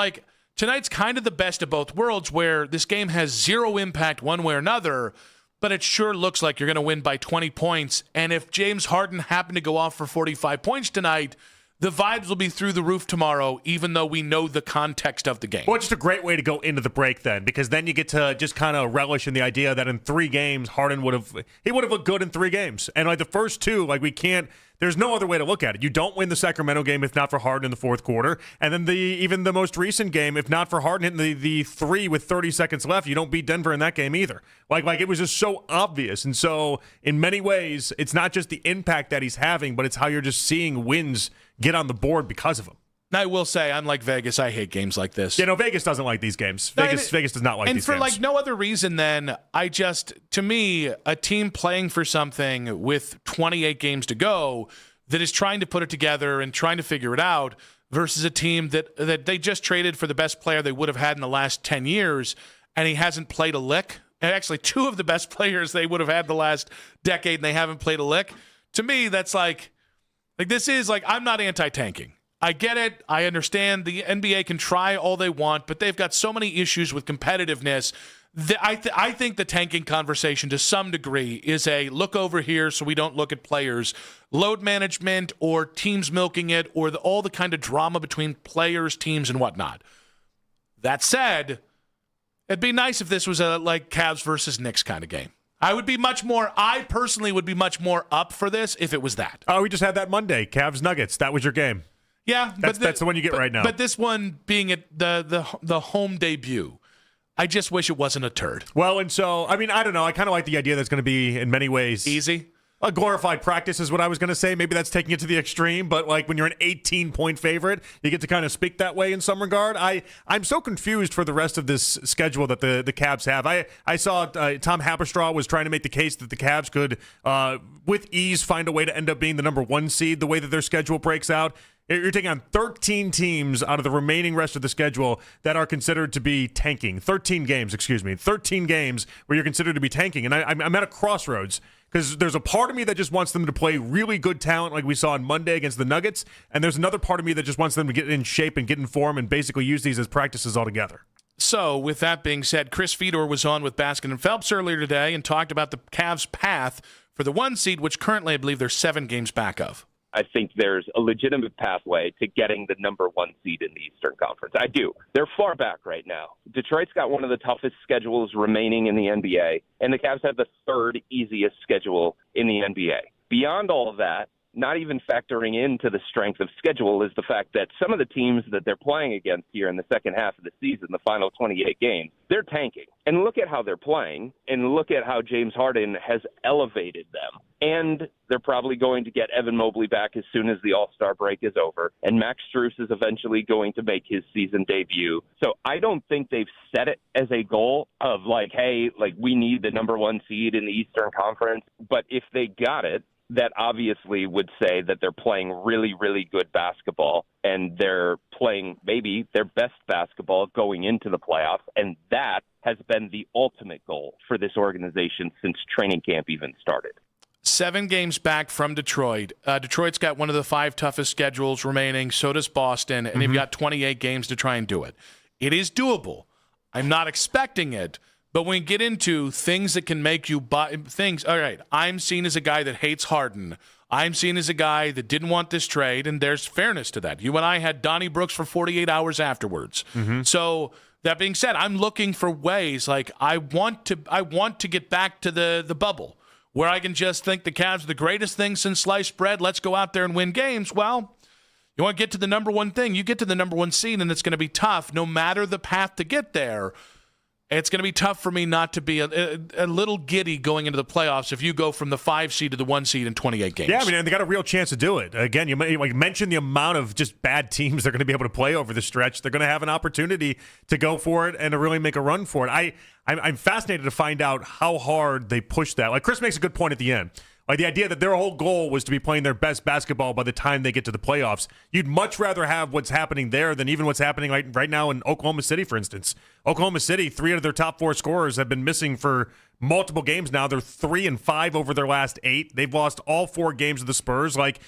tonight's kind of the best of both worlds, where this game has zero impact one way or another, but it sure looks like you're going to win by 20 points. And if James Harden happened to go off for 45 points tonight, the vibes will be through the roof tomorrow, even though we know the context of the game. Well, it's just a great way to go into the break then, because then you get to just kind of relish in the idea that in 3 games, Harden would have looked good in 3 games. And the first 2, there's no other way to look at it. You don't win the Sacramento game if not for Harden in the fourth quarter. And then even the most recent game, if not for Harden hitting the 3 with 30 seconds left, you don't beat Denver in that game either. It was just so obvious. And so in many ways, it's not just the impact that he's having, but it's how you're just seeing wins get on the board because of him. I will say, unlike Vegas, I hate games like this. Vegas doesn't like these games. Vegas does not like these games. And for no other reason than to me, a team playing for something with 28 games to go that is trying to put it together and trying to figure it out versus a team that they just traded for the best player they would have had in the last 10 years, and he hasn't played a lick. And actually, 2 of the best players they would have had the last decade, and they haven't played a lick. To me, that's this is I'm not anti-tanking. I get it. I understand the NBA can try all they want, but they've got so many issues with competitiveness. I think the tanking conversation to some degree is a look over here so we don't look at players, load management, or teams milking it, or all the kind of drama between players, teams, and whatnot. That said, it'd be nice if this was a Cavs versus Knicks kind of game. I personally would be much more up for this if it was that. Oh, we just had that Monday, Cavs Nuggets. That was your game. Yeah, that's the one you get right now. But this one being the home debut, I just wish it wasn't a turd. Well, and so I don't know. I kind of like the idea that's going to be in many ways easy. A glorified practice is what I was going to say. Maybe that's taking it to the extreme, but when you're an 18-point favorite, you get to kind of speak that way in some regard. I'm so confused for the rest of this schedule that the Cavs have. I saw Tom Haberstraw was trying to make the case that the Cavs could, with ease, find a way to end up being the number 1 seed the way that their schedule breaks out. You're taking on 13 teams out of the remaining rest of the schedule that are considered to be tanking. 13 games where you're considered to be tanking. And I'm at a crossroads because there's a part of me that just wants them to play really good talent like we saw on Monday against the Nuggets, and there's another part of me that just wants them to get in shape and get in form and basically use these as practices altogether. So, with that being said, Chris Fedor was on with Baskin and Phelps earlier today and talked about the Cavs' path for the 1 seed, which currently I believe they're 7 games back of. I think there's a legitimate pathway to getting the number 1 seed in the Eastern Conference. I do. They're far back right now. Detroit's got one of the toughest schedules remaining in the NBA, and the Cavs have the 3rd easiest schedule in the NBA. Beyond all of that, not even factoring into the strength of schedule is the fact that some of the teams that they're playing against here in the second half of the season, the final 28 games, they're tanking. And look at how they're playing, and look at how James Harden has elevated them. And they're probably going to get Evan Mobley back as soon as the All-Star break is over. And Max Strus is eventually going to make his season debut. So I don't think they've set it as a goal of like, hey, like we need the number 1 seed in the Eastern Conference. But if they got it, that obviously would say that they're playing really, really good basketball, and they're playing maybe their best basketball going into the playoffs, and that has been the ultimate goal for this organization since training camp even started. 7 games back from Detroit. Detroit's got one of the 5 toughest schedules remaining. So does Boston, and they've got 28 games to try and do it. It is doable. I'm not expecting it. But when we get into things that can make you buy things, all right, I'm seen as a guy that hates Harden. I'm seen as a guy that didn't want this trade, and there's fairness to that. You and I had Donnie Brooks for 48 hours afterwards. So that being said, I'm looking for ways, like I want to get back to the bubble where I can just think the Cavs are the greatest thing since sliced bread. Let's go out there and win games. Well, you want to get to the number 1 thing. You get to the number 1 seed, and it's going to be tough no matter the path to get there. It's going to be tough for me not to be a little giddy going into the playoffs if you go from the 5 seed to the 1 seed in 28 games. Yeah, I mean, they got a real chance to do it. Again, you mentioned the amount of just bad teams they're going to be able to play over the stretch. They're going to have an opportunity to go for it and to really make a run for it. I'm fascinated to find out how hard they push that. Like Chris makes a good point at the end. Like the idea that their whole goal was to be playing their best basketball by the time they get to the playoffs. You'd much rather have what's happening there than even what's happening right now in Oklahoma City, for instance. Oklahoma City, 3 of their top 4 scorers have been missing for multiple games now. They're 3-5 over their last 8. They've lost all 4 games of the Spurs. Just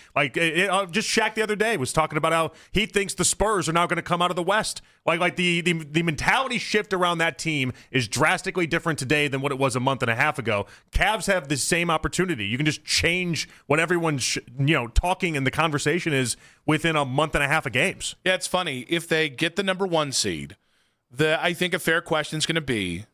Shaq the other day was talking about how he thinks the Spurs are now going to come out of the West. Like the mentality shift around that team is drastically different today than what it was a month and a half ago. Cavs have the same opportunity. You can just change what everyone's talking and the conversation is within a month and a half of games. Yeah, it's funny. If they get the number 1 seed, I think a fair question is going to be,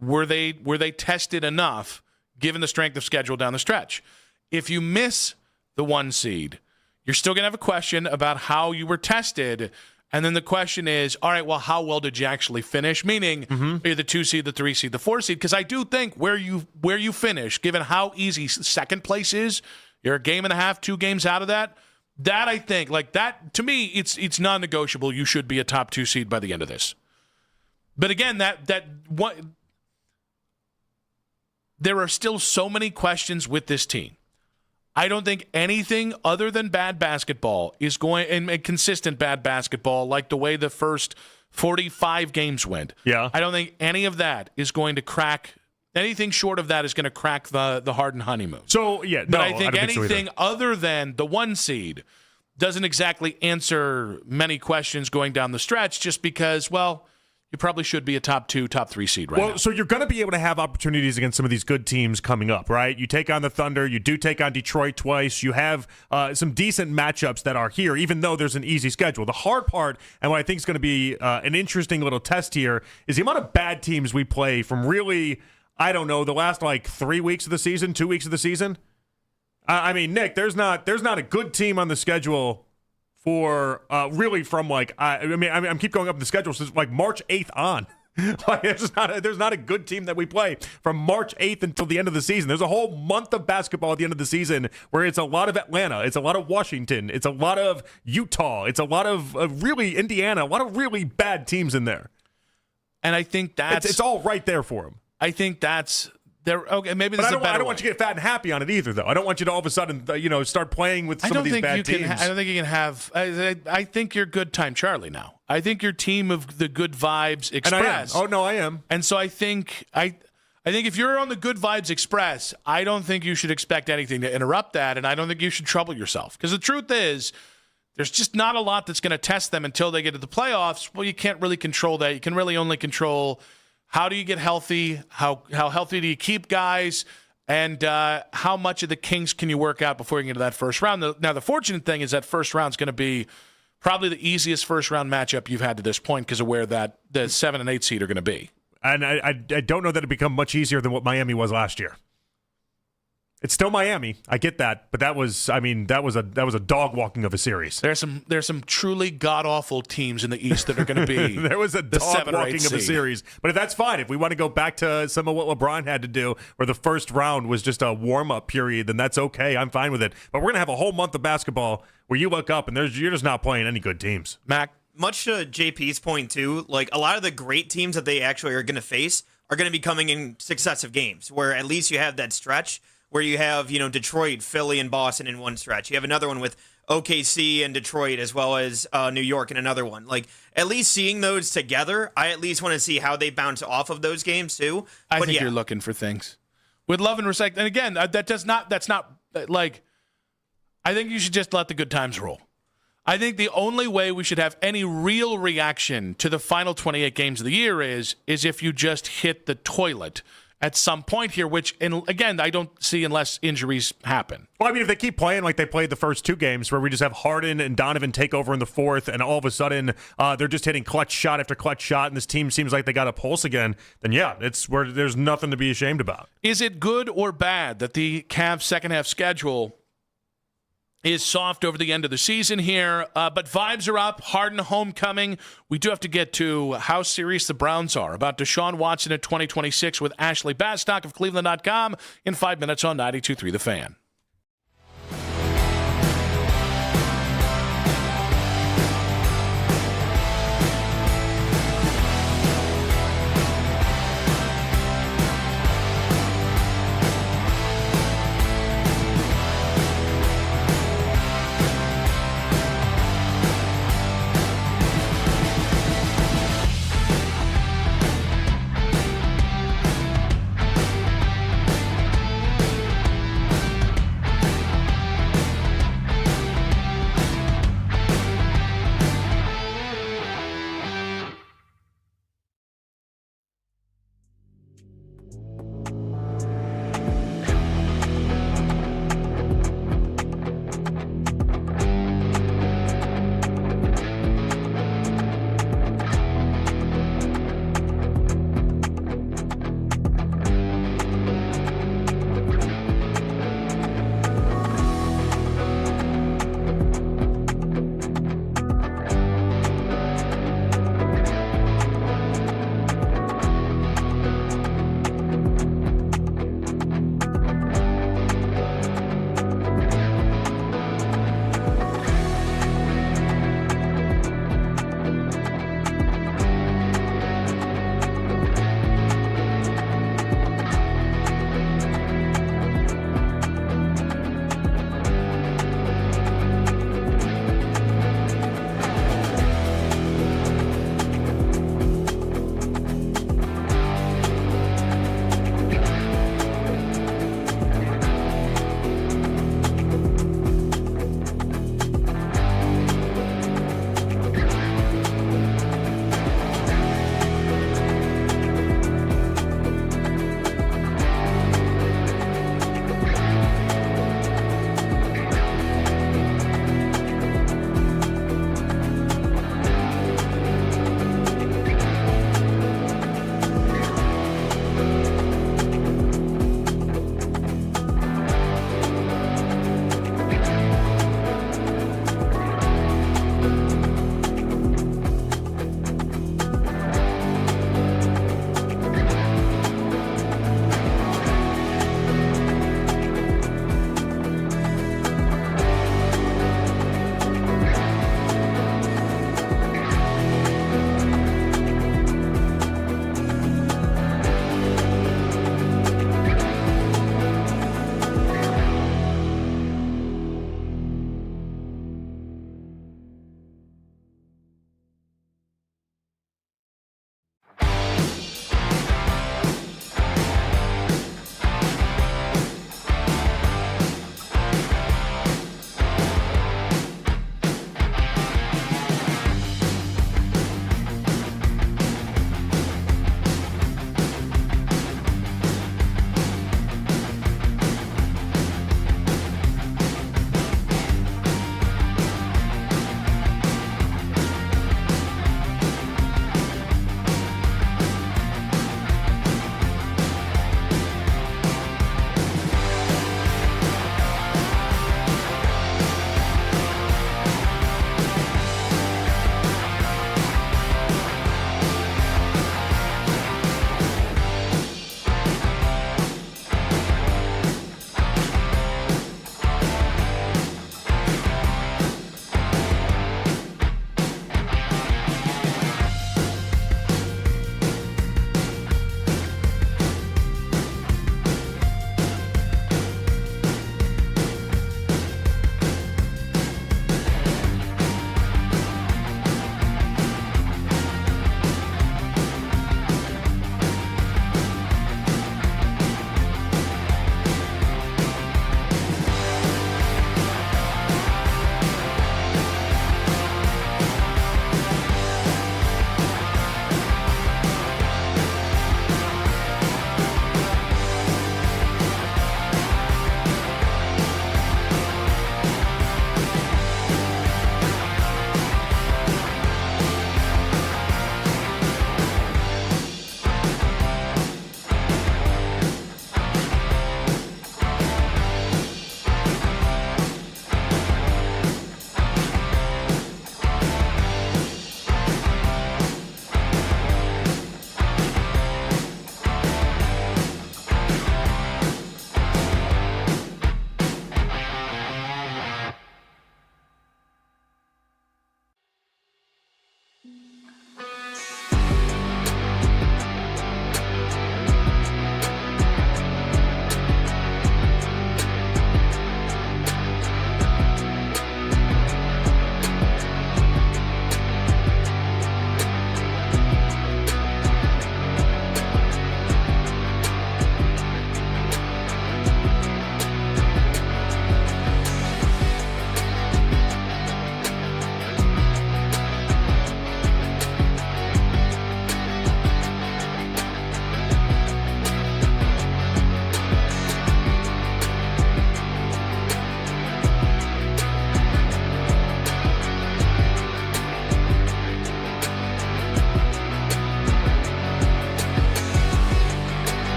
were they tested enough given the strength of schedule down the stretch? If you miss the 1 seed, you're still going to have a question about how you were tested. And then the question is, all right, well, how well did you actually finish? Meaning, are you the 2 seed, the 3 seed, the 4 seed? Because I do think where you finish, given how easy second place is, you're a game and a half, 2 games out of that. That I think, like that, to me, it's non-negotiable. You should be a top 2 seed by the end of this. But again, there are still so many questions with this team. I don't think anything other than bad basketball is going, and consistent bad basketball, like the way the first 45 games went. Yeah. I don't think any of that is going to crack. Anything short of that is going to crack the Harden honeymoon. So, yeah. But I think anything other than the 1 seed doesn't exactly answer many questions going down the stretch just because, well, you probably should be a top 2, top 3 seed right now. So you're going to be able to have opportunities against some of these good teams coming up, right? You take on the Thunder. You do take on Detroit twice. You have some decent matchups that are here, even though there's an easy schedule. The hard part, and what I think is going to be an interesting little test here, is the amount of bad teams we play from really, I don't know, the last 3 weeks of the season, 2 weeks of the season. I mean, Nick, there's not a good team on the schedule for really from I keep going up the schedule since March 8th on. There's not a good team that we play from March 8th until the end of the season. There's a whole month of basketball at the end of the season where it's a lot of Atlanta, it's a lot of Washington, it's a lot of Utah, it's a lot of really Indiana, a lot of really bad teams in there. And I think it's all right there for them. I think that's there. Okay, maybe this is a better I don't want you to get fat and happy on it either, though. I don't want you to all of a sudden, start playing with some of these bad teams. I don't think you can have. I think you're good time Charlie now. I think your team of the good vibes express. And I am. Oh no, I am. And so I think if you're on the good vibes express, I don't think you should expect anything to interrupt that, and I don't think you should trouble yourself because the truth is, there's just not a lot that's going to test them until they get to the playoffs. Well, you can't really control that. You can really only control how do you get healthy, how healthy do you keep guys, and how much of the kinks can you work out before you get to that first round. Now, the fortunate thing is that first round is going to be probably the easiest first-round matchup you've had to this point because of where that the 7 and 8 seed are going to be. And I don't know that it become much easier than what Miami was last year. It's still Miami. I get that, but that was a dog walking of a series. There's some truly god awful teams in the East that are going to be. There was a dog walking of a series, but that's fine. If we want to go back to some of what LeBron had to do, where the first round was just a warm up period, then that's okay. I'm fine with it. But we're gonna have a whole month of basketball where you look up and you're just not playing any good teams. Mac, much to JP's point too, like a lot of the great teams that they actually are going to face are going to be coming in successive games, where at least you have that stretch where you have, Detroit, Philly, and Boston in one stretch. You have another one with OKC and Detroit, as well as New York in another one. Like, at least seeing those together, I at least want to see how they bounce off of those games too. I think you're looking for things with love and respect. And again, I think you should just let the good times roll. I think the only way we should have any real reaction to the final 28 games of the year is if you just hit the toilet at some point here, which, again, I don't see unless injuries happen. Well, I mean, if they keep playing like they played the first two games where we just have Harden and Donovan take over in the fourth and all of a sudden they're just hitting clutch shot after clutch shot and this team seems like they got a pulse again, then yeah, it's where there's nothing to be ashamed about. Is it good or bad that the Cavs' second half schedule is soft over the end of the season here, but vibes are up. Harden homecoming. We do have to get to how serious the Browns are about Deshaun Watson in 2026 with Ashley Bastock of Cleveland.com in 5 minutes on 92.3 The Fan.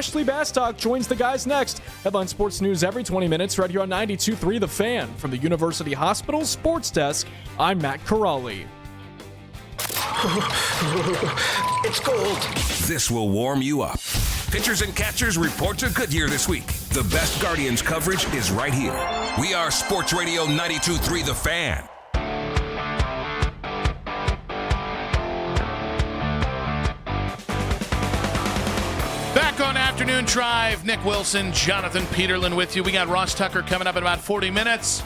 Ashley Bastock joins the guys next. Headline Sports News every 20 minutes right here on 92.3 The Fan. From the University Hospital Sports Desk, I'm Matt Corrali. It's cold. This will warm you up. Pitchers and catchers report to Goodyear this week. The best Guardians coverage is right here. We are Sports Radio 92.3 The Fan. Back on Afternoon Drive, Nick Wilson, Jonathan Peterlin with you. We got Ross Tucker coming up in about 40 minutes.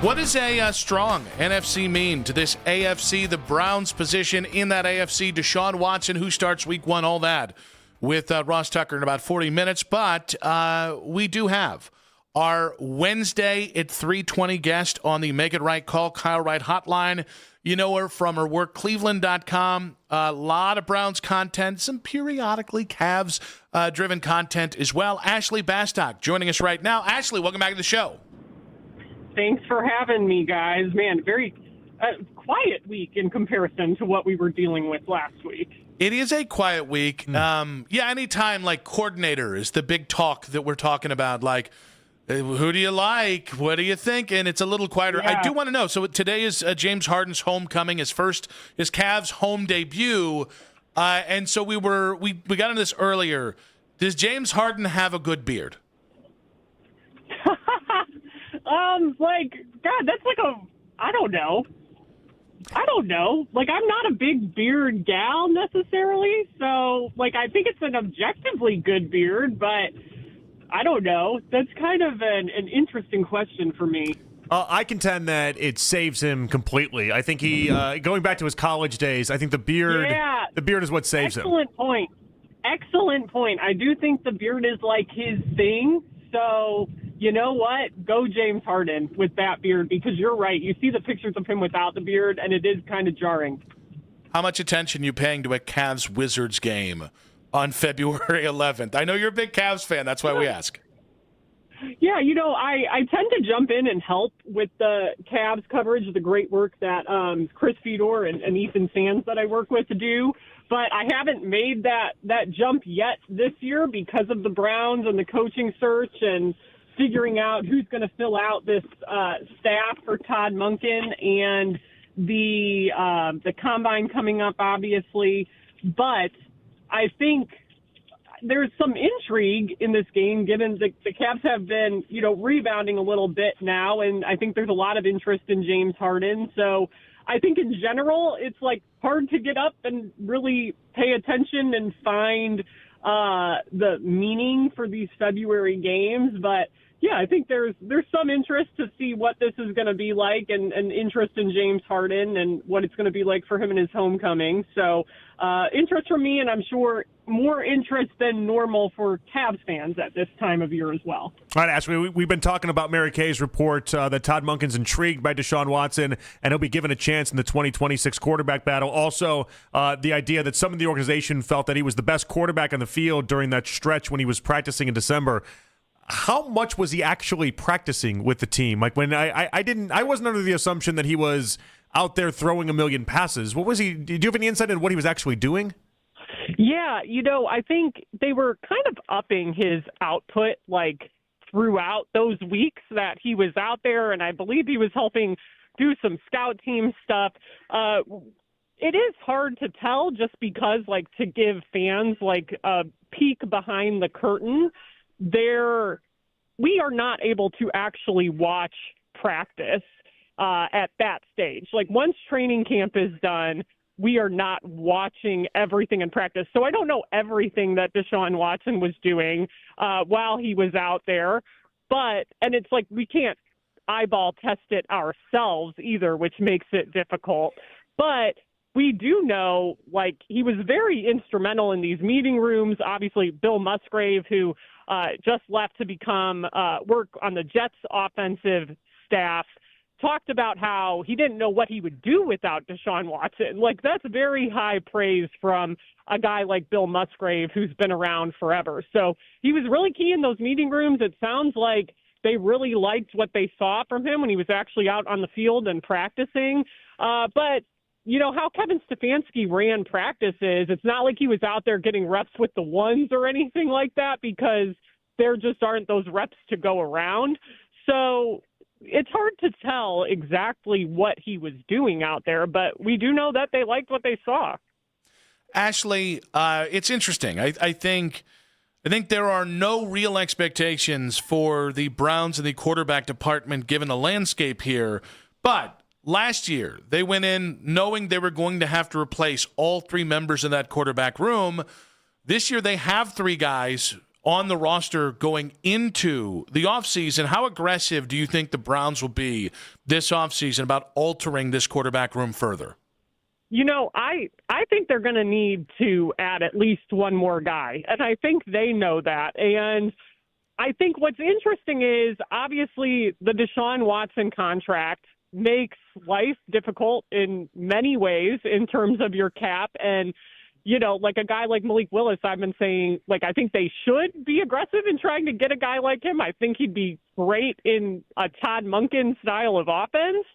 What does a strong NFC mean to this AFC? The Browns' position in that AFC, Deshaun Watson, who starts week 1, all that, with Ross Tucker in about 40 minutes. But we do have our Wednesday at 3:20 guest on the Make It Right Call Kyle Wright hotline. You know her from her work, Cleveland.com. A lot of Browns content, some periodically Cavs-driven content as well. Ashley Bastock joining us right now. Ashley, welcome back to the show. Thanks for having me, guys. Man, very quiet week in comparison to what we were dealing with last week. It is a quiet week. Anytime like coordinator is the big talk that we're talking about, like, who do you like? What do you think? And it's a little quieter. Yeah. I do want to know. So today is James Harden's homecoming, his Cavs home debut. And so we got into this earlier. Does James Harden have a good beard? God, that's I don't know. Like, I'm not a big beard gal necessarily, so, I think it's an objectively good beard, but I don't know. That's kind of an interesting question for me. I contend that it saves him completely. I think he, going back to his college days, I think the beard is what saves him. Excellent point. I do think the beard is his thing, so you know what? Go James Harden with that beard, because you're right. You see the pictures of him without the beard, and it is kind of jarring. How much attention are you paying to a Cavs-Wizards game on February 11th? I know you're a big Cavs fan. That's why we ask. Yeah, I tend to jump in and help with the Cavs coverage, the great work that Chris Fedor and Ethan Sands that I work with do. But I haven't made that jump yet this year because of the Browns and the coaching search and figuring out who's going to fill out this staff for Todd Monken and the combine coming up, obviously. But I think there's some intrigue in this game, given the Cavs have been, rebounding a little bit now, and I think there's a lot of interest in James Harden. So I think in general, it's hard to get up and really pay attention and find the meaning for these February games. But yeah, I think there's some interest to see what this is going to be like, and interest in James Harden and what it's going to be like for him in his homecoming. So interest from me, and I'm sure more interest than normal for Cavs fans at this time of year as well. All right, Ashley, we've been talking about Mary Kay's report that Todd Monken's intrigued by Deshaun Watson, and he'll be given a chance in the 2026 quarterback battle. Also, the idea that some of the organization felt that he was the best quarterback on the field during that stretch when he was practicing in December. How much was he actually practicing with the team? When I wasn't under the assumption that he was out there throwing a million passes. What was he? Do you have any insight into what he was actually doing? Yeah, I think they were kind of upping his output throughout those weeks that he was out there, and I believe he was helping do some scout team stuff. It is hard to tell just because, to give fans a peek behind the curtain. We are not able to actually watch practice at that stage. Once training camp is done, we are not watching everything in practice. So I don't know everything that Deshaun Watson was doing while he was out there. And it's we can't eyeball test it ourselves either, which makes it difficult. But we do know, he was very instrumental in these meeting rooms. Obviously, Bill Musgrave, who just left to become work on the Jets offensive staff, talked about how he didn't know what he would do without Deshaun Watson. That's very high praise from a guy like Bill Musgrave, who's been around forever. So he was really key in those meeting rooms. It sounds like they really liked what they saw from him when he was actually out on the field and practicing. But how how Kevin Stefanski ran practices, it's not like he was out there getting reps with the ones or anything like that, because there just aren't those reps to go around. So it's hard to tell exactly what he was doing out there, but we do know that they liked what they saw. Ashley, it's interesting. I think there are no real expectations for the Browns and the quarterback department given the landscape here. But last year, they went in knowing they were going to have to replace all three members of that quarterback room. This year, they have three guys on the roster going into the offseason. How aggressive do you think the Browns will be this offseason about altering this quarterback room further? You know, I think they're going to need to add at least one more guy, and I think they know that. And I think what's interesting is, obviously, the Deshaun Watson contract makes life difficult in many ways in terms of your cap. And, you know, like a guy like Malik Willis, I've been saying, like, I think they should be aggressive in trying to get a guy like him. I think he'd be great in a Todd Monken style of offense,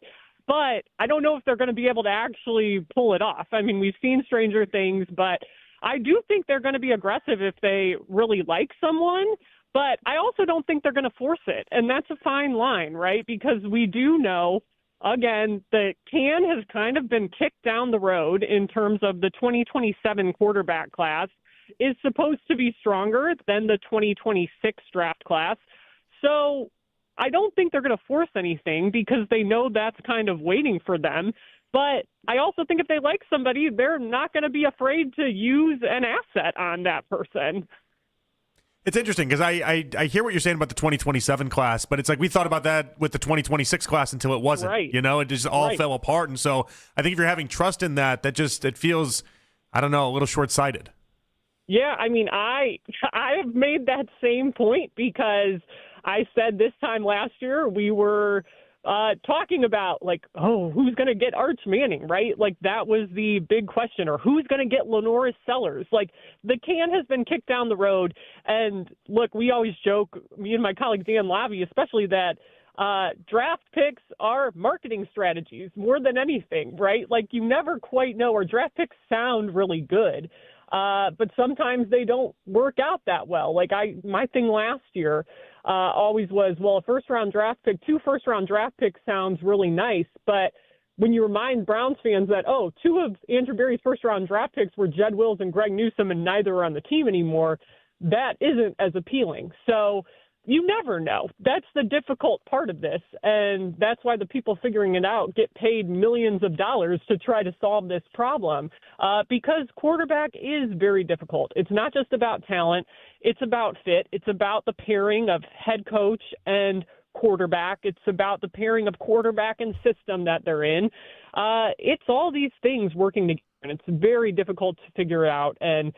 but I don't know if they're going to be able to actually pull it off. I mean, we've seen stranger things, but I do think they're going to be aggressive if they really like someone. But I also don't think they're going to force it. And that's a fine line, right? Because we do know, again, the can has kind of been kicked down the road in terms of the 2027 quarterback class is supposed to be stronger than the 2026 draft class. So I don't think they're going to force anything because they know that's kind of waiting for them. But I also think if they like somebody, they're not going to be afraid to use an asset on that person. It's interesting because I hear what you're saying about the 2027 class, but it's like we thought about that with the 2026 class until it wasn't. Right. You know, it just all fell apart. And so I think if you're having trust in that, it feels, I don't know, a little short-sighted. Yeah, I mean, I have made that same point because I said this time last year we were talking about, like, oh, who's going to get Arch Manning, right? Like, that was the big question. Or who's going to get Lenoris Sellers? Like, the can has been kicked down the road. And, look, we always joke, me and my colleague Dan Lavie especially, that draft picks are marketing strategies more than anything, right? Like, you never quite know, or draft picks sound really good, but sometimes they don't work out that well. Like, my thing last year always was, well, a first-round draft pick, 2 first-round draft picks sounds really nice, but when you remind Browns fans that, 2 of Andrew Berry's first-round draft picks were Jed Wills and Greg Newsome, and neither are on the team anymore, that isn't as appealing. So you never know. That's the difficult part of this, and that's why the people figuring it out get paid millions of dollars to try to solve this problem, because quarterback is very difficult. It's not just about talent. It's about fit. It's about the pairing of head coach and quarterback. It's about the pairing of quarterback and system that they're in. It's all these things working together, and it's very difficult to figure out. And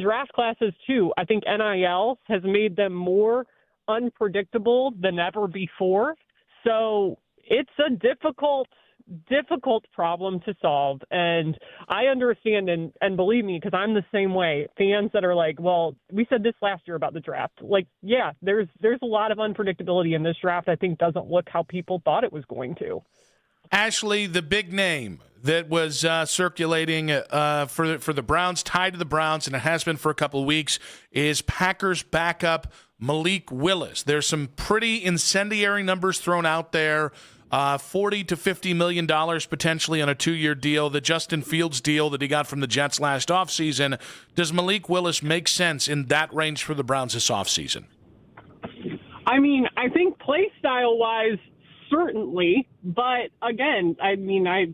draft classes, too. I think NIL has made them more unpredictable than ever before. So it's a difficult problem to solve. And I understand, and believe me, because I'm the same way, fans that are like, well, we said this last year about the draft. Like, yeah, there's a lot of unpredictability in this draft. I think doesn't look how people thought it was going to. Ashley, the big name that was circulating for the Browns, tied to the Browns, and it has been for a couple of weeks, is Packers backup Malik Willis. There's some pretty incendiary numbers thrown out there, $40 to $50 million potentially on a 2-year deal, the Justin Fields deal that he got from the Jets last offseason. Does Malik Willis make sense in that range for the Browns this offseason? I mean, I think play style-wise, certainly, but again, I mean, I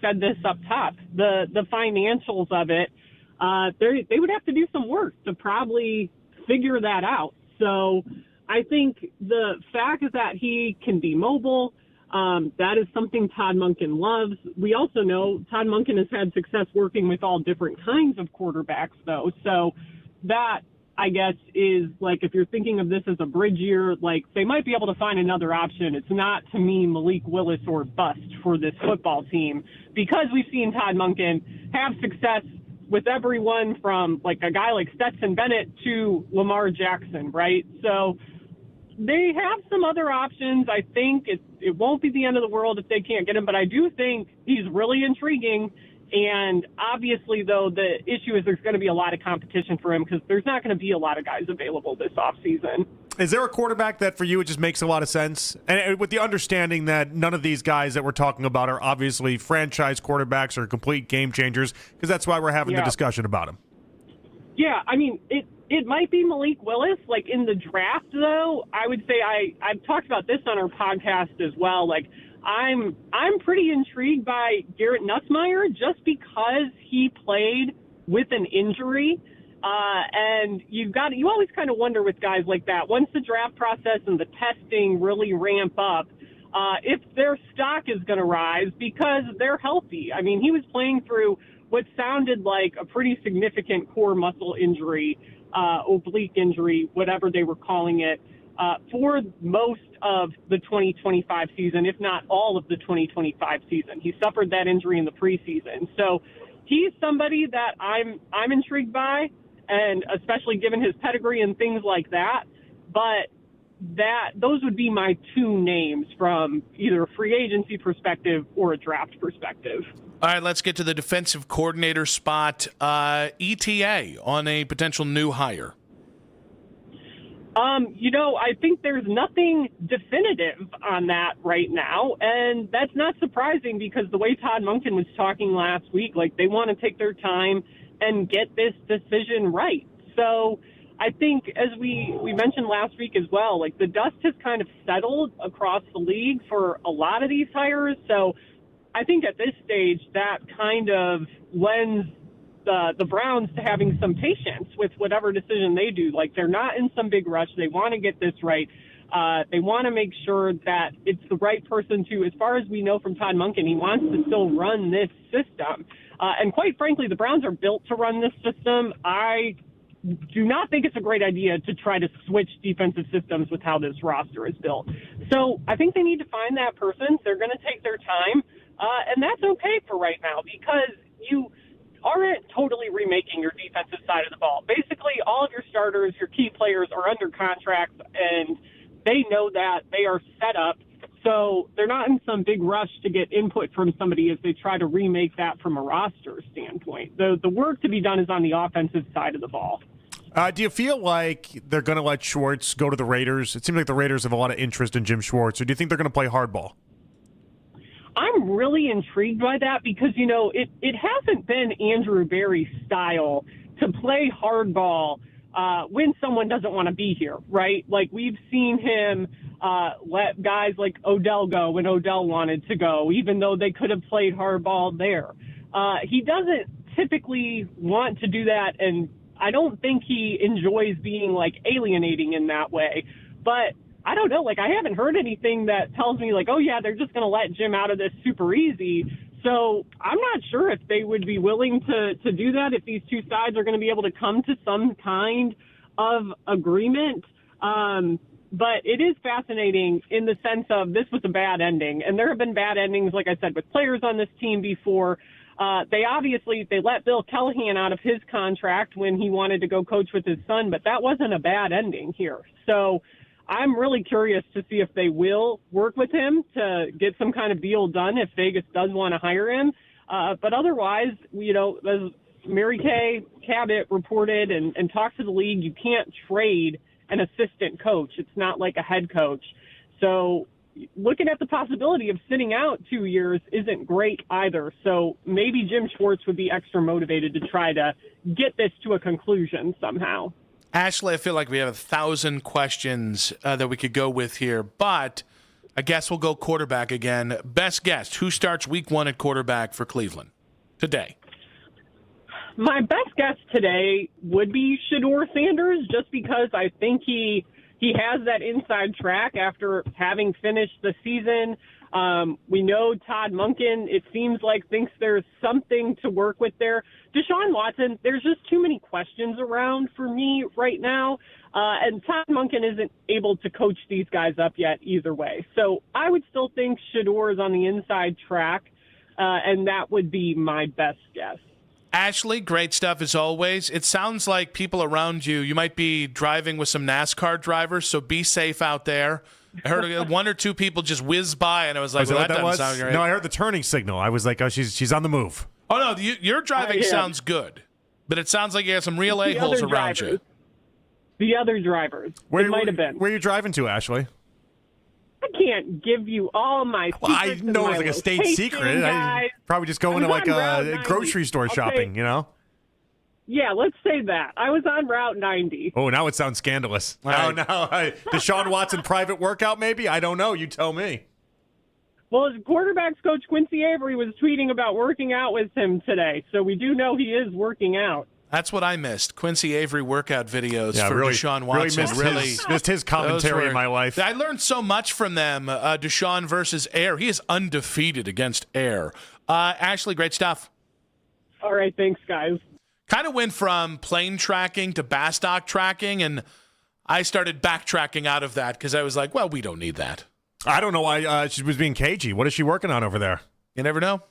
said this up top, the financials of it, they would have to do some work to probably figure that out. So I think the fact is that he can be mobile. That is something Todd Monken loves. We also know Todd Monken has had success working with all different kinds of quarterbacks, though. So that, I guess, is like, if you're thinking of this as a bridge year, like, they might be able to find another option. It's not, to me, Malik Willis or bust for this football team, because we've seen Todd Monken have success with everyone from, like, a guy like Stetson Bennett to Lamar Jackson, right? So they have some other options. I think it won't be the end of the world if they can't get him, but I do think he's really intriguing And obviously, though, the issue is there's going to be a lot of competition for him because there's not going to be a lot of guys available this offseason. Is there a quarterback that for you it just makes a lot of sense? And with the understanding that none of these guys that we're talking about are obviously franchise quarterbacks or complete game changers, because that's why we're having the discussion about them. Yeah, I mean, it might be Malik Willis. Like, in the draft, though, I would say I've talked about this on our podcast as well. Like, I'm pretty intrigued by Garrett Nussmeier just because he played with an injury. And you always kind of wonder with guys like that, once the draft process and the testing really ramp up, if their stock is going to rise because they're healthy. I mean, he was playing through what sounded like a pretty significant core muscle injury, oblique injury, whatever they were calling it, for most of the 2025 season, if not all of the 2025 season. He suffered that injury in the preseason. So he's somebody that I'm intrigued by, and especially given his pedigree and things like that. But those would be my two names from either a free agency perspective or a draft perspective. All right, let's get to the defensive coordinator spot. ETA on a potential new hire. I think there's nothing definitive on that right now, and that's not surprising because the way Todd Monken was talking last week, like they want to take their time and get this decision right. So I think, as we mentioned last week as well, like the dust has kind of settled across the league for a lot of these hires. So I think at this stage that kind of lends the Browns to having some patience with whatever decision they do. Like, they're not in some big rush. They want to get this right. They want to make sure that it's the right person to, as far as we know from Todd Monken, he wants to still run this system. And quite frankly, the Browns are built to run this system. I do not think it's a great idea to try to switch defensive systems with how this roster is built. So I think they need to find that person. They're going to take their time. And that's okay for right now because you aren't totally remaking your defensive side of the ball. Basically, all of your starters, your key players are under contract, and they know that. They are set up. So they're not in some big rush to get input from somebody as they try to remake that from a roster standpoint. The work to be done is on the offensive side of the ball. Do you feel like they're going to let Schwartz go to the Raiders? It seems like the Raiders have a lot of interest in Jim Schwartz. Or do you think they're going to play hardball? I'm really intrigued by that because, it hasn't been Andrew Berry's style to play hardball when someone doesn't want to be here, right? Like, we've seen him let guys like Odell go when Odell wanted to go, even though they could have played hardball there. He doesn't typically want to do that, and I don't think he enjoys being, like, alienating in that way. But I don't know. Like, I haven't heard anything that tells me, like, oh, yeah, they're just going to let Jim out of this super easy. So I'm not sure if they would be willing to do that, if these two sides are going to be able to come to some kind of agreement. But it is fascinating in the sense of this was a bad ending. And there have been bad endings, like I said, with players on this team before. They let Bill Callahan out of his contract when he wanted to go coach with his son, but that wasn't a bad ending here. So I'm really curious to see if they will work with him to get some kind of deal done if Vegas does want to hire him. But otherwise, as Mary Kay Cabot reported and talked to the league, you can't trade an assistant coach. It's not like a head coach. So looking at the possibility of sitting out 2 years isn't great either. So maybe Jim Schwartz would be extra motivated to try to get this to a conclusion somehow. Ashley, I feel like we have 1,000 questions that we could go with here, but I guess we'll go quarterback again. Best guess, who starts week 1 at quarterback for Cleveland today? My best guess today would be Shedeur Sanders, just because I think he has that inside track after having finished the season. We know Todd Monken, it seems like, thinks there's something to work with there. Deshaun Watson, there's just too many questions around for me right now. And Todd Monken isn't able to coach these guys up yet either way. So I would still think Shedeur is on the inside track, and that would be my best guess. Ashley, great stuff as always. It sounds like people around you might be driving with some NASCAR drivers, so be safe out there. I heard one or two people just whiz by, and I was like, well, that doesn't sound great. No, I heard the turning signal. I was like, oh, she's on the move. Oh, no, your driving sounds good, but it sounds like you have some real a-holes around you. The other drivers. It might have been. Where are you driving to, Ashley? I can't give you all my secrets. Well, I know it's like a state secret. I probably just going to like a grocery store shopping, you know? Yeah, let's say that. I was on Route 90. Oh, now it sounds scandalous. Right. No, Deshaun Watson private workout, maybe? I don't know. You tell me. Well, his quarterbacks coach Quincy Avery was tweeting about working out with him today, so we do know he is working out. That's what I missed. Quincy Avery workout videos for really, Deshaun Watson. Missed his commentary in my life. I learned so much from them. Deshaun versus Air. He is undefeated against Air. Ashley, great stuff. All right, thanks, guys. Kind of went from plane tracking to Bastock tracking, and I started backtracking out of that because I was like, well, we don't need that. I don't know why she was being cagey. What is she working on over there? You never know.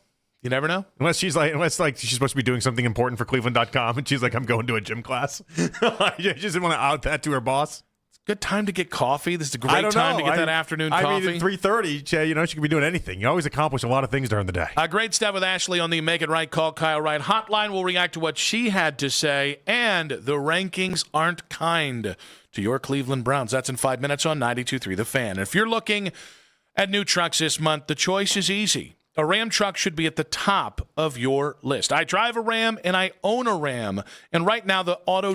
You never know. Unless she's supposed to be doing something important for Cleveland.com, and she's like, I'm going to a gym class. She just didn't want to out that to her boss. It's a good time to get coffee. This is a great time to get that afternoon coffee. I mean, at 3:30, she could be doing anything. You always accomplish a lot of things during the day. Great stuff with Ashley on the Make It Right, Call Kyle Wright hotline. We'll react to what she had to say, and the rankings aren't kind to your Cleveland Browns. That's in 5 minutes on 92.3 The Fan. If you're looking at new trucks this month, the choice is easy. A Ram truck should be at the top of your list. I drive a Ram and I own a Ram. And right now, the auto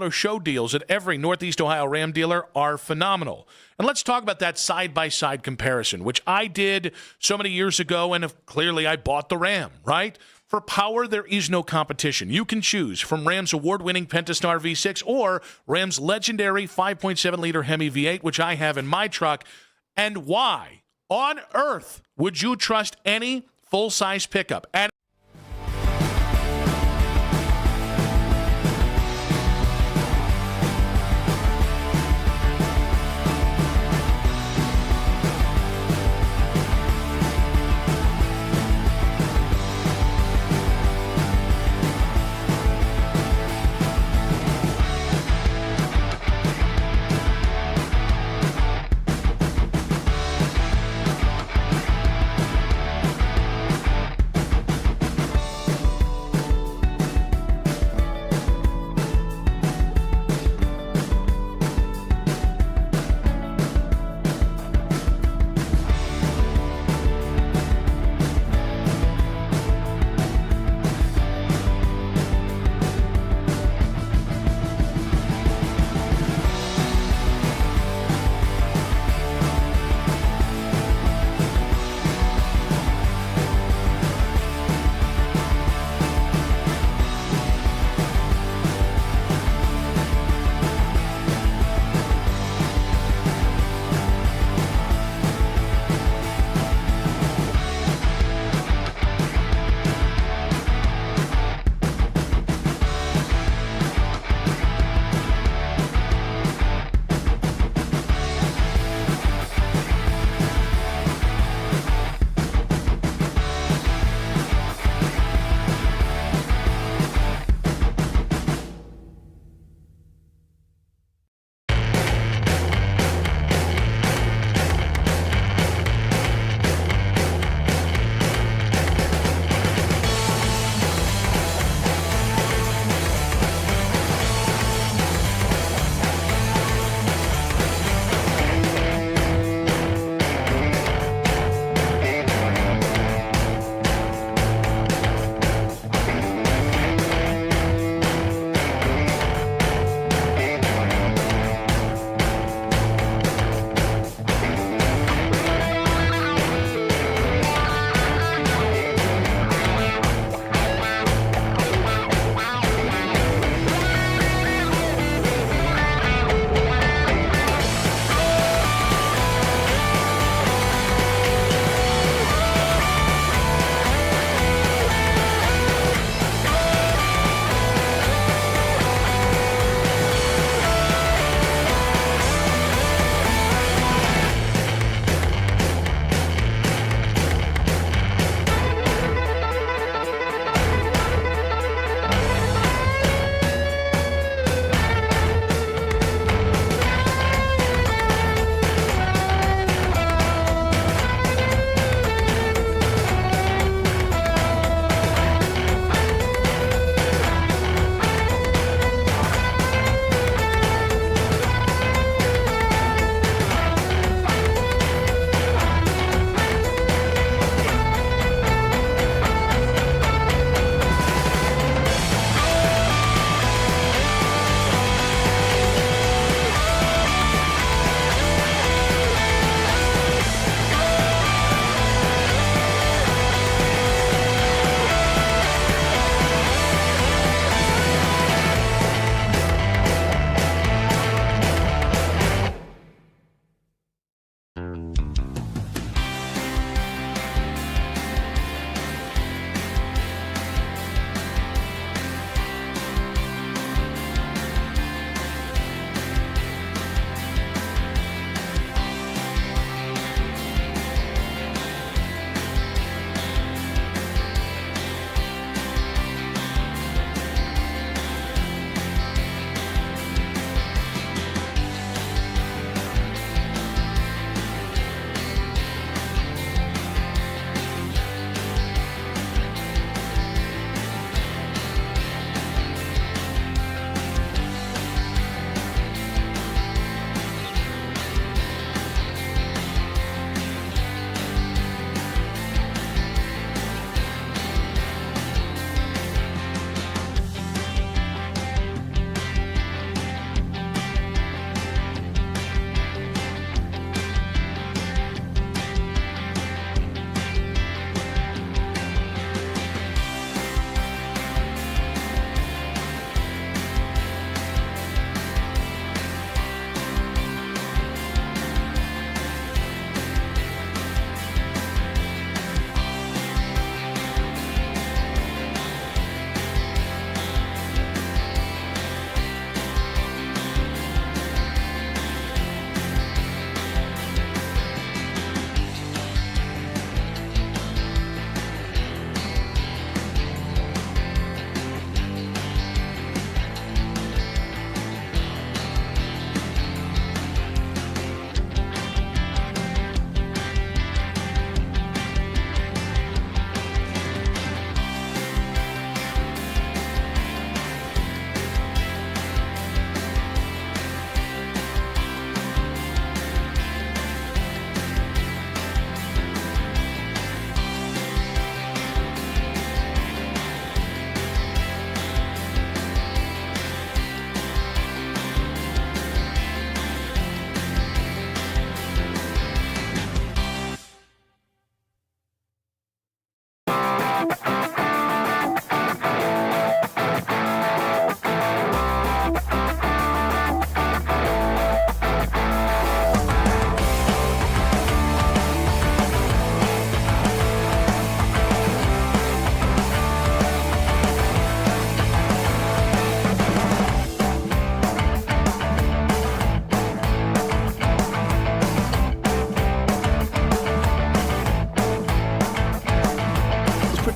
show deals at every Northeast Ohio Ram dealer are phenomenal. And let's talk about that side-by-side comparison, which I did so many years ago, and clearly I bought the Ram, right? For power, there is no competition. You can choose from Ram's award-winning Pentastar V6 or Ram's legendary 5.7-liter Hemi V8, which I have in my truck. And why on earth would you trust any full-size pickup?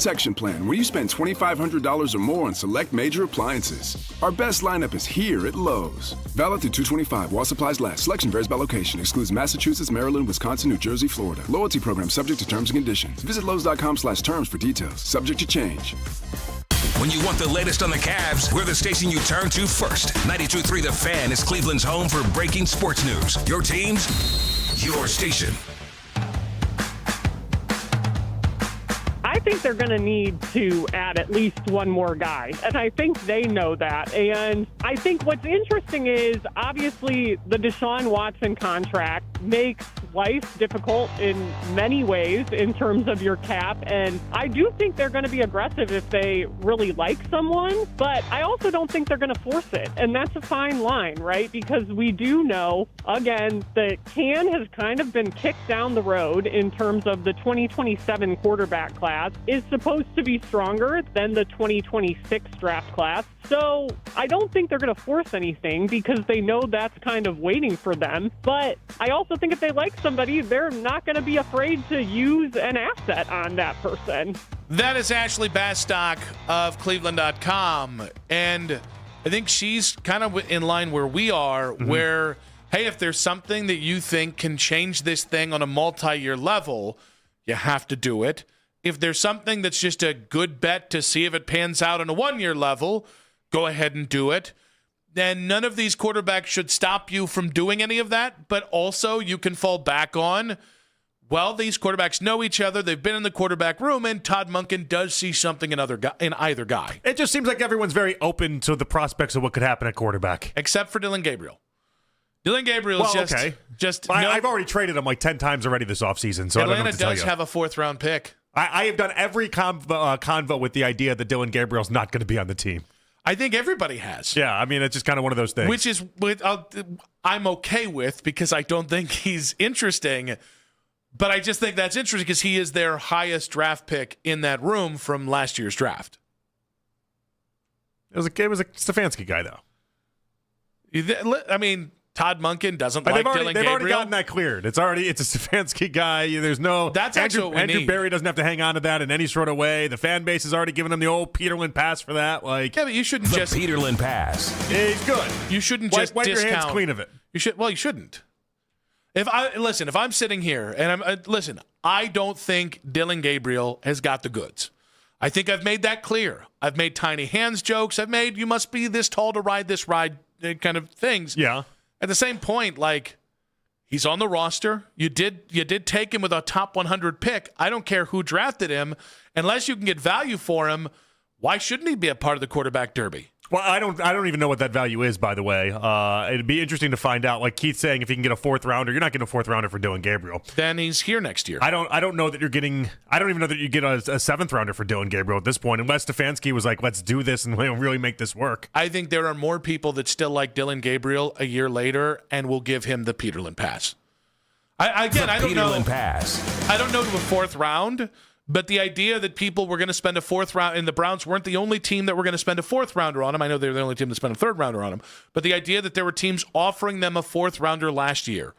protection plan when you spend $2,500 or more on select major appliances. Our best lineup is here at Lowe's. Valid through 2/25 while supplies last. Selection varies by location. Excludes Massachusetts, Maryland, Wisconsin, New Jersey, Florida. Loyalty program subject to terms and conditions. Visit Lowe's.com/terms for details. Subject to change. When you want the latest on the Cavs, we're the station you turn to first. 92.3 The Fan is Cleveland's home for breaking sports news. Your teams, your station. I think they're going to need to add at least one more guy, and I think they know that. And I think what's interesting is, obviously, the Deshaun Watson contract makes life difficult in many ways in terms of your cap, and I do think they're going to be aggressive if they really like someone, but I also don't think they're going to force it, and that's a fine line, right? Because we do know, again, the can has kind of been kicked down the road in terms of the 2027 quarterback class is supposed to be stronger than the 2026 draft class. So I don't think they're going to force anything because they know that's kind of waiting for them. But I also think if they like somebody, they're not going to be afraid to use an asset on that person. That is Ashley Bastock of Cleveland.com. And I think she's kind of in line where we are, where, hey, if there's something that you think can change this thing on a multi-year level, you have to do it. If there's something that's just a good bet to see if it pans out on a one-year level, go ahead and do it. Then none of these quarterbacks should stop you from doing any of that, but also you can fall back on, well, these quarterbacks know each other. They've been in the quarterback room, and Todd Monken does see something in either guy. It just seems like everyone's very open to the prospects of what could happen at quarterback. Except for Dillon Gabriel. Dillon Gabriel is I've already traded him like 10 times already this offseason, so Atlanta I don't know what to tell does you. have a fourth-round pick. I have done every convo with the idea that Dillon Gabriel's not going to be on the team. I think everybody has. Yeah, I mean, it's just kind of one of those things. Which is I'm okay with because I don't think he's interesting. But I just think that's interesting because he is their highest draft pick in that room from last year's draft. It was a Stefanski guy, though. I mean, Todd Monken doesn't like Dillon Gabriel. They've already gotten that cleared. It's a Stefanski guy. There's no Andrew Berry doesn't have to hang on to that in any sort of way. The fan base has already given him the old Peterlin pass for that. Yeah, but you shouldn't just Peterlin pass. Yeah, he's good. You shouldn't just wipe discount. your hands clean of it. You shouldn't. If I'm sitting here and I don't think Dillon Gabriel has got the goods. I think I've made that clear. I've made tiny hands jokes. I've made you must be this tall to ride this ride kind of things. Yeah. At the same point, he's on the roster. You did take him with a top 100 pick. I don't care who drafted him. Unless you can get value for him, why shouldn't he be a part of the quarterback derby? Well, I don't even know what that value is, by the way. It'd be interesting to find out. Like Keith's saying, if you can get a fourth rounder, you're not getting a fourth rounder for Dillon Gabriel. Then he's here next year. I don't know that you're getting. I don't even know that you get a seventh rounder for Dillon Gabriel at this point, unless Stefanski was like, let's do this and we'll really make this work. I think there are more people that still like Dillon Gabriel a year later and will give him the Peterlin pass. I don't know. Peterlin pass. I don't know to a fourth round. But the idea that people were going to spend a fourth round, and the Browns weren't the only team that were going to spend a fourth rounder on him. I know they're the only team that spent a third rounder on him. But the idea that there were teams offering them a fourth rounder last year.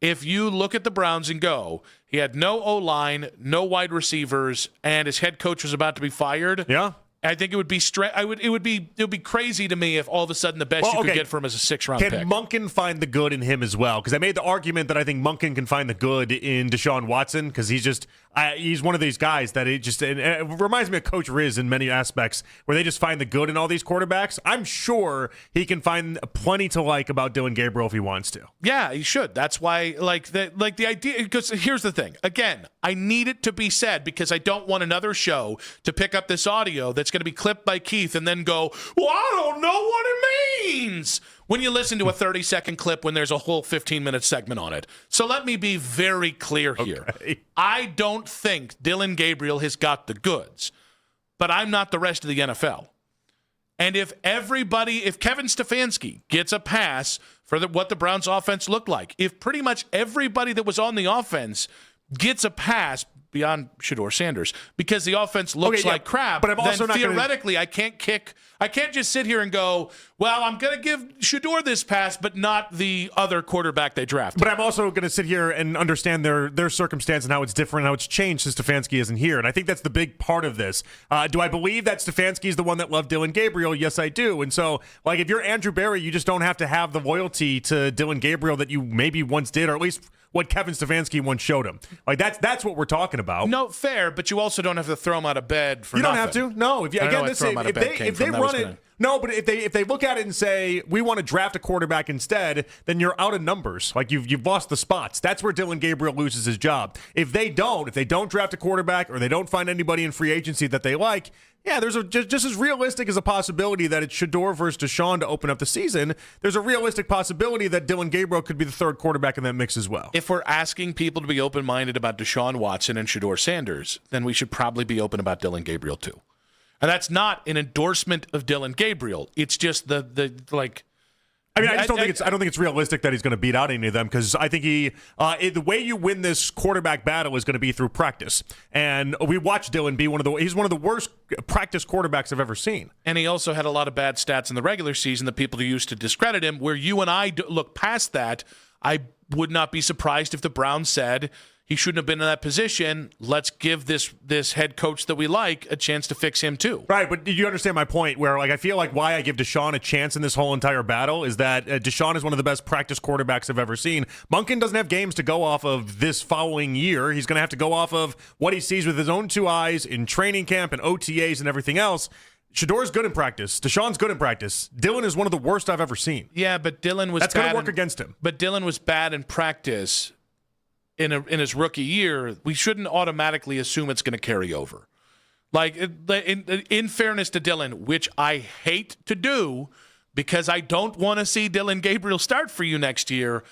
If you look at the Browns and go, he had no O-line, no wide receivers, and his head coach was about to be fired. Yeah. I think it would be it would be crazy to me if all of a sudden the best you could get for him is a 6th-round pick. Can Monken find the good in him as well? Because I made the argument that I think Monken can find the good in Deshaun Watson because he's one of these guys that it reminds me of Coach Riz in many aspects where they just find the good in all these quarterbacks. I'm sure he can find plenty to like about Dillon Gabriel if he wants to. Yeah, he should. That's why the idea, because here's the thing. Again, I need it to be said because I don't want another show to pick up this audio that's going to be clipped by Keith and then go, well, I don't know what it means when you listen to a 30-second clip when there's a whole 15-minute segment on it. So let me be very clear here. Okay. I don't think Dillon Gabriel has got the goods, but I'm not the rest of the NFL. And if Kevin Stefanski gets a pass for what the Browns offense looked like, if pretty much everybody that was on the offense gets a pass Shedeur Sanders, because the offense looks like crap. But I'm also not theoretically, I can't just sit here and go, well, I'm going to give Shedeur this pass, but not the other quarterback they drafted. But I'm also going to sit here and understand their circumstance and how it's different, how it's changed since Stefanski isn't here. And I think that's the big part of this. Do I believe that Stefanski is the one that loved Dillon Gabriel? Yes, I do. And so, like, if you're Andrew Berry, you just don't have to have the loyalty to Dillon Gabriel that you maybe once did, or at least what Kevin Stefanski once showed him. Like, that's what we're talking about. No, fair, but you also don't have to throw him out of bed for You don't nothing. have to. No, if they run it. No, but if they look at it and say we want to draft a quarterback instead, then you're out of numbers. Like you've lost the spots. That's where Dillon Gabriel loses his job. If they don't draft a quarterback or they don't find anybody in free agency that they like, yeah, there's just as realistic as a possibility that it's Shedeur versus Deshaun to open up the season. There's a realistic possibility that Dillon Gabriel could be the third quarterback in that mix as well. If we're asking people to be open-minded about Deshaun Watson and Shedeur Sanders, then we should probably be open about Dillon Gabriel too. And that's not an endorsement of Dillon Gabriel. It's just the like. I mean, I don't think it's realistic that he's going to beat out any of them, because I think the way you win this quarterback battle is going to be through practice. And we watched Dillon be he's one of the worst practice quarterbacks I've ever seen. And he also had a lot of bad stats in the regular season that people used to discredit him. Where you and I look past that, I would not be surprised if the Browns said he shouldn't have been in that position. Let's give this head coach that we like a chance to fix him too. Right, but did you understand my point? Where I feel like why I give Deshaun a chance in this whole entire battle is that Deshaun is one of the best practice quarterbacks I've ever seen. Monken doesn't have games to go off of this following year. He's going to have to go off of what he sees with his own two eyes in training camp and OTAs and everything else. Shedeur's good in practice. Deshaun's good in practice. Dillon is one of the worst I've ever seen. Yeah, but Dillon was that's going to work against him. But Dillon was bad in practice. In his rookie year, we shouldn't automatically assume it's going to carry over. Like, in fairness to Dillon, which I hate to do because I don't want to see Dillon Gabriel start for you next year,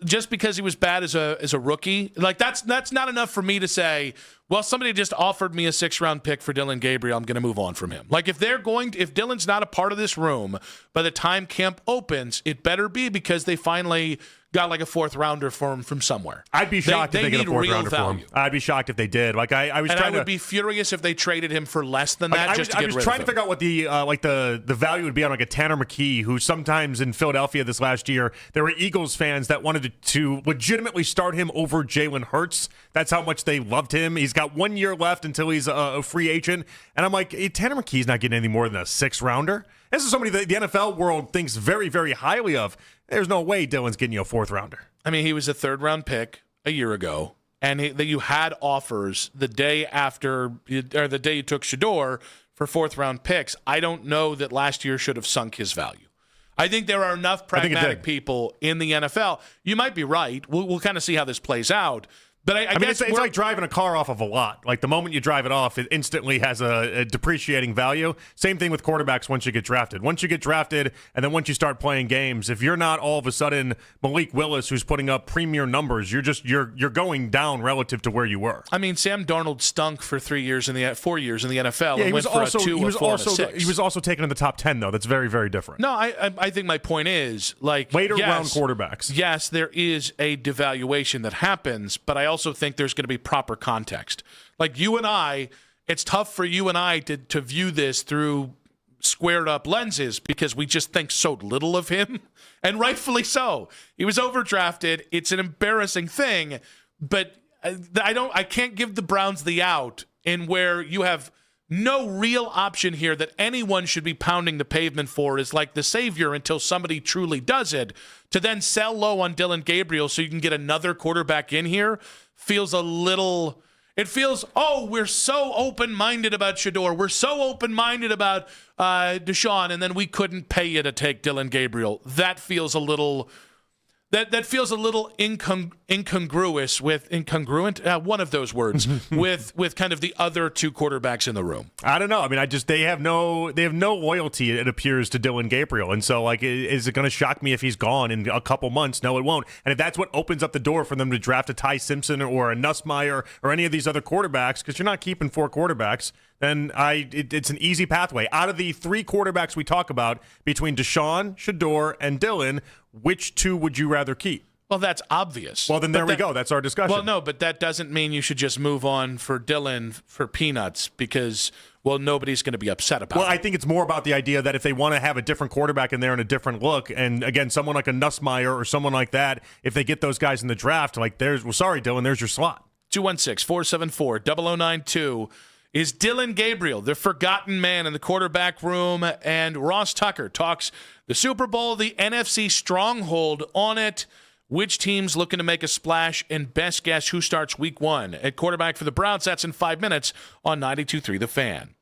just because he was bad as a rookie, like that's not enough for me to say, well, somebody just offered me a 6th-round pick for Dillon Gabriel, I'm going to move on from him. Like, if Dillon's not a part of this room by the time camp opens, it better be because they finally got like a 4th-rounder for him from somewhere. I'd be shocked if they get a 4th-rounder for him. I'd be shocked if they did. Like I would be furious if they traded him for less than that. I was trying to figure out what the value would be on like a Tanner McKee, who sometimes in Philadelphia this last year there were Eagles fans that wanted to legitimately start him over Jalen Hurts. That's how much they loved him. He's got 1 year left until he's a free agent, and I'm like, hey, Tanner McKee's not getting any more than a 6th-rounder. This is somebody that the NFL world thinks very, very highly of. There's no way Dillon's getting you a 4th-rounder. I mean, he was a 3rd-round pick a year ago, and that you had offers the day after, or the day you took Shedeur for 4th-round picks. I don't know that last year should have sunk his value. I think there are enough pragmatic people in the NFL. You might be right. We'll kind of see how this plays out. But I guess it's like driving a car off of a lot. Like the moment you drive it off, it instantly has a depreciating value. Same thing with quarterbacks once you get drafted. Once you get drafted, and then once you start playing games, if you're not all of a sudden Malik Willis, who's putting up premier numbers, you're going down relative to where you were. I mean, Sam Darnold stunk for 4 years in the NFL. Yeah, and went for a 2, a 4, and a 6. He was also taken in the top 10, though. That's very, very different. No, I think my point is, like, later round quarterbacks. Yes, there is a devaluation that happens, but I also think there's going to be proper context. Like you and I, it's tough for you and I to view this through squared up lenses because we just think so little of him, and rightfully so. He was overdrafted. It's an embarrassing thing, but I can't give the Browns the out in where you have no real option here that anyone should be pounding the pavement for is like the savior until somebody truly does it. To then sell low on Dillon Gabriel so you can get another quarterback in here feels a little... It feels, we're so open-minded about Shedeur. We're so open-minded about Deshaun, and then we couldn't pay you to take Dillon Gabriel. That feels a little... That feels a little incongruous with one of those words with kind of the other two quarterbacks in the room. I don't know. I mean, they have no loyalty, it appears, to Dillon Gabriel, and so like, is it going to shock me if he's gone in a couple months? No, it won't. And if that's what opens up the door for them to draft a Ty Simpson or a Nussmeier or any of these other quarterbacks, because you're not keeping 4 quarterbacks, then it's an easy pathway. Out of the 3 quarterbacks we talk about between Deshaun, Shedeur, and Dillon, which 2 would you rather keep? Well, that's obvious. Well, then there we go. That's our discussion. Well, no, but that doesn't mean you should just move on for Dylan for peanuts because, well, nobody's going to be upset about it. Well, I think it's more about the idea that if they want to have a different quarterback in there and a different look, and again, someone like a Nussmeier or someone like that, if they get those guys in the draft, like sorry, Dylan, there's your slot. 216-474-0092 is Dylan Gabriel, the forgotten man in the quarterback room, and Ross Tucker talks the Super Bowl, the NFC stronghold on it, which team's looking to make a splash, and best guess who starts week 1 at quarterback for the Browns. That's in 5 minutes on 92.3 The Fan.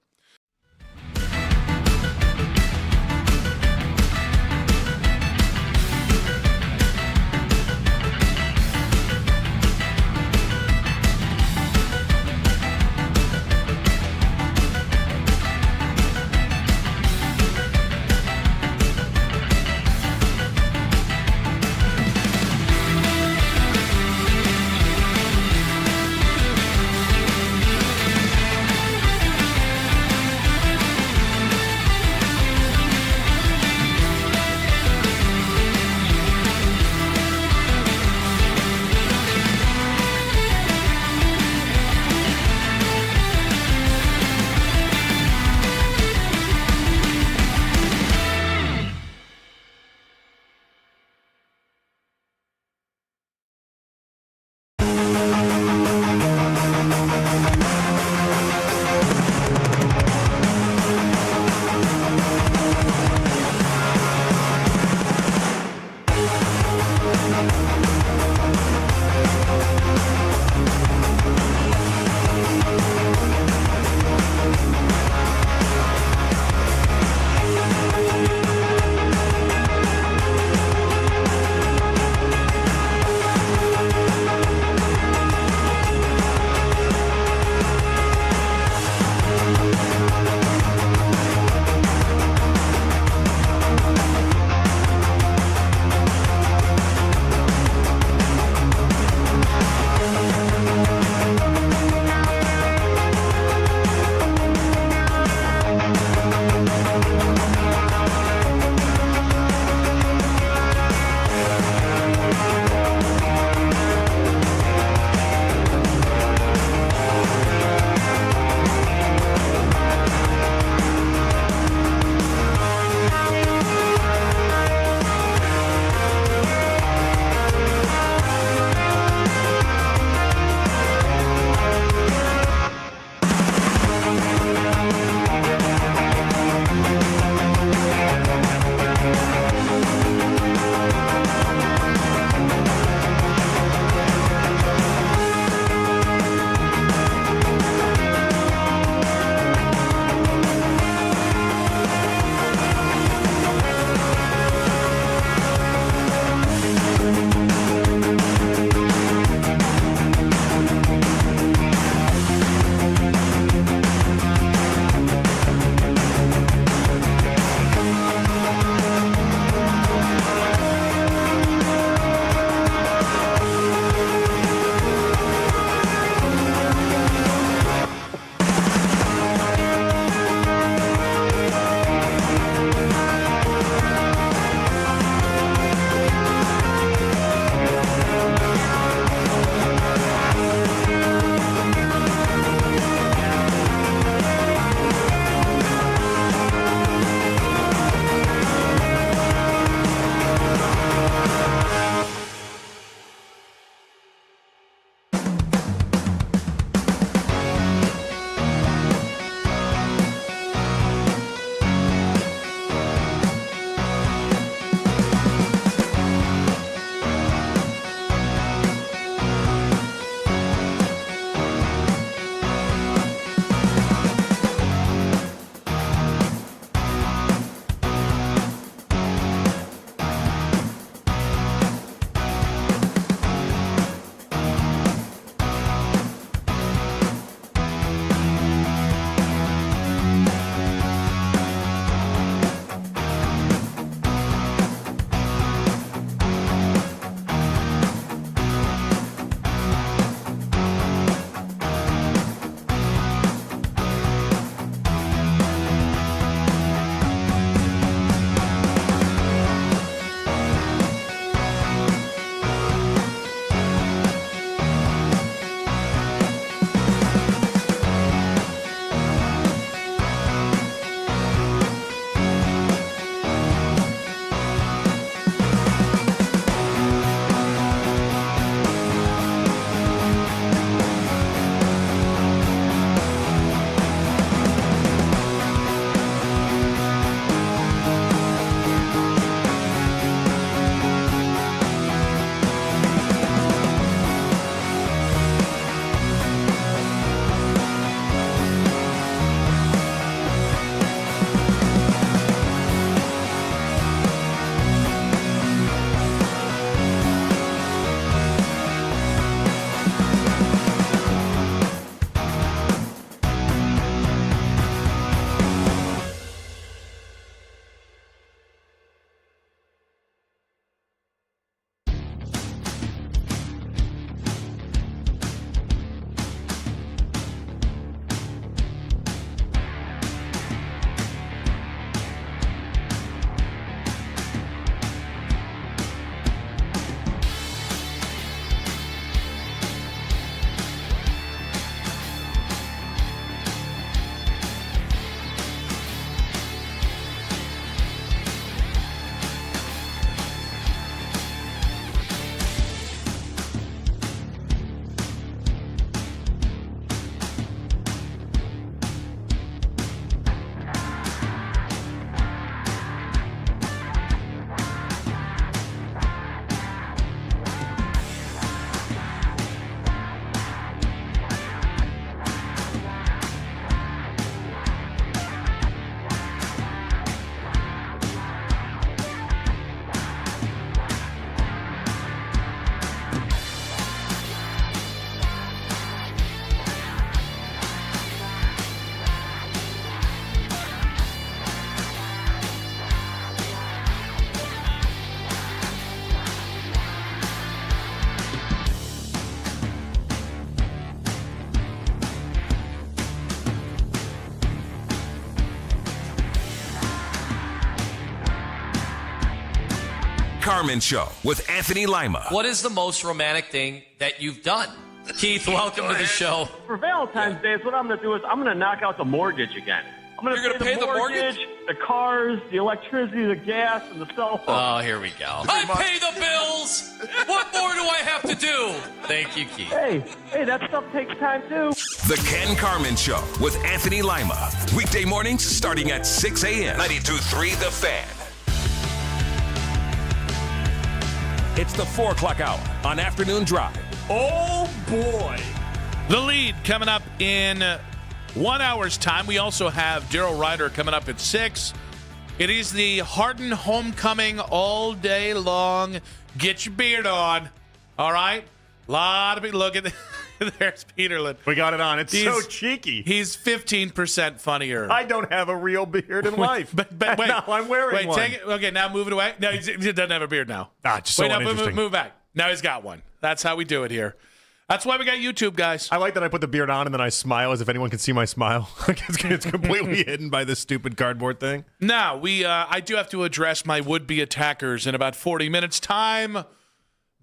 Carmen Show with Anthony Lima. What is the most romantic thing that you've done? Keith, welcome to the show. For Valentine's Day, what I'm going to do is I'm going to knock out the mortgage again. You're going to pay the mortgage? The cars, the electricity, the gas, and the cell phone. Oh, here we go. I pay the bills. What more do I have to do? Thank you, Keith. Hey, that stuff takes time, too. The Ken Carmen Show with Anthony Lima. Weekday mornings starting at 6 a.m. 92.3 The Fan. It's the 4 o'clock hour on Afternoon Drive. Oh, boy. The lead coming up in 1 hour's time. We also have Daryl Ryder coming up at 6. It is the Harden homecoming all day long. Get your beard on. All right? A lot of people. Look at there's Peterlin. We got it on. It's so cheeky. He's 15% funnier. I don't have a real beard in life. But wait. No, I'm wearing one. Take it. Okay, now move it away. No, he doesn't have a beard now. Just so wait, now uninteresting. move back. Now he's got one. That's how we do it here. That's why we got YouTube, guys. I like that I put the beard on and then I smile as if anyone can see my smile. It's completely hidden by this stupid cardboard thing. Now, I do have to address my would-be attackers in about 40 minutes' time.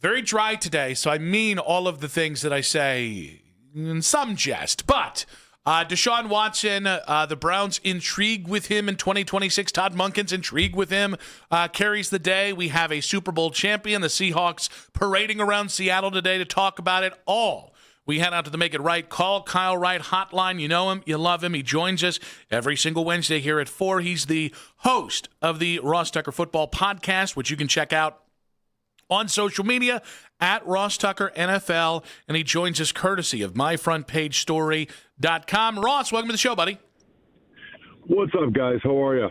Very dry today, so I mean all of the things that I say in some jest. But Deshaun Watson, the Browns intrigue with him in 2026. Todd Monken's intrigue with him carries the day. We have a Super Bowl champion, the Seahawks, parading around Seattle today to talk about it all. We head out to the Make It Right Call Kyle Wright hotline. You know him. You love him. He joins us every single Wednesday here at 4. He's the host of the Ross Tucker Football Podcast, which you can check out on social media at Ross Tucker NFL, and he joins us courtesy of myfrontpagestory.com. Ross, welcome to the show, buddy. What's up, guys? How are you?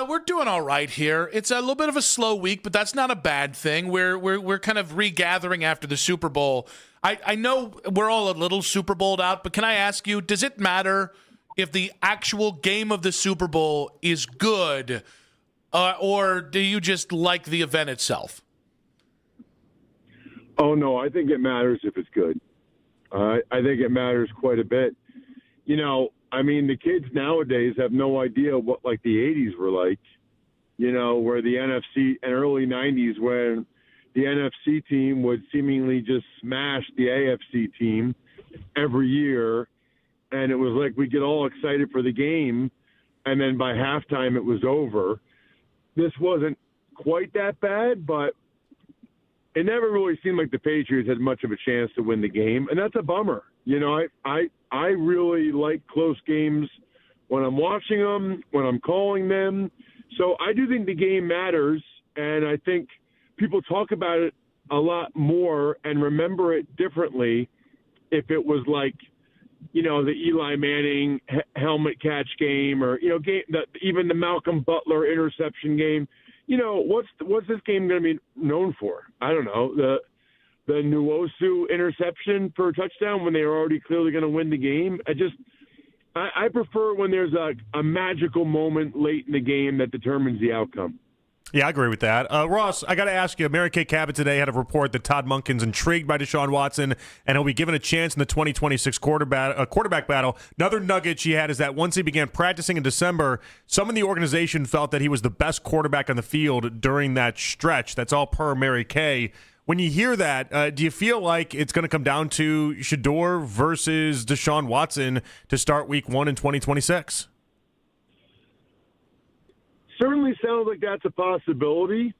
We're doing all right here. It's a little bit of a slow week, but that's not a bad thing. We're kind of regathering after the Super Bowl. I know we're all a little Super Bowled out, but can I ask you, does it matter if the actual game of the Super Bowl is good, or do you just like the event itself? Oh, no, I think it matters if it's good. I think it matters quite a bit. You know, I mean, the kids nowadays have no idea what, like, the 80s were like, you know, where the NFC and early 90s when the NFC team would seemingly just smash the AFC team every year, and it was like we'd get all excited for the game, and then by halftime it was over. This wasn't quite that bad, but it never really seemed like the Patriots had much of a chance to win the game, and that's a bummer. You know, I really like close games when I'm watching them, when I'm calling them. So I do think the game matters, and I think people talk about it a lot more and remember it differently if it was like, you know, the Eli Manning helmet catch game or, you know, even the Malcolm Butler interception game. You know, what's this game going to be known for? I don't know. The Nwosu interception for a touchdown when they were already clearly going to win the game. I prefer when there's a magical moment late in the game that determines the outcome. Yeah, I agree with that. Ross, I got to ask you, Mary Kay Cabot today had a report that Todd Monken's intrigued by Deshaun Watson, and he'll be given a chance in the 2026 quarterback battle. Another nugget she had is that once he began practicing in December, some in the organization felt that he was the best quarterback on the field during that stretch. That's all per Mary Kay. When you hear that, do you feel like it's going to come down to Shedeur versus Deshaun Watson to start week 1 in 2026? Certainly sounds like that's a possibility.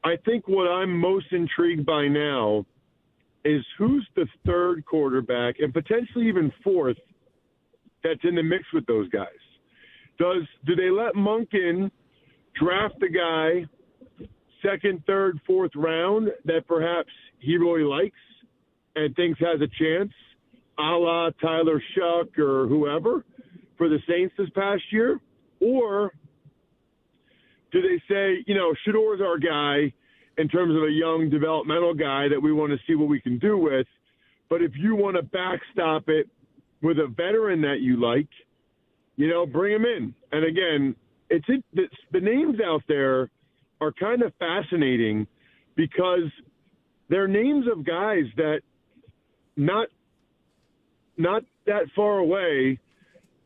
I think what I'm most intrigued by now is who's the third quarterback and potentially even fourth that's in the mix with those guys. Do they let Monken draft the guy second, third, fourth round that perhaps he really likes and thinks has a chance, a la Tyler Shuck or whoever for the Saints this past year? Or do they say, you know, Shedeur's our guy in terms of a young developmental guy that we want to see what we can do with, but if you want to backstop it with a veteran that you like, you know, bring him in. And again, the names out there are kind of fascinating because they're names of guys that not that far away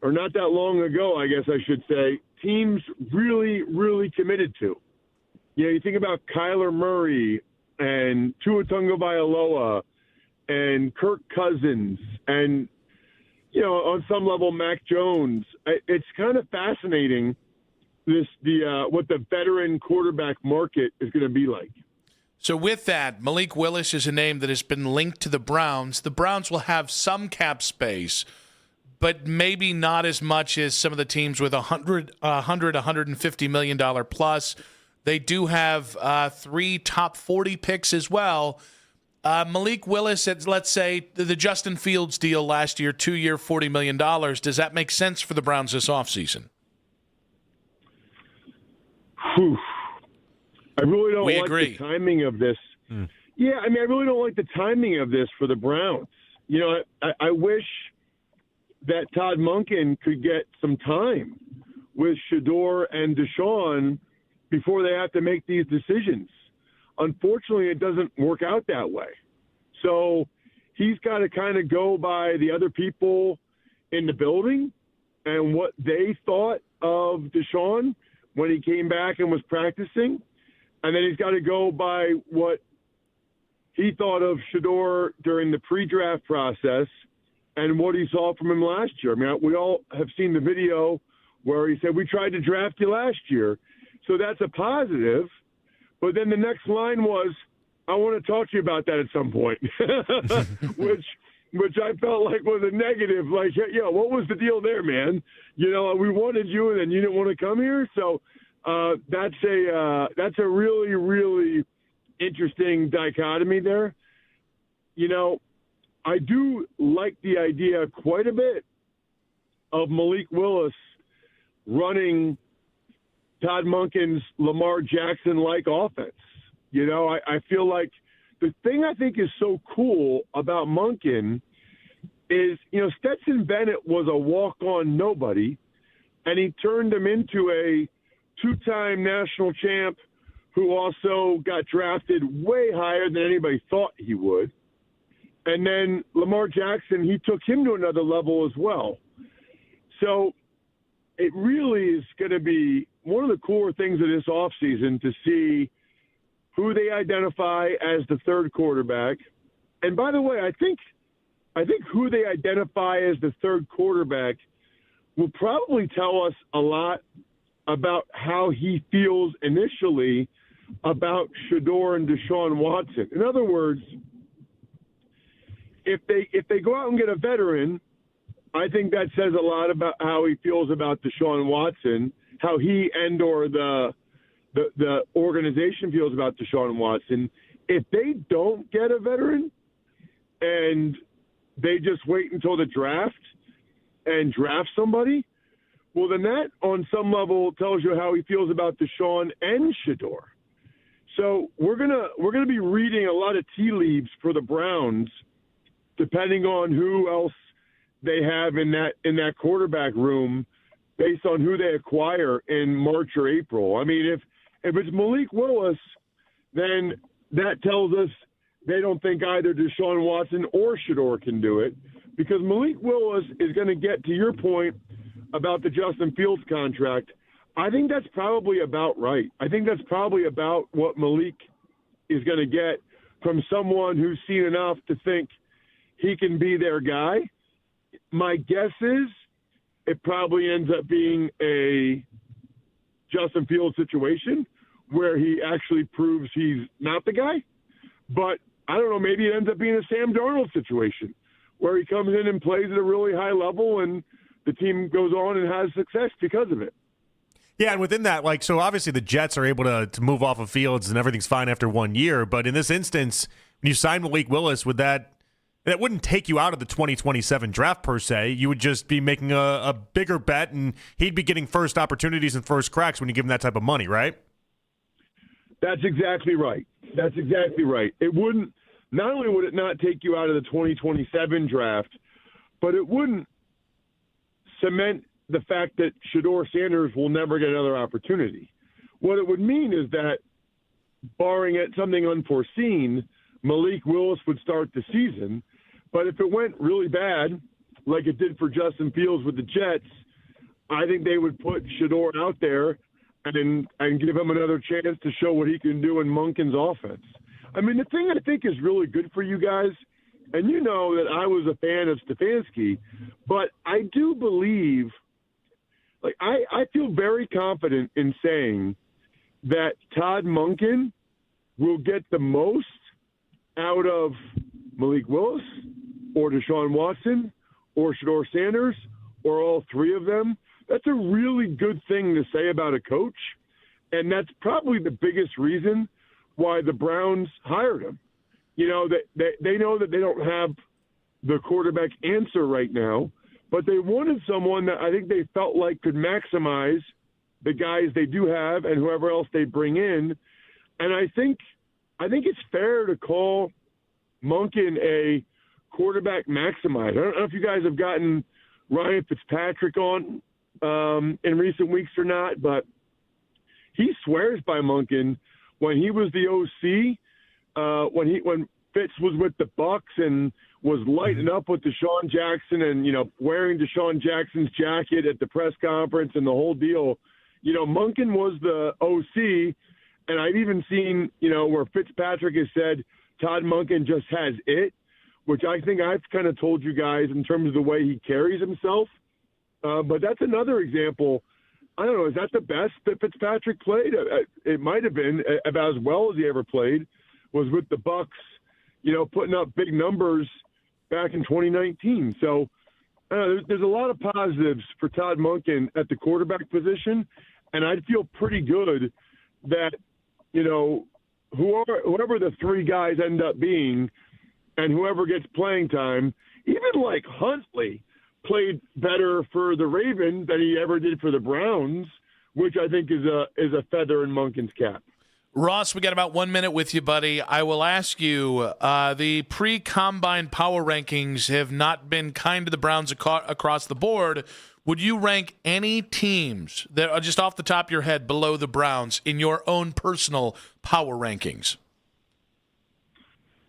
or not that long ago, I guess I should say, teams really, really committed to. you think about Kyler Murray and Tua Tagovailoa and Kirk Cousins and, on some level, Mac Jones. It's kind of fascinating what the veteran quarterback market is going to be like. So with that, Malik Willis is a name that has been linked to the Browns. The Browns will have some cap space, but maybe not as much as some of the teams with $150 million plus. They do have 3 top 40 picks as well. Malik Willis, let's say the Justin Fields deal last year, 2-year, $40 million. Does that make sense for the Browns this offseason? I really don't like agree. the timing of this. Yeah, I really don't like the timing of this for the Browns. I wish that Todd Monken could get some time with Shedeur and Deshaun before they have to make these decisions. Unfortunately, it doesn't work out that way. So he's got to kind of go by the other people in the building and what they thought of Deshaun when he came back and was practicing. And then he's got to go by what he thought of Shedeur during the pre-draft process and what he saw from him last year. We all have seen the video where he said, we tried to draft you last year. So that's a positive. But then the next line was, I want to talk to you about that at some point, which I felt like was a negative. Like, what was the deal there, man? We wanted you and then you didn't want to come here. So that's a really, really interesting dichotomy there. I do like the idea quite a bit of Malik Willis running Todd Monken's Lamar Jackson-like offense. I feel like the thing I think is so cool about Monken is, Stetson Bennett was a walk-on nobody, and he turned him into a 2-time national champ who also got drafted way higher than anybody thought he would. And then Lamar Jackson, he took him to another level as well. So it really is going to be one of the cooler things of this offseason to see who they identify as the third quarterback. And by the way, I think who they identify as the third quarterback will probably tell us a lot about how he feels initially about Shedeur and Deshaun Watson. In other words, if they go out and get a veteran, I think that says a lot about how he feels about Deshaun Watson, how he and or the organization feels about Deshaun Watson. If they don't get a veteran and they just wait until the draft and draft somebody, well, then that on some level tells you how he feels about Deshaun and Shedeur. So we're gonna be reading a lot of tea leaves for the Browns, depending on who else they have in that quarterback room, based on who they acquire in March or April. If it's Malik Willis, then that tells us they don't think either Deshaun Watson or Shedeur can do it, because Malik Willis is going to get to your point about the Justin Fields contract. I think that's probably about right. I think that's probably about what Malik is going to get from someone who's seen enough to think he can be their guy. My guess is it probably ends up being a Justin Fields situation where he actually proves he's not the guy. But I don't know, maybe it ends up being a Sam Darnold situation where he comes in and plays at a really high level and the team goes on and has success because of it. Yeah, and within that, so obviously the Jets are able to move off of Fields and everything's fine after 1 year. But in this instance, when you sign Malik Willis, that wouldn't take you out of the 2027 draft per se. You would just be making a bigger bet, and he'd be getting first opportunities and first cracks when you give him that type of money, right? That's exactly right. It wouldn't. Not only would it not take you out of the 2027 draft, but it wouldn't cement the fact that Shedeur Sanders will never get another opportunity. What it would mean is that, barring something unforeseen, Malik Willis would start the season. But if it went really bad, like it did for Justin Fields with the Jets, I think they would put Shedeur out there and give him another chance to show what he can do in Monken's offense. I mean, the thing I think is really good for you guys, and you know that I was a fan of Stefanski, but I do believe, like, I feel very confident in saying that Todd Monken will get the most out of Malik Willis or Deshaun Watson or Shedeur Sanders or all three of them. That's a really good thing to say about a coach, and that's probably the biggest reason why the Browns hired him. You know, they know that they don't have the quarterback answer right now, but they wanted someone that I think they felt like could maximize the guys they do have and whoever else they bring in. And I think it's fair to call Monken a quarterback maximizer. I don't know if you guys have gotten Ryan Fitzpatrick on in recent weeks or not, but he swears by Monken. When he was the OC, when Fitz was with the Bucs and was lighting up with Deshaun Jackson and, you know, wearing Deshaun Jackson's jacket at the press conference and the whole deal, you know, Monken was the OC, and I've even seen, you know, where Fitzpatrick has said Todd Monken just has it, which I think I've kind of told you guys in terms of the way he carries himself. But that's another example. I don't know, is that the best that Fitzpatrick played? It might have been about as well as he ever played, was with the Bucs, you know, putting up big numbers back in 2019. So there's a lot of positives for Todd Monken at the quarterback position, and I'd feel pretty good that, you know, whoever the three guys end up being and whoever gets playing time, even like Huntley played better for the Ravens than he ever did for the Browns, which I think is a feather in Monken's cap. Ross, we got about 1 minute with you, buddy. I will ask you, the pre-combine power rankings have not been kind to the Browns across the board. Would you rank any teams that are just off the top of your head below the Browns in your own personal power rankings?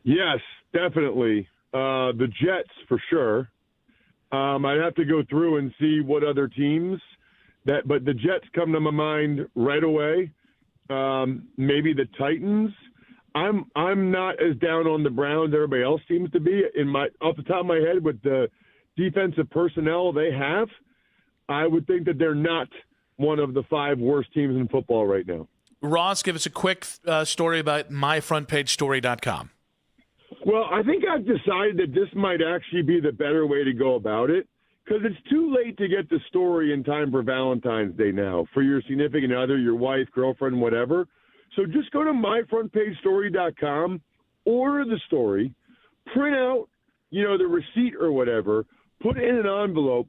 Yes, definitely. The Jets, for sure. I'd have to go through and see what other teams but the Jets come to my mind right away. Maybe the Titans. I'm not as down on the Browns as everybody else seems to be. Off the top of my head, with the defensive personnel they have, I would think that they're not one of the 5 worst teams in football right now. Ross, give us a quick story about myfrontpagestory.com. Well, I think I've decided that this might actually be the better way to go about it, because it's too late to get the story in time for Valentine's Day now, for your significant other, your wife, girlfriend, whatever. So just go to myfrontpagestory.com, order the story, print out, you know, the receipt or whatever, put it in an envelope,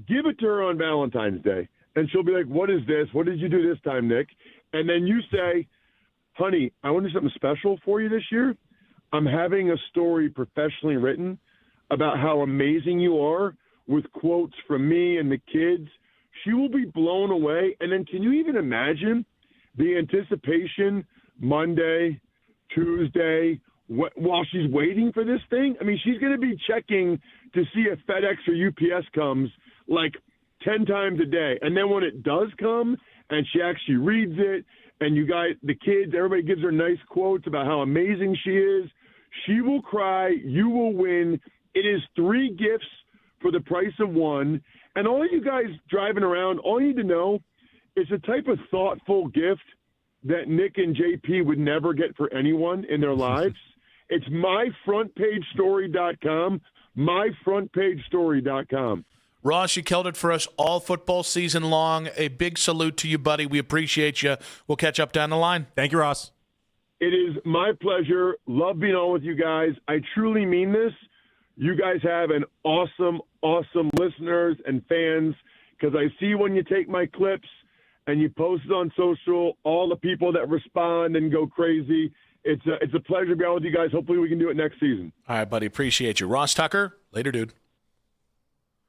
give it to her on Valentine's Day, and she'll be like, what is this? What did you do this time, Nick? And then you say, honey, I want to do something special for you this year. I'm having a story professionally written about how amazing you are, with quotes from me and the kids. She will be blown away. And then can you even imagine the anticipation Monday, Tuesday, while she's waiting for this thing? I mean, she's going to be checking to see if FedEx or UPS comes like 10 times a day. And then when it does come and she actually reads it, and you guys, the kids, everybody gives her nice quotes about how amazing she is, she will cry. You will win. It is 3 gifts for the price of 1. And all you guys driving around, all you need to know is the type of thoughtful gift that Nick and JP would never get for anyone in their lives. It's myfrontpagestory.com, myfrontpagestory.com. Ross, you killed it for us all football season long. A big salute to you, buddy. We appreciate you. We'll catch up down the line. Thank you, Ross. It is my pleasure. Love being on with you guys. I truly mean this. You guys have an awesome, awesome listeners and fans, because I see when you take my clips and you post it on social, all the people that respond and go crazy. It's a pleasure to be on with you guys. Hopefully we can do it next season. All right, buddy. Appreciate you. Ross Tucker, later, dude.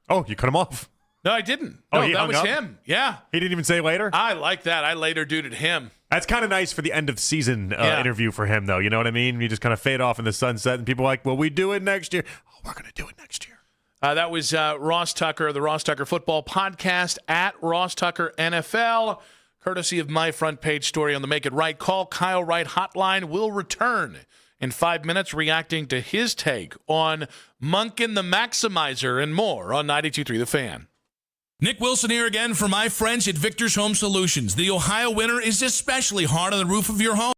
Oh, you cut him off. No, I didn't. Oh, No, he that hung was up? him. Yeah. He didn't even say later? I like that. I later duded him. That's kind of nice for the end of season interview for him, though. You know what I mean? You just kind of fade off in the sunset, and people are like, well, we do it next year. Oh, we're going to do it next year. That was Ross Tucker, the Ross Tucker Football Podcast, at Ross Tucker NFL. courtesy of my front page story on the Make It Right. Call Kyle Wright hotline will return in 5 minutes, reacting to his take on Monken the Maximizer and more on 92.3 The Fan. Nick Wilson here again for my friends at Victor's Home Solutions. The Ohio winter is especially hard on the roof of your home.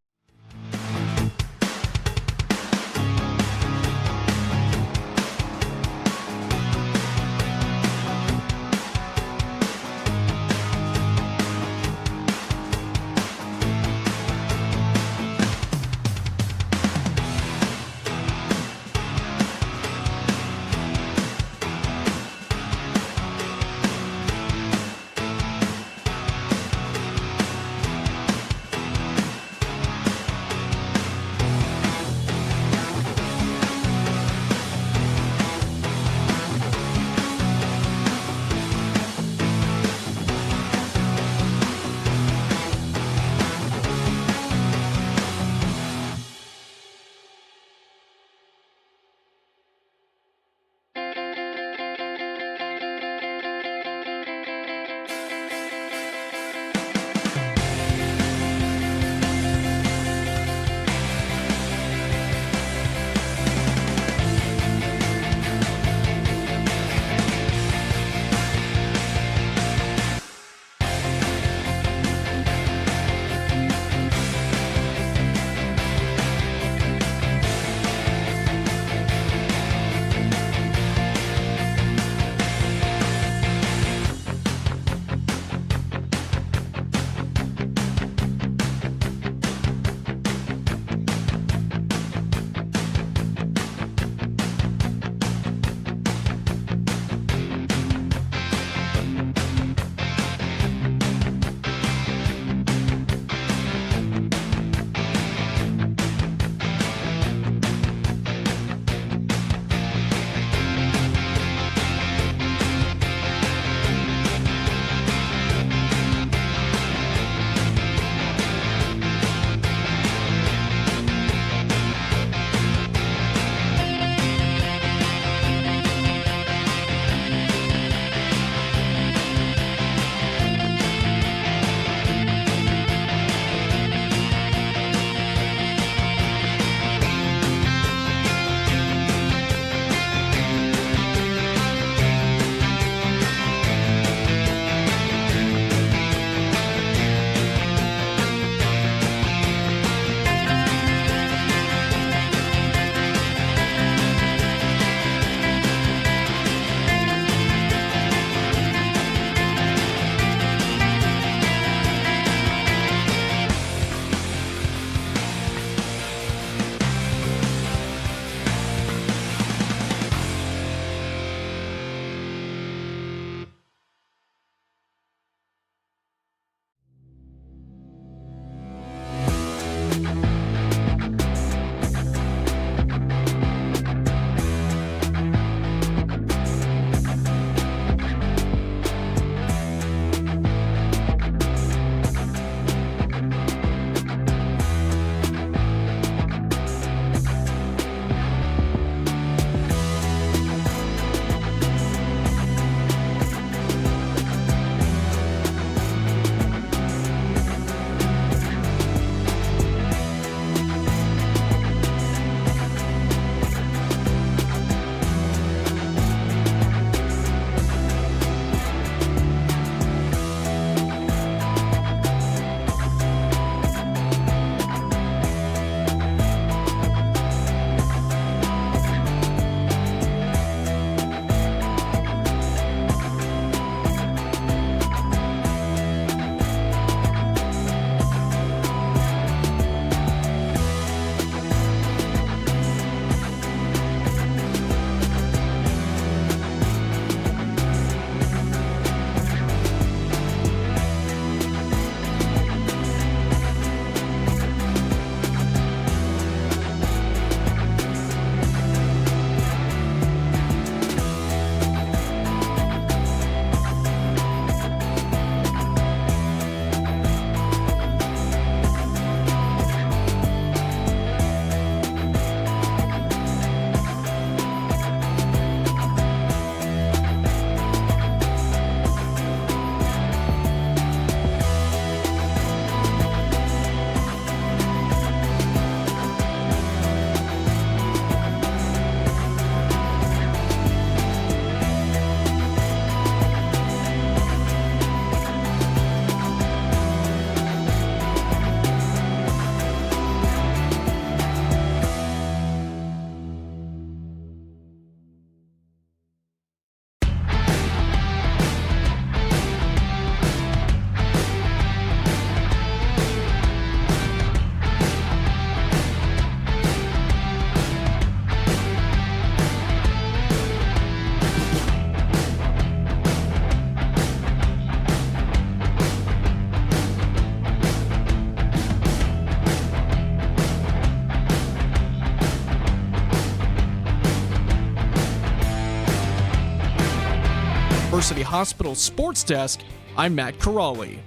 University Hospital Sports Desk, I'm Matt Corrali.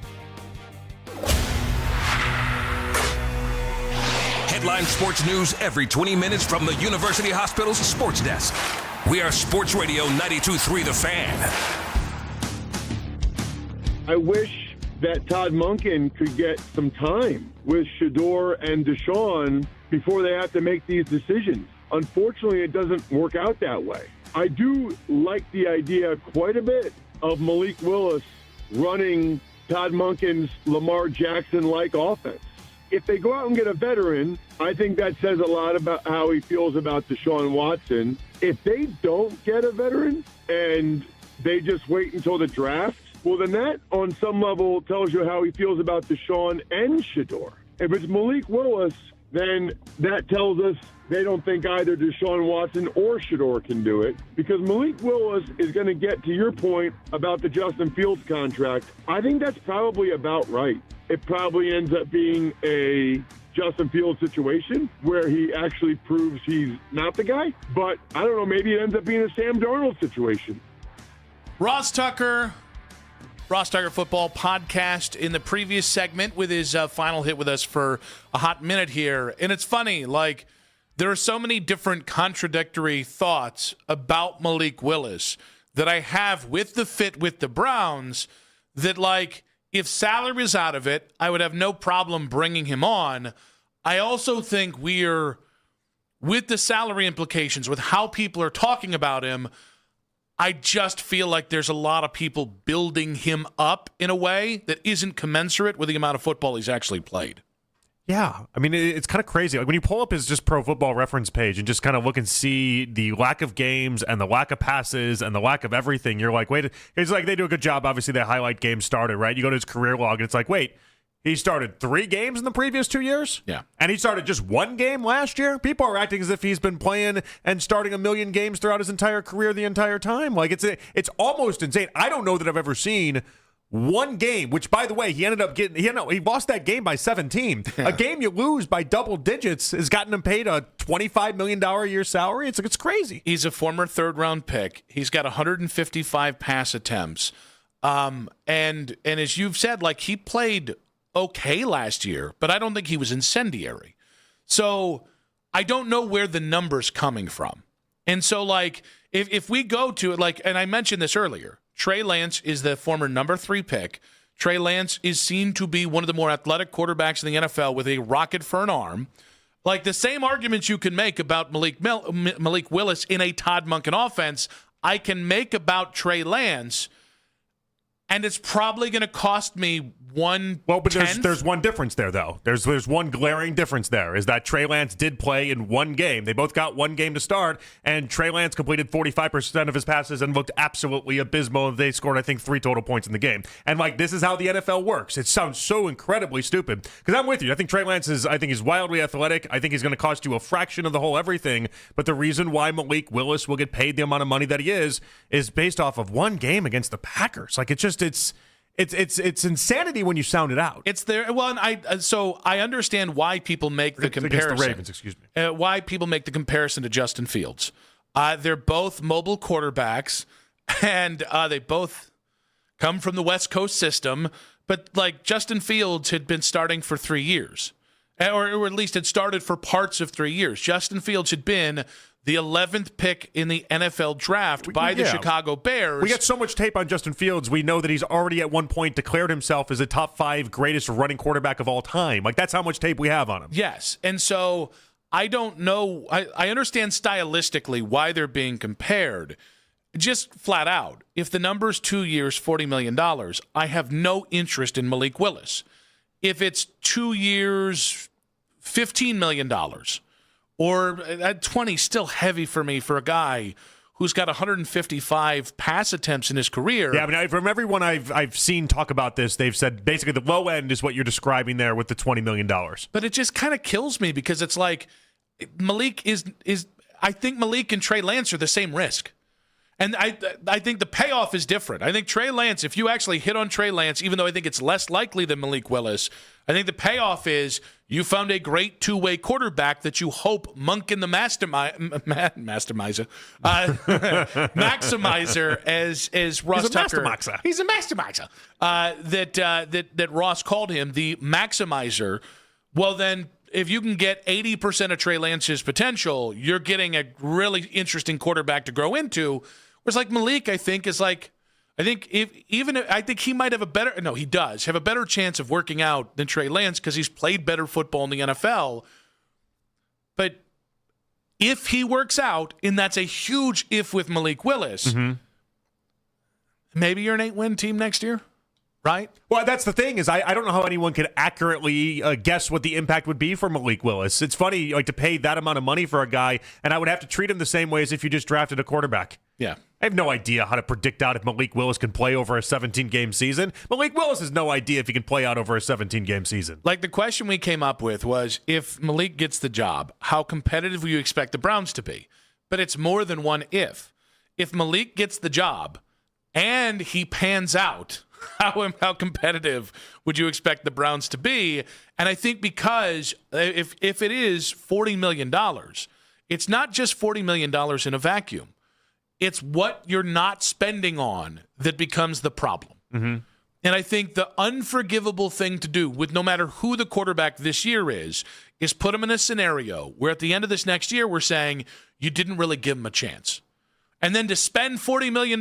Headline sports news every 20 minutes from the University Hospital's Sports Desk. We are Sports Radio 92.3 The Fan. I wish that Todd Monken could get some time with Shedeur and Deshaun before they have to make these decisions. Unfortunately, it doesn't work out that way. I do like the idea quite a bit of Malik Willis running Todd Monken's Lamar Jackson-like offense. If they go out and get a veteran, I think that says a lot about how he feels about Deshaun Watson. If they don't get a veteran and they just wait until the draft, well, then that on some level tells you how he feels about Deshaun and Shedeur. If it's Malik Willis, then that tells us they don't think either Deshaun Watson or Shedeur can do it, because Malik Willis is going to get to your point about the Justin Fields contract. I think that's probably about right. It probably ends up being a Justin Fields situation where he actually proves he's not the guy. But I don't know, maybe it ends up being a Sam Darnold situation. Ross Tucker Football Podcast in the previous segment with his final hit with us for a hot minute here. And it's funny, like, there are so many different contradictory thoughts about Malik Willis that I have with the fit with the Browns that, like, if salary is out of it, I would have no problem bringing him on. I also think we're, with the salary implications, with how people are talking about him, I just feel like there's a lot of people building him up in a way that isn't commensurate with the amount of football he's actually played. Yeah, I mean, it's kind of crazy. Like when you pull up his just Pro Football Reference page and just kind of look and see the lack of games and the lack of passes and the lack of everything, you're like, wait, it's like they do a good job. Obviously, they highlight games started, right? You go to his career log and it's like, wait, he started 3 games in the previous 2 years? Yeah. And he started just 1 game last year? People are acting as if he's been playing and starting 1 million games throughout his entire career the entire time. Like, it's almost insane. I don't know that I've ever seen 1 game, which, by the way, he lost that game by 17. Yeah. A game you lose by double digits has gotten him paid a $25 million a year salary. It's crazy. He's a former 3rd-round pick. He's got 155 pass attempts. And as you've said, like, he played okay last year, but I don't think he was incendiary. So I don't know where the number's coming from. And so, like, if we go to it, like, and I mentioned this earlier, Trey Lance is the former number 3 pick. Trey Lance is seen to be one of the more athletic quarterbacks in the NFL with a rocket for an arm. Like, the same arguments you can make about Malik Willis in a Todd Monken offense, I can make about Trey Lance, and it's probably going to cost me 1/10. Well, but there's one difference there, though. There's one glaring difference there, is that Trey Lance did play in 1 game. They both got 1 game to start, and Trey Lance completed 45% of his passes and looked absolutely abysmal. They scored, I think, 3 total points in the game. And, like, this is how the NFL works. It sounds so incredibly stupid. Because I'm with you. I think Trey Lance he's wildly athletic. I think he's going to cost you a fraction of the whole everything. But the reason why Malik Willis will get paid the amount of money that he is based off of 1 game against the Packers. Like, it's insanity when you sound it out. It's there. Well, and I understand why people make the comparison. Against the Ravens, excuse me. Why people make the comparison to Justin Fields. They're both mobile quarterbacks, and they both come from the West Coast system. But, like, Justin Fields had been starting for 3 years, or at least had started for parts of 3 years. Justin Fields had been the 11th pick in the NFL draft by the Chicago Bears. We get so much tape on Justin Fields, we know that he's already at one point declared himself as a top 5 greatest running quarterback of all time. Like, that's how much tape we have on him. Yes, and so I don't know. I understand stylistically why they're being compared. Just flat out, if the number's 2 years, $40 million, I have no interest in Malik Willis. If it's 2 years, $15 million, or at 20, still heavy for me for a guy who's got 155 pass attempts in his career. Yeah, I mean, from everyone I've seen talk about this, they've said basically the low end is what you're describing there with the $20 million. But it just kind of kills me because it's like Malik is I think Malik and Trey Lance are the same risk. And I think the payoff is different. I think Trey Lance, if you actually hit on Trey Lance, even though I think it's less likely than Malik Willis, I think the payoff is you found a great two-way quarterback that you hope Monken the maximizer as Ross Tucker. He's a maximizer. That Ross called him the maximizer. Well, then, if you can get 80% of Trey Lance's potential, you're getting a really interesting quarterback to grow into. Whereas like Malik, I think he might have he does have a better chance of working out than Trey Lance because he's played better football in the NFL. But if he works out, and that's a huge if with Malik Willis, maybe you're an 8-win team next year. Right? Well, that's the thing is I don't know how anyone could accurately guess what the impact would be for Malik Willis. It's funny like to pay that amount of money for a guy, and I would have to treat him the same way as if you just drafted a quarterback. Yeah. I have no idea how to predict out if Malik Willis can play over a 17-game season. Malik Willis has no idea if he can play out over a 17-game season. Like the question we came up with was, if Malik gets the job, how competitive will you expect the Browns to be? But it's more than one if. If Malik gets the job and he pans out, how competitive would you expect the Browns to be? And I think because if it is $40 million, it's not just $40 million in a vacuum. It's what you're not spending on that becomes the problem. And I think the unforgivable thing to do with no matter who the quarterback this year is put him in a scenario where at the end of this next year, we're saying you didn't really give him a chance. And then to spend $40 million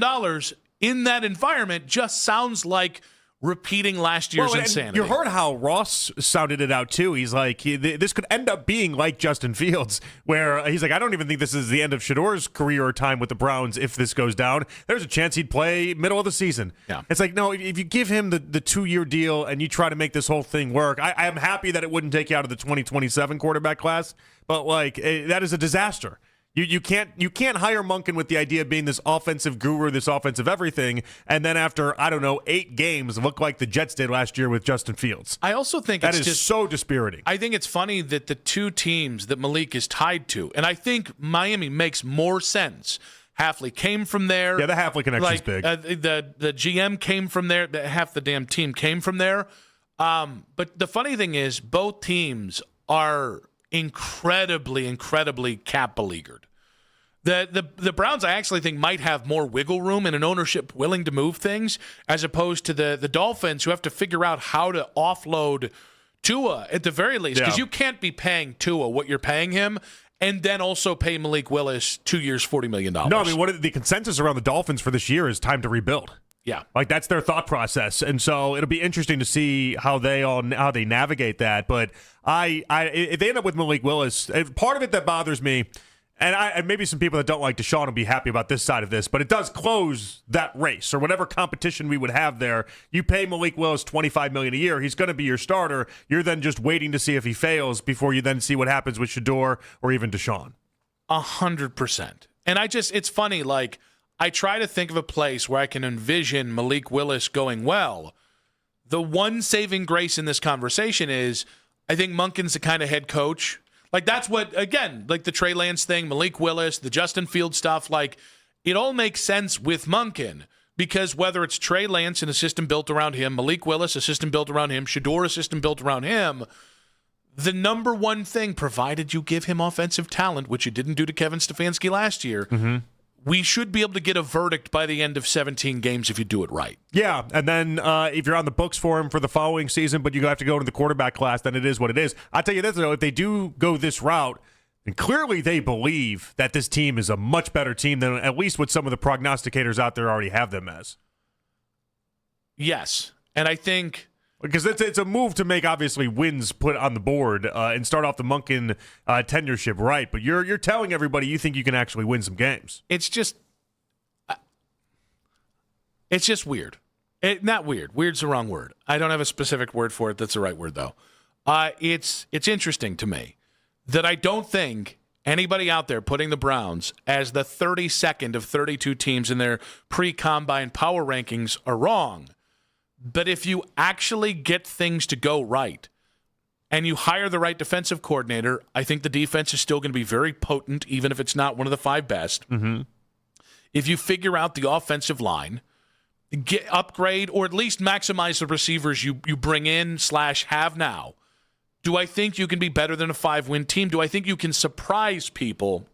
in that environment just sounds like repeating last year's insanity. You heard how Ross sounded it out, too. He's like, this could end up being like Justin Fields, where he's like, I don't even think this is the end of Shedor's career or time with the Browns if this goes down. There's a chance he'd play middle of the season. Yeah. It's like, no, if you give him the 2-year deal and you try to make this whole thing work, I am happy that it wouldn't take you out of the 2027 quarterback class, but like that is a disaster. You can't hire Monken with the idea of being this offensive guru, this offensive everything, and then after, 8 games look like the Jets did last year with Justin Fields. I also think that is just so dispiriting. I think it's funny that the two teams that Malik is tied to, and I think Miami makes more sense. Hafley came from there. Yeah, the Hafley connection's big. The GM came from there. Half the damn team came from there. But the funny thing is, both teams are incredibly cap beleaguered. The Browns, I actually think, might have more wiggle room and an ownership willing to move things, as opposed to the Dolphins, who have to figure out how to offload Tua at the very least, because you can't be paying Tua what you're paying him and then also pay Malik Willis 2 years, $40 million. No, I mean, the consensus around the Dolphins for this year is time to rebuild. Yeah, like that's their thought process, and so it'll be interesting to see how they navigate that. But if they end up with Malik Willis, part of it that bothers me, and maybe some people that don't like Deshaun will be happy about this side of this, but it does close that race or whatever competition we would have there. You pay Malik Willis $25 million a year; he's going to be your starter. You're then just waiting to see if he fails before you then see what happens with Shedeur or even Deshaun. 100%, and it's funny, like. I try to think of a place where I can envision Malik Willis going well. The one saving grace in this conversation is I think Monken's the kind of head coach. Like that's what, again, like the Trey Lance thing, Malik Willis, the Justin Fields stuff, like it all makes sense with Monken because whether it's Trey Lance, an assistant built around him, Malik Willis, a system built around him, Shedeur, a system built around him, the number one thing, provided you give him offensive talent, which you didn't do to Kevin Stefanski last year, we should be able to get a verdict by the end of 17 games if you do it right. Yeah, and then if you're on the books for him for the following season, but you have to go into the quarterback class, then it is what it is. I'll tell you this, though, if they do go this route, and clearly they believe that this team is a much better team than at least what some of the prognosticators out there already have them as. Yes, and I think... Because it's a move to make, obviously, wins put on the board and start off the Monken tenureship right. But you're telling everybody you think you can actually win some games. It's just weird. Not weird. Weird's the wrong word. I don't have a specific word for it that's the right word, though. It's interesting to me that I don't think anybody out there putting the Browns as the 32nd of 32 teams in their pre-combine power rankings are wrong. But if you actually get things to go right and you hire the right defensive coordinator, I think the defense is still going to be very potent, even if it's not one of the 5 best. if you figure out the offensive line, upgrade or at least maximize the receivers you bring in / have now, do I think you can be better than a 5-win team? Do I think you can surprise people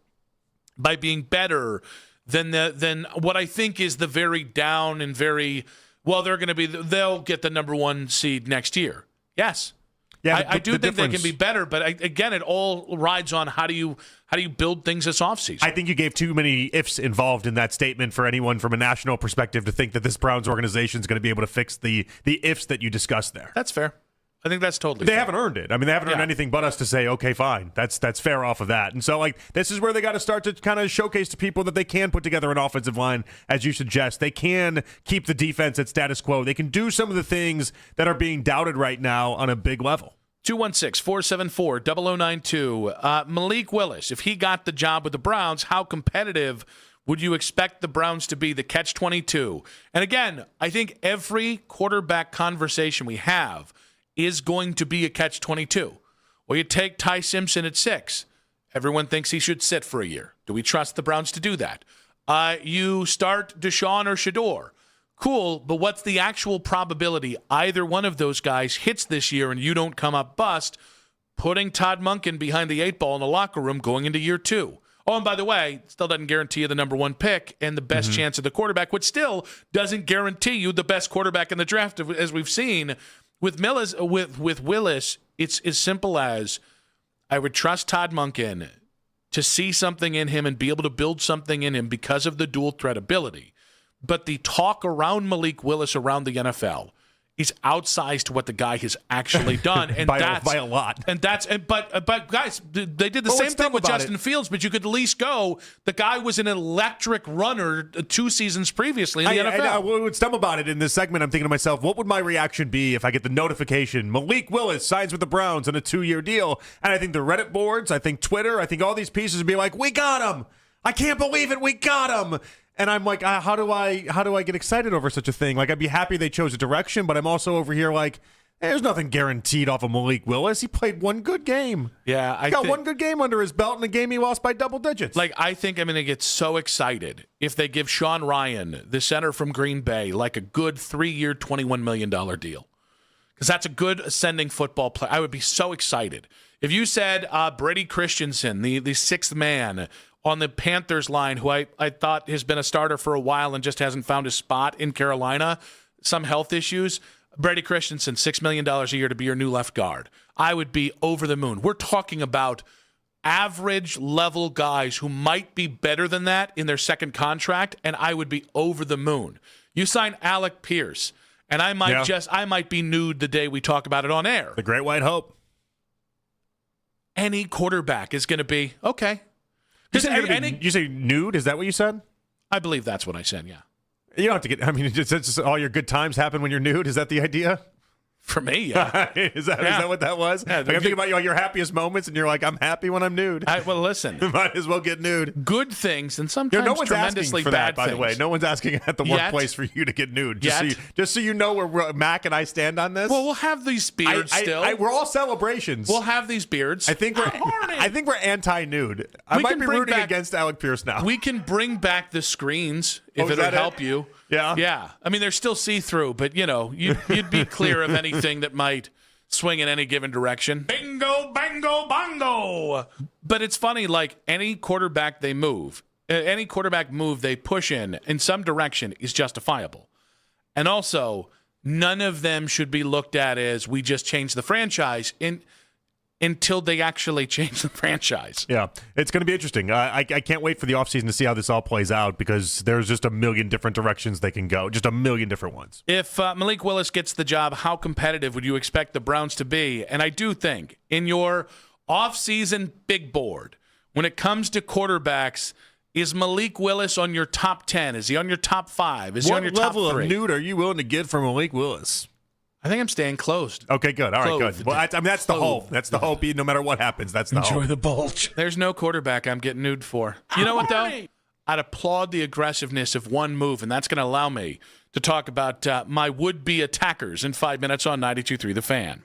by being better than what I think is the very down and very, well, they'll get the number 1 seed next year? Yes. Yeah, I do think they can be better, but again, it all rides on how do you build things this offseason. I think you gave too many ifs involved in that statement for anyone from a national perspective to think that this Browns organization is going to be able to fix the ifs that you discussed there. That's fair. I think that's totally They fair. haven't earned it. I mean, they haven't earned anything but us to say, okay, fine. That's fair off of that. And so, like, this is where they got to start to kind of showcase to people that they can put together an offensive line, as you suggest. They can keep the defense at status quo. They can do some of the things that are being doubted right now on a big level. 216-474-0092. Malik Willis, if he got the job with the Browns, how competitive would you expect the Browns to be, the catch-22? And again, I think every quarterback conversation we have is going to be a catch-22. Well, you take Ty Simpson at 6. Everyone thinks he should sit for a year. Do we trust the Browns to do that? You start Deshaun or Shedeur. Cool, but what's the actual probability either one of those guys hits this year and you don't come up bust, putting Todd Monken behind the 8 ball in the locker room going into year 2? Oh, and by the way, still doesn't guarantee you the number 1 pick and the best chance of the quarterback, which still doesn't guarantee you the best quarterback in the draft, as we've seen. With Willis, it's as simple as I would trust Todd Monken to see something in him and be able to build something in him because of the dual threat ability. But the talk around Malik Willis around the NFL is outsized to what the guy has actually done, and by a lot. And but guys, they did the same thing with Justin Fields. But you could at least go. The guy was an electric runner 2 seasons previously in the NFL. I would stumble about it in this segment. I'm thinking to myself, what would my reaction be if I get the notification Malik Willis signs with the Browns on a 2-year deal? And I think the Reddit boards, I think Twitter, I think all these pieces would be like, "We got him! I can't believe it! We got him!" And I'm like, how do I get excited over such a thing? Like, I'd be happy they chose a direction, but I'm also over here like, there's nothing guaranteed off of Malik Willis. He played 1 good game. Yeah, he got 1 good game under his belt in a game he lost by double digits. Like, I think I'm going to get so excited if they give Sean Ryan, the center from Green Bay, like a good 3-year, $21 million deal. Because that's a good ascending football player. I would be so excited. If you said Brady Christensen, the 6th man on the Panthers line, who I thought has been a starter for a while and just hasn't found his spot in Carolina, some health issues, Brady Christensen, $6 million a year to be your new left guard. I would be over the moon. We're talking about average level guys who might be better than that in their second contract, and I would be over the moon. You sign Alec Pierce, and I might be nude the day we talk about it on air. The Great White Hope. Any quarterback is going to be okay. You say nude? Is that what you said? I believe that's what I said, yeah. You don't have to get, I mean, it's just all your good times happen when you're nude. Is that the idea? For me, yeah. Is that what that was? Yeah, like I'm thinking about your happiest moments, and you're like, I'm happy when I'm nude. Well, listen. Might as well get nude. Good things, and sometimes no one's tremendously asking for bad that, by things. the way. No one's asking at the workplace for you to get nude. Just so you know where Mac and I stand on this. Well, we'll have these beards still. We're all celebrations. We'll have these beards. I think we're anti-nude. I might be rooting against Alec Pierce now. We can bring back the screens if it'll help you. Yeah. Yeah. I mean, they're still see-through, but, you'd be clear of anything that might swing in any given direction. Bingo, bango, bongo. But it's funny, like any quarterback move they push in some direction is justifiable. And also, none of them should be looked at as we just changed the franchise until they actually change the franchise. Yeah, it's going to be interesting. I can't wait for the offseason to see how this all plays out because there's just a million different directions they can go, just a million different ones. If Malik Willis gets the job, how competitive would you expect the Browns to be? And I do think in your offseason big board, when it comes to quarterbacks, is Malik Willis on your top 10? Is he on your top 5? Is he on your top 3? What level of nude are you willing to get from Malik Willis? I think I'm staying closed. Okay, good. All right, good. Well, that's the hope. That's the hope. No matter what happens, that's the hope. Enjoy the bulge. There's no quarterback I'm getting nude for. You know what, though? I'd applaud the aggressiveness of one move, and that's going to allow me to talk about my would-be attackers in 5 minutes on 92.3 The Fan.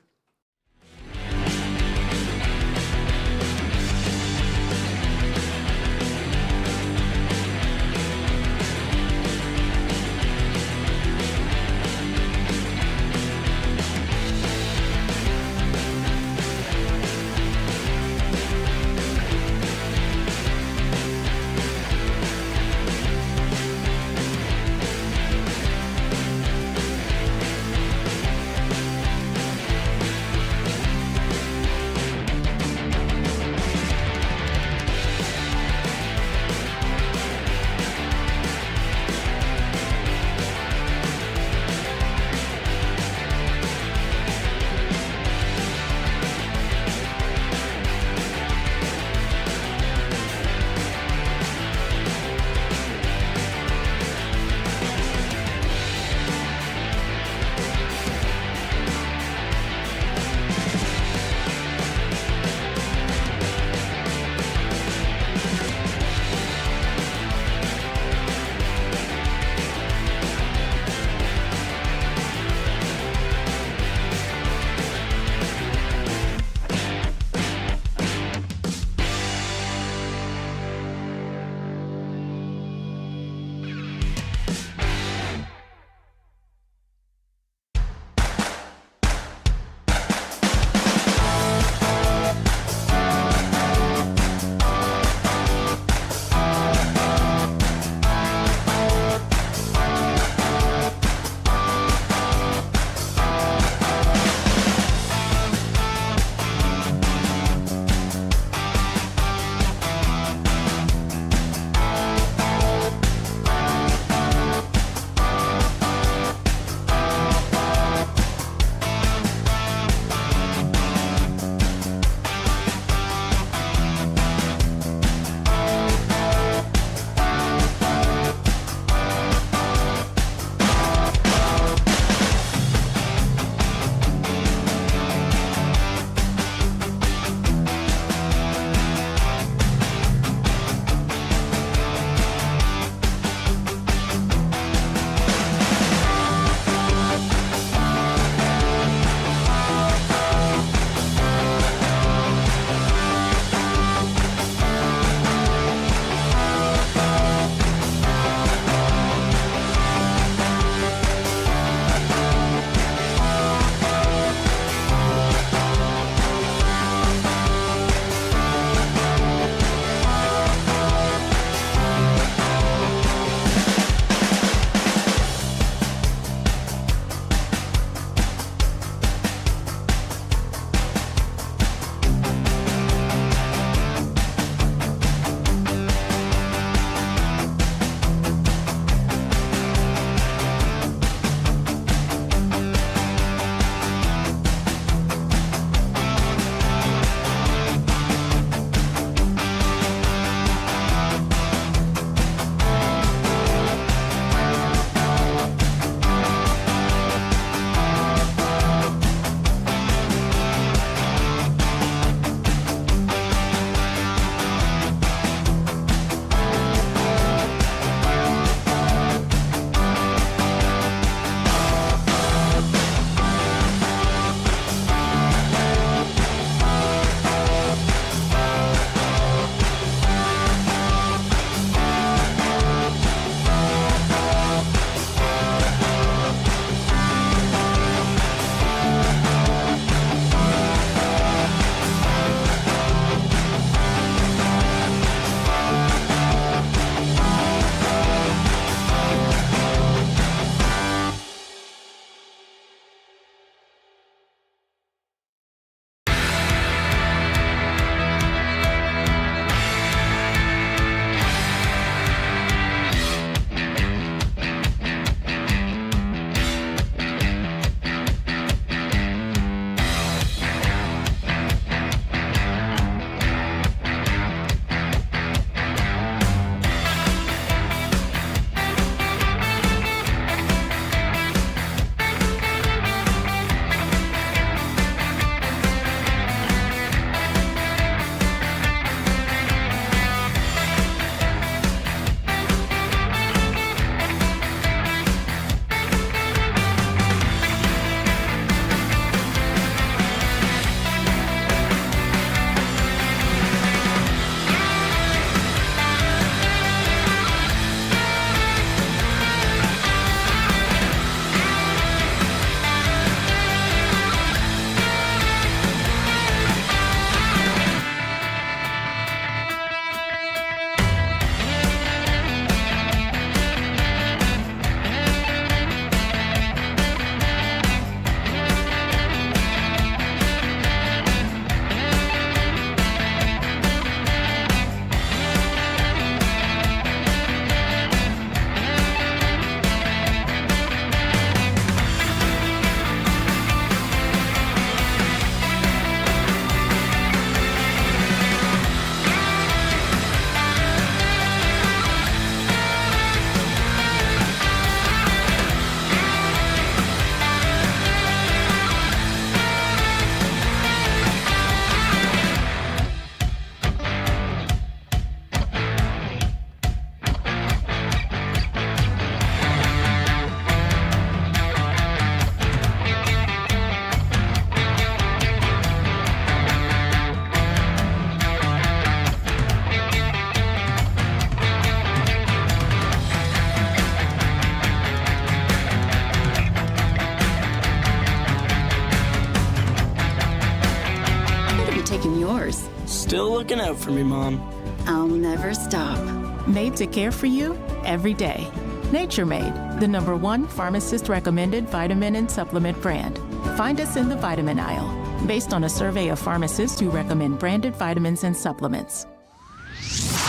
Checking yours. Still looking out for me, Mom. I'll never stop. Made to care for you every day. Nature Made, the #1 pharmacist-recommended vitamin and supplement brand. Find us in the vitamin aisle, based on a survey of pharmacists who recommend branded vitamins and supplements.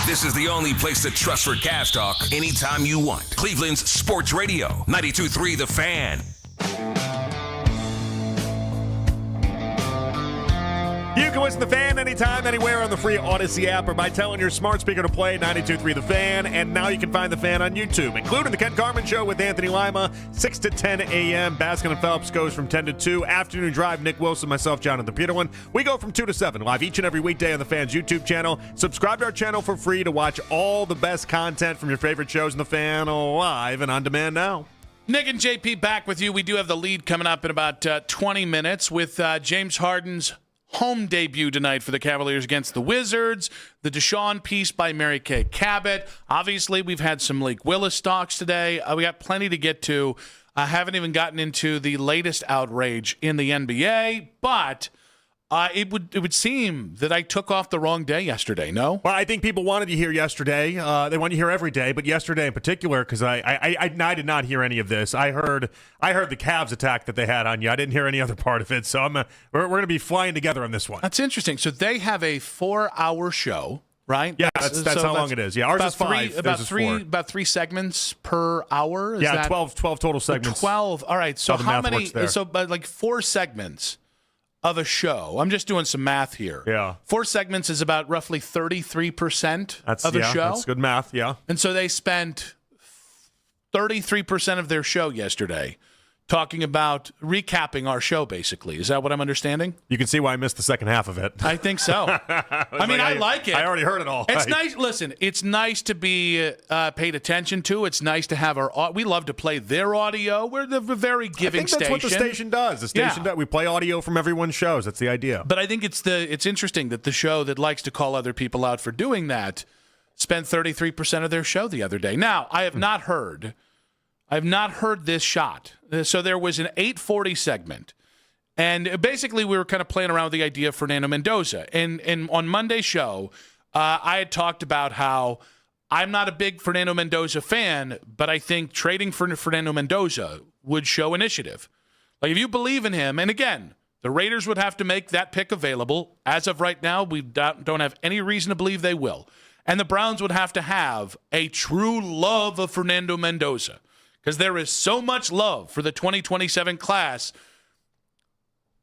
This is the only place to trust for Cavs talk anytime you want. Cleveland's Sports Radio, 92.3 The Fan. You can listen to The Fan anytime, anywhere on the free Odyssey app or by telling your smart speaker to play 92.3 The Fan. And now you can find The Fan on YouTube, including The Ken Carman Show with Anthony Lima, 6 to 10 a.m. Baskin and Phelps goes from 10 to 2. Afternoon Drive, Nick Wilson, myself, Jonathan Peterlin. We go from 2 to 7, live each and every weekday on The Fan's YouTube channel. Subscribe to our channel for free to watch all the best content from your favorite shows in The Fan live and on demand now. Nick and JP back with you. We do have the lead coming up in about 20 minutes with James Harden's home debut tonight for the Cavaliers against the Wizards. The Deshaun piece by Mary Kay Cabot. Obviously, we've had some Malik Willis talks today. We got plenty to get to. I haven't even gotten into the latest outrage in the NBA, but it would seem that I took off the wrong day yesterday, no? Well, I think people wanted to hear yesterday. They want to hear every day, but yesterday in particular, because I did not hear any of this. I heard the Cavs attack that they had on you. I didn't hear any other part of it, so we're going to be flying together on this one. That's interesting. So they have a 4-hour show, right? Yeah, that's how long it is. Yeah, ours is 5. About three segments per hour. Is 12 total segments. 12. All right. So how many? So like 4 segments of a show. I'm just doing some math here. Yeah. 4 segments is about roughly 33% of a show. That's good math, yeah. And so they spent 33% of their show yesterday talking about recapping our show, basically. Is that what I'm understanding? You can see why I missed the second half of it. I think so. I like it. I already heard it all. It's nice. Listen, it's nice to be paid attention to. It's nice to have we love to play their audio. We're the very giving station. I think that's what the station does. The station does. We play audio from everyone's shows. That's the idea. But I think it's interesting that the show that likes to call other people out for doing that spent 33% of their show the other day. Now, I have not heard this shot. So there was an 8:40 segment, and basically we were kind of playing around with the idea of Fernando Mendoza. And on Monday's show, I had talked about how I'm not a big Fernando Mendoza fan, but I think trading for Fernando Mendoza would show initiative. Like, if you believe in him, and again, the Raiders would have to make that pick available. As of right now, we don't have any reason to believe they will. And the Browns would have to have a true love of Fernando Mendoza, because there is so much love for the 2027 class,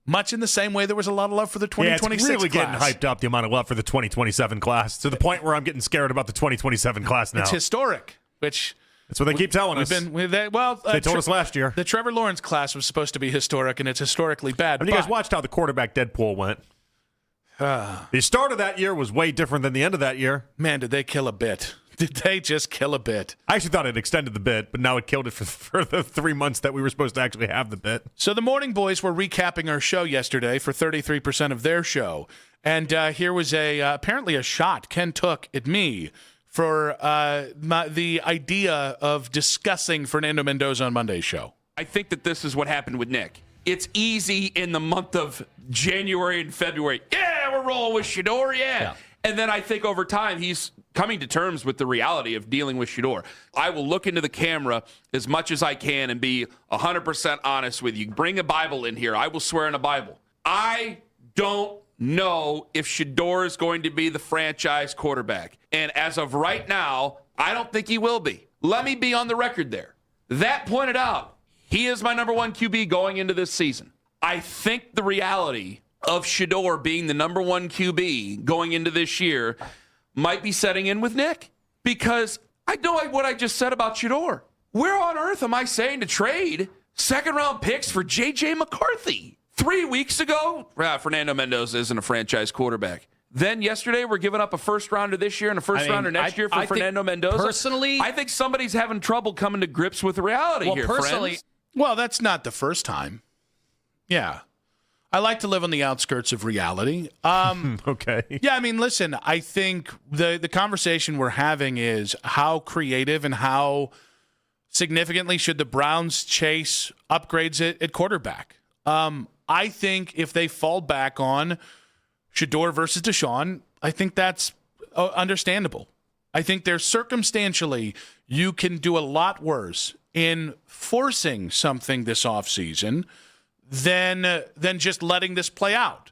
much in the same way there was a lot of love for the 2026 it's really class. Getting hyped up, the amount of love for the 2027 class, to the point where I'm getting scared about the 2027 class now. It's historic, which... That's what they keep telling us. They told us last year. The Trevor Lawrence class was supposed to be historic, and it's historically bad. You guys watched how the quarterback Deadpool went. The start of that year was way different than the end of that year. Man, did they kill a bit. Did they just kill a bit? I actually thought it extended the bit, but now it killed it for the 3 months that we were supposed to actually have the bit. So the Morning Boys were recapping our show yesterday for 33% of their show. And here was apparently a shot Ken took at me for the idea of discussing Fernando Mendoza on Monday's show. I think that this is what happened with Nick. It's easy in the month of January and February. Yeah, we're rolling with Shedeur, yeah. And then I think over time he's coming to terms with the reality of dealing with Shedeur. I will look into the camera as much as I can and be 100% honest with you. Bring a Bible in here. I will swear in a Bible. I don't know if Shedeur is going to be the franchise quarterback. And as of right now, I don't think he will be. Let me be on the record there. That pointed out, he is my number 1 QB going into this season. I think the reality of Shedeur being the number 1 QB going into this year might be setting in with Nick, because I know what I just said about Shedeur. Where on earth am I saying to trade second-round picks for J.J. McCarthy? 3 weeks ago, Fernando Mendoza isn't a franchise quarterback. Then yesterday, we're giving up a first-rounder this year and a first-rounder next year for Fernando Mendoza. Personally, I think somebody's having trouble coming to grips with the reality here, friends. Well, that's not the first time. Yeah. I like to live on the outskirts of reality. Okay. Yeah, I mean, listen, I think the conversation we're having is how creative and how significantly should the Browns chase upgrades at quarterback. I think if they fall back on Shedeur versus Deshaun, I think that's understandable. I think there's circumstantially you can do a lot worse in forcing something this offseason than just letting this play out.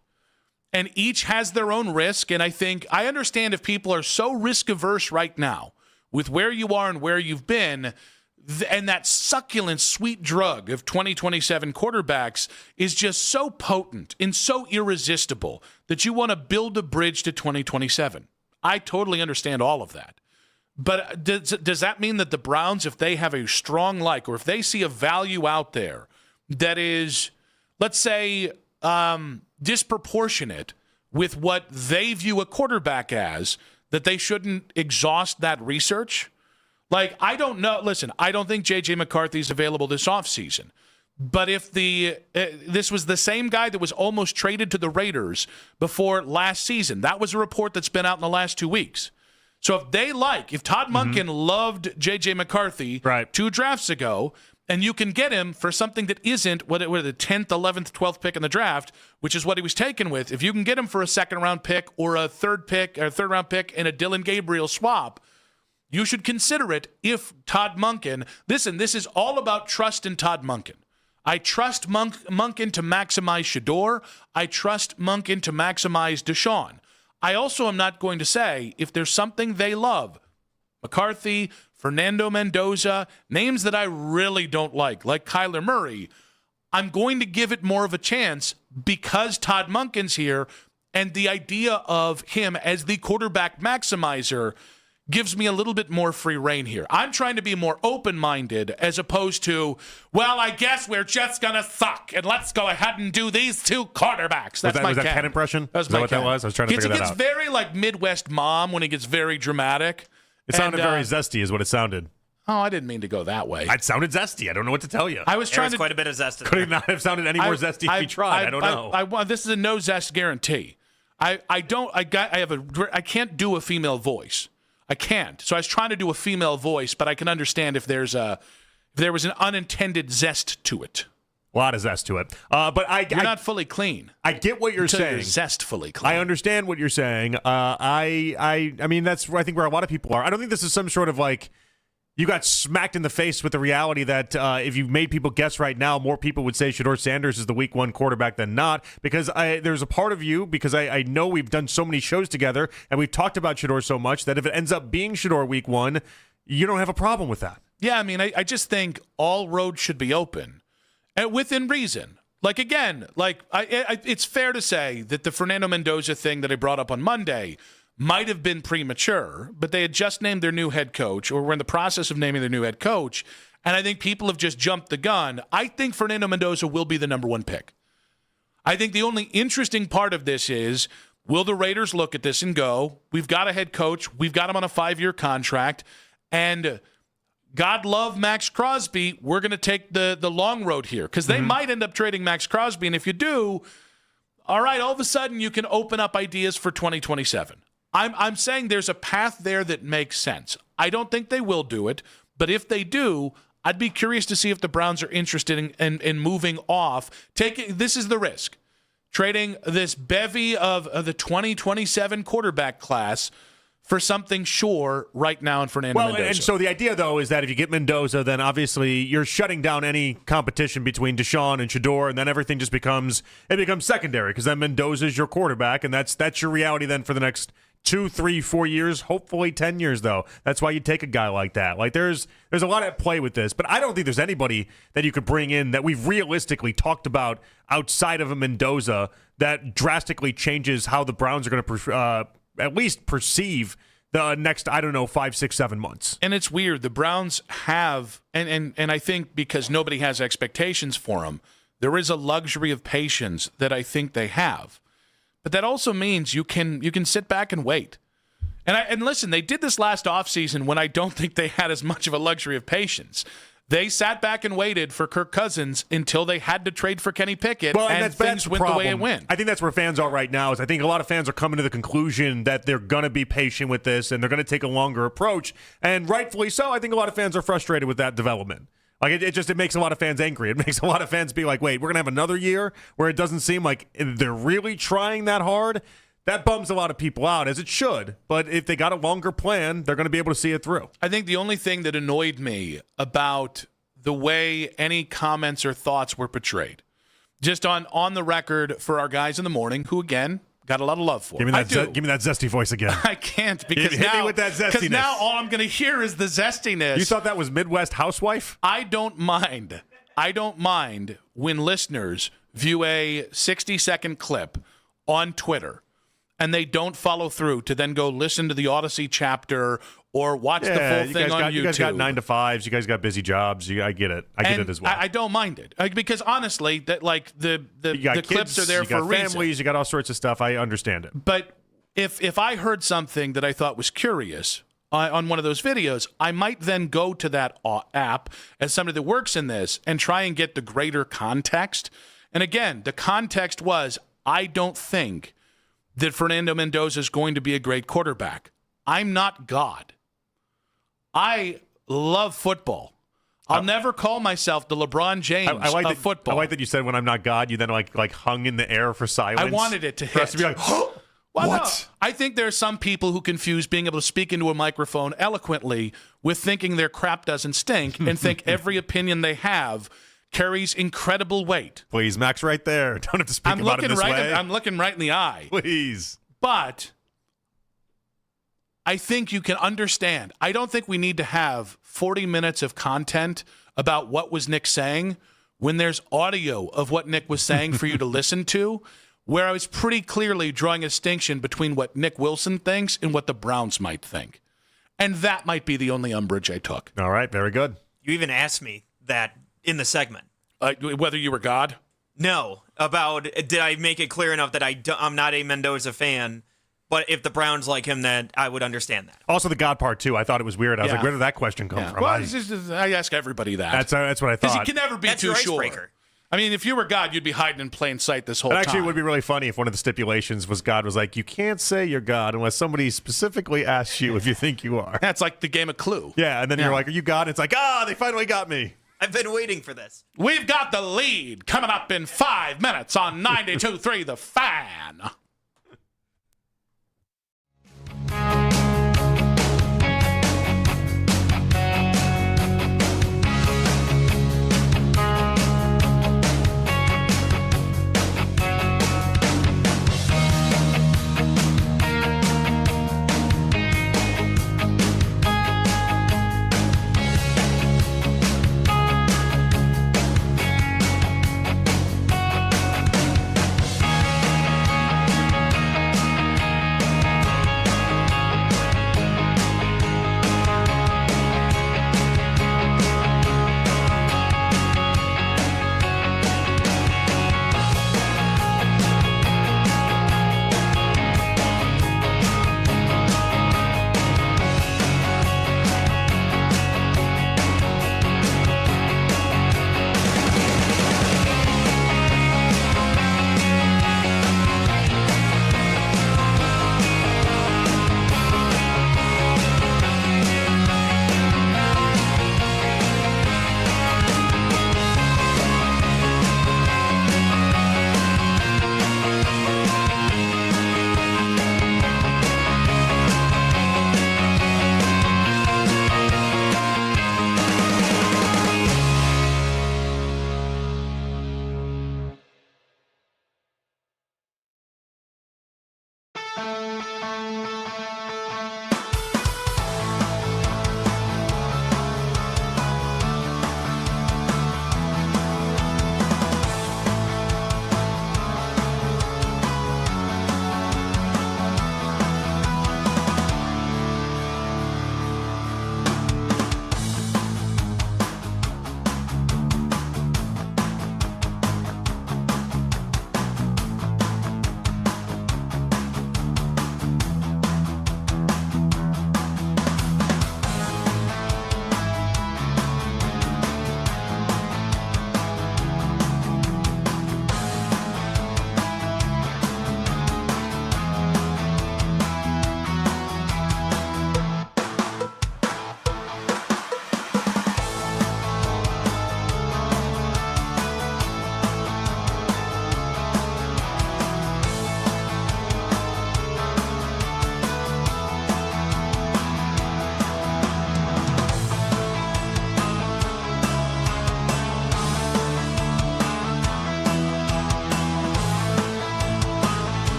And each has their own risk, and I understand if people are so risk-averse right now with where you are and where you've been, and that succulent, sweet drug of 2027 quarterbacks is just so potent and so irresistible that you want to build a bridge to 2027. I totally understand all of that. But does that mean that the Browns, if they have a strong like, or if they see a value out there that is, let's say, disproportionate with what they view a quarterback as, that they shouldn't exhaust that research? Like, I don't know. Listen, I don't think J.J. McCarthy is available this offseason. But if this was the same guy that was almost traded to the Raiders before last season, that was a report that's been out in the last 2 weeks. So if Todd Monken loved J.J. McCarthy 2 drafts ago, and you can get him for something that isn't the 10th, 11th, 12th pick in the draft, which is what he was taken with, if you can get him for a second-round pick or a third-round pick in a Dillon Gabriel swap, you should consider it if Todd Monken – listen, this is all about trust in Todd Monken. I trust Monken to maximize Shedeur. I trust Monken to maximize Deshaun. I also am not going to say if there's something they love, McCarthy, Fernando Mendoza, names that I really don't like Kyler Murray, I'm going to give it more of a chance because Todd Monken's here, and the idea of him as the quarterback maximizer gives me a little bit more free reign here. I'm trying to be more open-minded as opposed to, well, I guess we're just going to suck, and let's go ahead and do these 2 quarterbacks. That's was that Ken impression? That's is that what that was? I was trying to figure that out. It gets very like Midwest mom when it gets very dramatic. It sounded very zesty is what it sounded. Oh, I didn't mean to go that way. It sounded zesty. I don't know what to tell you. I was trying quite a bit of zest. Could it not have sounded any more zesty if he tried? I don't know. This is a no zest guarantee. I can't do a female voice. I can't. So I was trying to do a female voice, but I can understand if there was an unintended zest to it. A lot of zest to it. But you're not fully clean. I get what you're saying. You're zestfully clean. I understand what you're saying. I mean, that's I think where a lot of people are. I don't think this is some sort of like you got smacked in the face with the reality that if you made people guess right now, more people would say Shedeur Sanders is the week 1 quarterback than not. Because there's a part of you, because I know we've done so many shows together and we've talked about Shedeur so much that if it ends up being Shedeur week 1, you don't have a problem with that. Yeah, I mean, I just think all roads should be open and within reason. Like, again, it's fair to say that the Fernando Mendoza thing that I brought up on Monday might have been premature, but they had just named their new head coach, or were in the process of naming their new head coach, and I think people have just jumped the gun. I think Fernando Mendoza will be the number 1 pick. I think the only interesting part of this is, will the Raiders look at this and go, we've got a head coach, we've got him on a 5-year contract, and God love Max Crosby, we're going to take the long road here, because they might end up trading Max Crosby, and if you do, all right, all of a sudden you can open up ideas for 2027. I'm saying there's a path there that makes sense. I don't think they will do it, but if they do, I'd be curious to see if the Browns are interested in moving off. This is the risk. Trading this bevy of the 2027 quarterback class for something sure right now in Fernando Mendoza. And so the idea, though, is that if you get Mendoza, then obviously you're shutting down any competition between Deshaun and Shedeur, and then everything just becomes secondary, because then Mendoza's your quarterback, and that's your reality then for the next 2, 3, 4 years, hopefully 10 years, though. That's why you take a guy like that. Like, there's a lot at play with this, but I don't think there's anybody that you could bring in that we've realistically talked about outside of a Mendoza that drastically changes how the Browns are going to at least perceive the next, 5, 6, 7 months. And it's weird. The Browns have, and I think because nobody has expectations for them, there is a luxury of patience that I think they have. But that also means you can sit back and wait. And listen, they did this last offseason when I don't think they had as much of a luxury of patience. They sat back and waited for Kirk Cousins until they had to trade for Kenny Pickett, and things went the way it went. I think that's where fans are right now. Is I think a lot of fans are coming to the conclusion that they're going to be patient with this and they're going to take a longer approach, and rightfully so. I think a lot of fans are frustrated with that development. Like it makes a lot of fans angry. It makes a lot of fans be like, wait, we're going to have another year where it doesn't seem like they're really trying that hard. That bums a lot of people out, as it should. But if they got a longer plan, they're going to be able to see it through. I think the only thing that annoyed me about the way any comments or thoughts were portrayed, just on the record for our guys in the morning, who, again, got a lot of love for. Give me that zesty voice again. I can't because hit me with that zestiness. Because now all I'm going to hear is the zestiness. You thought that was Midwest Housewife? I don't mind when listeners view a 60-second clip on Twitter and they don't follow through to then go listen to the Odyssey chapter or watch the full thing on YouTube. You guys got 9 to 5s. You guys got busy jobs. I get it. I get it as well. I don't mind it because honestly, that like the kids, clips are there for a reason. You got families. You got all sorts of stuff. I understand it. But if I heard something that I thought was curious on one of those videos, I might then go to that app as somebody that works in this and try and get the greater context. And again, the context was I don't think that Fernando Mendoza is going to be a great quarterback. I'm not God. I love football. I'll never call myself the LeBron James of football. I like that you said when I'm not God, you then like hung in the air for silence. I wanted it to hit. For us to be like, well, what? No. I think there are some people who confuse being able to speak into a microphone eloquently with thinking their crap doesn't stink and think every opinion they have carries incredible weight. Please, Max, right there. Don't have to speak about it this way. I'm looking right in the eye. Please. But I think you can understand. I don't think we need to have 40 minutes of content about what was Nick saying when there's audio of what Nick was saying for you to listen to, where I was pretty clearly drawing a distinction between what Nick Wilson thinks and what the Browns might think. And that might be the only umbrage I took. All right, very good. You even asked me that in the segment. Whether you were God? No. About did I make it clear enough that I'm not a Mendoza fan, but if the Browns like him, then I would understand that. Also the God part, too. I thought it was weird. I was like, where did that question come from? Well, I ask everybody that. That's what I thought. Because you can never be too sure. I mean, if you were God, you'd be hiding in plain sight this whole time. Actually, it would be really funny if one of the stipulations was God was like, you can't say you're God unless somebody specifically asks you if you think you are. That's like the game of Clue. Yeah, and then you're like, are you God? It's like, they finally got me. I've been waiting for this. We've got the lead coming up in 5 minutes on 92.3 The Fan.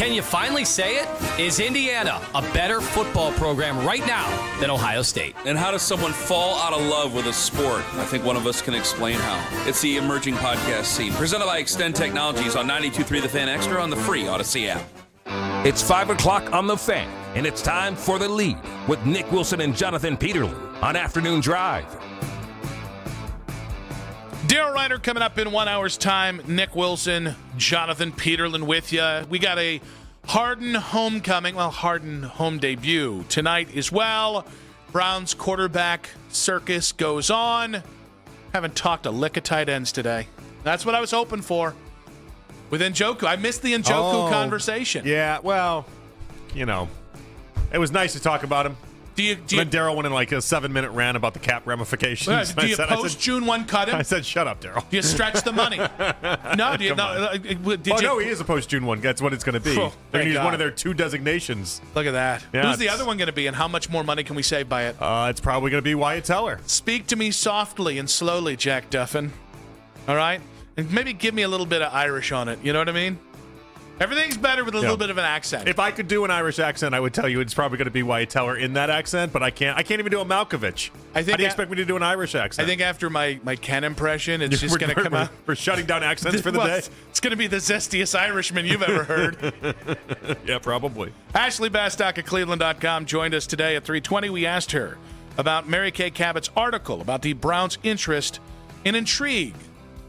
Can you finally say it? Is Indiana a better football program right now than Ohio State? And how does someone fall out of love with a sport? I think one of us can explain how. It's the Emerging Podcast Scene, presented by Extend Technologies on 92.3 The Fan Extra on the free Odyssey app. It's 5 o'clock on The Fan, and it's time for The Lead with Nick Wilson and Jonathan Peterlin on Afternoon Drive. Daryl Ryder coming up in 1 hour's time. Nick Wilson, Jonathan Peterlin with you. We got a Harden homecoming, Harden home debut tonight as well. Browns quarterback circus goes on. Haven't talked a lick of tight ends today. That's what I was hoping for with Njoku. I missed the Njoku conversation. Yeah, well, it was nice to talk about him. Then Daryl went in like a 7-minute rant about the cap ramifications. Do you post June 1 cut him? I said, shut up, Daryl. Do you stretch the money? No, do you? No, he is a post June 1. That's what it's going to be. They're going to use one of their 2 designations. Look at that. Yeah, who's the other one going to be, and how much more money can we save by it? It's probably going to be Wyatt Teller. Speak to me softly and slowly, Jack Duffin. All right? And maybe give me a little bit of Irish on it. You know what I mean? Everything's better with a little bit of an accent. If I could do an Irish accent, I would tell you it's probably going to be Wyatt Teller in that accent, but I can't. I can't even do a Malkovich. How do you expect me to do an Irish accent? I think after my Ken impression, it's just going to come out. We're shutting down accents for the day? It's going to be the zestiest Irishman you've ever heard. Yeah, probably. Ashley Bastock at Cleveland.com joined us today at 3:20. We asked her about Mary Kay Cabot's article about the Browns' interest and intrigue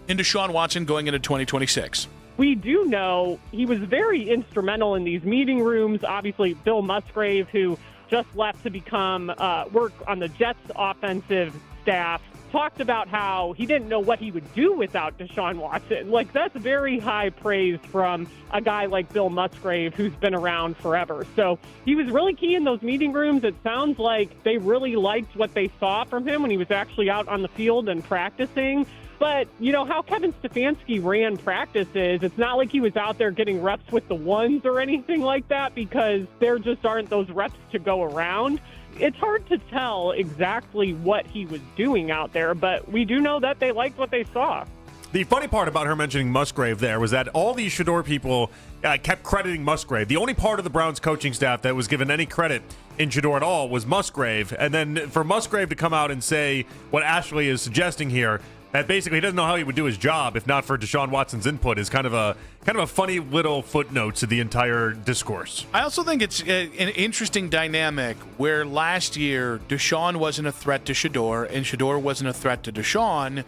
in Deshaun Watson going into 2026. We do know he was very instrumental in these meeting rooms. Obviously, Bill Musgrave, who just left to become work on the Jets offensive staff, talked about how he didn't know what he would do without Deshaun Watson. Like, that's very high praise from a guy like Bill Musgrave, who's been around forever. So he was really key in those meeting rooms. It sounds like they really liked what they saw from him when he was actually out on the field and practicing. But, how Kevin Stefanski ran practices, it's not like he was out there getting reps with the ones or anything like that, because there just aren't those reps to go around. It's hard to tell exactly what he was doing out there, but we do know that they liked what they saw. The funny part about her mentioning Musgrave there was that all these Shedeur people kept crediting Musgrave. The only part of the Browns coaching staff that was given any credit in Shedeur at all was Musgrave. And then for Musgrave to come out and say what Ashley is suggesting here, that basically he doesn't know how he would do his job if not for Deshaun Watson's input, is kind of a funny little footnote to the entire discourse. I also think it's an interesting dynamic where last year Deshaun wasn't a threat to Shedeur and Shedeur wasn't a threat to Deshaun,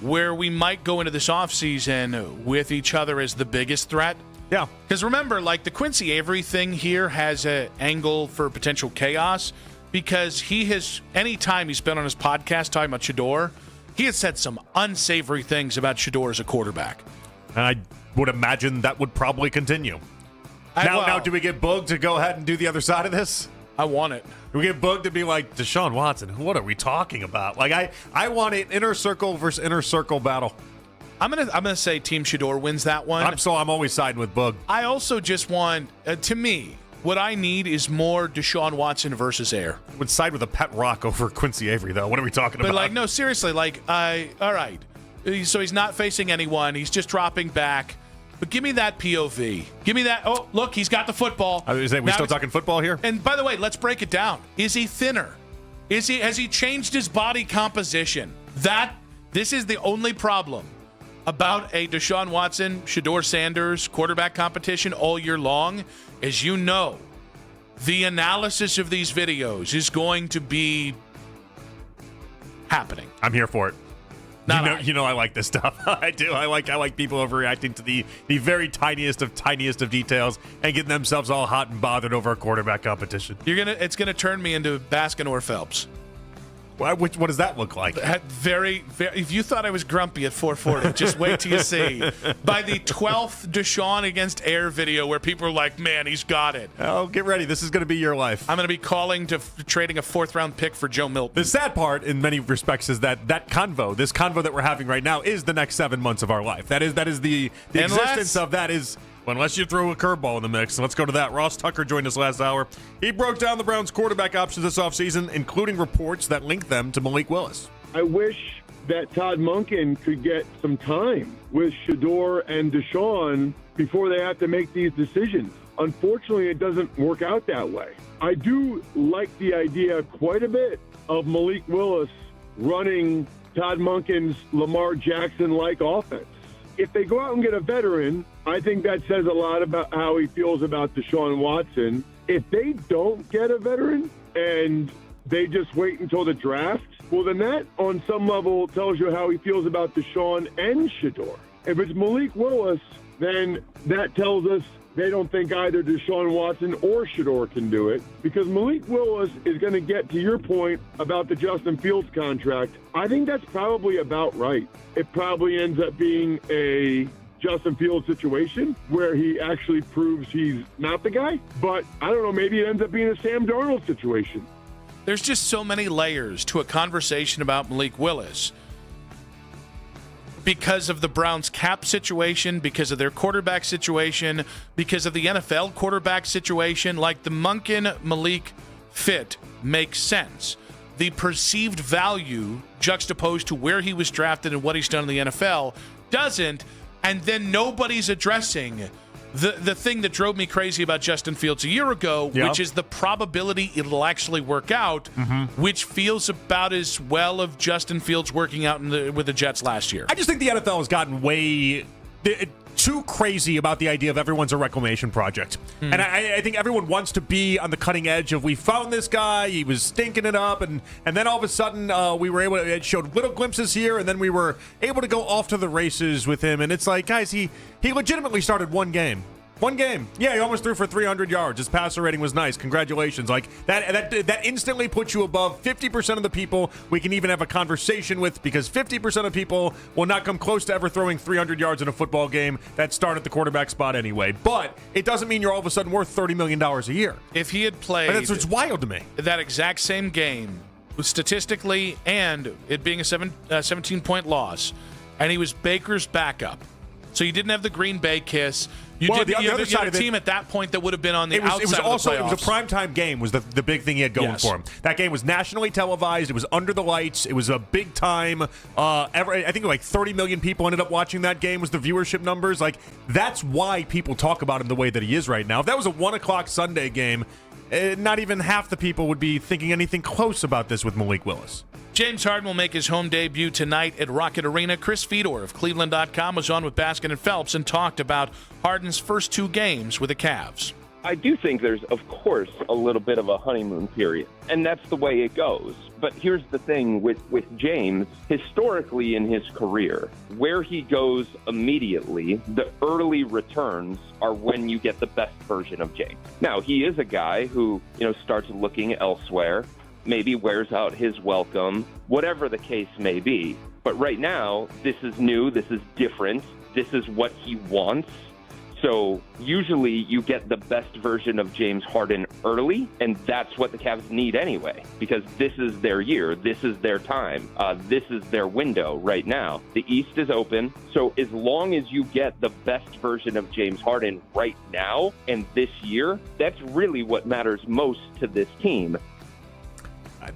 where we might go into this offseason with each other as the biggest threat. Yeah. Because remember, like, the Quincy Avery thing here has an angle for potential chaos, because he has, any time he's been on his podcast talking about Shedeur, he has said some unsavory things about Shedeur as a quarterback. And I would imagine that would probably continue. Now, do we get Boog to go ahead and do the other side of this? I want it. Do we get Boog to be like, Deshaun Watson, what are we talking about? Like, I want an inner circle versus inner circle battle. I'm gonna say Team Shedeur wins that one. I'm always siding with Boog. I also just want, to me, what I need is more Deshaun Watson versus Air. I would side with a pet rock over Quincy Avery, though. What are we talking about? But, no, seriously, all right. So he's not facing anyone. He's just dropping back. But give me that POV. Give me that. Oh, look, he's got the football. Are we still talking football here? And by the way, let's break it down. Is he thinner? Has he changed his body composition? This is the only problem about a Deshaun Watson, Shedeur Sanders quarterback competition all year long. As you know, the analysis of these videos is going to be happening. I'm here for it. You know I like this stuff. I do. I like people overreacting to the very tiniest of details and getting themselves all hot and bothered over a quarterback competition. It's gonna turn me into Baskin or Phelps. What does that look like? Very, very. If you thought I was grumpy at 440, just wait till you see. By the 12th Deshaun against Air video, where people are like, "Man, he's got it." Oh, get ready! This is going to be your life. I'm going to be calling to trading a 4th-round pick for Joe Milton. The sad part, in many respects, is that this convo that we're having right now, is the next 7 months of our life. That is the existence of that is. Unless you throw a curveball in the mix. Let's go to that. Ross Tucker joined us last hour. He broke down the Browns' quarterback options this offseason, including reports that link them to Malik Willis. I wish that Todd Monken could get some time with Shedeur and Deshaun before they have to make these decisions. Unfortunately, it doesn't work out that way. I do like the idea quite a bit of Malik Willis running Todd Monken's Lamar Jackson-like offense. If they go out and get a veteran, I think that says a lot about how he feels about Deshaun Watson. If they don't get a veteran and they just wait until the draft, well, then that on some level tells you how he feels about Deshaun and Shedeur. If it's Malik Willis, then that tells us they don't think either Deshaun Watson or Shedeur can do it, because Malik Willis is going to get to your point about the Justin Fields contract. I think that's probably about right. It probably ends up being a Justin Fields situation where he actually proves he's not the guy. But I don't know, maybe it ends up being a Sam Darnold situation. There's just so many layers to a conversation about Malik Willis. Because of the Browns' cap situation, because of their quarterback situation, because of the NFL quarterback situation, like the Monken-Malik fit makes sense. The perceived value juxtaposed to where he was drafted and what he's done in the NFL doesn't, and then nobody's addressing the thing that drove me crazy about Justin Fields a year ago, which is the probability it'll actually work out, which feels about as well of Justin Fields working out with the Jets last year. I just think the NFL has gotten way too crazy about the idea of everyone's a reclamation project. And I think everyone wants to be on the cutting edge of, we found this guy, he was stinking it up, and then all of a sudden we were able to, it showed little glimpses here, and then we were able to go off to the races with him. And it's like, guys, he legitimately started one game. One game. Yeah, he almost threw for 300 yards. His passer rating was nice. Congratulations. Like that instantly puts you above 50% of the people we can even have a conversation with, because 50% of people will not come close to ever throwing 300 yards in a football game that start at the quarterback spot anyway. But it doesn't mean you're all of a sudden worth $30 million a year. If he had played... That's what's wild to me. That exact same game, statistically, and it being a 17-point loss, and he was Baker's backup. So you didn't have the Green Bay kiss. You had a team at that point that would have been on the outside of the playoffs. It was a primetime game was the big thing he had going for him. That game was nationally televised. It was under the lights. It was a big time. I think like 30 million people ended up watching that game was the viewership numbers. Like, that's why people talk about him the way that he is right now. If that was a 1 o'clock Sunday game, not even half the people would be thinking anything close about this with Malik Willis. James Harden will make his home debut tonight at Rocket Arena. Chris Fedor of Cleveland.com was on with Baskin and Phelps and talked about Harden's first 2 games with the Cavs. I do think there's, of course, a little bit of a honeymoon period, and that's the way it goes. But here's the thing with James, historically in his career, where he goes immediately, the early returns are when you get the best version of James. Now, he is a guy who, starts looking elsewhere, maybe wears out his welcome, whatever the case may be. But right now, this is new, this is different, this is what he wants. So usually you get the best version of James Harden early, and that's what the Cavs need anyway, because this is their year, this is their time, this is their window right now. The East is open, so as long as you get the best version of James Harden right now and this year, that's really what matters most to this team.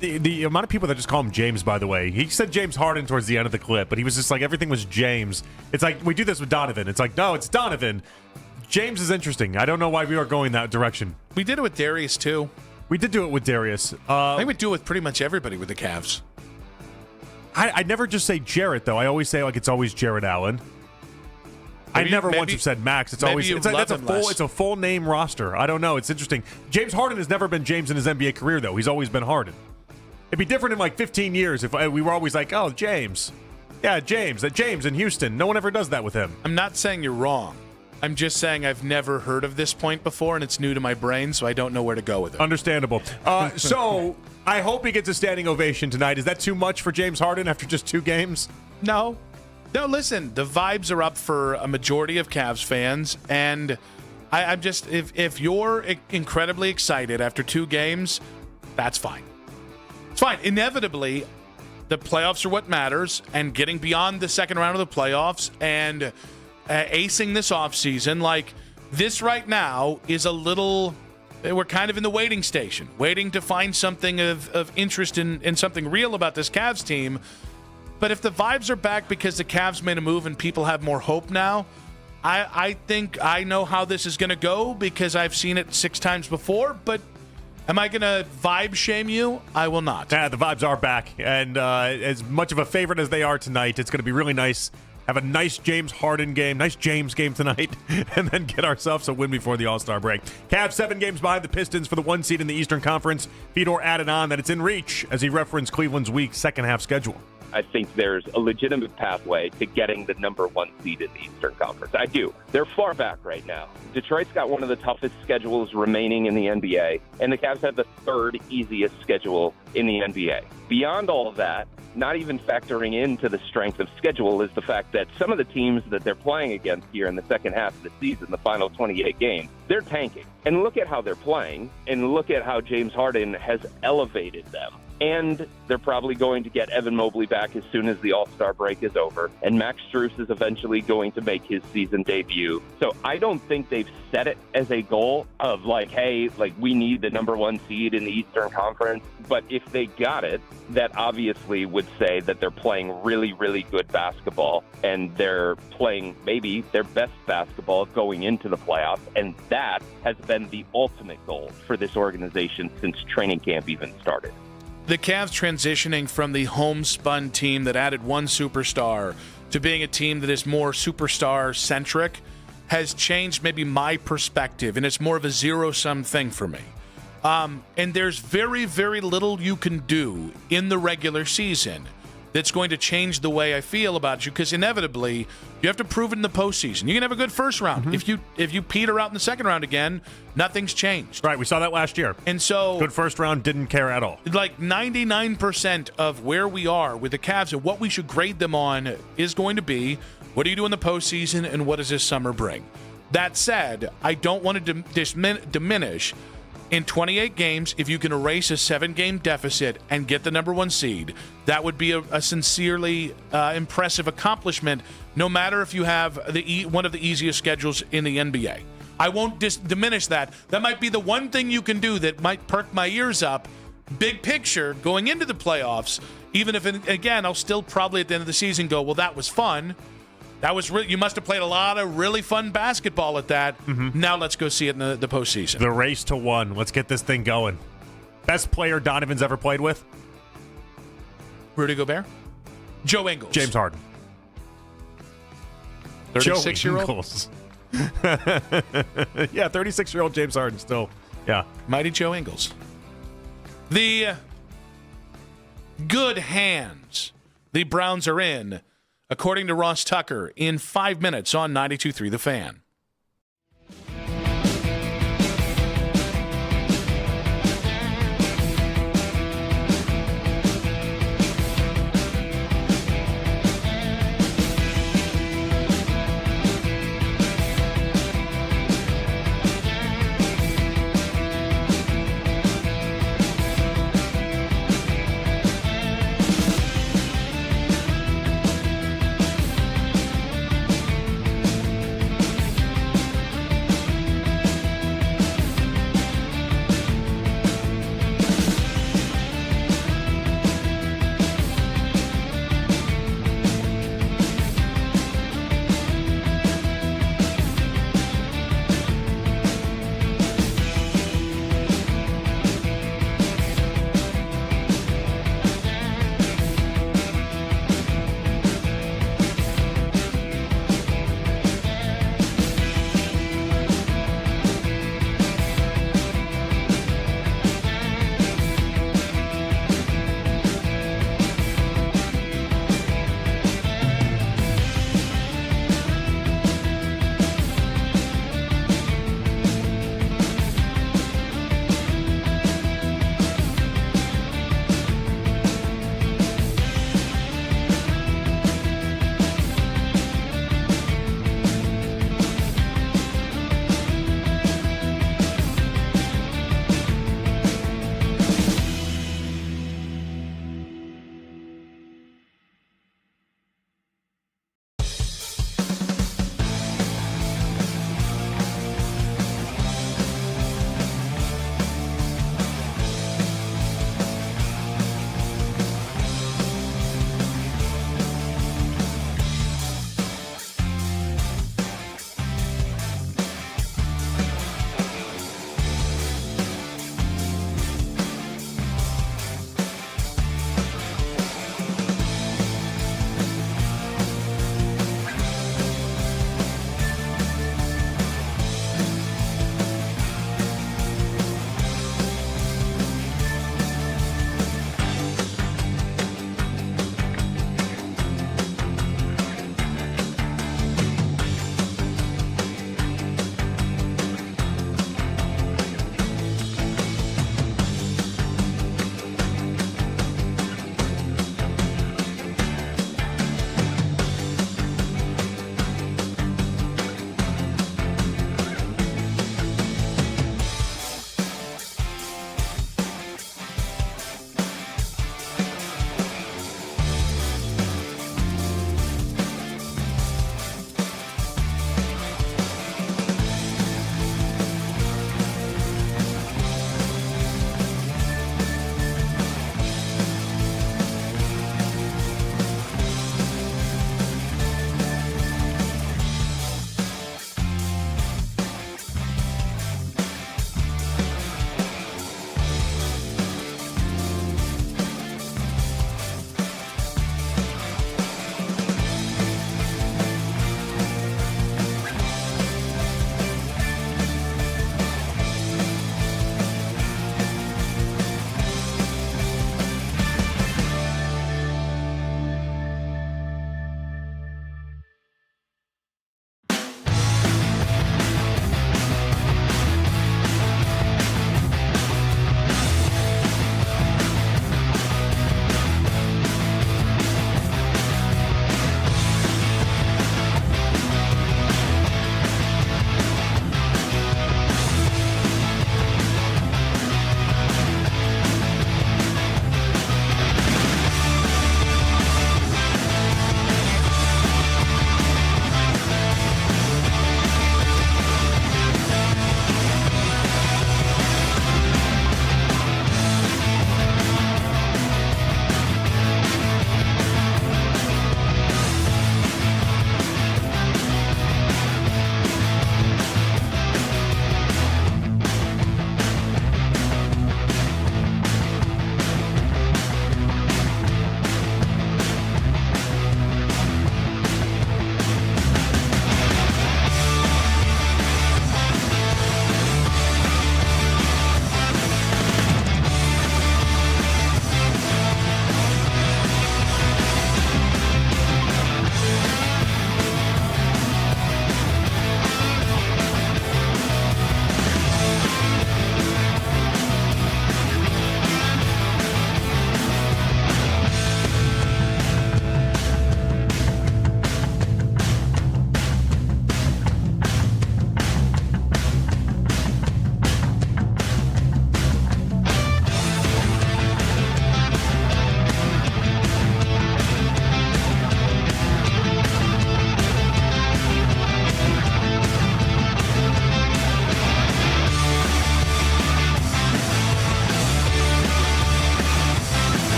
The amount of people that just call him James, by the way, he said James Harden towards the end of the clip, but he was just like, everything was James. It's like, we do this with Donovan. It's like, no, it's Donovan. James is interesting. I don't know why we are going that direction. We did it with Darius, too. We did do it with Darius. I think we do it with pretty much everybody with the Cavs. I never just say Jarrett, though. I always say, like, it's always Jarrett Allen. I never once have said Max. It's always it's a full name roster. I don't know. It's interesting. James Harden has never been James in his NBA career, though. He's always been Harden. It'd be different in like 15 years if we were always like, oh, James. Yeah, James in Houston. No one ever does that with him. I'm not saying you're wrong. I'm just saying I've never heard of this point before, and it's new to my brain, so I don't know where to go with it. Understandable. So I hope he gets a standing ovation tonight. Is that too much for James Harden after just 2 games? No, listen, the vibes are up for a majority of Cavs fans, and I'm just, if you're incredibly excited after 2 games, that's fine. It's fine. Inevitably, the playoffs are what matters, and getting beyond the second round of the playoffs and acing this offseason, like this right now is a little, we're kind of in the waiting station, waiting to find something of interest in something real about this Cavs team. But if the vibes are back because the Cavs made a move and people have more hope now, I think I know how this is going to go because I've seen it 6 times before, but am I going to vibe shame you? I will not. Yeah, the vibes are back, and as much of a favorite as they are tonight, it's going to be really nice. Have a nice James Harden game, nice James game tonight, and then get ourselves a win before the All-Star break. Cavs 7 games behind the Pistons for the 1 seed in the Eastern Conference. Fedor added on that it's in reach as he referenced Cleveland's weak second-half schedule. I think there's a legitimate pathway to getting the number 1 seed in the Eastern Conference. I do. They're far back right now. Detroit's got one of the toughest schedules remaining in the NBA, and the Cavs have the 3rd easiest schedule in the NBA. Beyond all of that, not even factoring into the strength of schedule is the fact that some of the teams that they're playing against here in the second half of the season, the final 28 games, they're tanking. And look at how they're playing, and look at how James Harden has elevated them. And they're probably going to get Evan Mobley back as soon as the All-Star break is over. And Max Strus is eventually going to make his season debut. So I don't think they've set it as a goal of like, hey, like we need the number 1 seed in the Eastern Conference. But if they got it, that obviously would say that they're playing really, really good basketball. And they're playing maybe their best basketball going into the playoffs. And that has been the ultimate goal for this organization since training camp even started. The Cavs transitioning from the homespun team that added 1 superstar to being a team that is more superstar-centric has changed maybe my perspective, and it's more of a zero-sum thing for me. And there's very, very little you can do in the regular season that's going to change the way I feel about you, because inevitably you have to prove it in the postseason. You can have a good first round. Mm-hmm. If you peter out in the second round again, nothing's changed. Right, we saw that last year. And so good first round, didn't care at all. Like 99% of where we are with the Cavs and what we should grade them on is going to be, what do you do in the postseason and what does this summer bring? That said, I don't want to diminish. In 28 games, if you can erase a 7-game deficit and get the number 1 seed, that would be a sincerely impressive accomplishment, no matter if you have one of the easiest schedules in the NBA. I won't diminish that. That might be the one thing you can do that might perk my ears up, big picture, going into the playoffs, even if, again, I'll still probably at the end of the season go, well, that was fun. That was you must have played a lot of really fun basketball at that. Mm-hmm. Now let's go see it in the postseason. The race to 1. Let's get this thing going. Best player Donovan's ever played with? Rudy Gobert? Joe Ingles. James Harden. 36-year-old? Yeah, 36-year-old James Harden still. Yeah. Mighty Joe Ingles. The good hands the Browns are in, according to Ross Tucker, in 5 minutes on 92.3 The Fan.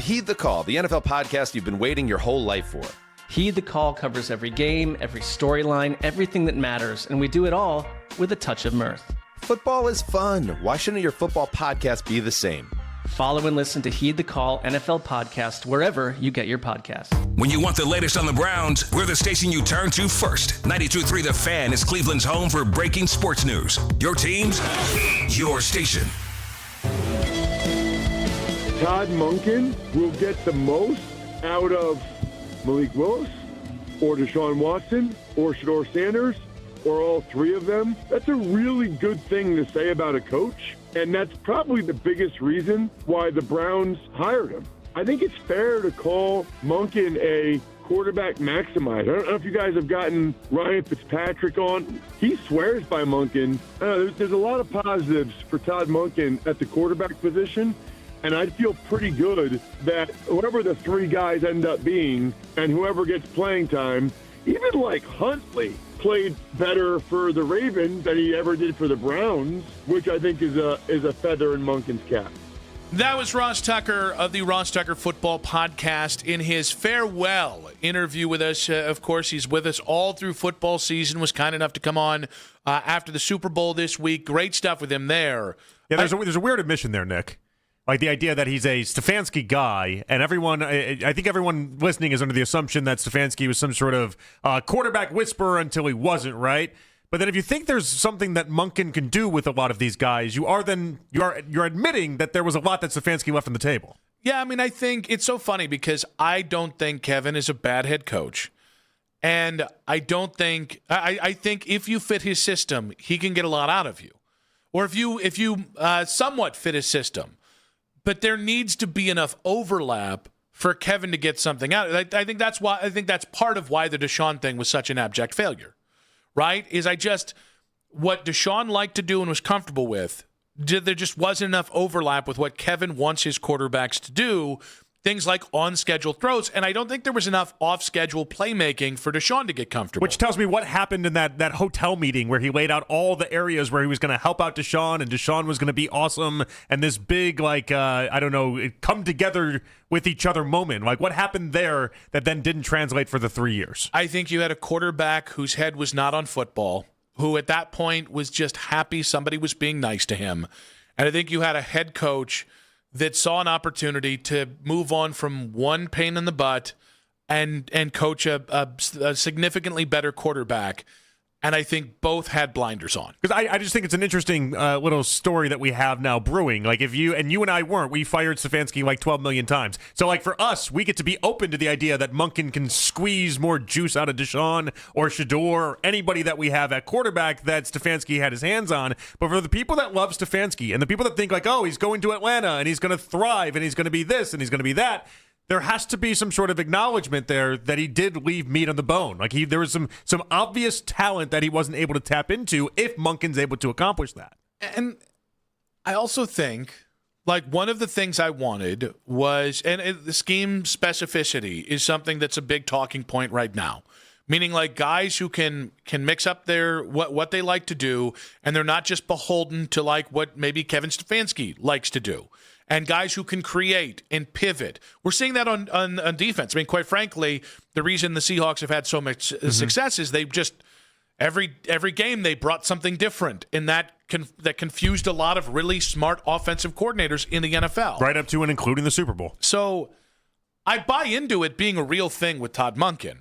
Heed the Call, the NFL podcast you've been waiting your whole life for. Heed the Call covers every game, every storyline, everything that matters, and we do it all with a touch of mirth. Football is fun. Why shouldn't your football podcast be the same? Follow and listen to Heed the Call NFL podcast wherever you get your podcasts. When you want the latest on the Browns, we're the station you turn to first. 92.3 The Fan is Cleveland's home for breaking sports news. Your teams, your station. Todd Monken will get the most out of Malik Willis or Deshaun Watson or Shedeur Sanders or all three of them. That's a really good thing to say about a coach, and that's probably the biggest reason why the Browns hired him. I think it's fair to call Monken a quarterback maximizer. I don't know if you guys have gotten Ryan Fitzpatrick on. He swears by Monken. There's a lot of positives for Todd Monken at the quarterback position, and I'd feel pretty good that whoever the three guys end up being and whoever gets playing time, even like Huntley, played better for the Ravens than he ever did for the Browns, which I think is a feather in Monken's cap. That was Ross Tucker of the Ross Tucker Football Podcast in his farewell interview with us. Of course, he's with us all through football season, was kind enough to come on after the Super Bowl this week. Great stuff with him there. Yeah, there's a weird admission there, Nick. Like the idea that he's a Stefanski guy, and I think everyone listening is under the assumption that Stefanski was some sort of quarterback whisperer until he wasn't, right? But then if you think there's something that Monken can do with a lot of these guys, you're admitting that there was a lot that Stefanski left on the table. Yeah, I mean, I think it's so funny because I don't think Kevin is a bad head coach. And I don't think I think if you fit his system, he can get a lot out of you. Or if you somewhat fit his system. But there needs to be enough overlap for Kevin to get something out. I think that's part of why the Deshaun thing was such an abject failure, right? What Deshaun liked to do and was comfortable with, there just wasn't enough overlap with what Kevin wants his quarterbacks to do, things like on-schedule throws. And I don't think there was enough off-schedule playmaking for Deshaun to get comfortable. Which tells me what happened in that hotel meeting where he laid out all the areas where he was going to help out Deshaun, and Deshaun was going to be awesome, and this big, come together with each other moment. Like, what happened there that then didn't translate for the 3 years? I think you had a quarterback whose head was not on football, who at that point was just happy somebody was being nice to him. And I think you had a head coach that saw an opportunity to move on from one pain in the butt and coach a significantly better quarterback. And I think both had blinders on. Because I just think it's an interesting little story that we have now brewing. Like, if you and I weren't, we fired Stefanski like 12 million times. So, like, for us, we get to be open to the idea that Monken can squeeze more juice out of Deshaun or Shedeur or anybody that we have at quarterback that Stefanski had his hands on. But for the people that love Stefanski and the people that think, like, oh, he's going to Atlanta and he's going to thrive and he's going to be this and he's going to be that, there has to be some sort of acknowledgement there that he did leave meat on the bone. Like, there was some obvious talent that he wasn't able to tap into if Monken's able to accomplish that. And I also think, like, one of the things I wanted was, and the scheme specificity is something that's a big talking point right now. Meaning, like, guys who can mix up their what they like to do, and they're not just beholden to, like, what maybe Kevin Stefanski likes to do. And guys who can create and pivot. We're seeing that on defense. I mean, quite frankly, the reason the Seahawks have had so much success is they just every game they brought something different, and that confused a lot of really smart offensive coordinators in the NFL. Right up to and including the Super Bowl. So I buy into it being a real thing with Todd Monken.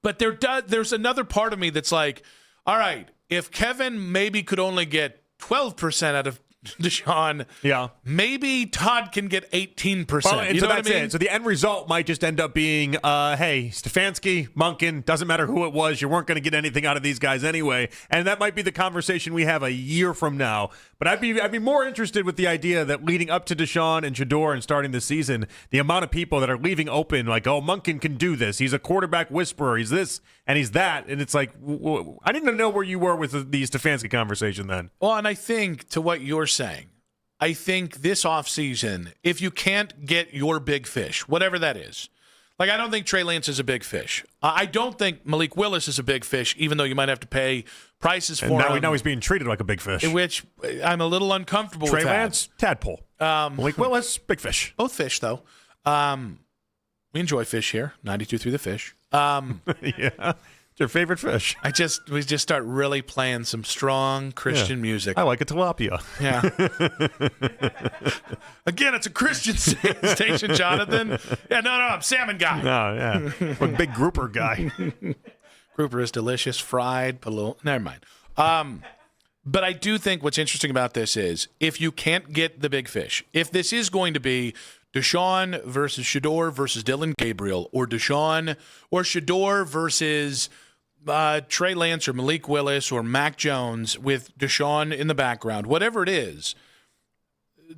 But there's another part of me that's like, all right, if Kevin maybe could only get 12% out of Deshaun, yeah, maybe Todd can get 18%. Well, and so that's it. So the end result might just end up being, hey, Stefanski, Monken, doesn't matter who it was, you weren't going to get anything out of these guys anyway. And that might be the conversation we have a year from now. But I'd be more interested with the idea that leading up to Deshaun and Shedeur and starting the season, the amount of people that are leaving open, like, oh, Monken can do this. He's a quarterback whisperer. He's this and he's that. And it's like, I didn't know where you were with the Stefanski conversation then. Well, and I think to what you're saying, I think this offseason, if you can't get your big fish, whatever that is, Like, I don't think Trey Lance is a big fish. I don't think Malik Willis is a big fish, even though you might have to pay prices for him. Now he's being treated like a big fish. Which I'm a little uncomfortable with. Trey Lance, tadpole. Malik Willis, big fish. Both fish, though. We enjoy fish here. 92.3 The Fish. Yeah. It's your favorite fish. We just start really playing some strong Christian music. I like a tilapia. Yeah. Again, it's a Christian station, Jonathan. Yeah, no, I'm salmon guy. No, yeah. I'm a big grouper guy. Grouper is delicious, fried, never mind. But I do think what's interesting about this is if you can't get the big fish, if this is going to be Deshaun versus Shedeur versus Dillon Gabriel, or Deshaun or Shedeur versus Trey Lance or Malik Willis or Mac Jones with Deshaun in the background, whatever it is,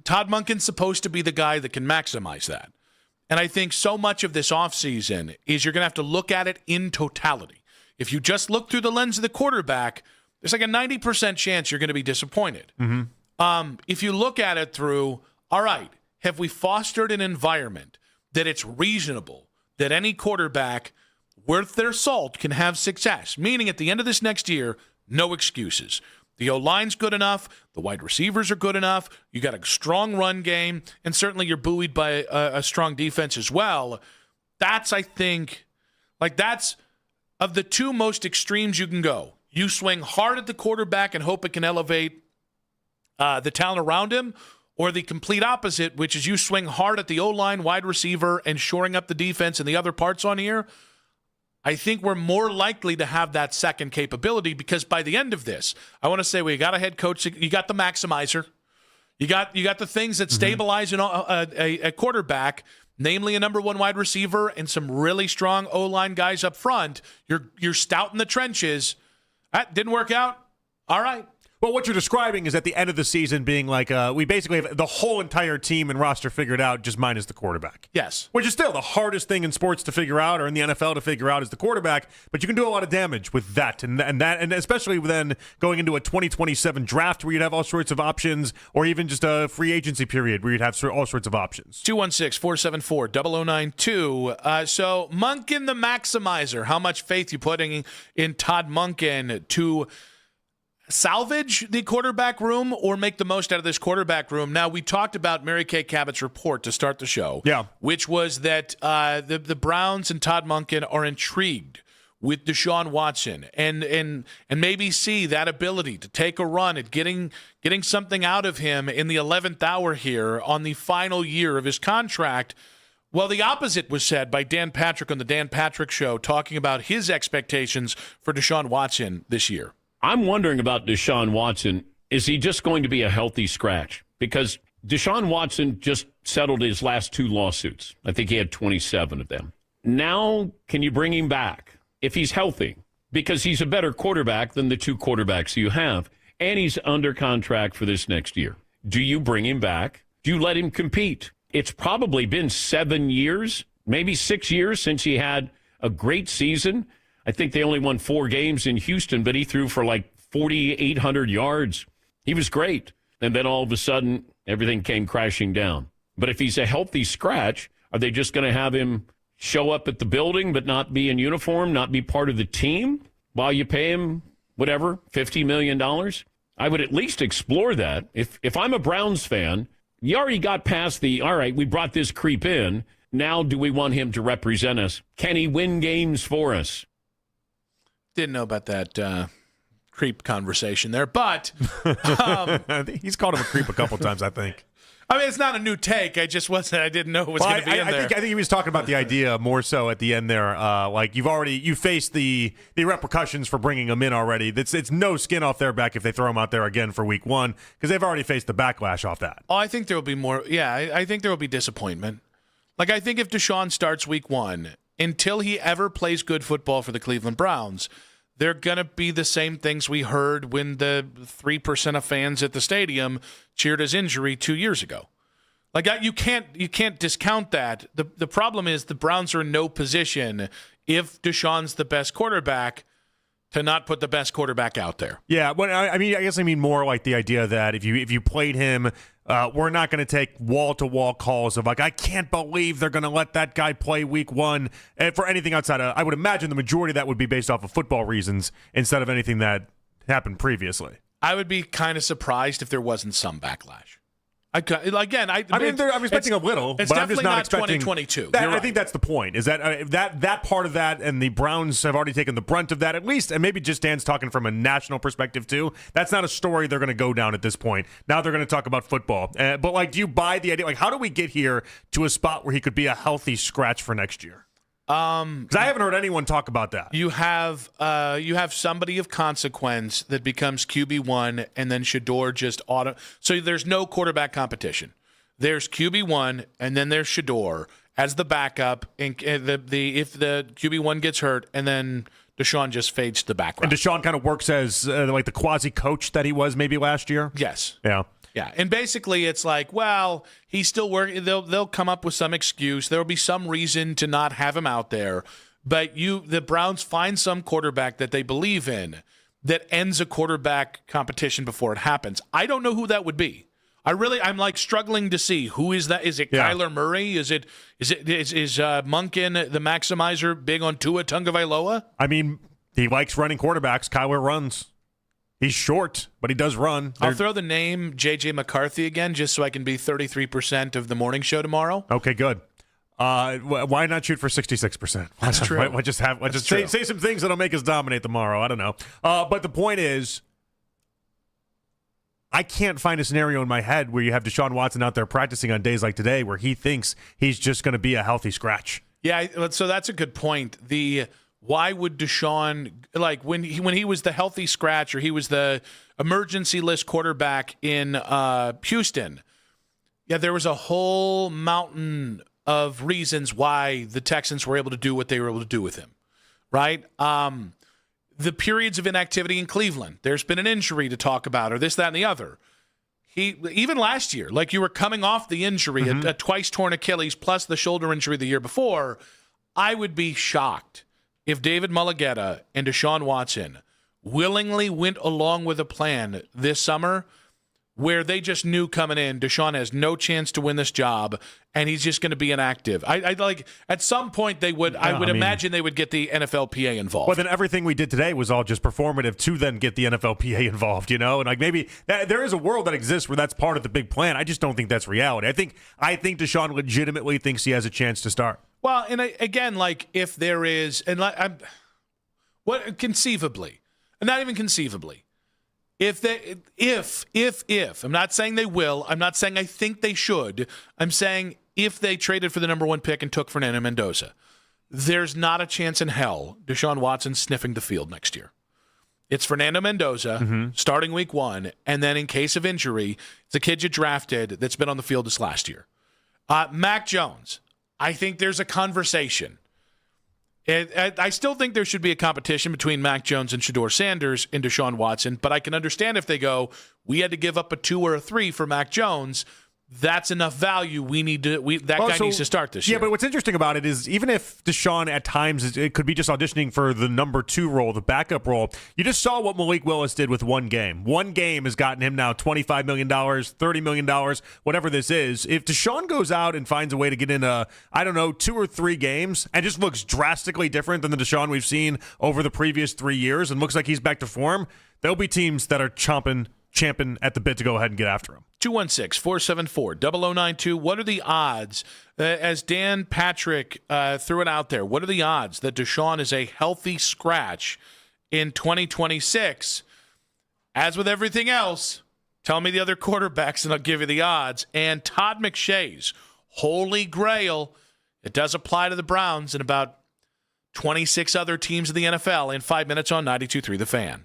Todd Monken's supposed to be the guy that can maximize that. And I think so much of this offseason is you're going to have to look at it in totality. If you just look through the lens of the quarterback, there's like a 90% chance you're going to be disappointed. Mm-hmm. If you look at it through, all right, have we fostered an environment that it's reasonable that any quarterback worth their salt can have success? Meaning at the end of this next year, no excuses. The O-line's good enough. The wide receivers are good enough. You got a strong run game, and certainly you're buoyed by a strong defense as well. That's, I think, that's of the two most extremes you can go. You swing hard at the quarterback and hope it can elevate the talent around him, or the complete opposite, which is you swing hard at the O-line, wide receiver, and shoring up the defense and the other parts on here. I think we're more likely to have that second capability because by the end of this, I want to say we got a head coach, you got the maximizer, you got the things that stabilize a quarterback, namely a number one wide receiver and some really strong O-line guys up front. You're stout in the trenches. That didn't work out. All right. Well, what you're describing is at the end of the season being like we basically have the whole entire team and roster figured out, just minus the quarterback. Yes. Which is still the hardest thing in sports to figure out, or in the NFL to figure out, is the quarterback. But you can do a lot of damage with that, and especially then going into a 2027 draft where you'd have all sorts of options, or even just a free agency period where you'd have all sorts of options. 216-474-0092. So Monken the maximizer, how much faith you putting in Todd Monken to salvage the quarterback room or make the most out of this quarterback room? Now, we talked about Mary Kay Cabot's report to start the show, which was that the Browns and Todd Monken are intrigued with Deshaun Watson and maybe see that ability to take a run at getting something out of him in the 11th hour here on the final year of his contract. Well, the opposite was said by Dan Patrick on the Dan Patrick Show, talking about his expectations for Deshaun Watson this year. I'm wondering about Deshaun Watson. Is he just going to be a healthy scratch? Because Deshaun Watson just settled his last two lawsuits. I think he had 27 of them. Now, can you bring him back if he's healthy? Because he's a better quarterback than the two quarterbacks you have. And he's under contract for this next year. Do you bring him back? Do you let him compete? It's probably been 7 years, maybe 6 years since he had a great season. I think they only won 4 games in Houston, but he threw for like 4,800 yards. He was great. And then all of a sudden, everything came crashing down. But if he's a healthy scratch, are they just going to have him show up at the building but not be in uniform, not be part of the team while you pay him, whatever, $50 million? I would at least explore that. If I'm a Browns fan, you already got past the, all right, we brought this creep in. Now do we want him to represent us? Can he win games for us? Didn't know about that creep conversation there, but he's called him a creep a couple times, I think. I mean, it's not a new take. I didn't know it was going to be in there. I think he was talking about the idea more so at the end there. Like you faced the repercussions for bringing him in already. It's no skin off their back if they throw him out there again for week 1 because they've already faced the backlash off that. Oh, I think there will be more. Yeah, I think there will be disappointment. Like, I think if Deshaun starts week 1, until he ever plays good football for the Cleveland Browns, they're going to be the same things we heard when the 3% of fans at the stadium cheered his injury 2 years ago. Like, you can't discount that. The problem is the Browns are in no position, if Deshaun's the best quarterback, to not put the best quarterback out there. Yeah, but I guess I mean more like the idea that if you played him we're not going to take wall-to-wall calls of like, I can't believe they're going to let that guy play week 1 for anything outside of, I would imagine the majority of that would be based off of football reasons instead of anything that happened previously. I would be kind of surprised if there wasn't some backlash. I'm expecting a little, it's but I'm just definitely not not expecting 2022. I think that's the point. Is that that part of that, and the Browns have already taken the brunt of that at least, and maybe just Dan's talking from a national perspective too. That's not a story they're going to go down at this point. Now they're going to talk about football. But like, do you buy the idea? Like, how do we get here to a spot where he could be a healthy scratch for next year? Because I haven't heard anyone talk about that. You have somebody of consequence that becomes QB1, and then Shedeur just So there's no quarterback competition. There's QB1, and then there's Shedeur as the backup. And if the QB1 gets hurt, and then Deshaun just fades to the background. And Deshaun kind of works as like the quasi coach that he was maybe last year. Yes. Yeah. Yeah, and basically it's like, well, he's still working. They'll come up with some excuse. There will be some reason to not have him out there. But the Browns find some quarterback that they believe in that ends a quarterback competition before it happens. I don't know who that would be. I'm like struggling to see who is that. Is it Kyler Murray? Is Monken the maximizer big on Tua Tagovailoa? I mean, he likes running quarterbacks. Kyler runs. He's short, but he does run. I'll throw the name J.J. McCarthy again just so I can be 33% of the morning show tomorrow. Okay, good. Why not shoot for 66%? That's true. Why just say some things that'll make us dominate tomorrow. I don't know. But the point is, I can't find a scenario in my head where you have Deshaun Watson out there practicing on days like today where he thinks he's just going to be a healthy scratch. Yeah, so that's a good point. Why would Deshaun, like when he was the healthy scratch or he was the emergency list quarterback in Houston, there was a whole mountain of reasons why the Texans were able to do what they were able to do with him, right? The periods of inactivity in Cleveland, there's been an injury to talk about or this, that, and the other. Even last year, like you were coming off the injury, a twice torn Achilles plus the shoulder injury the year before, I would be shocked if David Mulugheta and Deshaun Watson willingly went along with a plan this summer where they just knew coming in Deshaun has no chance to win this job and he's just going to be inactive. I like at some point they would. I would imagine they would get the NFLPA involved. Well, then everything we did today was all just performative to then get the NFLPA involved, and like maybe there is a world that exists where that's part of the big plan. I just don't think that's reality. I think Deshaun legitimately thinks he has a chance to start. Well, and again, like if there is, and conceivably, and not even conceivably, if I'm not saying they will, I'm not saying I think they should, I'm saying if they traded for the number 1 pick and took Fernando Mendoza, there's not a chance in hell Deshaun Watson sniffing the field next year. It's Fernando Mendoza starting week 1, and then in case of injury, it's a kid you drafted that's been on the field this last year. Mac Jones. I think there's a conversation. I still think there should be a competition between Mac Jones and Shedeur Sanders and Deshaun Watson, but I can understand if they go, we had to give up a 2 or a 3 for Mac Jones. That's enough value. Guy needs to start this year. Yeah, but what's interesting about it is even if Deshaun at times it could be just auditioning for the number 2 role, the backup role, you just saw what Malik Willis did with one game. One game has gotten him now $25 million, $30 million, whatever this is. If Deshaun goes out and finds a way to get in 2 or 3 games and just looks drastically different than the Deshaun we've seen over the previous 3 years and looks like he's back to form, there'll be teams that are champing at the bit to go ahead and get after him. 216-474-0092. What are the odds, as Dan Patrick threw it out there, what are the odds that Deshaun is a healthy scratch in 2026? As with everything else, tell me the other quarterbacks and I'll give you the odds. And Todd McShay's holy grail, it does apply to the Browns and about 26 other teams in the NFL in 5 minutes on 92.3 The Fan.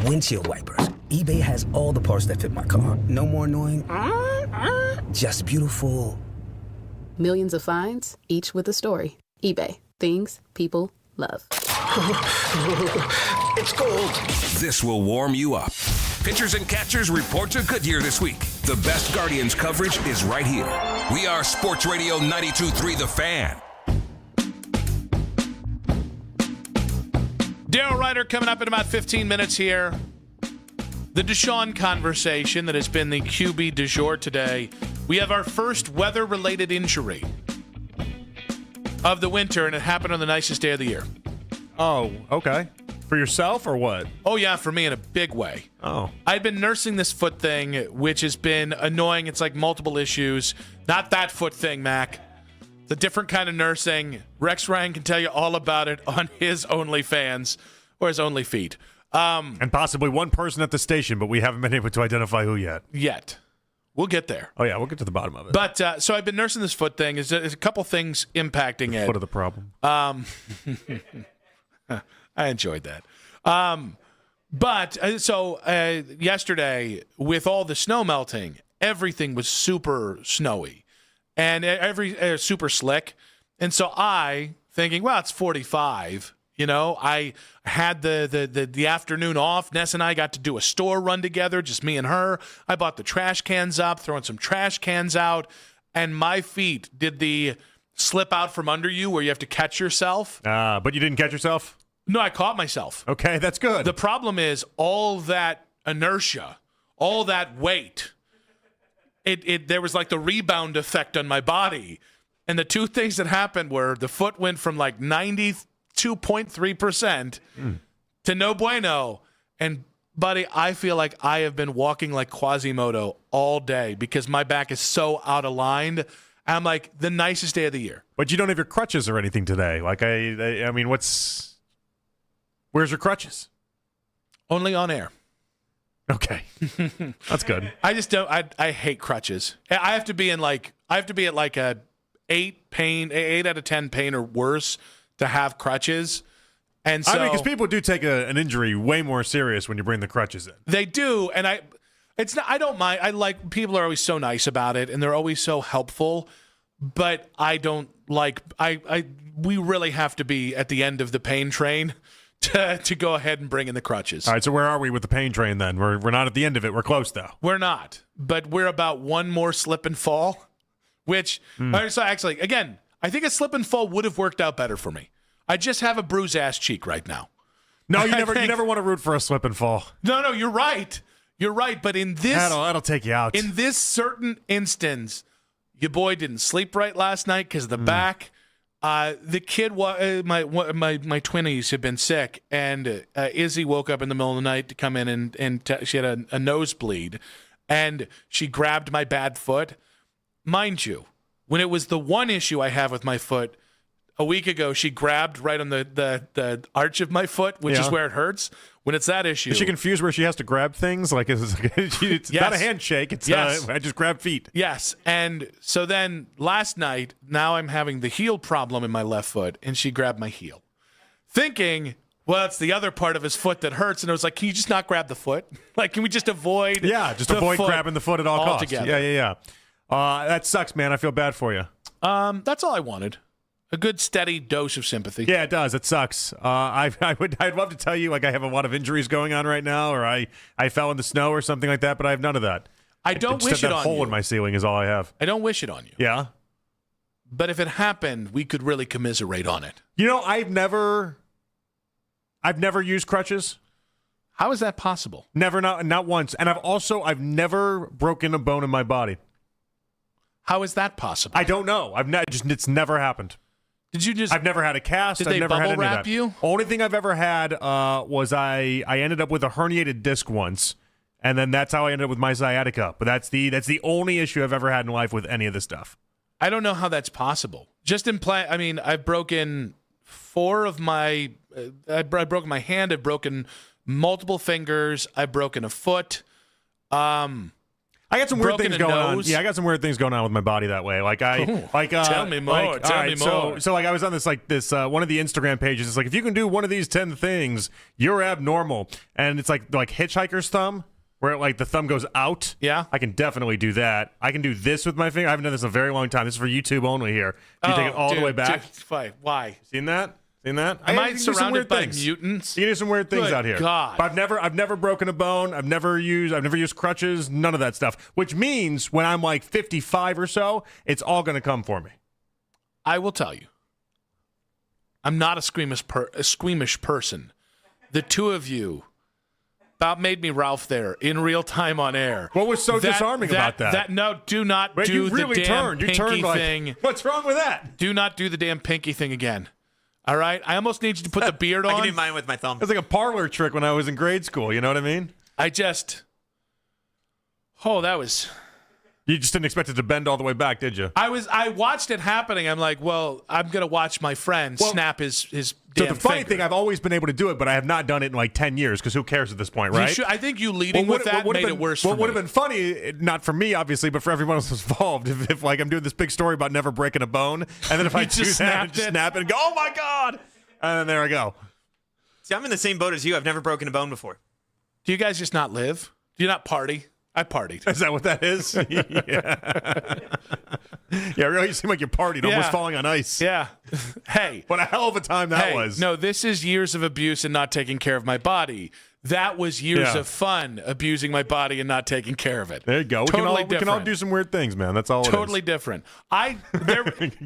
windshield wipers. eBay has all the parts that fit my car. No more annoying, just beautiful. Millions of finds, each with a story. eBay. Things people love. It's cold. This will warm you up. Pitchers and catchers report to Goodyear this week. The best Guardians coverage is right here. We are Sports Radio 92.3 The Fan. Daryl Ryder coming up in about 15 minutes here. The Deshaun conversation that has been the QB du jour today. We have our first weather-related injury of the winter, and it happened on the nicest day of the year. Oh, okay. For yourself or what? Oh, yeah, for me in a big way. Oh. I've been nursing this foot thing, which has been annoying. It's like multiple issues. Not that foot thing, Mac. It's a different kind of nursing. Rex Ryan can tell you all about it on his OnlyFans or his OnlyFeet. And possibly one person at the station, but we haven't been able to identify who yet. We'll get there. Oh, yeah, we'll get to the bottom of it. But so I've been nursing this foot thing. There's a couple things impacting it. Foot of the problem. I enjoyed that. But yesterday, with all the snow melting, everything was super snowy and super slick. And so I, thinking, well, it's 45. You know, I had the afternoon off. Ness and I got to do a store run together, just me and her. I bought the trash cans up, throwing some trash cans out, and my feet did the slip out from under you where you have to catch yourself. But you didn't catch yourself? No, I caught myself. Okay, that's good. The problem is all that inertia, all that weight, there was like the rebound effect on my body. And the two things that happened were the foot went from like 92.3% to no bueno. And, buddy, I feel like I have been walking like Quasimodo all day because my back is so out of line. I'm like, the nicest day of the year. But you don't have your crutches or anything today. Like, I mean, where's your crutches? Only on air. Okay. That's good. I just don't, I hate crutches. I have to be at like a 8 out of 10 pain or worse to have crutches. And so, I mean, because people do take an injury way more serious when you bring the crutches in. They do. And I don't mind. People are always so nice about it and they're always so helpful, but I don't we really have to be at the end of the pain train to go ahead and bring in the crutches. All right, so where are we with the pain train then? We're not at the end of it. We're close, though. We're not, but we're about one more slip and fall, which, so actually, again, I think a slip and fall would have worked out better for me. I just have a bruised ass cheek right now. No, you never want to root for a slip and fall. No, you're right. You're right, but in this... That'll take you out. In this certain instance, your boy didn't sleep right last night because of the back. The kid, my twinnies have been sick, and Izzy woke up in the middle of the night to come in and she had a nosebleed, and she grabbed my bad foot. Mind you, when it was the one issue I have with my foot, a week ago she grabbed right on the arch of my foot, which is where it hurts. When it's that issue. Is she confused where she has to grab things? Like it's not a handshake. It's I just grab feet. Yes. And so then last night, now I'm having the heel problem in my left foot, and she grabbed my heel. Thinking, well, it's the other part of his foot that hurts. And I was like, can you just not grab the foot? Like, can we just avoid avoid grabbing the foot at all costs. Yeah. That sucks, man. I feel bad for you. That's all I wanted. A good steady dose of sympathy. Yeah, it does. It sucks. I'd love to tell you like I have a lot of injuries going on right now, or I fell in the snow or something like that, but I have none of that. I don't wish it on you. That hole in my ceiling is all I have. I don't wish it on you. Yeah. But if it happened, we could really commiserate on it. You know, I've never used crutches. How is that possible? Never, not once. And I've never broken a bone in my body. How is that possible? I don't know. It's never happened. I've never had a cast. Did they bubble wrap you? Only thing I've ever had was I ended up with a herniated disc once, and then that's how I ended up with my sciatica. But that's the only issue I've ever had in life with any of this stuff. I don't know how that's possible. Just in play, I mean, I've broken 4 of my. I've broken my hand. I've broken multiple fingers. I've broken a foot. I I got some weird broken things a going on. nose? Yeah, I got some weird things going on with my body that way. Tell me more. Tell me more. So I was on this one of the Instagram pages. It's like, if you can do one of these 10 things, you're abnormal. And it's like hitchhiker's thumb, where the thumb goes out. Yeah. I can definitely do that. I can do this with my finger. I haven't done this in a very long time. This is for YouTube only here. Do you take it all the way back? Why? Seen that? Am I surrounded by mutants? You can do some weird things Good out here. God. But I've never broken a bone. I've never used crutches. None of that stuff. Which means when I'm 55 or so, it's all going to come for me. I will tell you, I'm not a squeamish person. The two of you about made me Ralph there in real time on air. What was so disarming about that? No, do not Wait, do you really the damn turned. You pinky turned thing. What's wrong with that? Do not do the damn pinky thing again. All right? I almost need you to put the beard on. I can do mine with my thumb. It was like a parlor trick when I was in grade school. You know what I mean? That was... You just didn't expect it to bend all the way back, did you? I watched it happening. I'm like, well, I'm going to watch my friend snap his damn So the funny finger. thing, I've always been able to do it, but I have not done it in 10 years, because who cares at this point, right? I think you leading with that made it worse for me. What would have been funny, not for me, obviously, but for everyone else involved, if I'm doing this big story about never breaking a bone, and then if I do that, and snap it and go, oh my God! And then there I go. See, I'm in the same boat as you. I've never broken a bone before. Do you guys just not live? Do you not party? I partied. Is that what that is? Yeah, really, you seem like you partied, almost falling on ice. Yeah. Hey. What a hell of a time that was. No, this is years of abuse and not taking care of my body. That was years of fun, abusing my body and not taking care of it. There you go. Totally we can all do some weird things, man. That's all Totally it is. different.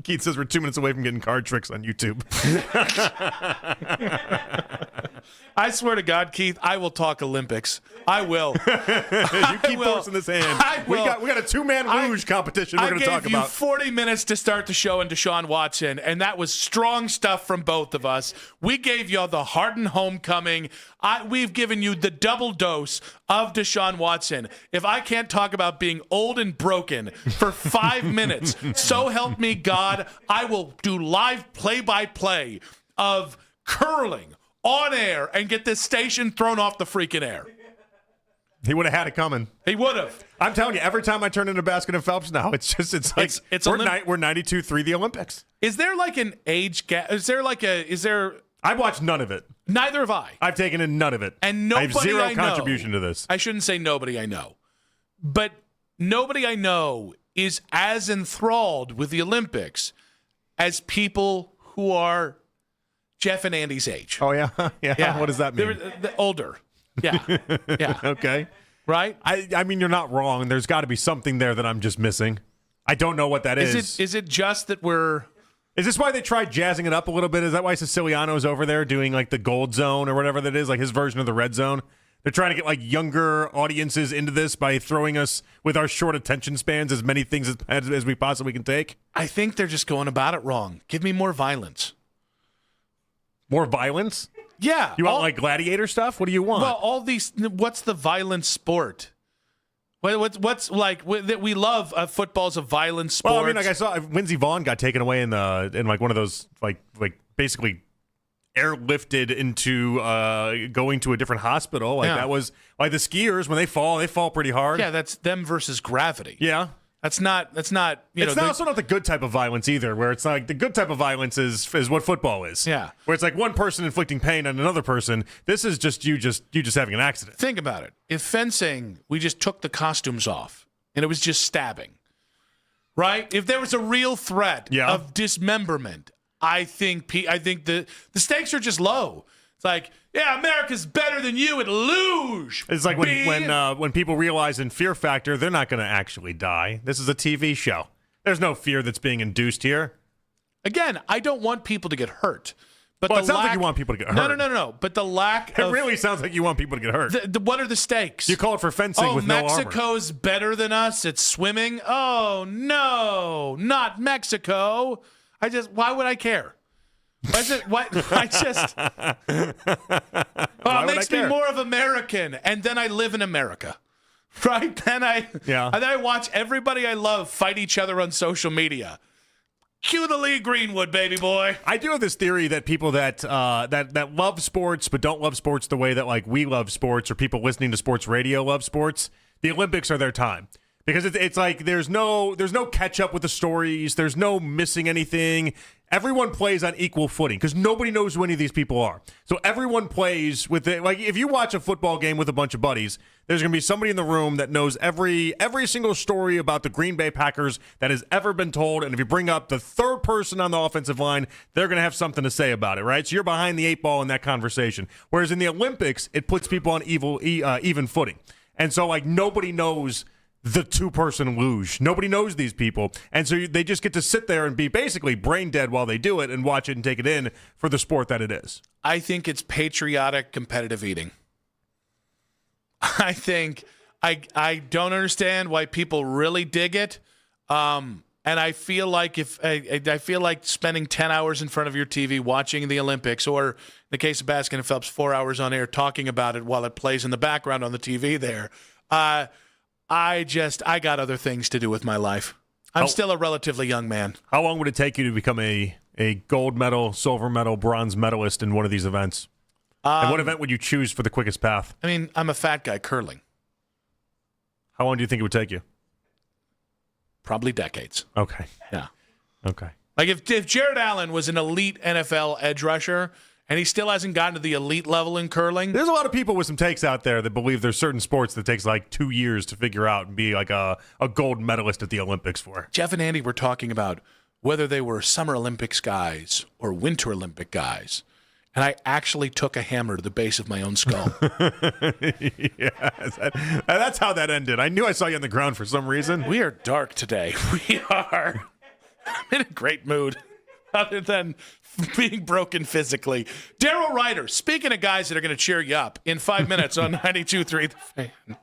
Keith says we're 2 minutes away from getting card tricks on YouTube. I swear to God, Keith, I will talk Olympics. I will. You keep forcing this hand. I will. We got a two-man luge competition we're going to talk I gave you about. 40 minutes to start the show in Deshaun Watson, and that was strong stuff from both of us. We gave you the Harden homecoming. We've given you the double dose of Deshaun Watson. If I can't talk about being old and broken for 5 minutes, so help me God, I will do live play-by-play of curling on air and get this station thrown off the freaking air. He would have had it coming. He would have. I'm telling you, every time I turn into Baskin and Phelps now, it's like we're 92-3 the Olympics. Is there like an age gap? Is there? I've watched none of it. Neither have I. I've taken in none of it. And nobody I have zero I know, contribution to this. I shouldn't say nobody I know, but nobody I know is as enthralled with the Olympics as people who are Jeff and Andy's age. Oh yeah, yeah. What does that mean? They're older. Yeah, yeah. Okay. Right. I mean, you're not wrong. There's got to be something there that I'm just missing. I don't know what that is. Is it just that we're? Is this why they tried jazzing it up a little bit? Is that why Siciliano's over there doing like the gold zone or whatever that is, like his version of the red zone? They're trying to get like younger audiences into this by throwing us with our short attention spans as many things as we possibly can take. I think they're just going about it wrong. Give me more violence. More violence? Yeah. You want like gladiator stuff? What do you want? Well, all these. What's the violent sport? What's like that we love? Football's a violent sport. Well, I mean, like I saw Lindsey Vaughn got taken away in like one of those like basically airlifted into going to a different hospital. Like that was like the skiers when they fall pretty hard. Yeah, that's them versus gravity. Yeah. That's not. It's also not the good type of violence either. Where it's like the good type of violence is what football is. Yeah, where it's like one person inflicting pain on another person. This is just you having an accident. Think about it. If fencing, we just took the costumes off and it was just stabbing, right? If there was a real threat of dismemberment, I think the stakes are just low. It's like, yeah, America's better than you at luge. It's like when people realize in Fear Factor they're not going to actually die. This is a TV show. There's no fear that's being induced here. Again, I don't want people to get hurt. But it sounds like you want people to get hurt. No. But the lack of... It really sounds like you want people to get hurt. What are the stakes? You call it for fencing with no armor. Mexico's better than us at swimming? Oh, no, not Mexico. Why would I care? It makes me more of American, and then I live in America, right? Then I watch everybody I love fight each other on social media. Cue the Lee Greenwood, baby boy. I do have this theory that people that love sports but don't love sports the way that like we love sports or people listening to sports radio love sports, the Olympics are their time. because it's like there's no catch up with the stories. There's no missing anything. Everyone plays on equal footing because nobody knows who any of these people are. So everyone plays with it. Like if you watch a football game with a bunch of buddies, there's going to be somebody in the room that knows every single story about the Green Bay Packers that has ever been told. And if you bring up the third person on the offensive line, they're going to have something to say about it, right? So you're behind the eight ball in that conversation. Whereas in the Olympics, it puts people on even footing. And so like nobody knows the two-person luge. Nobody knows these people. And so they just get to sit there and be basically brain dead while they do it and watch it and take it in for the sport that it is. I think it's patriotic competitive eating. I think I don't understand why people really dig it. And I feel like I feel like spending 10 hours in front of your TV watching the Olympics, or in the case of Baskin and Phelps, 4 hours on air talking about it while it plays in the background on the TV there. I got other things to do with my life. I'm still a relatively young man. How long would it take you to become a gold medal, silver medal, bronze medalist in one of these events? And what event would you choose for the quickest path? I mean, I'm a fat guy curling. How long do you think it would take you? Probably decades. Okay. Yeah. Okay. Like if Jared Allen was an elite NFL edge rusher and he still hasn't gotten to the elite level in curling. There's a lot of people with some takes out there that believe there's certain sports that takes like 2 years to figure out and be like a gold medalist at the Olympics for. Jeff and Andy were talking about whether they were Summer Olympics guys or Winter Olympic guys. And I actually took a hammer to the base of my own skull. Yes, that's how that ended. I knew I saw you on the ground for some reason. We are dark today. We are. I'm in a great mood, other than being broken physically. Daryl Ryder, speaking of guys that are going to cheer you up, in 5 minutes on 92.3 The Fan.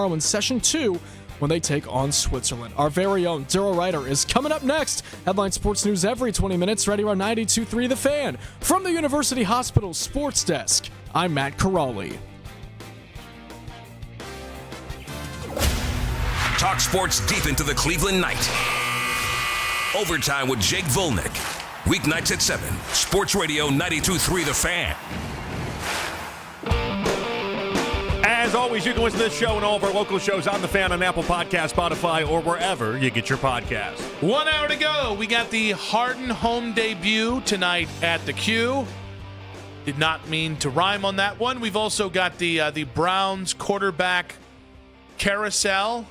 tomorrow in Session 2 when they take on Switzerland. Our very own Daryl Ryder is coming up next. Headline Sports News every 20 minutes, right here on 92.3 The Fan. From the University Hospital Sports Desk, I'm Matt Caroli. Talk sports deep into the Cleveland night. Overtime with Jake Volnick. Weeknights at 7. Sports Radio 92.3 The Fan. As always, you can listen to this show and all of our local shows on The Fan on Apple Podcasts, Spotify, or wherever you get your podcast. 1 hour to go. We got the Harden home debut tonight at the Q. Did not mean to rhyme on that one. We've also got the Browns quarterback carousel.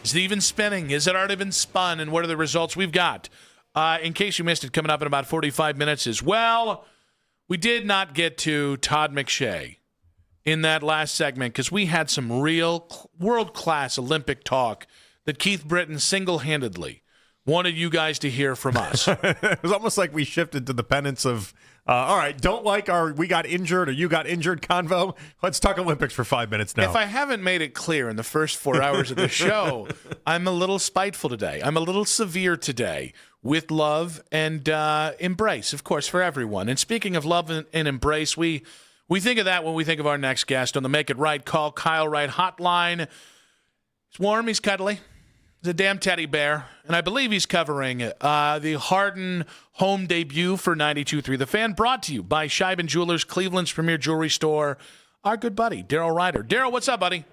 Is it even spinning? Is it already been spun? And what are the results we've got? In case you missed it, coming up in about 45 minutes as well, we did not get to Todd McShay in that last segment because we had some real world-class Olympic talk that Keith Britton single-handedly wanted you guys to hear from us. It was almost like we shifted to the penance of, all right, don't like our we got injured or you got injured convo. Let's talk Olympics for 5 minutes now. If I haven't made it clear in the first 4 hours of the show, I'm a little spiteful today. I'm a little severe today with love and embrace, of course, for everyone. And speaking of love and embrace, we think of that when we think of our next guest on the Make It Right Call Kyle Wright hotline. He's warm. He's cuddly. He's a damn teddy bear. And I believe he's covering the Harden home debut for 92.3 The Fan, brought to you by Scheiben Jewelers, Cleveland's premier jewelry store. Our good buddy, Daryl Ryder. Daryl, what's up, buddy?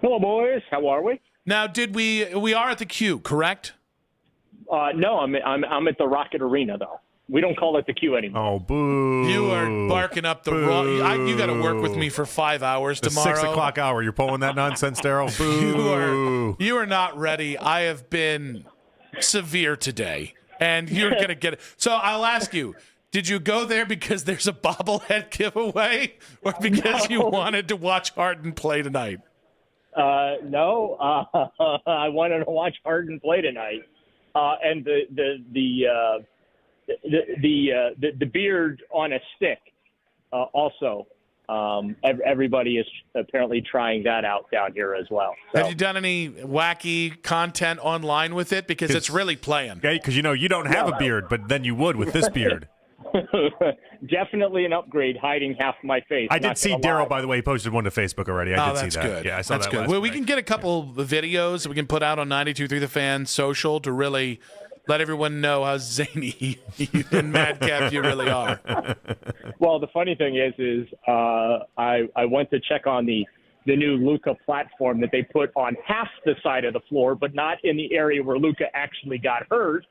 Hello, boys. How are we? Now, we are at the Q, correct? No, I'm at the Rocket Arena, though. We don't call it the Q anymore. Oh, boo. You are barking up the wrong. You got to work with me for 5 hours tomorrow. 6 o'clock hour. You're pulling that nonsense, Daryl? Boo. You are not ready. I have been severe today, and you're going to get it. So I'll ask you, did you go there because there's a bobblehead giveaway or because you wanted to watch Harden play tonight? No. I wanted to watch Harden play tonight. And the beard on a stick also. Everybody is apparently trying that out down here as well. So. Have you done any wacky content online with it? Because it's really playing. Yeah, because you don't have a beard, but then you would with this beard. Definitely an upgrade, hiding half my face. I did see Daryl, by the way, he posted one to Facebook already. I did see that. Good. Yeah, I saw that's that good. last Well, night. we can get a couple of videos that we can put out on 92.3 The Fan social to really let everyone know how zany and madcap you really are. Well, the funny thing is I went to check on the new Luka platform that they put on half the side of the floor, but not in the area where Luka actually got hurt.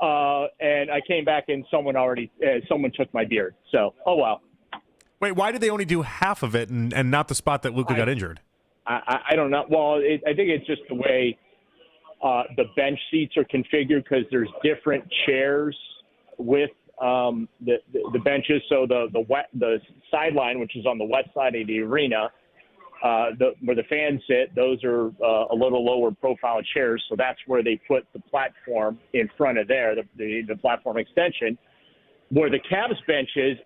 And I came back and someone took my beard. So, oh well. Wait, why did they only do half of it and not the spot that Luka got injured? I don't know. Well, I think it's just the way the bench seats are configured because there's different chairs with the benches. So the sideline, which is on the west side of the arena, where the fans sit, those are a little lower profile chairs. So that's where they put the platform in front of there, the platform extension. Where the Cavs benches,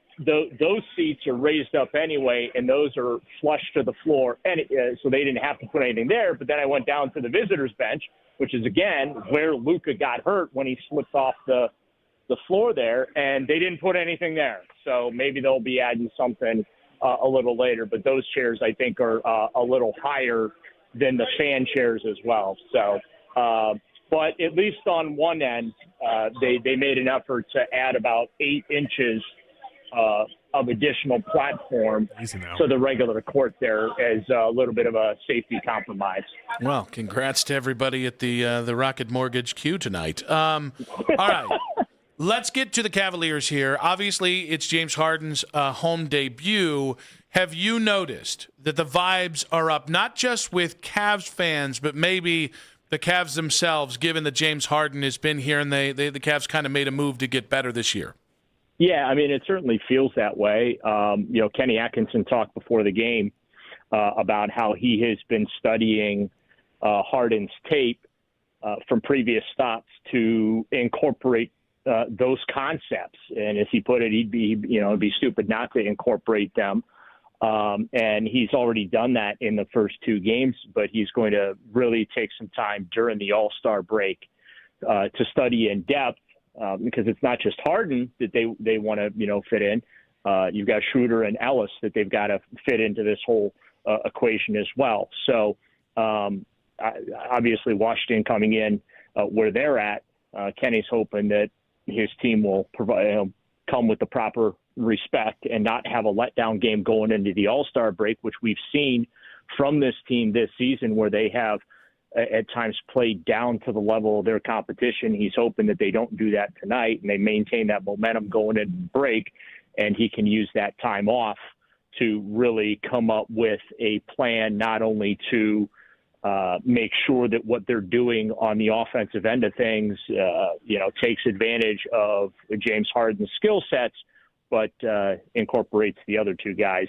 those seats are raised up anyway, and those are flush to the floor, and so they didn't have to put anything there. But then I went down to the visitors bench, which is, again, where Luka got hurt when he slipped off the floor there, and they didn't put anything there. So maybe they'll be adding something a little later. But those chairs, I think, are a little higher than the fan chairs as well. So, but at least on one end, they made an effort to add about 8 inches of additional platform to the regular court there as a little bit of a safety compromise. Well, congrats to everybody at the Rocket Mortgage Q tonight. All right, let's get to the Cavaliers here. Obviously, it's James Harden's home debut. Have you noticed that the vibes are up, not just with Cavs fans, but maybe the Cavs themselves, given that James Harden has been here and the Cavs kind of made a move to get better this year? Yeah, I mean, it certainly feels that way. Kenny Atkinson talked before the game about how he has been studying Harden's tape from previous stops to incorporate those concepts. And as he put it, it'd be stupid not to incorporate them. And he's already done that in the first 2 games, but he's going to really take some time during the All-Star break to study in depth because it's not just Harden that they want to, fit in. You've got Schroeder and Ellis that they've got to fit into this whole equation as well. So obviously Washington coming in where they're at, Kenny's hoping that his team will provide come with the proper respect and not have a letdown game going into the All-Star break, which we've seen from this team this season where they have at times played down to the level of their competition. He's hoping that they don't do that tonight and they maintain that momentum going into the break, and he can use that time off to really come up with a plan not only to make sure that what they're doing on the offensive end of things, takes advantage of James Harden's skill sets, but incorporates the other 2 guys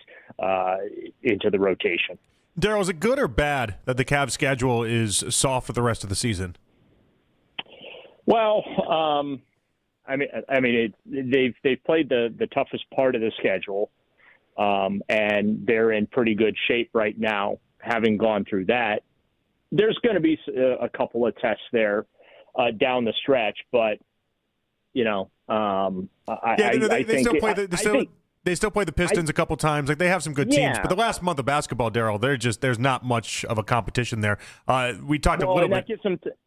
into the rotation. Daryl, is it good or bad that the Cavs' schedule is soft for the rest of the season? Well, they've played the toughest part of the schedule, and they're in pretty good shape right now, having gone through that. There's going to be a couple of tests there down the stretch, but they still play the Pistons a couple times. Like, they have some good teams, but the last month of basketball, Daryl, there's not much of a competition there. We talked a little bit.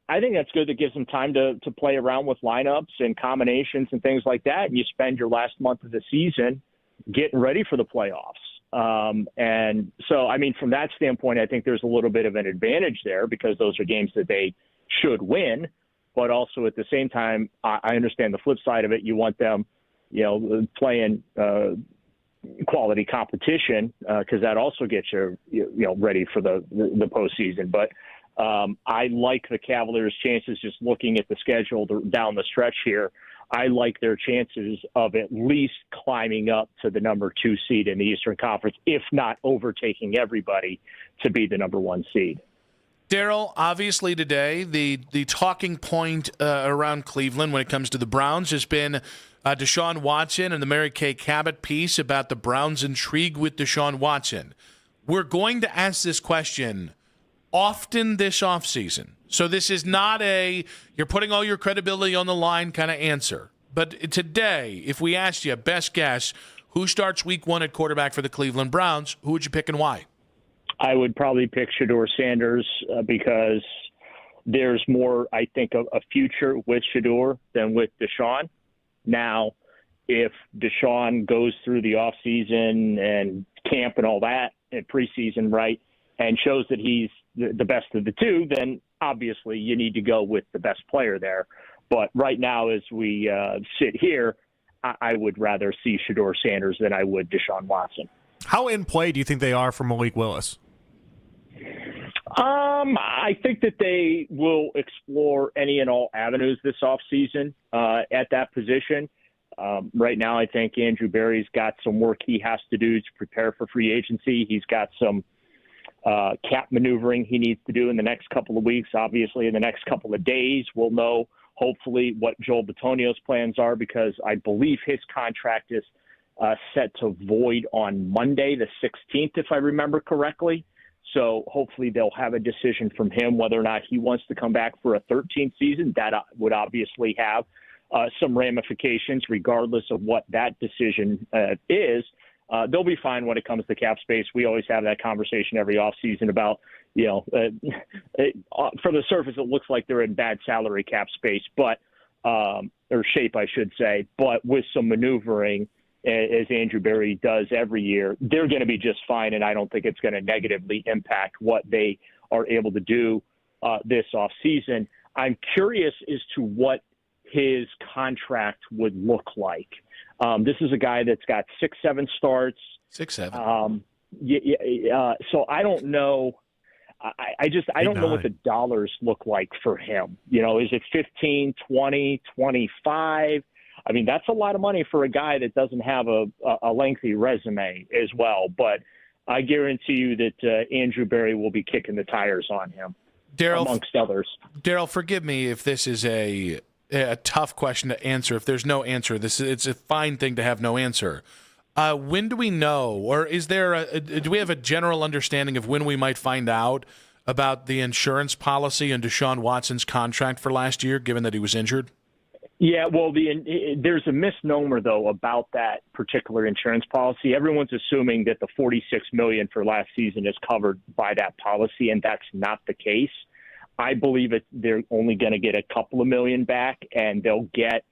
I think that's good. That gives them time to play around with lineups and combinations and things like that. And you spend your last month of the season getting ready for the playoffs. And so, from that standpoint, I think there's a little bit of an advantage there because those are games that they should win. But also at the same time, I understand the flip side of it. You want them, playing quality competition because that also gets you, ready for the postseason. But I like the Cavaliers' chances just looking at the schedule down the stretch here. I like their chances of at least climbing up to the number 2 seed in the Eastern Conference, if not overtaking everybody to be the number 1 seed. Daryl, obviously today, the talking point around Cleveland when it comes to the Browns has been Deshaun Watson and the Mary Kay Cabot piece about the Browns' intrigue with Deshaun Watson. We're going to ask this question often this offseason. So this is not you're putting all your credibility on the line kind of answer. But today, if we asked you, best guess, who starts week 1 at quarterback for the Cleveland Browns, who would you pick and why? I would probably pick Shedeur Sanders because there's more, I think, a future with Shedeur than with Deshaun. Now, if Deshaun goes through the offseason and camp and all that and preseason, right, and shows that he's the best of the 2, then obviously you need to go with the best player there. But right now, as we sit here, I would rather see Shedeur Sanders than I would Deshaun Watson. How in play do you think they are for Malik Willis? I think that they will explore any and all avenues this offseason at that position. Right now, I think Andrew Berry's got some work he has to do to prepare for free agency. He's got some cap maneuvering he needs to do in the next couple of weeks. Obviously, in the next couple of days, we'll know hopefully what Joel Bitonio's plans are because I believe his contract is set to void on Monday, the 16th, if I remember correctly. So hopefully they'll have a decision from him whether or not he wants to come back for a 13th season. That would obviously have some ramifications regardless of what that decision is. They'll be fine when it comes to cap space. We always have that conversation every offseason about, from the surface, it looks like they're in bad salary cap space, but or shape, I should say. But with some maneuvering, as Andrew Berry does every year, they're going to be just fine, and I don't think it's going to negatively impact what they are able to do this offseason. I'm curious as to what his contract would look like. This is a guy that's got 6-7 starts. 6-7. So I don't know. I don't know what the dollars look like for him. Is it 15, 20, 25? I mean, that's a lot of money for a guy that doesn't have a lengthy resume as well. But I guarantee you that Andrew Berry will be kicking the tires on him, amongst others. Daryl, forgive me if this is a tough question to answer. If there's no answer, it's a fine thing to have no answer. When do we know, or is there do we have a general understanding of when we might find out about the insurance policy and Deshaun Watson's contract for last year, given that he was injured? Yeah, well, there's a misnomer, though, about that particular insurance policy. Everyone's assuming that the $46 million for last season is covered by that policy, and that's not the case. I believe they're only going to get a couple of million back, and they'll get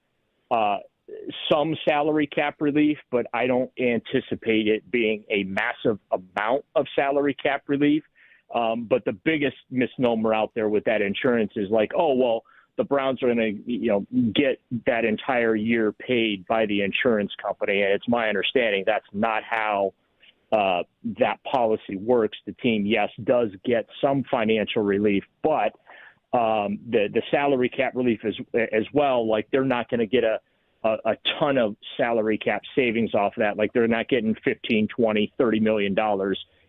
some salary cap relief, but I don't anticipate it being a massive amount of salary cap relief. But the biggest misnomer out there with that insurance is like, oh, well, the Browns are going to, get that entire year paid by the insurance company. And it's my understanding that's not how that policy works. The team, yes, does get some financial relief, but the salary cap relief as well, like they're not going to get a ton of salary cap savings off of that. Like they're not getting $15, $20, $30 million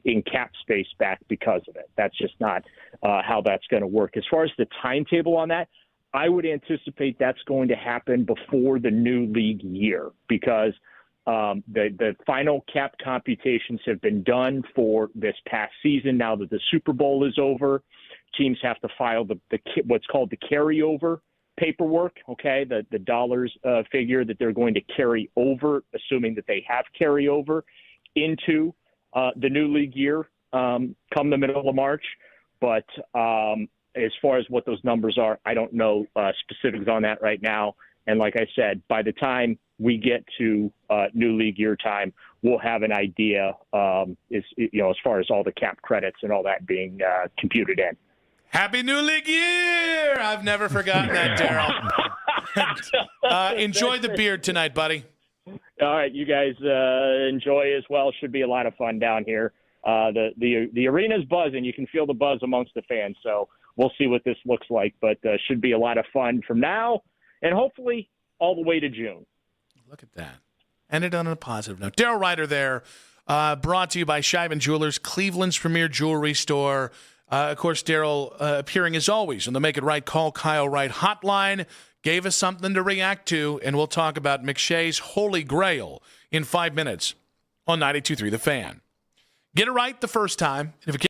in cap space back because of it. That's just not how that's going to work. As far as the timetable on that, I would anticipate that's going to happen before the new league year because the final cap computations have been done for this past season. Now that the Super Bowl is over, teams have to file the what's called the carryover paperwork, okay, the dollars figure that they're going to carry over, assuming that they have carryover into the new league year come the middle of March. But as far as what those numbers are, I don't know specifics on that right now. And like I said, by the time we get to new league year time, we'll have an idea as far as all the cap credits and all that being computed in. Happy New League Year! I've never forgotten that, Daryl. Enjoy the beard tonight, buddy. All right, you guys enjoy as well. Should be a lot of fun down here. The arena's buzzing. You can feel the buzz amongst the fans. So we'll see what this looks like, but should be a lot of fun from now and hopefully all the way to June. Look at that. Ended on a positive note. Daryl Ryder there, brought to you by Scheiben Jewelers, Cleveland's premier jewelry store. Of course, Daryl appearing as always on the Make It Right, Call Kyle Wright hotline. Gave us something to react to, and we'll talk about McShay's Holy Grail in 5 minutes on 92.3 The Fan. Get it right the first time. If it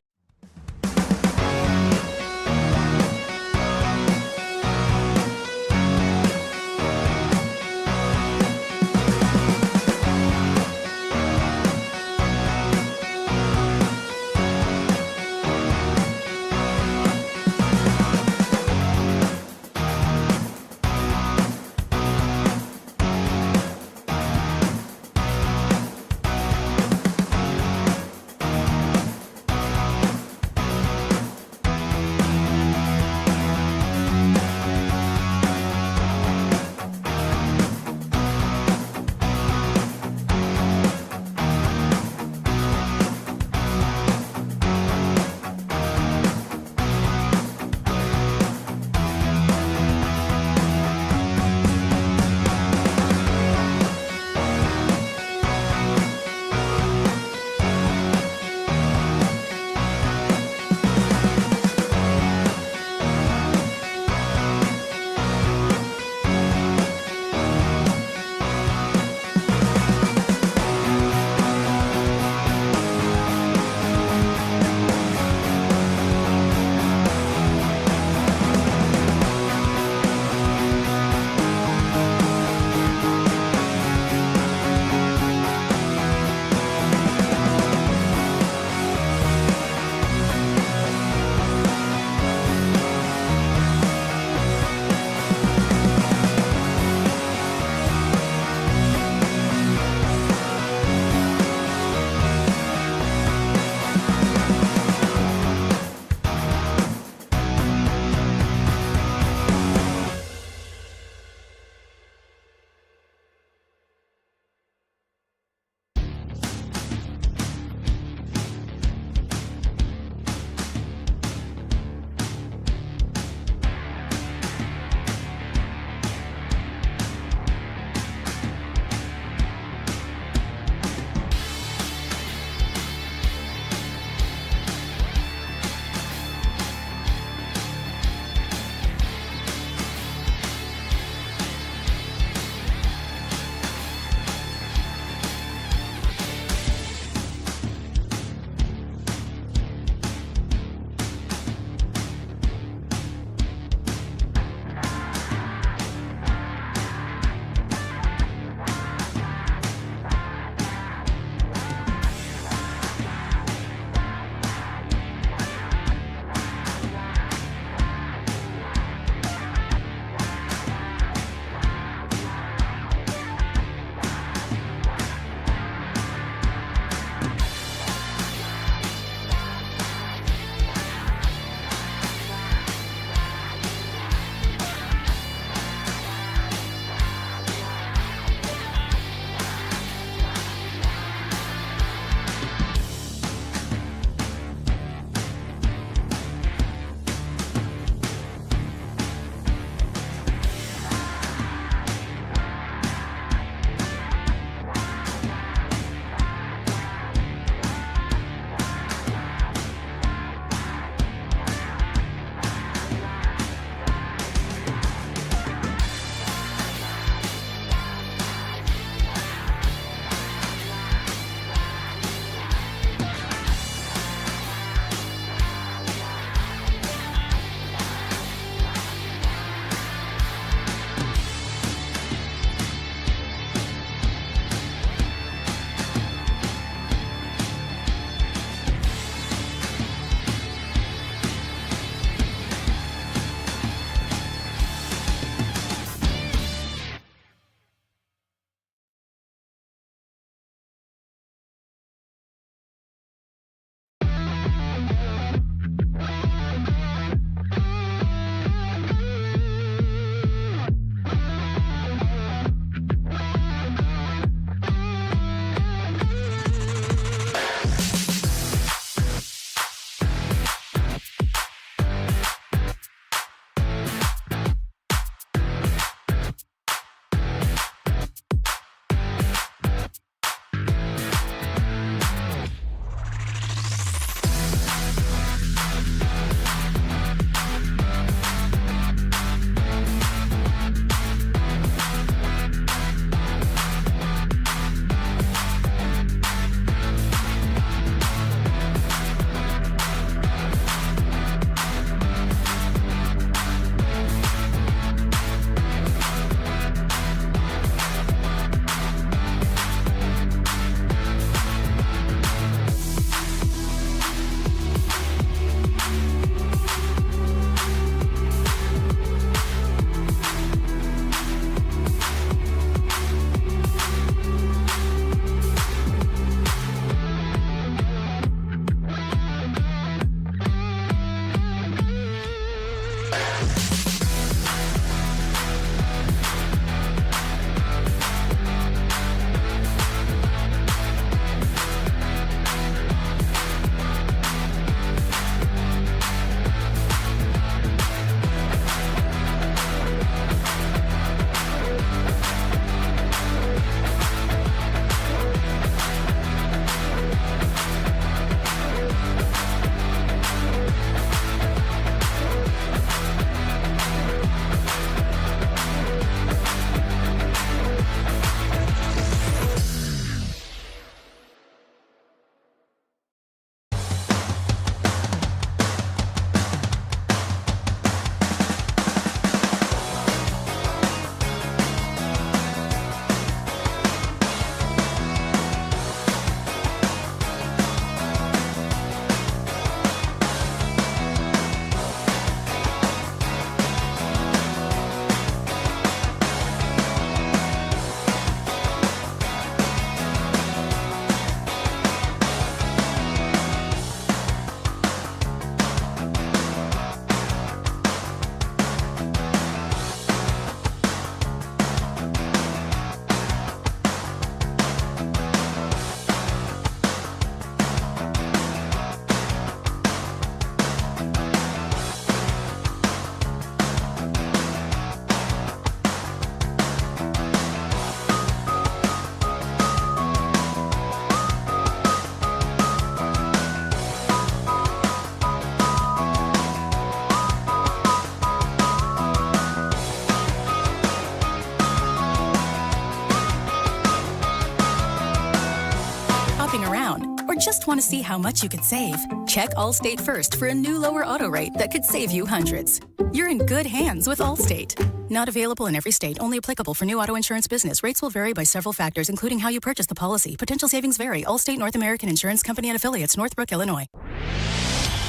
just want to see how much you could save? Check Allstate first for a new lower auto rate that could save you hundreds. You're in good hands with Allstate. Not available in every state. Only applicable for new auto insurance business. Rates will vary by several factors, including how you purchase the policy. Potential savings vary. Allstate North American Insurance Company and affiliates, Northbrook, Illinois.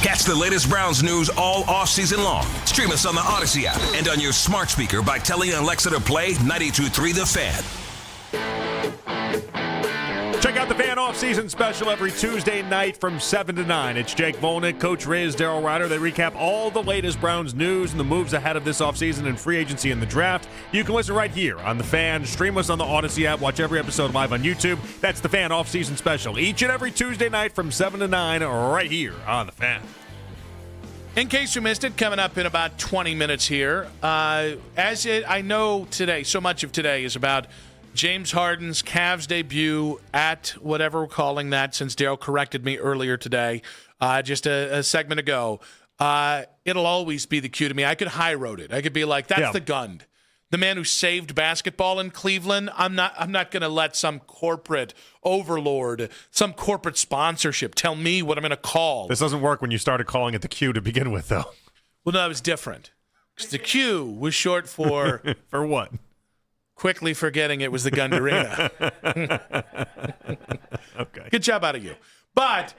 Catch the latest Browns news all off-season long. Stream us on the Odyssey app and on your smart speaker by telling Alexa to play 92.3 The Fan. Check out the Fan Off-Season Special every Tuesday night from 7 to 9. It's Jake Volnick, Coach Riz, Daryl Ryder. They recap all the latest Browns news and the moves ahead of this offseason and free agency and the draft. You can listen right here on The Fan. Stream us on the Odyssey app. Watch every episode live on YouTube. That's the Fan Off-Season Special. Each and every Tuesday night from 7 to 9 right here on The Fan. In case you missed it, coming up in about 20 minutes here. I know today, so much of today is about James Harden's Cavs debut at whatever we're calling that, since Daryl corrected me earlier today, just a segment ago. It'll always be the cue to me. I could high road it. I could be like, that's the Gund, the man who saved basketball in Cleveland. I'm not going to let some corporate overlord, some corporate sponsorship tell me what I'm going to call. This doesn't work when you started calling it the Q to begin with, though. Well, no, it was different. The Q was short for... For what? Quickly forgetting it was the Gund Arena. Okay. Good job out of you. But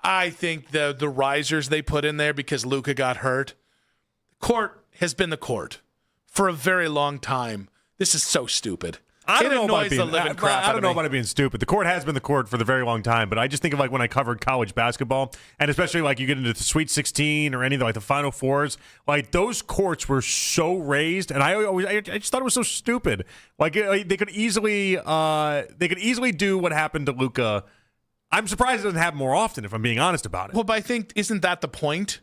I think the risers they put in there because Luka got hurt, court has been the court for a very long time. This is so stupid. I don't know about it being stupid. The court has been the court for the very long time, but I just think of like when I covered college basketball, and especially like you get into the Sweet 16 or any of the, like the Final Fours, like those courts were so raised, and I just thought it was so stupid. Like they could easily do what happened to Luka. I'm surprised it doesn't happen more often, if I'm being honest about it. Well, but I think isn't that the point?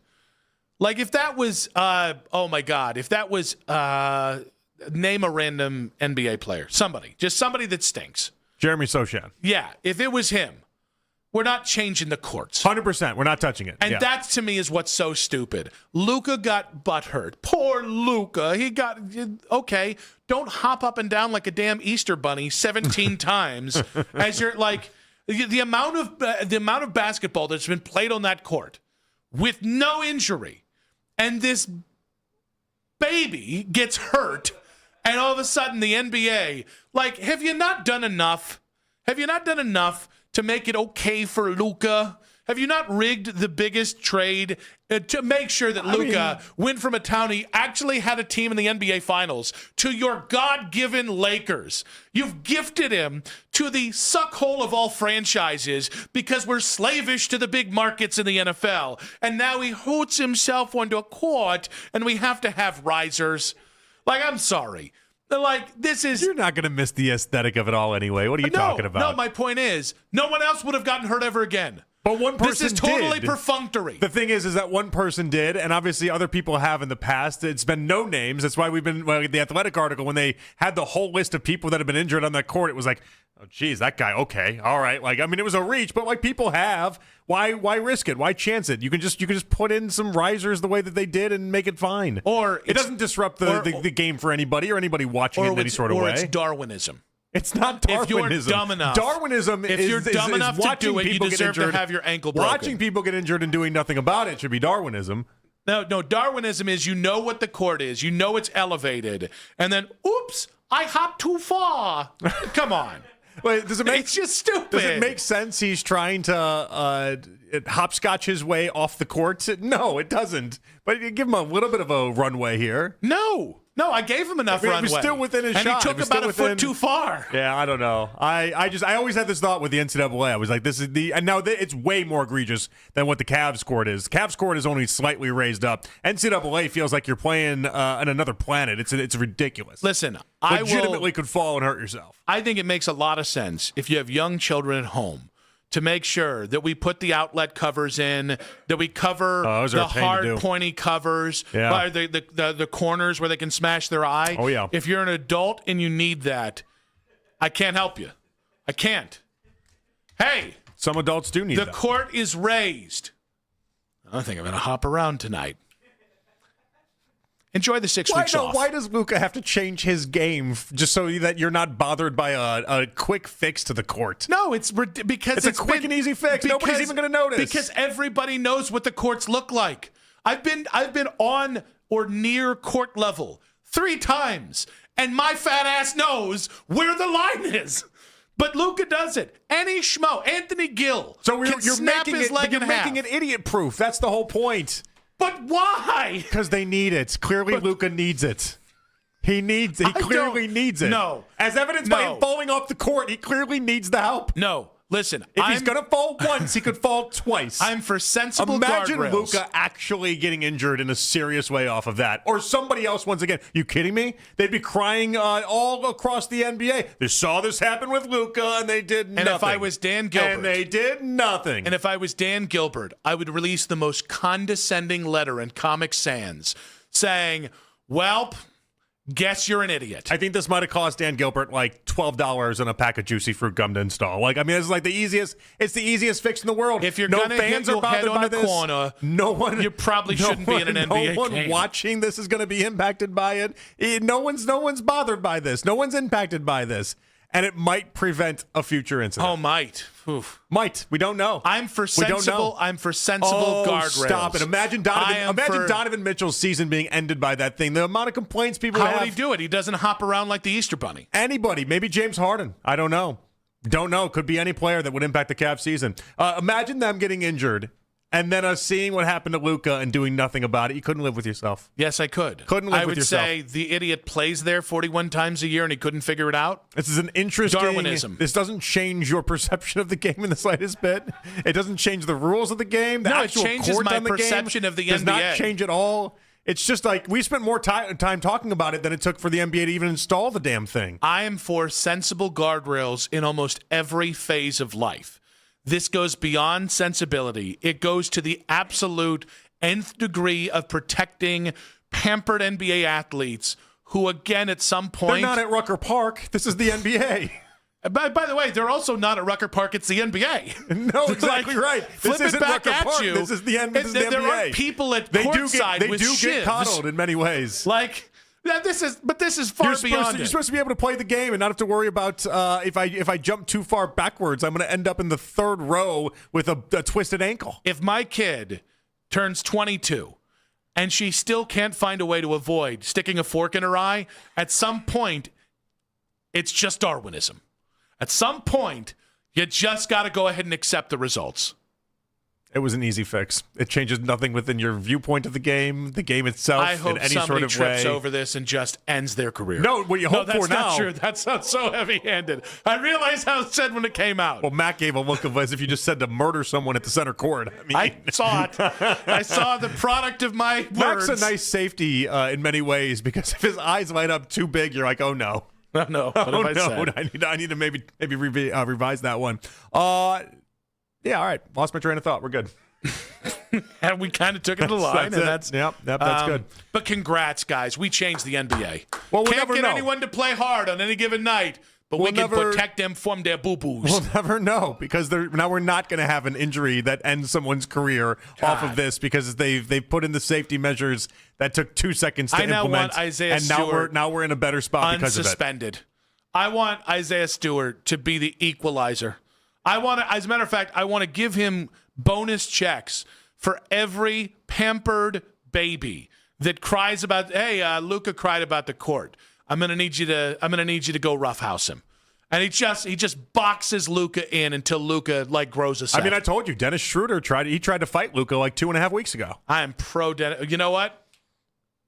Like if that was, oh my God, if that was. Name a random NBA player. Somebody that stinks. Jeremy Sochan. Yeah, if it was him, we're not changing the courts. 100%. We're not touching it. And that, to me, is what's so stupid. Luka got butthurt. Poor Luka. He got, okay, don't hop up and down like a damn Easter bunny 17 times as you're like, the amount of basketball that's been played on that court with no injury, and this baby gets hurt. And all of a sudden, the NBA, like, have you not done enough? Have you not done enough to make it okay for Luka? Have you not rigged the biggest trade to make sure that Luka went from a town he actually had a team in the NBA Finals to your God-given Lakers? You've gifted him to the suckhole of all franchises because we're slavish to the big markets in the NFL. And now he hoots himself onto a court, and we have to have risers. Like, I'm sorry. Like, this is... You're not going to miss the aesthetic of it all anyway. What are you talking about? No, my point is, no one else would have gotten hurt ever again. But one person This is totally did. perfunctory. The thing is that one person did, and obviously other people have in the past. It's been no names. That's why we've been, the Athletic article, when they had the whole list of people that have been injured on that court, it was like, oh, geez, that guy, okay, all right. Like, I mean, it was a reach, but like people have. Why risk it? Why chance it? You can just put in some risers the way that they did and make it fine. Or it doesn't disrupt the game for anybody or anybody watching it in any sort of way. Or it's Darwinism. It's not Darwinism. If you're dumb enough. Darwinism if you're dumb enough to do it, you deserve to have your ankle broken. Watching people get injured and doing nothing about it should be Darwinism. No, Darwinism is you know what the court is. You know it's elevated. And then, oops, I hopped too far. Come on. Wait, it's just stupid. Does it make sense he's trying to hopscotch his way off the court? No, it doesn't. But you give him a little bit of a runway here. No, I gave him enough runway. He was still within his shot. And he took about a foot too far. Yeah, I don't know. I always had this thought with the NCAA. I was like, this is and now it's way more egregious than what the Cavs court is. The Cavs court is only slightly raised up. NCAA feels like you're playing on another planet. It's ridiculous. Listen, legitimately could fall and hurt yourself. I think it makes a lot of sense if you have young children at home to make sure that we put the outlet covers in, that we cover the hard, pointy covers, by the corners where they can smash their eye. Oh, yeah. If you're an adult and you need that, I can't help you. I can't. Hey. Some adults do need that. The court is raised. I think I'm going to hop around tonight. Enjoy the 6 weeks off. Why does Luka have to change his game just so that you're not bothered by a quick fix to the court? No, it's because it's a quick and easy fix. Nobody's even going to notice. Because everybody knows what the courts look like. I've been on or near court level 3 times, and my fat ass knows where the line is. But Luka does it. Any schmo, Anthony Gill, can snap his leg in half. You're making it idiot-proof. That's the whole point. But why? Because they need it. Clearly, Luka needs it. He needs it. He clearly needs it. No. As evidenced by him falling off the court, he clearly needs the help. No. Listen, if he's going to fall once, he could fall twice. I'm for sensible Imagine guardrails. Luka actually getting injured in a serious way off of that. Or somebody else once again. You kidding me? They'd be crying all across the NBA. They saw this happen with Luka, and they did nothing. And if I was Dan Gilbert. And they did nothing. And if I was Dan Gilbert, I would release the most condescending letter in Comic Sans saying, "Welp, guess you're an idiot." I think this might have cost Dan Gilbert like $12 and a pack of Juicy Fruit gum to install. Like, I mean, it's like the easiest fix in the world. If you're no gonna fans hit are your head bothered on by the this. corner, No one. you probably shouldn't be in an NBA No one game. watching this is going to be impacted by it. No one's bothered by this. No one's impacted by this, and it might prevent a future incident. Oh, might. Oof. Might. We don't know. I'm for We don't sensible. know. I'm for sensible guardrails. Stop it! Imagine Donovan Mitchell's season being ended by that thing. The amount of complaints people How have. would he do it? He doesn't hop around like the Easter Bunny. Anybody, maybe James Harden. I don't know. Don't know. Could be any player that would impact the Cavs season. Imagine them getting injured and then us seeing what happened to Luka and doing nothing about it. You couldn't live with yourself. Yes, I could. Couldn't live I with would yourself. say the idiot plays there 41 times a year and he couldn't figure it out. This is an interesting Darwinism. This doesn't change your perception of the game in the slightest bit. It doesn't change the rules of the game. The No, it actual changes court my on the perception game of the does NBA. not change at all. It's just like we spent more time talking about it than it took for the NBA to even install the damn thing. I am for sensible guardrails in almost every phase of life. This goes beyond sensibility. It goes to the absolute nth degree of protecting pampered NBA athletes who, again, at some point... They're not at Rucker Park. This is the NBA. By the way, they're also not at Rucker Park. It's the NBA. No, exactly right. Flip This it isn't back Rucker at Park. you. This is the NBA. There aren't people at courtside with They do shivs. get coddled in many ways. Like, this is far beyond You're supposed to be able to play the game and not have to worry about if I jump too far backwards, I'm going to end up in the third row with a twisted ankle. If my kid turns 22 and she still can't find a way to avoid sticking a fork in her eye, at some point, it's just Darwinism. At some point, you just got to go ahead and accept the results. It was an easy fix. It changes nothing within your viewpoint of the game itself, I hope in any somebody sort of trips way. over this and just ends their career. No, what you hope that's for not now. true. That sounds so heavy-handed. I realized how it said when it came out. Well, Matt gave a look of as if you just said to murder someone at the center court. I saw it. I saw the product of my words. Matt's a nice safety in many ways because if his eyes light up too big, you're like, oh no. No, what oh have I no, said? I need to maybe revise that one. Yeah, all right. Lost my train of thought. We're good. And we kind of took it to the line, and that's good. But congrats, guys. We changed the NBA. Well, we'll Can't never get know. anyone to play hard on any given night, but we can protect them from their boo-boos. We'll never know because now we're not going to have an injury that ends someone's career off of this because they've put in the safety measures that took 2 seconds to implement. I now want Isaiah Stewart now we're in a better spot because of it. Unsuspended. I want Isaiah Stewart to be the equalizer. As a matter of fact, I want to give him bonus checks for every pampered baby that cries about, hey, Luka cried about the court. I'm gonna need you to go roughhouse him. And he just boxes Luka in until Luka grows a set. I mean, I told you, Dennis Schroeder tried to fight Luka 2.5 weeks ago. I am pro Dennis. You know what?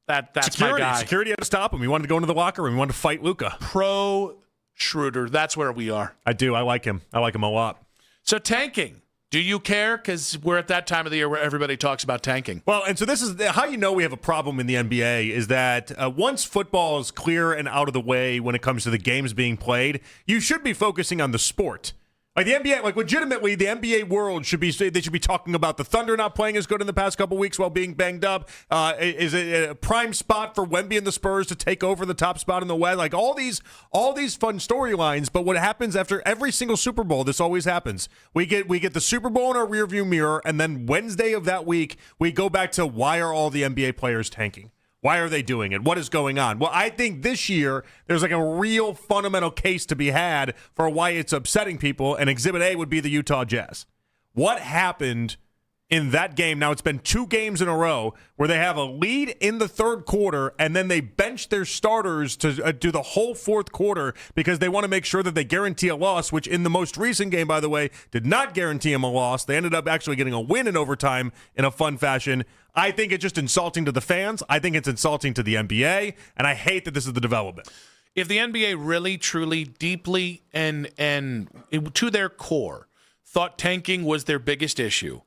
That's security. my guy. Security had to stop him. He wanted to go into the locker room. He wanted to fight Luka. Pro Schroeder. That's where we are. I do. I like him. I like him a lot. So tanking. Do you care? Because we're at that time of the year where everybody talks about tanking. Well, and so this is how you know we have a problem in the NBA is that once football is clear and out of the way when it comes to the games being played, you should be focusing on the sport. Like the NBA, legitimately, the NBA world should be talking about the Thunder not playing as good in the past couple weeks while being banged up. Is it a prime spot for Wemby and the Spurs to take over the top spot in the West? Like all these fun storylines. But what happens after every single Super Bowl? This always happens. We get the Super Bowl in our rearview mirror, and then Wednesday of that week we go back to why are all the NBA players tanking? Why are they doing it? What is going on? Well, I think this year there's like a real fundamental case to be had for why it's upsetting people, and Exhibit A would be the Utah Jazz. What happened in that game? Now, it's been 2 games in a row where they have a lead in the third quarter, and then they bench their starters to do the whole fourth quarter because they want to make sure that they guarantee a loss, which in the most recent game, by the way, did not guarantee them a loss. They ended up actually getting a win in overtime in a fun fashion. I think it's just insulting to the fans. I think it's insulting to the NBA, and I hate that this is the development. If the NBA really, truly, deeply, and to their core thought tanking was their biggest issue,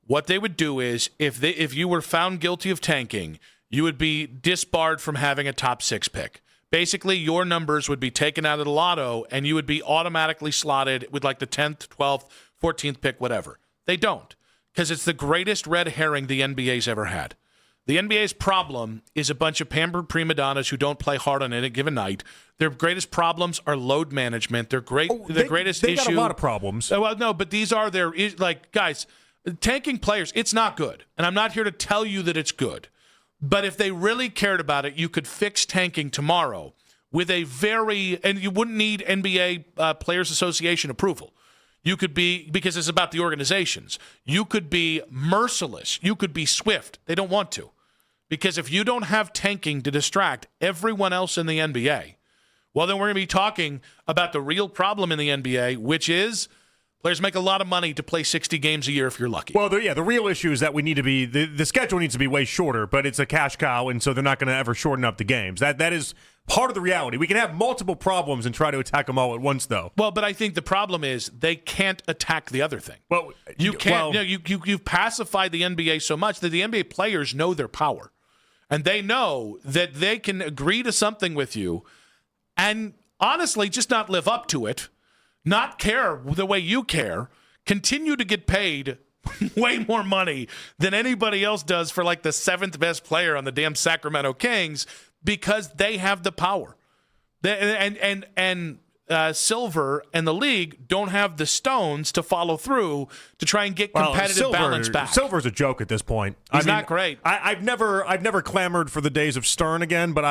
what they would do is, if you were found guilty of tanking, you would be disbarred from having a top 6 pick. Basically, your numbers would be taken out of the lotto, and you would be automatically slotted with like the 10th, 12th, 14th pick, whatever. They don't, because it's the greatest red herring the NBA's ever had. The NBA's problem is a bunch of pampered prima donnas who don't play hard on any given night. Their greatest problems are load management. Their greatest issue. They got a lot of problems. Well, no, but these are their, like, guys, tanking players, it's not good. And I'm not here to tell you that it's good. But if they really cared about it, you could fix tanking tomorrow with and you wouldn't need NBA Players Association approval. You could be, because it's about the organizations, you could be merciless. You could be swift. They don't want to. Because if you don't have tanking to distract everyone else in the NBA, well, then we're going to be talking about the real problem in the NBA, which is players make a lot of money to play 60 games a year if you're lucky. Well, the real issue is that we need to be the schedule needs to be way shorter, but it's a cash cow, and so they're not going to ever shorten up the games. That is part of the reality. We can have multiple problems and try to attack them all at once, though. Well, but I think the problem is they can't attack the other thing. Well, you can't. You've pacified the NBA so much that the NBA players know their power, and they know that they can agree to something with you, and honestly, just not live up to it. Not care the way you care, continue to get paid way more money than anybody else does for like the 7th best player on the damn Sacramento Kings because they have the power. And Silver and the league don't have the stones to follow through to try and get competitive balance back. Silver's a joke at this point. He's not great. I've never clamored for the days of Stern again, but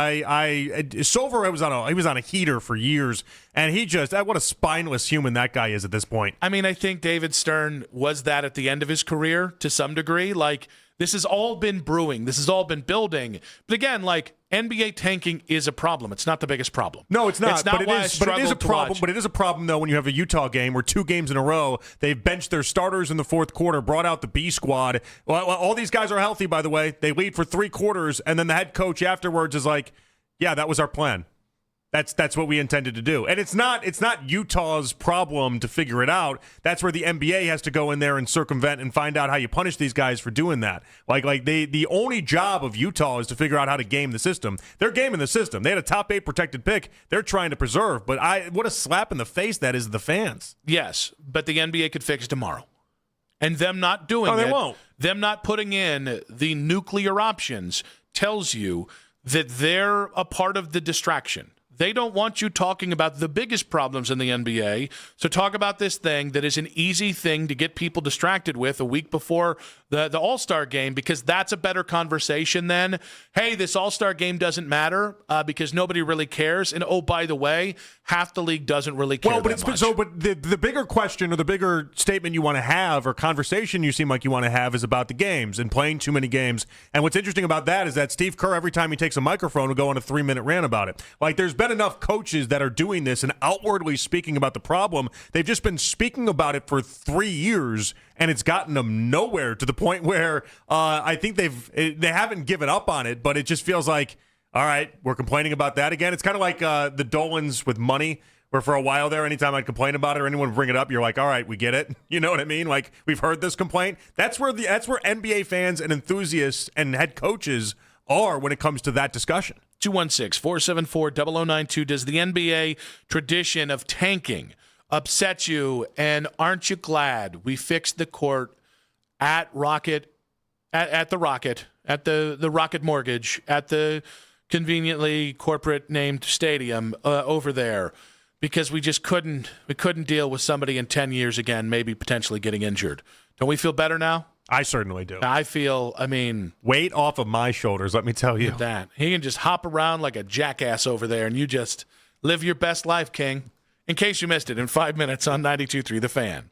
Silver was on a heater for years, and he just what a spineless human that guy is at this point. I mean, I think David Stern was that at the end of his career to some degree. Like, this has all been brewing. This has all been building. But again, like, NBA tanking is a problem. It's not the biggest problem. No, it's not. It's not but it is a problem. But it is a problem, though, when you have a Utah game where 2 games in a row they've benched their starters in the fourth quarter, brought out the B squad. Well, all these guys are healthy, by the way. They lead for 3 quarters, and then the head coach afterwards is like, "Yeah, that was our plan. That's what we intended to do." And it's not Utah's problem to figure it out. That's where the NBA has to go in there and circumvent and find out how you punish these guys for doing that. Like the only job of Utah is to figure out how to game the system. They're gaming the system. They had a top 8 protected pick. They're trying to preserve. But what a slap in the face that is to the fans. Yes, but the NBA could fix tomorrow. And them not doing they won't. Them not putting in the nuclear options tells you that they're a part of the distraction. They don't want you talking about the biggest problems in the NBA. So talk about this thing that is an easy thing to get people distracted with a week before the All-Star game, because that's a better conversation than, hey, this All-Star game doesn't matter because nobody really cares. And, oh, by the way, half the league doesn't really care that much. But the bigger question or the bigger statement you want to have or conversation you seem like you want to have is about the games and playing too many games. And what's interesting about that is that Steve Kerr, every time he takes a microphone, will go on a 3-minute rant about it. Like, there's been enough coaches that are doing this and outwardly speaking about the problem. They've just been speaking about it for 3 years, and it's gotten them nowhere, to the point where I think they haven't given up on it, but it just feels like, all right, we're complaining about that again. It's kind of like the Dolans with money, where for a while there, anytime I'd complain about it or anyone would bring it up, you're like, all right, we get it. You know what I mean? Like, we've heard this complaint. That's where NBA fans and enthusiasts and head coaches are when it comes to that discussion. 216-474-0092. Does the NBA tradition of tanking upset you, and aren't you glad we fixed the court at Rocket, at the Rocket, at the Rocket Mortgage, at the conveniently corporate named stadium over there, because we just couldn't deal with somebody in 10 years again, maybe potentially getting injured? Don't we feel better now? I certainly do. I feel, weight off of my shoulders, let me tell you. That. He can just hop around like a jackass over there, and you just live your best life, King. In case you missed it, in 5 minutes on 92.3 The Fan.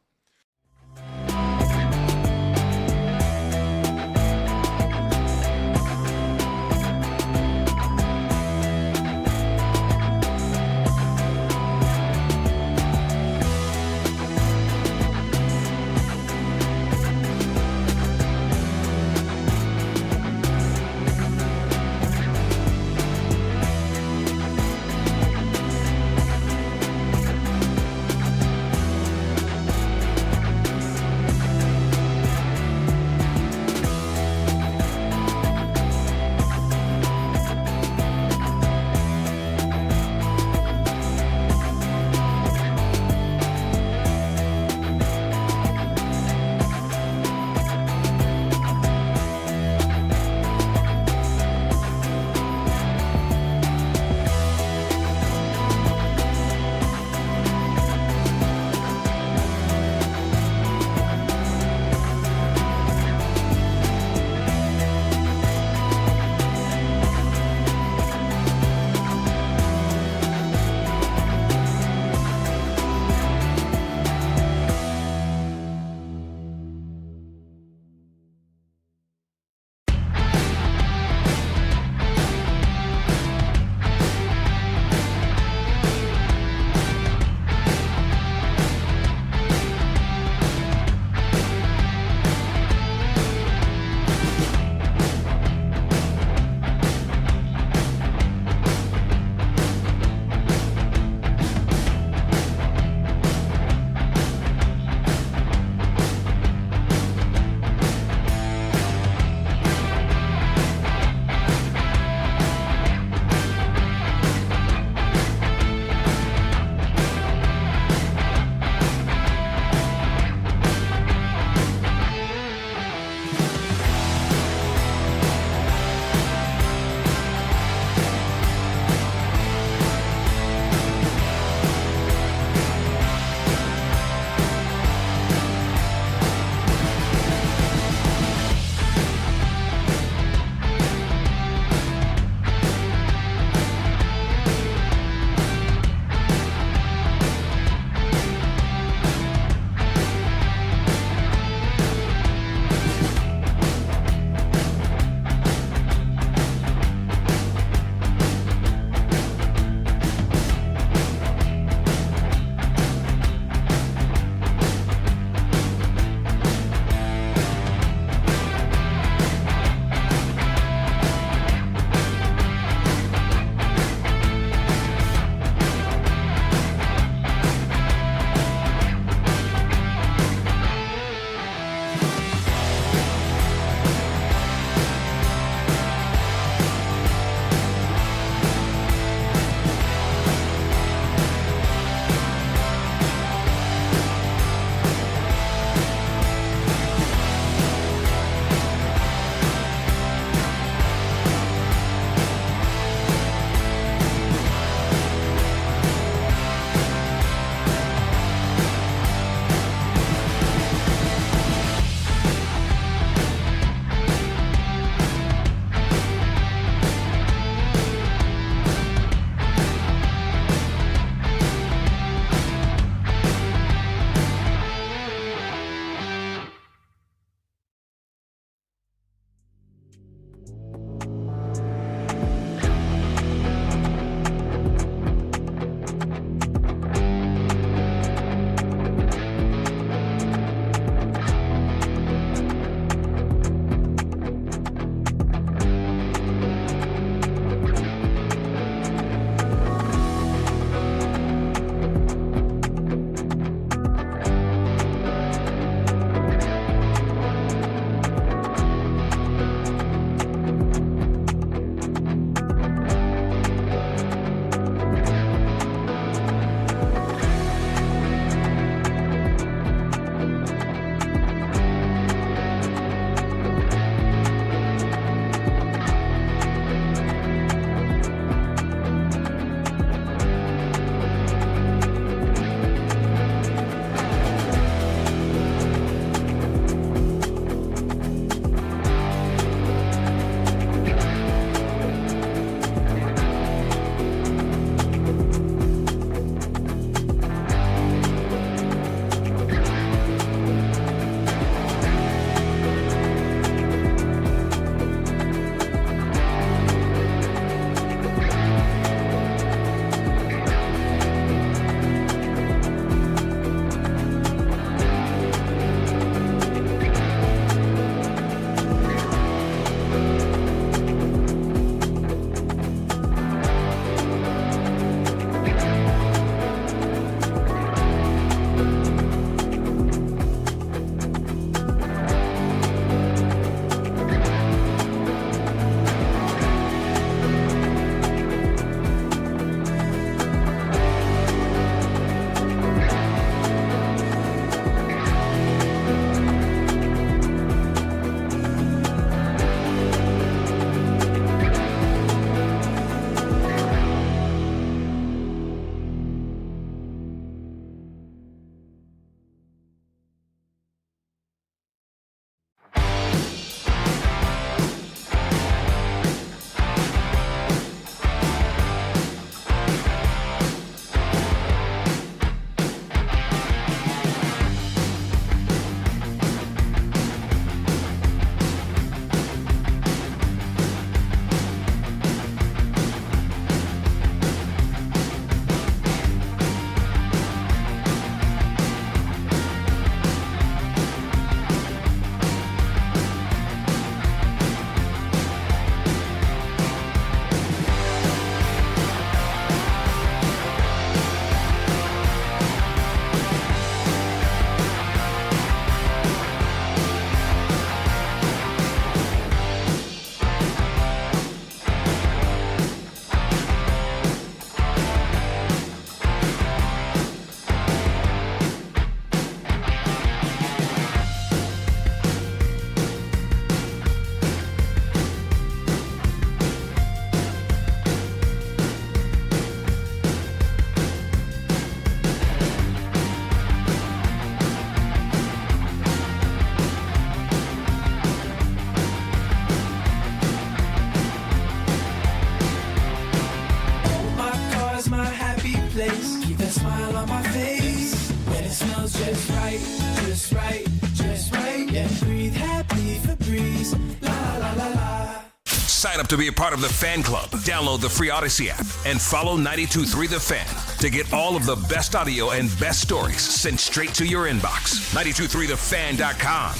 feels just right, just right, just right. Yeah, breathe happy Febreze. La la la la. Sign up to be a part of the fan club. Download the free Odyssey app and follow 92.3 The Fan to get all of the best audio and best stories sent straight to your inbox. 92.3thefan.com.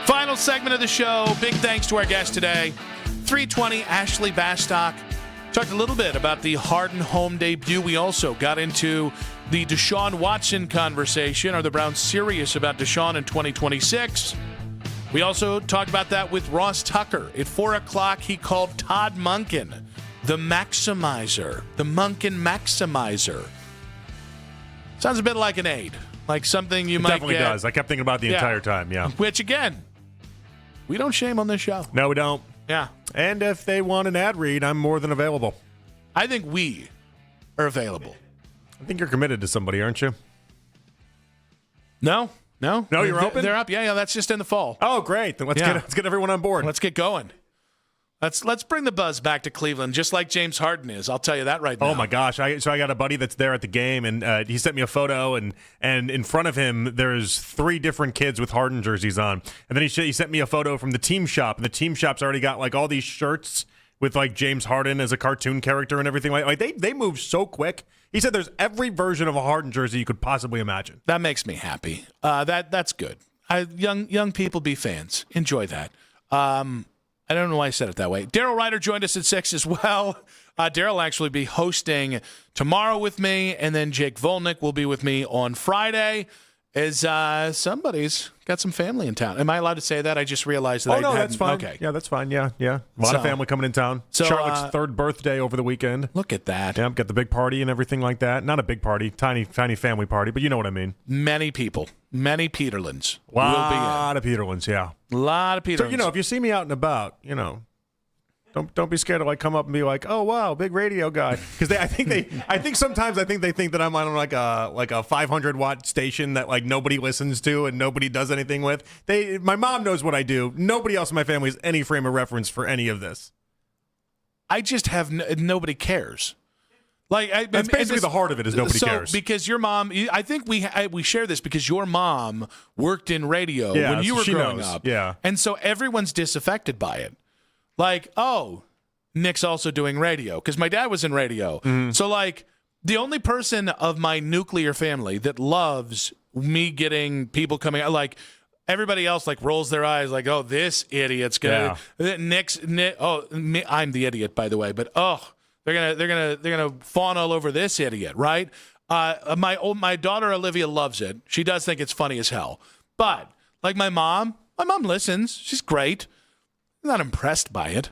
Final segment of the show. Big thanks to our guest today, 320 Ashley Bastock. Talked a little bit about the Harden home debut. We also got into the Deshaun Watson conversation. Are the Browns serious about Deshaun in 2026? We also talked about that with Ross Tucker. At 4 o'clock, he called Todd Monken the maximizer, the Monken maximizer. Sounds a bit like an aid, like something you might definitely get. does. I kept thinking about it the entire time, yeah. Which, again, we don't shame on this show. No, we don't. Yeah. And if they want an ad read, I'm more than available. I think we are available. I think you're committed to somebody, aren't you? No, you're open? They're up. Yeah, that's just in the fall. Oh, great. Then let's get everyone on board. Let's get going. Let's bring the buzz back to Cleveland, just like James Harden is. I'll tell you that right now. Oh my gosh! I got a buddy that's there at the game, and he sent me a photo, and in front of him there's 3 different kids with Harden jerseys on, and then he sent me a photo from the team shop, and the team shop's already got like all these shirts with like James Harden as a cartoon character and everything. Like they move so quick. He said there's every version of a Harden jersey you could possibly imagine. That makes me happy. That's good. Young people be fans. Enjoy that. I don't know why I said it that way. Daryl Ryder joined us at 6 as well. Daryl will actually be hosting tomorrow with me, and then Jake Volnick will be with me on Friday as somebody's got some family in town. Am I allowed to say that? I just realized that that's fine. Okay. Yeah, that's fine. Yeah. A lot of family coming in town. So, Charlotte's 3rd birthday over the weekend. Look at that. Yeah, got the big party and everything like that. Not a big party, tiny family party, but you know what I mean. Many people, many Peterlins A lot of Peterlins, yeah. A lot of Peterlins. So, if you see me out and about, don't be scared to like come up and be like, oh wow, big radio guy, because I think sometimes they think that I'm on like a 500-watt station that like nobody listens to and nobody does anything with. My mom knows what I do. Nobody else in my family has any frame of reference for any of this. I just have nobody cares. That's basically the heart of it is nobody cares. Because your mom, I think we share this because your mom worked in radio when you were growing up. Yeah. And so everyone's disaffected by it. Like, oh, Nick's also doing radio because my dad was in radio. Mm-hmm. So like the only person of my nuclear family that loves me getting people coming out, like everybody else like rolls their eyes like, oh, this idiot's gonna I'm the idiot, by the way, but they're gonna fawn all over this idiot, right? My daughter Olivia loves it. She does think it's funny as hell. But like my mom listens. She's great. I'm not impressed by it,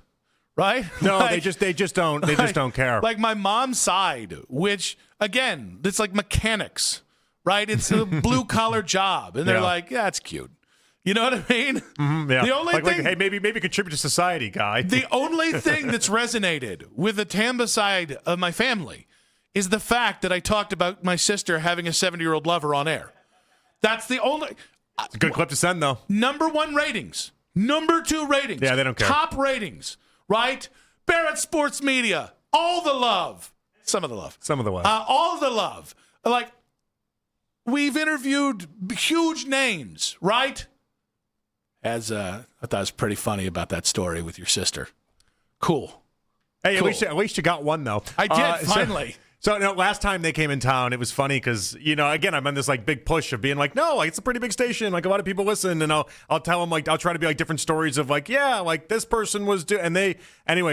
right? No, they just don't care. Like my mom's side, which again, it's like mechanics, right? It's a blue collar job, and they're like, yeah, it's cute. You know what I mean? Mm-hmm, yeah. The only thing, hey, maybe contribute to society, guy. The only thing that's resonated with the Tamba side of my family is the fact that I talked about my sister having a 70-year-old lover on air. That's the only. It's a good clip to send, though. Number 1 ratings. Number 2 ratings. Yeah, they don't care. Top ratings, right? Barrett Sports Media. All the love. Some of the love. All the love. Like, we've interviewed huge names, right? I thought it was pretty funny about that story with your sister. Cool. Hey, cool. At least you got one, though. I did, finally. So last time they came in town, it was funny because, again, I'm on this like big push of being like, no, like, it's a pretty big station. Like a lot of people listen, and I'll tell them, like, I'll try to be like different stories of like, yeah, like this person was and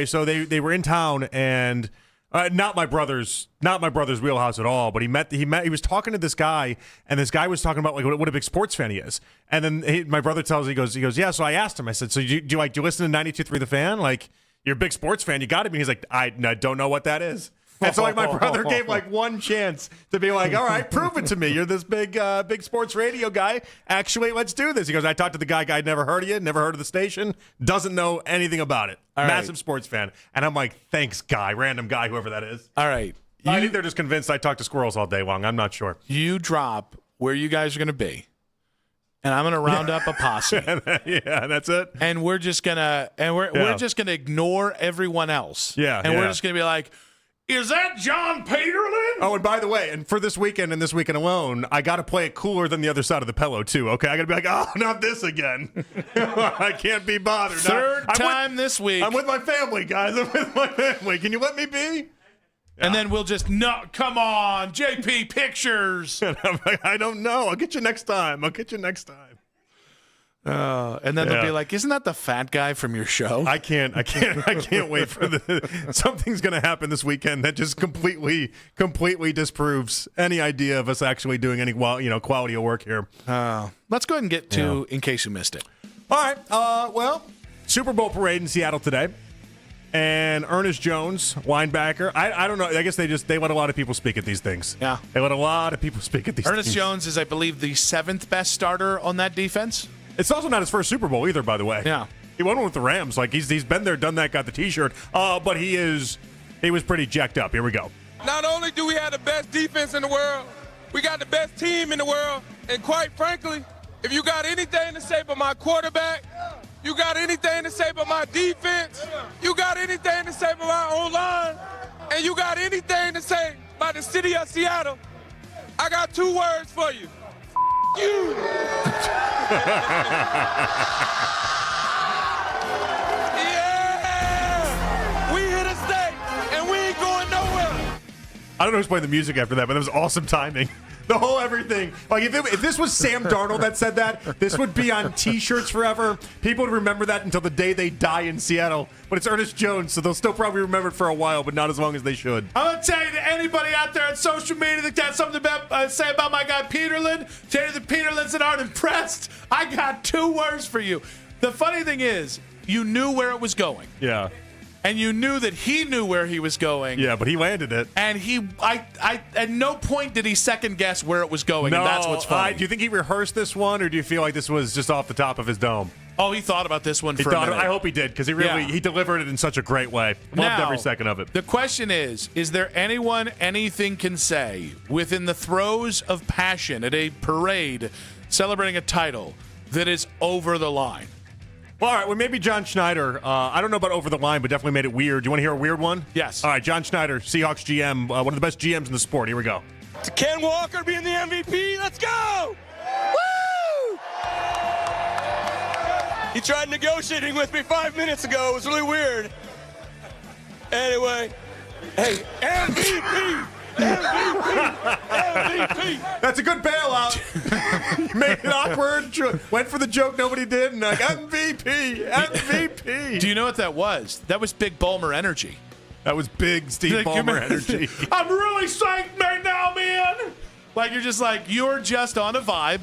so they were in town, and not my brother's wheelhouse at all, but he was talking to this guy, and this guy was talking about like what a big sports fan he is. And then my brother he goes, yeah, so I asked him, I said, so do you listen to 92.3 The Fan? Like, you're a big sports fan, you got to be. He's like, I don't know what that is. And so, like, my brother gave, like, one chance to be like, all right, prove it to me. You're this big sports radio guy. Actually, let's do this. He goes, I talked to the guy, never heard of you, never heard of the station, doesn't know anything about it. All Massive right. sports fan. And I'm like, thanks, guy, random guy, whoever that is. All right. I think they're just convinced I talk to squirrels all day long. I'm not sure. You drop where you guys are going to be, and I'm going to round up a posse. Yeah, that's it. And we're just gonna ignore everyone else. Yeah, and we're just gonna be like, is that John Peterlin? Oh, and by the way, and for this weekend and this weekend alone, I got to play it cooler than the other side of the pillow too. Okay, I got to be like, oh, not this again. I can't be bothered. Third time this week. I'm with my family, guys. I'm with my family. Can you let me be? And then we'll just, no, come on, JP Pictures. And I'm like, I don't know. I'll get you next time. And then they'll be like, isn't that the fat guy from your show? I can't wait for something's going to happen this weekend that just completely disproves any idea of us actually doing any quality of work here. Let's go ahead and get to In Case You Missed It. All right. Well, Super Bowl parade in Seattle today. And Ernest Jones, linebacker. I don't know. I guess they let a lot of people speak at these things. Yeah. They let a lot of people speak at these things. Ernest Jones is, I believe, the 7th best starter on that defense. It's also not his first Super Bowl either, by the way. Yeah. He won one with the Rams. Like, he's been there, done that, got the T-shirt. But he was pretty jacked up. Here we go. Not only do we have the best defense in the world, we got the best team in the world. And quite frankly, if you got anything to say about my quarterback, you got anything to say about my defense, you got anything to say about my O-line, and you got anything to say about the city of Seattle, I got 2 words for you. You. Yeah! We here to stay, and we ain't going nowhere. I don't know who's playing the music after that, but that was awesome timing. The whole everything. Like, if this was Sam Darnold that said that, this would be on T-shirts forever. People would remember that until the day they die in Seattle. But it's Ernest Jones, so they'll still probably remember it for a while, but not as long as they should. I'm going to tell you to anybody out there on social media that got something to say about my guy Peterlin, tell you the Peterlins that aren't impressed, I got 2 words for you. The funny thing is, you knew where it was going. Yeah. And you knew that he knew where he was going. Yeah, but he landed it. And I at no point did he second guess where it was going, and that's what's funny. Do you think he rehearsed this one, or do you feel like this was just off the top of his dome? Oh, he thought about this one for a minute. I hope he did, because he delivered it in such a great way. Loved every second of it. The question is there anyone anything can say within the throes of passion at a parade celebrating a title that is over the line? Well, all right. Well, maybe John Schneider. I don't know about over the line, but definitely made it weird. Do you want to hear a weird one? Yes. All right, John Schneider, Seahawks GM, one of the best GMs in the sport. Here we go. To Ken Walker being the MVP. Let's go! Woo! He tried negotiating with me 5 minutes ago. It was really weird. Anyway, hey, MVP! MVP! That's a good bailout. Made it awkward. Went for the joke nobody did, and like MVP. Do you know what that was? That was Big Ballmer energy. That was big Steve Ballmer energy. I'm really psyched right now, man. Like you're just on a vibe.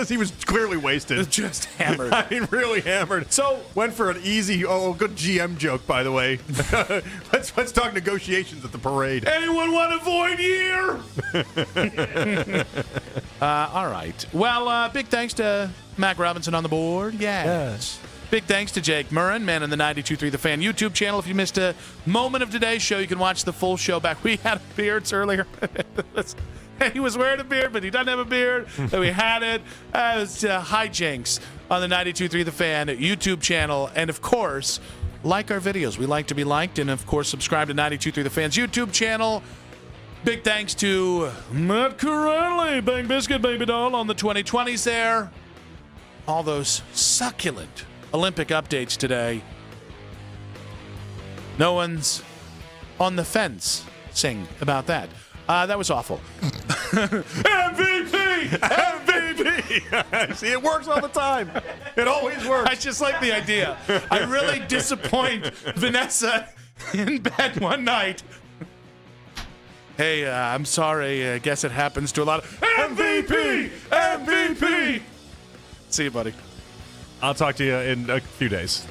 He was clearly wasted. Just hammered. I mean, really hammered. So went for an easy, good GM joke, by the way. let's talk negotiations at the parade. Anyone want a void year? All right. Well, big thanks to Mac Robinson on the board. Yes. Big thanks to Jake Murren, man in the 92.3 The Fan YouTube channel. If you missed a moment of today's show, you can watch the full show back. We had beards earlier. He was wearing a beard, but he doesn't have a beard. So we had it. It was hijinks on the 92.3 The Fan YouTube channel. And, of course, like our videos. We like to be liked. And, of course, subscribe to 92.3 The Fan's YouTube channel. Big thanks to Matt Corelli, Bang Biscuit Baby Doll on the 2020s there. All those succulent Olympic updates today. No one's on the fence. Sing about that. That was awful. MVP! See, it works all the time. It always works. I just like the idea. I really disappoint Vanessa in bed one night. Hey, I'm sorry. I guess it happens to a lot of MVP! See you, buddy. I'll talk to you in a few days.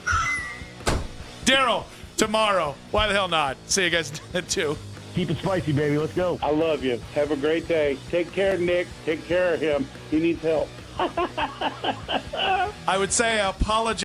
Daryl, tomorrow. Why the hell not? See you guys too. Keep it spicy, baby. Let's go. I love you. Have a great day. Take care, Nick. Take care of him. He needs help. I would say apologize.